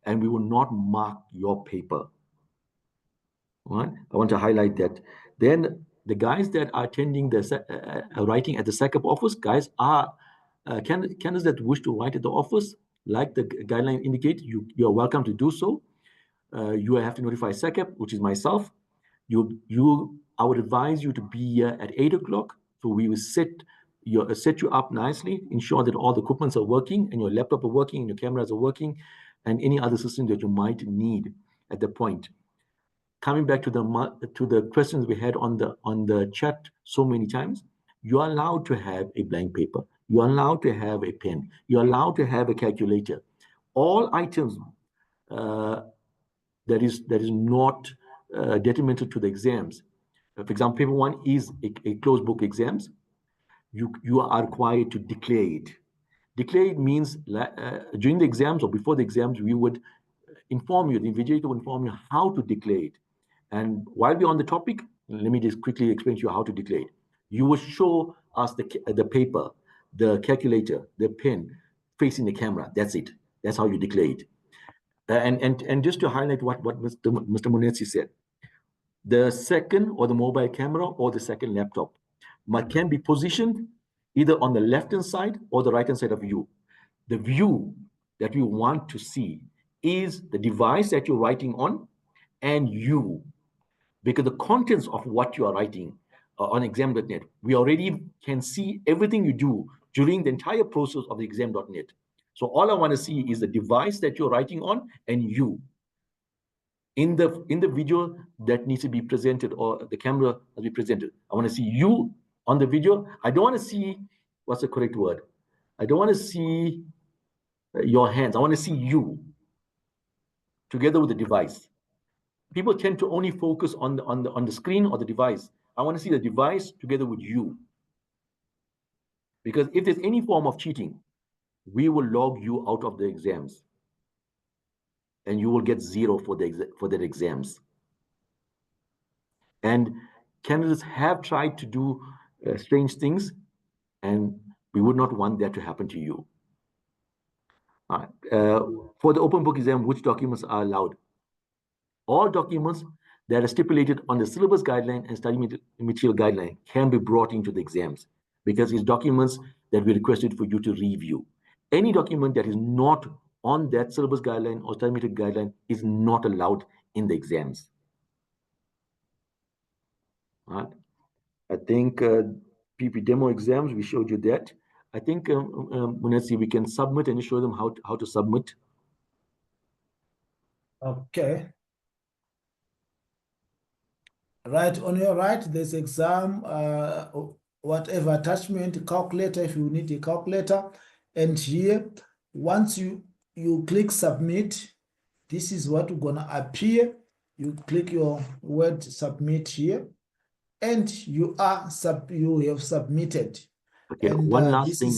and we will not mark your paper. All right? I want to highlight that. Then the guys that are attending the writing at the SACP office, guys are candidates that wish to write at the office, like the guideline indicate, you are welcome to do so. You have to notify SACP, which is myself. I would advise you to be here at 8 o'clock. So we will set you up nicely, ensure that all the equipments are working and your laptop are working and your cameras are working and any other system that you might need at the point. Coming back to the questions we had on the chat so many times, you are allowed to have a blank paper. You are allowed to have a pen. You're allowed to have a calculator. All items that is not detrimental to the exams. For example, paper one is a closed book exams. You are required to declare it. Declare it means during the exams or before the exams, we would inform you, the invigilator will inform you how to declare it. And while we're on the topic, let me just quickly explain to you how to declare it. You will show us the paper, the calculator, the pen facing the camera. That's it. That's how you declare it. And just to highlight what Mr. Munetsi said, the second or the mobile camera or the second laptop can be positioned either on the left-hand side or the right-hand side of you. The view that we want to see is the device that you're writing on and you, because the contents of what you are writing on exam.net, we already can see everything you do during the entire process of the exam.net. So all I want to see is the device that you're writing on and you. In the video that needs to be presented or the camera has been presented, I want to see you on the video. I don't want to see, what's the correct word? I don't want to see your hands. I want to see you together with the device. People tend to only focus on the screen or the device. I want to see the device together with you. Because if there's any form of cheating, we will log you out of the exams. And you will get 0 for that exams. And candidates have tried to do strange things, and we would not want that to happen to you. For the open book exam, which documents are allowed? All documents that are stipulated on the syllabus guideline and study material guideline can be brought into the exams because it's documents that we requested for you to review. Any document that is not on that syllabus guideline or study material guideline is not allowed in the exams. Right? I think PP demo exams, we showed you that. I think, Munetsi, we can submit and show them how to submit. Okay. Right, on your right, there's exam, whatever attachment, calculator, if you need a calculator. And here, once you click submit, this is what is gonna appear. You click your word submit here, and you have submitted. Okay, and, one last thing,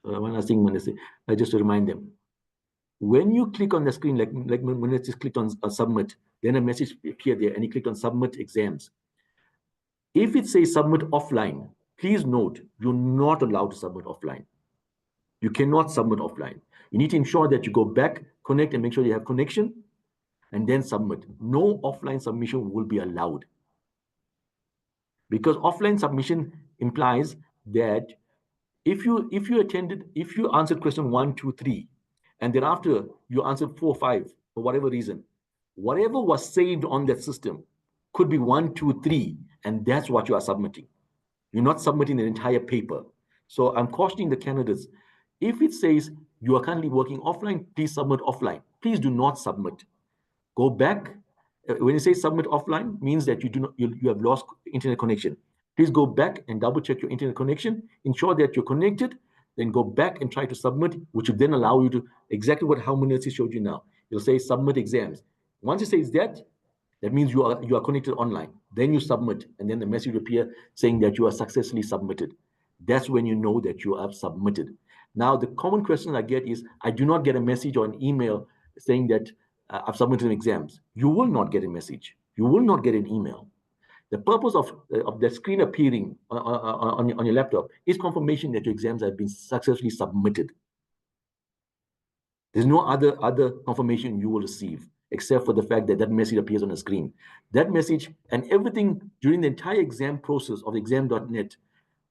Munetsi, just to remind them. When you click on the screen, like Munetsi clicked on submit, then a message appeared there and you clicked on submit exams. If it says submit offline, please note, you're not allowed to submit offline. You cannot submit offline. You need to ensure that you go back, connect, and make sure you have connection, and then submit. No offline submission will be allowed. Because offline submission implies that if you answered question 1, 2, 3, and thereafter you answered 4, 5, for whatever reason, whatever was saved on that system could be 1, 2, 3, and that's what you are submitting. You're not submitting the entire paper. So I'm cautioning the candidates, if it says you are currently working offline, please submit offline. Please do not submit. Go back. When you say submit offline, means that you have lost internet connection. Please go back and double check your internet connection, ensure that you're connected, then go back and try to submit, which will then allow you to, exactly what Munetsi showed you now. It'll say submit exams. Once it says that means you are connected online. Then you submit, and then the message will appear saying that you are successfully submitted. That's when you know that you have submitted. Now, the common question I get is, I do not get a message or an email saying that I've submitted exams. You will not get a message. You will not get an email. The purpose of the screen appearing on your laptop is confirmation that your exams have been successfully submitted. There's no other confirmation you will receive. except for the fact that that message appears on the screen. That message and everything during the entire exam process of exam.net,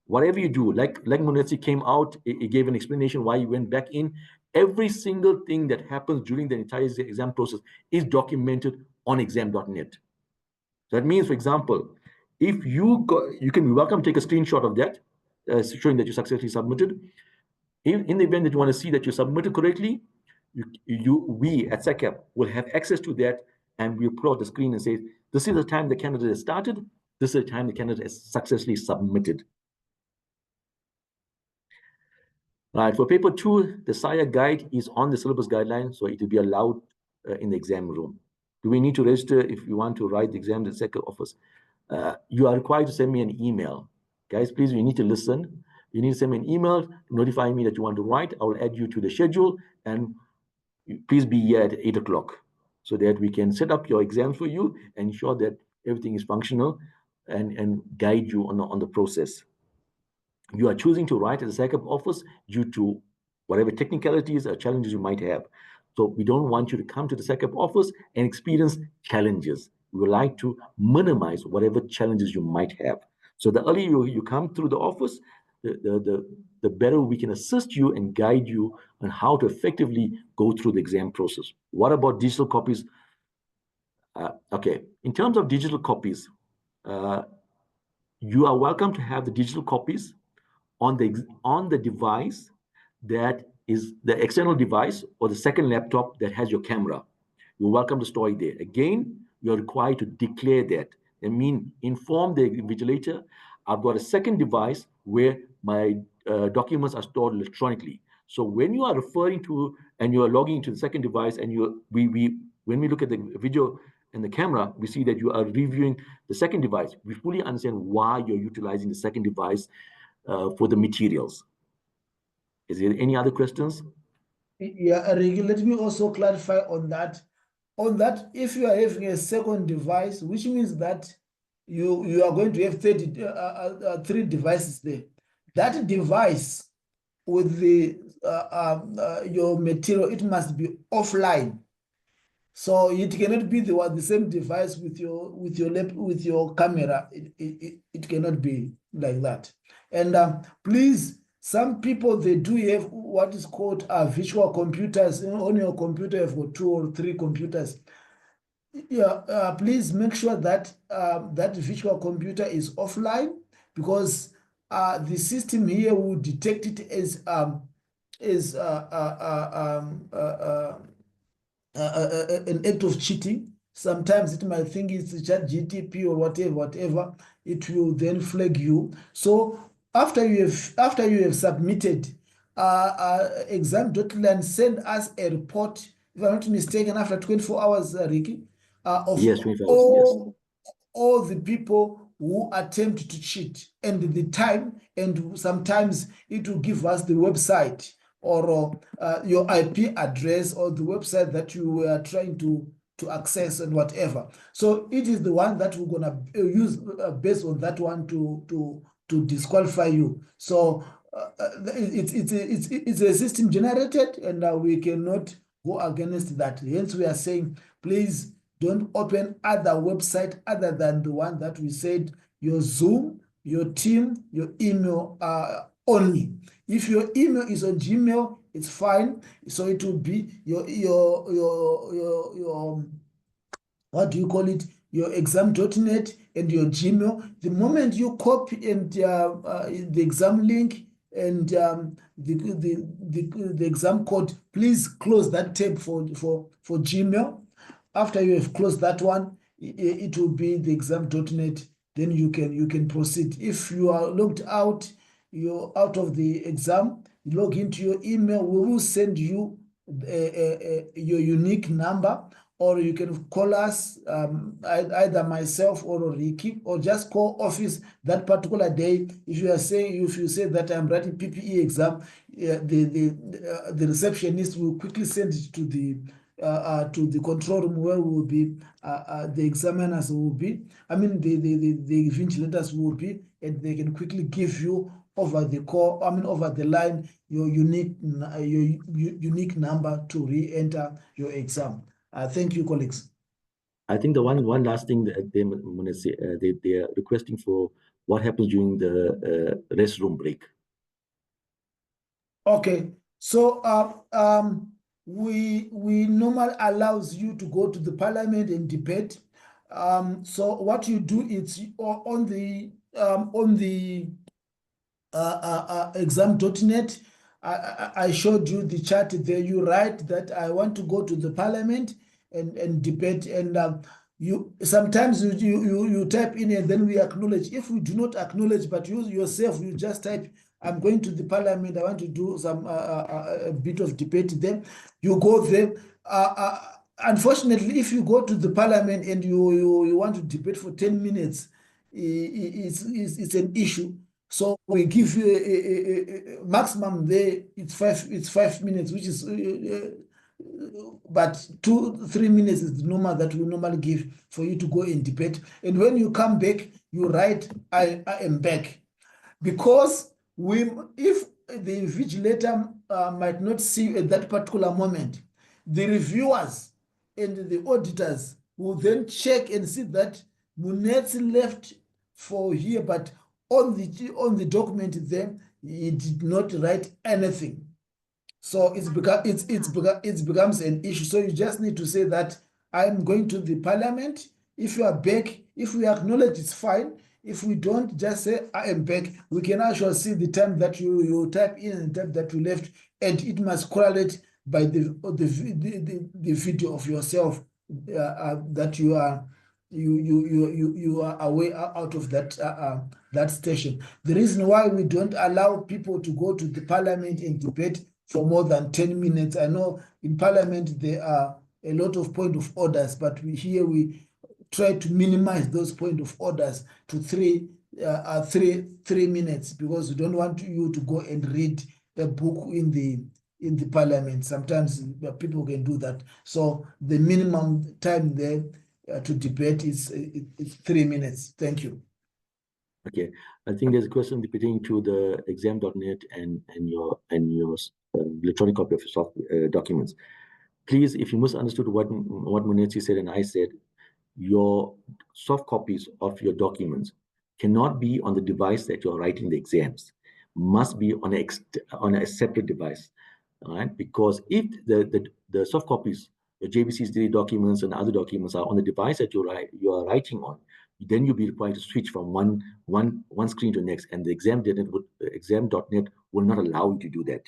whatever you do, like Munetsi came out, he gave an explanation why he went back in. Every single thing that happens during the entire exam process is documented on exam.net. So that means, for example, if you can be welcome to take a screenshot of that, showing that you successfully submitted. In the event that you want to see that you submitted correctly, we at SECAP will have access to that, and we'll pull out the screen and say, this is the time the candidate has started, this is the time the candidate has successfully submitted. All right, for paper 2, the SIA guide is on the syllabus guideline, so it will be allowed in the exam room. Do we need to register if you want to write the exam at the SECAP office? You are required to send me an email. Guys, please, you need to listen. You need to send me an email notifying me that you want to write. I will add you to the schedule, and please be here at 8 o'clock so that we can set up your exams for you and ensure that everything is functional and guide you on the process. You are choosing to write at the SECAP office due to whatever technicalities or challenges you might have. So we don't want you to come to the SECAP office and experience challenges. We would like to minimize whatever challenges you might have. So the earlier you come through the office, the better we can assist you and guide you on how to effectively go through the exam process. What about digital copies? Okay, in terms of digital copies, you are welcome to have the digital copies on the device that is the external device or the second laptop that has your camera. You're welcome to store it there. Again, you're required to declare that. I mean, inform the invigilator, I've got a second device where my documents are stored electronically. So when you are referring to and you are logging into the second device, and when we look at the video and the camera, we see that you are reviewing the second device. We fully understand why you're utilizing the second device for the materials. Is there any other questions? Yeah, Ricky, let me also clarify on that. On that, if you are having a second device, which means that you are going to have 3 devices there. That device with the your material, it must be offline. So it cannot be the same device with your camera. It cannot be like that. And please, some people, they do have what is called virtual computers. On your computer, you've got 2 or 3 computers. Yeah, please make sure that that virtual computer is offline, because the system here will detect it as an act of cheating. Sometimes it might think it's ChatGPT or whatever. It will then flag you. So after you have submitted exam.land, send us a report, if I'm not mistaken, after 24 hours, Ricky, of yes, 24 hours, all the people who attempt to cheat and the time, and sometimes it will give us the website or your IP address or the website that you were trying to access and whatever. So it is the one that we're gonna use based on that one to disqualify you. So it's a system generated, and we cannot go against that. Hence, we are saying, please don't open other website other than the one that we said, your Zoom, your team, your email only. If your email is on Gmail, it's fine. So it will be your what do you call it? Your exam.net and your Gmail. The moment you copy and the exam link and the exam code, please close that tab for Gmail. After you have closed that one, it will be the exam.net. Then you can proceed. If you are logged out, you're out of the exam, you log into your email. We will send you your unique number, or you can call us, either myself or Ricky, or just call office that particular day. If you say that I'm writing PPE exam, the receptionist will quickly send it to the control room, where will be the examiners will be. I mean, the vigilators will be, and they can quickly give you over the call. I mean, over the line, your unique number to re-enter your exam. Thank you, colleagues. I think the one last thing that they want to say, they are requesting for what happens during the restroom break. Okay, so we normally allows you to go to the parliament and debate. So what you do is on the exam.net, I showed you the chart there. You write that I want to go to the parliament and debate, and you sometimes you type in and then we acknowledge. If we do not acknowledge, but you yourself you just type, I'm going to the parliament, I want to do some a bit of debate there, you go there. Unfortunately, if you go to the parliament and you want to debate for 10 minutes, it's an issue. So we give you a maximum there. It's 5 minutes, which is but 2-3 minutes is the normal that we normally give for you to go and debate. And when you come back, you write, I am back. Because if the invigilator might not see you at that particular moment, the reviewers and the auditors will then check and see that Munetsi left for here, but on the document there, he did not write anything. So it becomes an issue. So you just need to say that I'm going to the parliament. If you are back, if we acknowledge, it's fine. If we don't, just say I am back. We can actually see the time that you type in and the time that you left, and it must correlate by the video of yourself that you are away out of that station. The reason why we don't allow people to go to the parliament and debate for more than 10 minutes. I know in parliament there are a lot of point of orders, but we try to minimize those point of orders to three minutes, because we don't want you to go and read a book in the parliament. Sometimes people can do that. So the minimum time there to debate is 3 minutes. Thank you. Okay, I think there's a question pertaining to the exam.net and your electronic copy of your soft documents. Please, if you misunderstood what Munetsi said and I said, your soft copies of your documents cannot be on the device that you're writing the exams. Must be on a separate device, all right? Because if the soft copies, your JBC3 documents and other documents are on the device that you are writing on, then you'll be required to switch from one screen to the next, and the exam.net will not allow you to do that,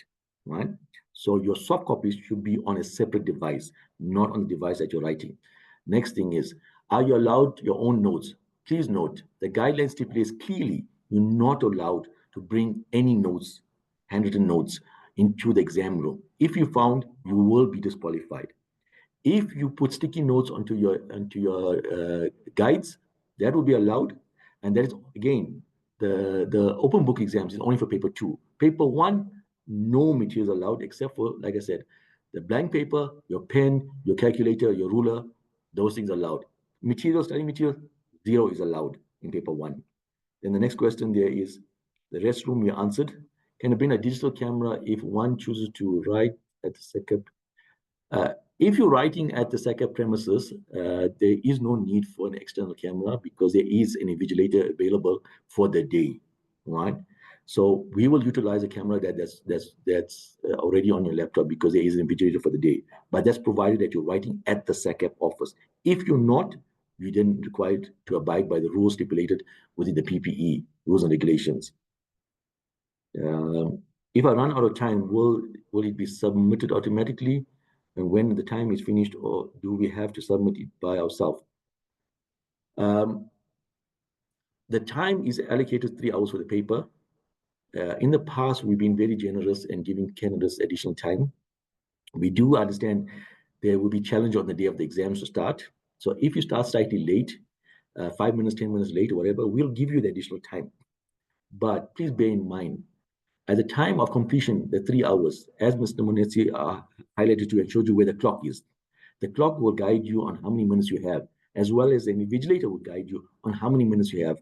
right? So your soft copies should be on a separate device, not on the device that you're writing. Next thing is, are you allowed your own notes? Please note, the guidelines stipulates clearly you're not allowed to bring any notes, handwritten notes, into the exam room. If you found, you will be disqualified. If you put sticky notes onto your guides, that will be allowed. And that is, again, the open book exams is only for paper 2. Paper 1, no materials allowed except for, like I said, the blank paper, your pen, your calculator, your ruler, those things are allowed. Study material, 0 is allowed in paper 1. Then the next question there is, the restroom we answered. Can you bring a digital camera if one chooses to write at the second? If you're writing at the SACAP premises, there is no need for an external camera because there is an invigilator available for the day, right? So we will utilize a camera that's already on your laptop because there is an invigilator for the day. But that's provided that you're writing at the SACAP office. If you're not, you're then required to abide by the rules stipulated within the PPE rules and regulations. If I run out of time, will it be submitted automatically? And when the time is finished, or do we have to submit it by ourselves? The time is allocated 3 hours for the paper. In the past, we've been very generous in giving candidates additional time. We do understand there will be challenge on the day of the exams to start. So if you start slightly late, 5 minutes, 10 minutes late, or whatever, we'll give you the additional time. But please bear in mind, at the time of completion, the 3 hours, as Mr. Munetsi highlighted to you and showed you where the clock is, the clock will guide you on how many minutes you have, as well as the invigilator will guide you on how many minutes you have.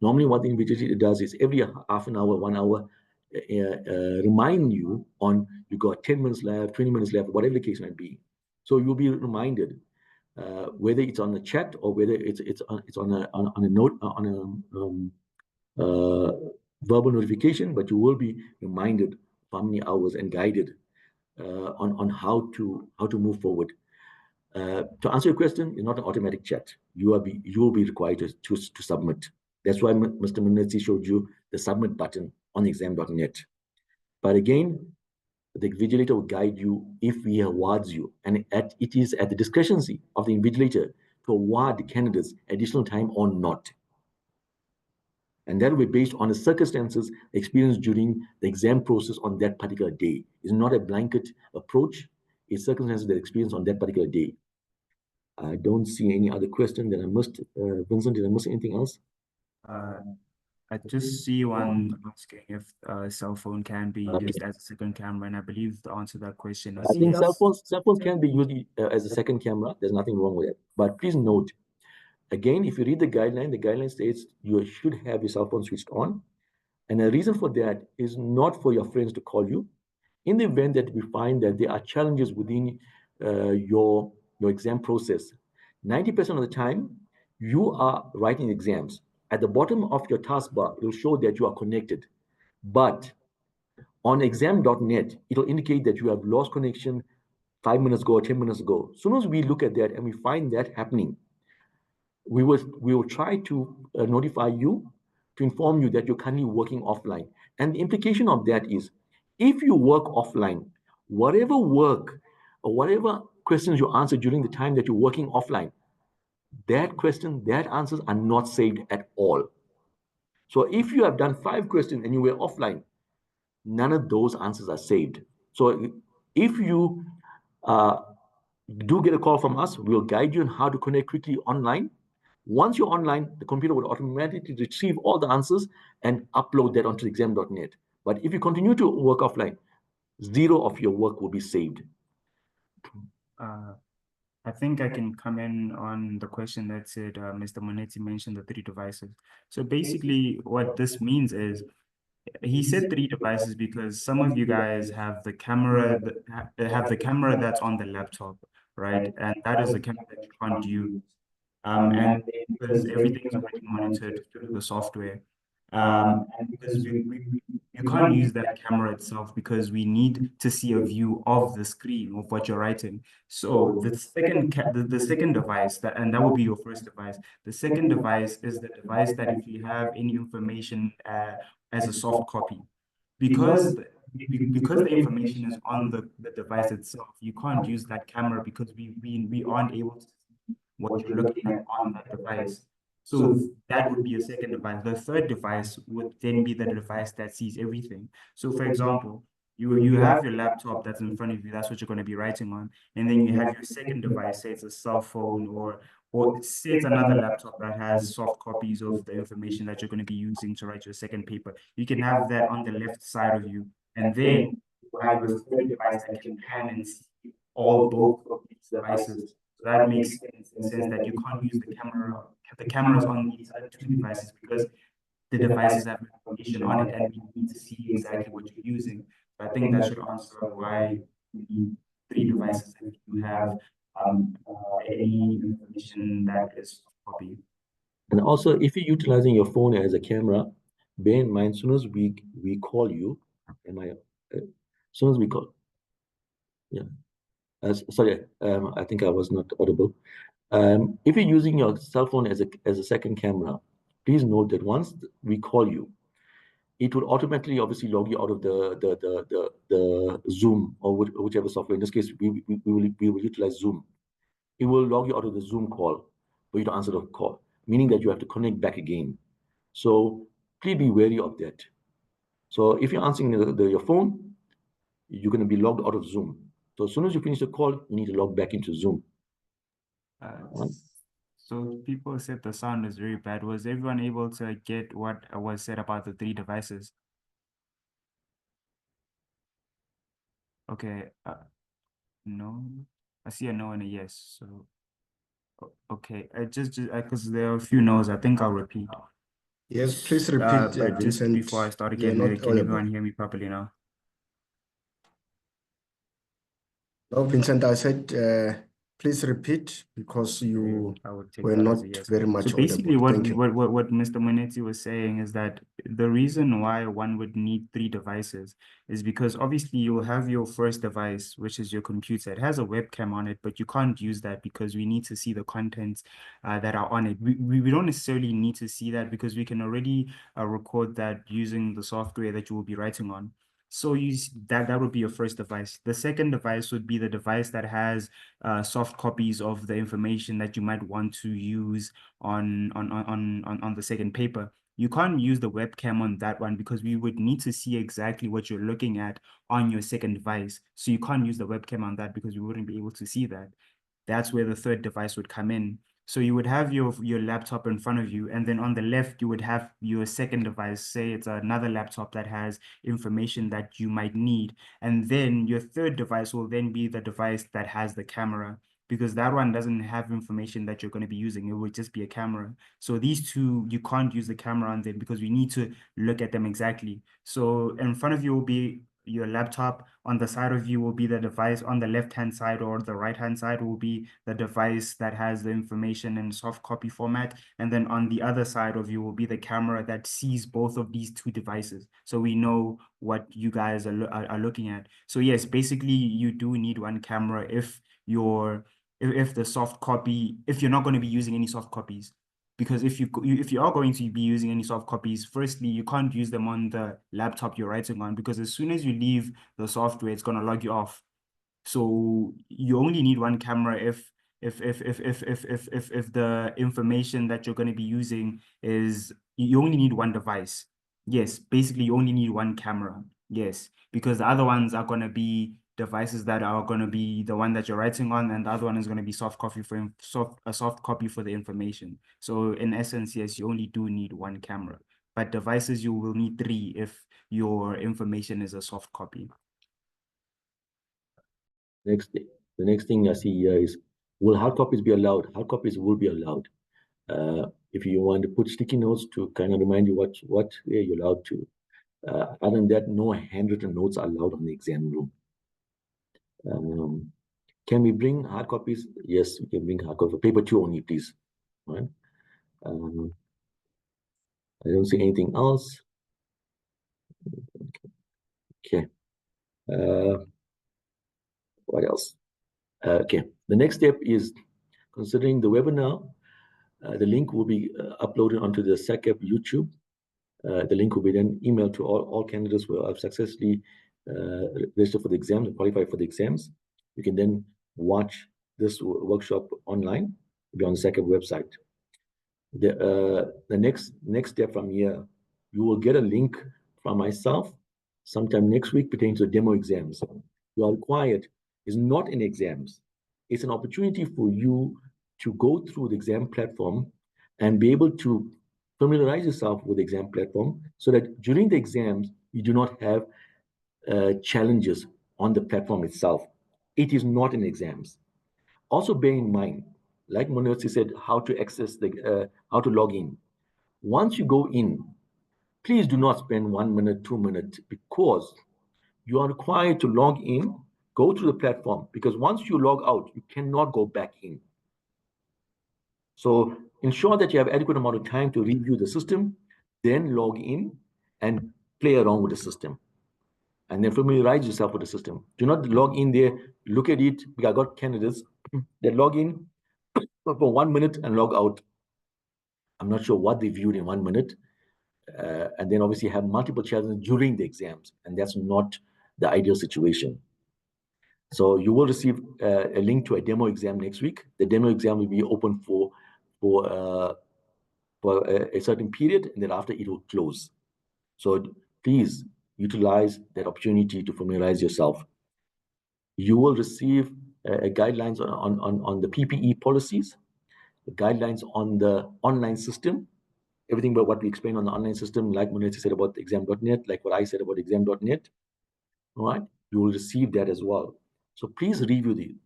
Normally, what the invigilator does is every half an hour, 1 hour, remind you on you got 10 minutes left, 20 minutes left, whatever the case might be. So you'll be reminded whether it's on the chat or whether it's on a note verbal notification, but you will be reminded for how many hours and guided on how to move forward. To answer your question, it's not an automatic chat. You will be required to submit. That's why Mr. Munetsi showed you the submit button on exam.net. But again, the invigilator will guide you if he awards you, and it is at the discretion of the invigilator to award the candidates additional time or not. And that will be based on the circumstances experienced during the exam process on that particular day. It's not a blanket approach. It's circumstances that experienced on that particular day. I don't see any other question that I missed. Vincent, did I miss anything else? I just see one asking if a cell phone can be used as a second camera, and I believe the answer to that question is I think yes. cell phones can be used as a second camera. There's nothing wrong with it. But please note, again, if you read the guideline states you should have your cell phone switched on. And the reason for that is not for your friends to call you. In the event that we find that there are challenges within your exam process, 90% of the time, you are writing exams. At the bottom of your taskbar, it will show that you are connected. But on exam.net, it will indicate that you have lost connection 5 minutes ago or 10 minutes ago. As soon as we look at that and we find that happening, we will try to notify you to inform you that you're currently working offline. And the implication of that is, if you work offline, whatever work or whatever questions you answer during the time that you're working offline, that answers are not saved at all. So if you have done 5 questions and you were offline, none of those answers are saved. So if you do get a call from us, we'll guide you on how to connect quickly online. Once you're online, the computer will automatically retrieve all the answers and upload that onto exam.net. But if you continue to work offline, 0 of your work will be saved. I think I can come in on the question that said Mr. Monetti mentioned the 3 devices. So basically what this means is he said 3 devices because some of you guys have the camera that's on the laptop, right? And that is a camera that you can't use. And because everything is already monitored through the software, and because you can't use that camera itself because we need to see a view of the screen of what you're writing. So the second device that would be your first device. The second device is the device that if you have any information as a soft copy, because the information is on the device itself, you can't use that camera because we aren't able to see what you're looking at on that device. So that would be a second device. The third device would then be the device that sees everything. So for example, you have your laptop that's in front of you, that's what you're going to be writing on. And then you have your second device, say it's a cell phone or say it's another laptop that has soft copies of the information that you're going to be using to write your second paper. You can have that on the left side of you. And then you have your third device that can pan and see both of these devices. So that makes sense that you can't use the cameras on these other 2 devices because the devices have information on it and we need to see exactly what you're using. So I think that should answer why you need 3 devices if you have any information that is copy. And also, if you're utilizing your phone as a camera, bear in mind, as soon as we call you, as soon as we call, yeah. Sorry, I think I was not audible. If you're using your cell phone as a second camera, please note that once we call you, it will automatically obviously log you out of the Zoom or whichever software. In this case, we will utilize Zoom. It will log you out of the Zoom call for you to answer the call, meaning that you have to connect back again. So please be wary of that. So if you're answering your phone, you're going to be logged out of Zoom. So as soon as you finish the call, you need to log back into Zoom. So people said the sound is very bad. Was everyone able to get what was said about the 3 devices? Okay. No, I see a no and a yes. So okay, just because there are a few no's, I think I'll repeat. Yes, please repeat, but just Vincent. before I start You're again, not can audible. everyone hear me properly now? Oh, Vincent, I said, please repeat because you I would take were that not as a yes. very much So basically, audible. Thank you. what Mr. Monetti was saying is that the reason why one would need 3 devices is because obviously you will have your first device, which is your computer. It has a webcam on it, but you can't use that because we need to see the contents that are on it. We don't necessarily need to see that because we can already record that using the software that you will be writing on. So that would be your first device. The second device would be the device that has soft copies of the information that you might want to use on the second paper. You can't use the webcam on that one because we would need to see exactly what you're looking at on your second device. So you can't use the webcam on that because we wouldn't be able to see that. That's where the third device would come in. So you would have your laptop in front of you, and then on the left, you would have your second device. Say it's another laptop that has information that you might need. And then your third device will then be the device that has the camera, because that one doesn't have information that you're going to be using. It would just be a camera. So these two, you can't use the camera on them because we need to look at them exactly. So in front of you will be your laptop. On the side of you will be the device. On the left-hand side or the right-hand side will be the device that has the information in soft copy format. And then on the other side of you will be the camera that sees both of these two devices. So we know what you guys are looking at. So yes, basically you do need one camera if the soft copy, if you're not going to be using any soft copies. Because if you are going to be using any soft copies, firstly, you can't use them on the laptop you're writing on, because as soon as you leave the software, it's going to log you off. So you only need one camera if the information that you're going to be using is, you only need one device. Yes, basically you only need one camera. Yes, because the other ones are going to be devices that are going to be the one that you're writing on, and the other one is going to be a soft copy for the information. So in essence, yes, you only do need one camera, but devices you will need 3 if your information is a soft copy. The next thing I see here is, will hard copies be allowed? Hard copies will be allowed. If you want to put sticky notes to kind of remind you what you're allowed to. Other than that, no handwritten notes are allowed on the exam room. Can we bring hard copies? Yes, we can bring hard copies. Paper 2 only, please. Right? I don't see anything else. Okay. What else? Okay. The next step is considering the webinar. The link will be uploaded onto the SACEP YouTube. The link will be then emailed to all candidates who have successfully registered for the exam and qualified for the exams. You can then watch this workshop online. It'll be on the SACEP website. The next step from here, you will get a link from myself sometime next week pertaining to demo exams. You are required is not in exams. It's an opportunity for you to go through the exam platform and be able to familiarize yourself with the exam platform so that during the exams, you do not have challenges on the platform itself. It is not in exams. Also bear in mind, like Monetti said, how to access how to log in. Once you go in, please do not spend 1 minute, 2 minutes, because you are required to log in, go to the platform, because once you log out, you cannot go back in. So ensure that you have adequate amount of time to review the system, then log in and play around with the system. And then familiarize yourself with the system. Do not log in there, look at it. I got candidates that log in for 1 minute and log out. I'm not sure what they viewed in 1 minute. And then obviously have multiple challenges during the exams. And that's not the ideal situation. So you will receive a link to a demo exam next week. The demo exam will be open for a certain period, and then after it will close. So please utilize that opportunity to familiarize yourself. You will receive guidelines on the PPE policies, the guidelines on the online system, everything but what we explained on the online system, like Monetti said about exam.net, like what I said about exam.net. All right, you will receive that as well. So please review these.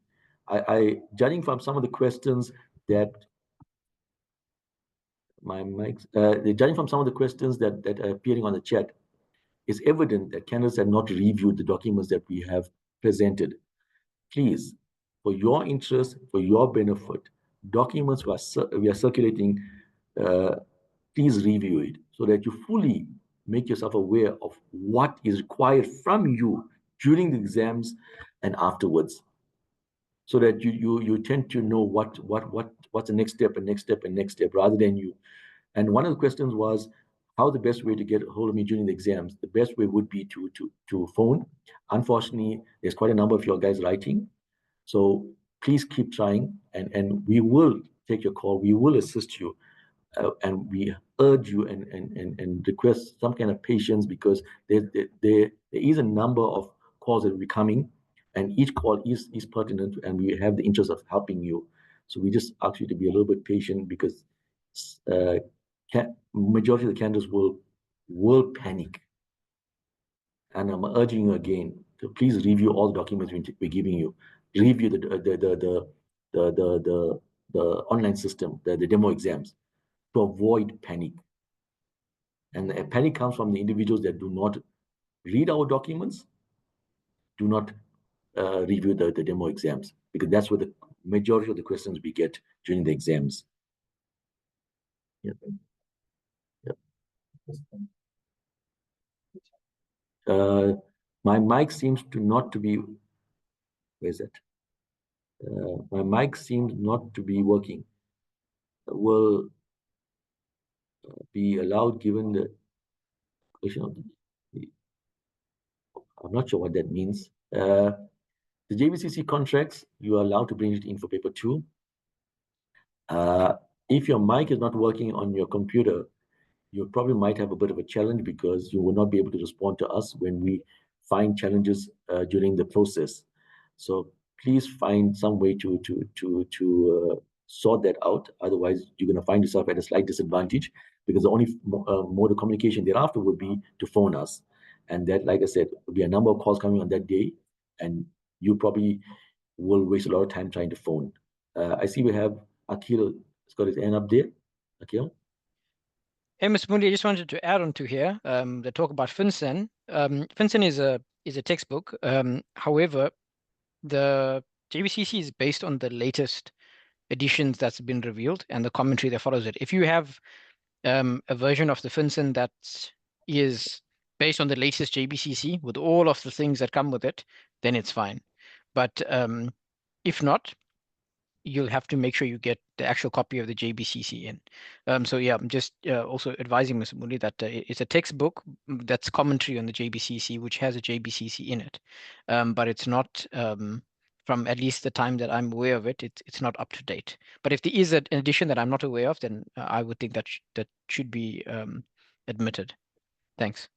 Judging from some of the questions that judging from some of the questions that are appearing on the chat, it's evident that candidates have not reviewed the documents that we have presented. please, for your interest, for your benefit, documents we are circulating, please review it so that you fully make yourself aware of what is required from you during the exams and afterwards, so that you tend to know what's the next step and next step and next step, rather than you. And one of the questions was, how the best way to get a hold of me during the exams? The best way would be to phone. Unfortunately, there's quite a number of your guys writing, so please keep trying, and we will take your call. We will assist you, and we urge you and request some kind of patience, because there is a number of calls that will be coming, and each call is pertinent, and we have the interest of helping you. So we just ask you to be a little bit patient, because majority of the candidates will panic. And I'm urging you again to please review all the documents we're giving you. Review the online system, the demo exams, to avoid panic. And the panic comes from the individuals that do not read our documents, do not review the demo exams, because that's where the majority of the questions we get during the exams. Yeah. My mic seems to not to be, where is it? My mic seems not to be working. Will be allowed given the question of the, I'm not sure what that means. The JVCC contracts, you are allowed to bring it in for paper 2. If your mic is not working on your computer, you probably might have a bit of a challenge, because you will not be able to respond to us when we find challenges during the process. So please find some way to sort that out. Otherwise, you're going to find yourself at a slight disadvantage, because the only mode of communication thereafter would be to phone us. And that, like I said, will be a number of calls coming on that day, and you probably will waste a lot of time trying to phone. I see we have Akhil has got his hand up there. Akhil? Hey, Ms. Mundi, I just wanted to add on to here, the talk about FinCEN. FinCEN is a textbook. However, the JVCC is based on the latest editions that's been revealed and the commentary that follows it. If you have a version of the FinCEN that is based on the latest JBCC with all of the things that come with it, then it's fine. But if not, you'll have to make sure you get the actual copy of the JBCC in. So yeah, I'm just also advising Mr. Mundi that it's a textbook that's commentary on the JBCC, which has a JBCC in it. But it's not, from at least the time that I'm aware of it, it's not up to date. But if there is an edition that I'm not aware of, then I would think that that should be admitted. Thanks.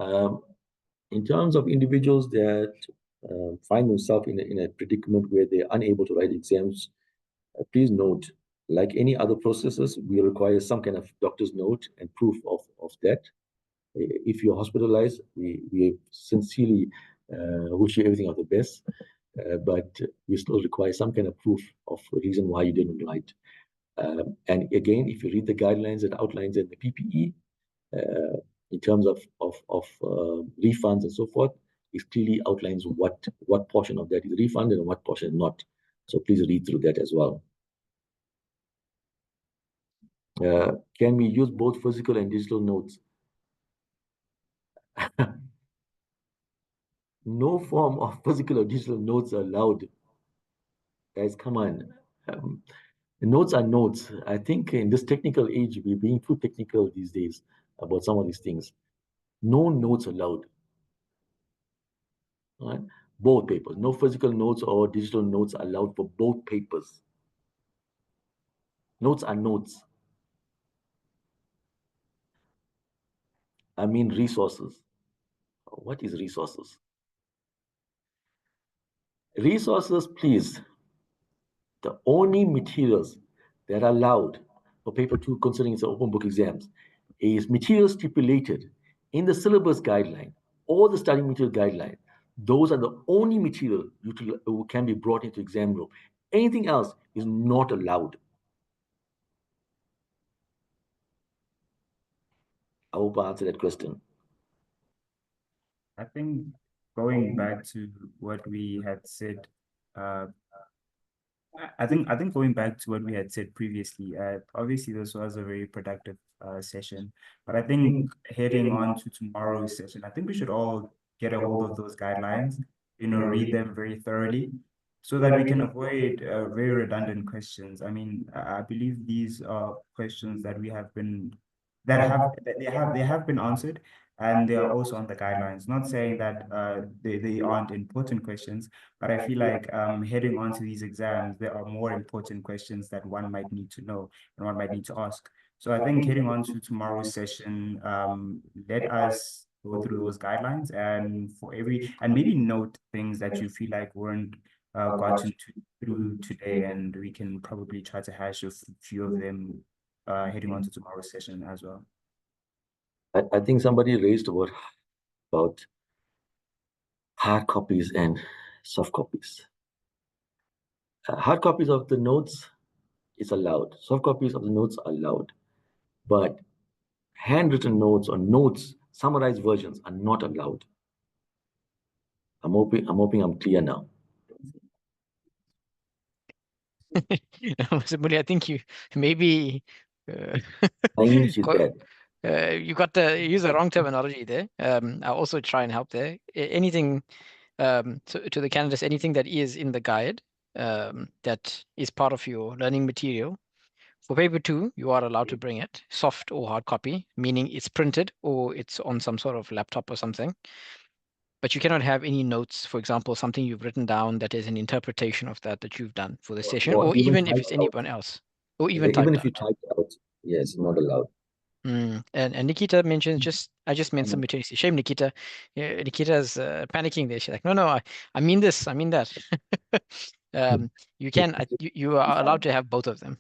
In terms of individuals that find themselves in a predicament where they're unable to write exams, please note, like any other processes, we require some kind of doctor's note and proof of that. If you're hospitalized, we sincerely wish you everything of the best, but we still require some kind of proof of the reason why you didn't write. And again, if you read the guidelines and outlines in the PPE, in terms of refunds and so forth, it clearly outlines what portion of that is refunded and what portion not. So please read through that as well. Can we use both physical and digital notes? No form of physical or digital notes are allowed. Guys, come on. Notes are notes. I think in this technical age, we're being too technical these days about some of these things. No notes allowed. Right? Both papers. No physical notes or digital notes allowed for both papers. Notes are notes. I mean resources. What is resources? Resources, please. The only materials that are allowed for paper 2, considering it's an open book exams, is materials stipulated in the syllabus guideline or the study material guideline. Those are the only material you can be brought into exam room. Anything else is not allowed. I hope I answered that question. I think going back to what we had said, I think going back to what we had said previously, obviously this was a very productive session, but I think heading on to tomorrow's session, I think we should all get a hold of those guidelines, read them very thoroughly, so that we can avoid very redundant questions. I mean, I believe these are questions that they have been answered, and they are also on the guidelines. Not saying that they aren't important questions, but I feel like heading on to these exams, there are more important questions that one might need to know and one might need to ask. So I think heading on to tomorrow's session, let us go through those guidelines and maybe note things that you feel like weren't gotten through today, and we can probably try to hash a few of them heading on to tomorrow's session as well. I think somebody raised a word about hard copies and soft copies. Hard copies of the notes is allowed. Soft copies of the notes are allowed, but handwritten notes or notes, summarized versions are not allowed. I'm hoping I'm clear now. Mr. I think you maybe I need you quite- that. you got the use the wrong terminology there. I'll also try and help there. Anything to the candidates, anything that is in the guide that is part of your learning material. For paper 2, you are allowed to bring it, soft or hard copy, meaning it's printed or it's on some sort of laptop or something. But you cannot have any notes, for example, something you've written down that is an interpretation of that you've done for the session, or even if it's typed out. anyone else, or even Even typed if you out. type out, yes, not allowed. And Nikita mentions I just meant simultaneously. Shame, Nikita. Yeah, Nikita's panicking there. She's like, no, I mean this, I mean that. You are allowed to have both of them.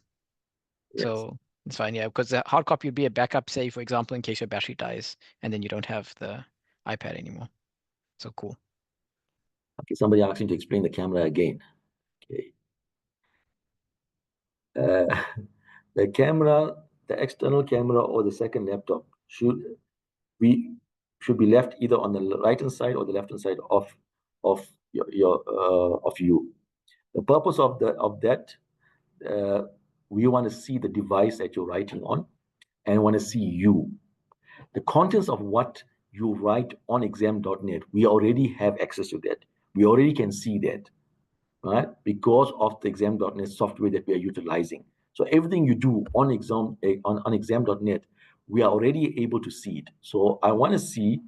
Yes. So it's fine, yeah, because the hard copy would be a backup, say, for example, in case your battery dies and then you don't have the iPad anymore. So cool. Okay, somebody asked me to explain the camera again. Okay. The camera, the external camera or the second laptop should be left either on the right hand side or the left hand side of you. The purpose of that, we want to see the device that you're writing on, and want to see you. The contents of what you write on exam.net, we already have access to that. We already can see that, right? Because of the exam.net software that we are utilizing. So everything you do on exam.net, we are already able to see it. So I want to see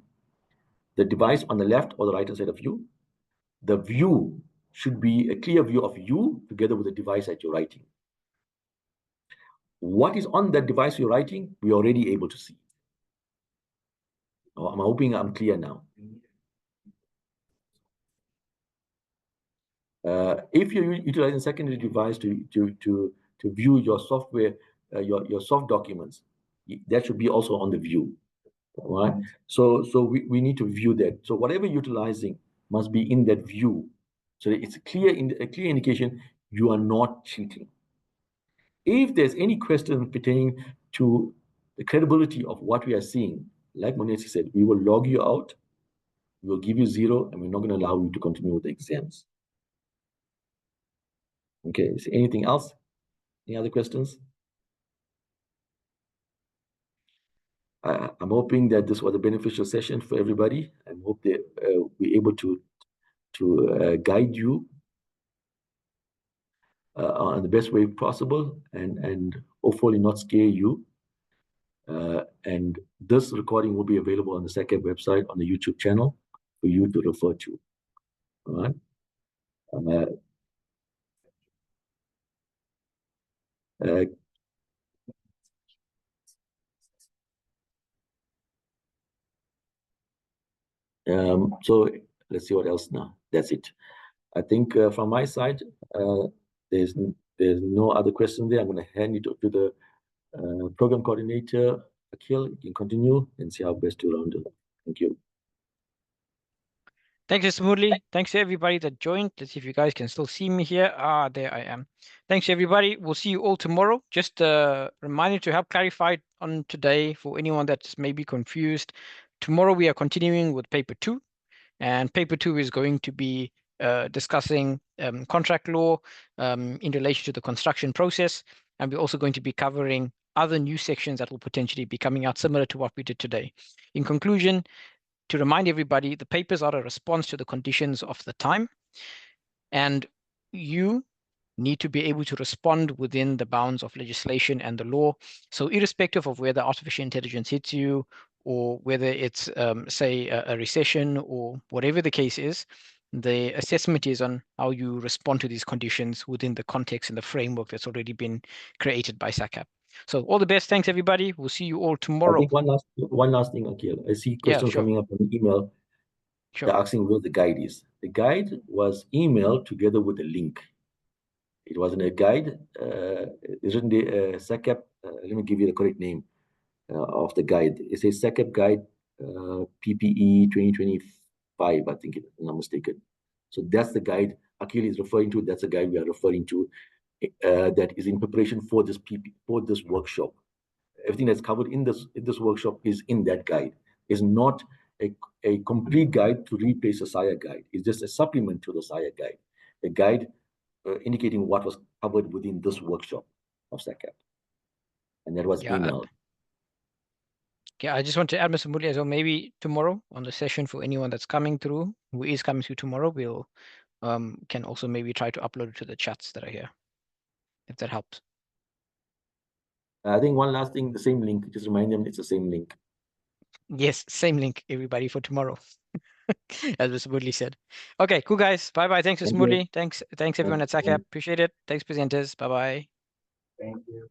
the device on the left or the right hand side of you. The view should be a clear view of you together with the device that you're writing. What is on that device you're writing, we're already able to see. I'm hoping I'm clear now. If you're utilizing a secondary device to view your software, your soft documents, that should be also on the view, right? So we need to view that. So whatever you're utilizing must be in that view. So it's a clear indication you are not cheating. If there's any question pertaining to the credibility of what we are seeing, like Monesi said, we will log you out, we will give you 0, and we're not going to allow you to continue with the exams. Okay, is there anything else? Any other questions? I'm hoping that this was a beneficial session for everybody. I hope that we're able to guide you on the best way possible, and hopefully not scare you. And this recording will be available on the SECAP website on the YouTube channel for you to refer to. All right. So let's see what else now. That's it. I think from my side, there's no other question there. I'm going to hand it to the program coordinator, Akhil. You can continue and see how best to round it. Thank you. Thanks, Mr. Murli. Thanks to everybody that joined. Let's see if you guys can still see me here. There I am. Thanks, everybody. We'll see you all tomorrow. Just a reminder to help clarify on today for anyone that's maybe confused. Tomorrow we are continuing with paper 2. And paper 2 is going to be discussing contract law in relation to the construction process. And we're also going to be covering other new sections that will potentially be coming out similar to what we did today. In conclusion, to remind everybody, the papers are a response to the conditions of the time. And you need to be able to respond within the bounds of legislation and the law. So irrespective of whether artificial intelligence hits you or whether it's, say, a recession or whatever the case is, the assessment is on how you respond to these conditions within the context and the framework that's already been created by SACAP. So all the best. Thanks, everybody. We'll see you all I tomorrow. think one last thing, Akhil. I see questions sure. coming up on the email. Sure. They're asking where the guide is. The guide was emailed together with a link. It wasn't a guide. Isn't the SACAP? Let me give you the correct name of the guide. It says SACAP Guide PPE 2025, I think, if I'm not mistaken. So that's the guide Akhil is referring to. That's the guide we are referring to. That is in preparation for this workshop. Everything that's covered in this workshop is in that guide. It's not a complete guide to replace the SIA guide. It's just a supplement to the SIA guide. The guide indicating what was covered within this workshop of SACAP. And that was emailed. Okay, I just want to add, Mr. Muli, as well, maybe tomorrow on the session for anyone that's coming through, who is coming through tomorrow, we'll can also maybe try to upload it to the chats that are here, if that helps. I think one last thing, the same link, just remind them it's the same link. Yes, same link, everybody, for tomorrow, as Mr. Muli said. Okay, cool, guys. Bye-bye. Thanks, Mr. Muli. Thanks everyone at SACAP. Appreciate it. Thanks, presenters. Bye-bye. Thank you.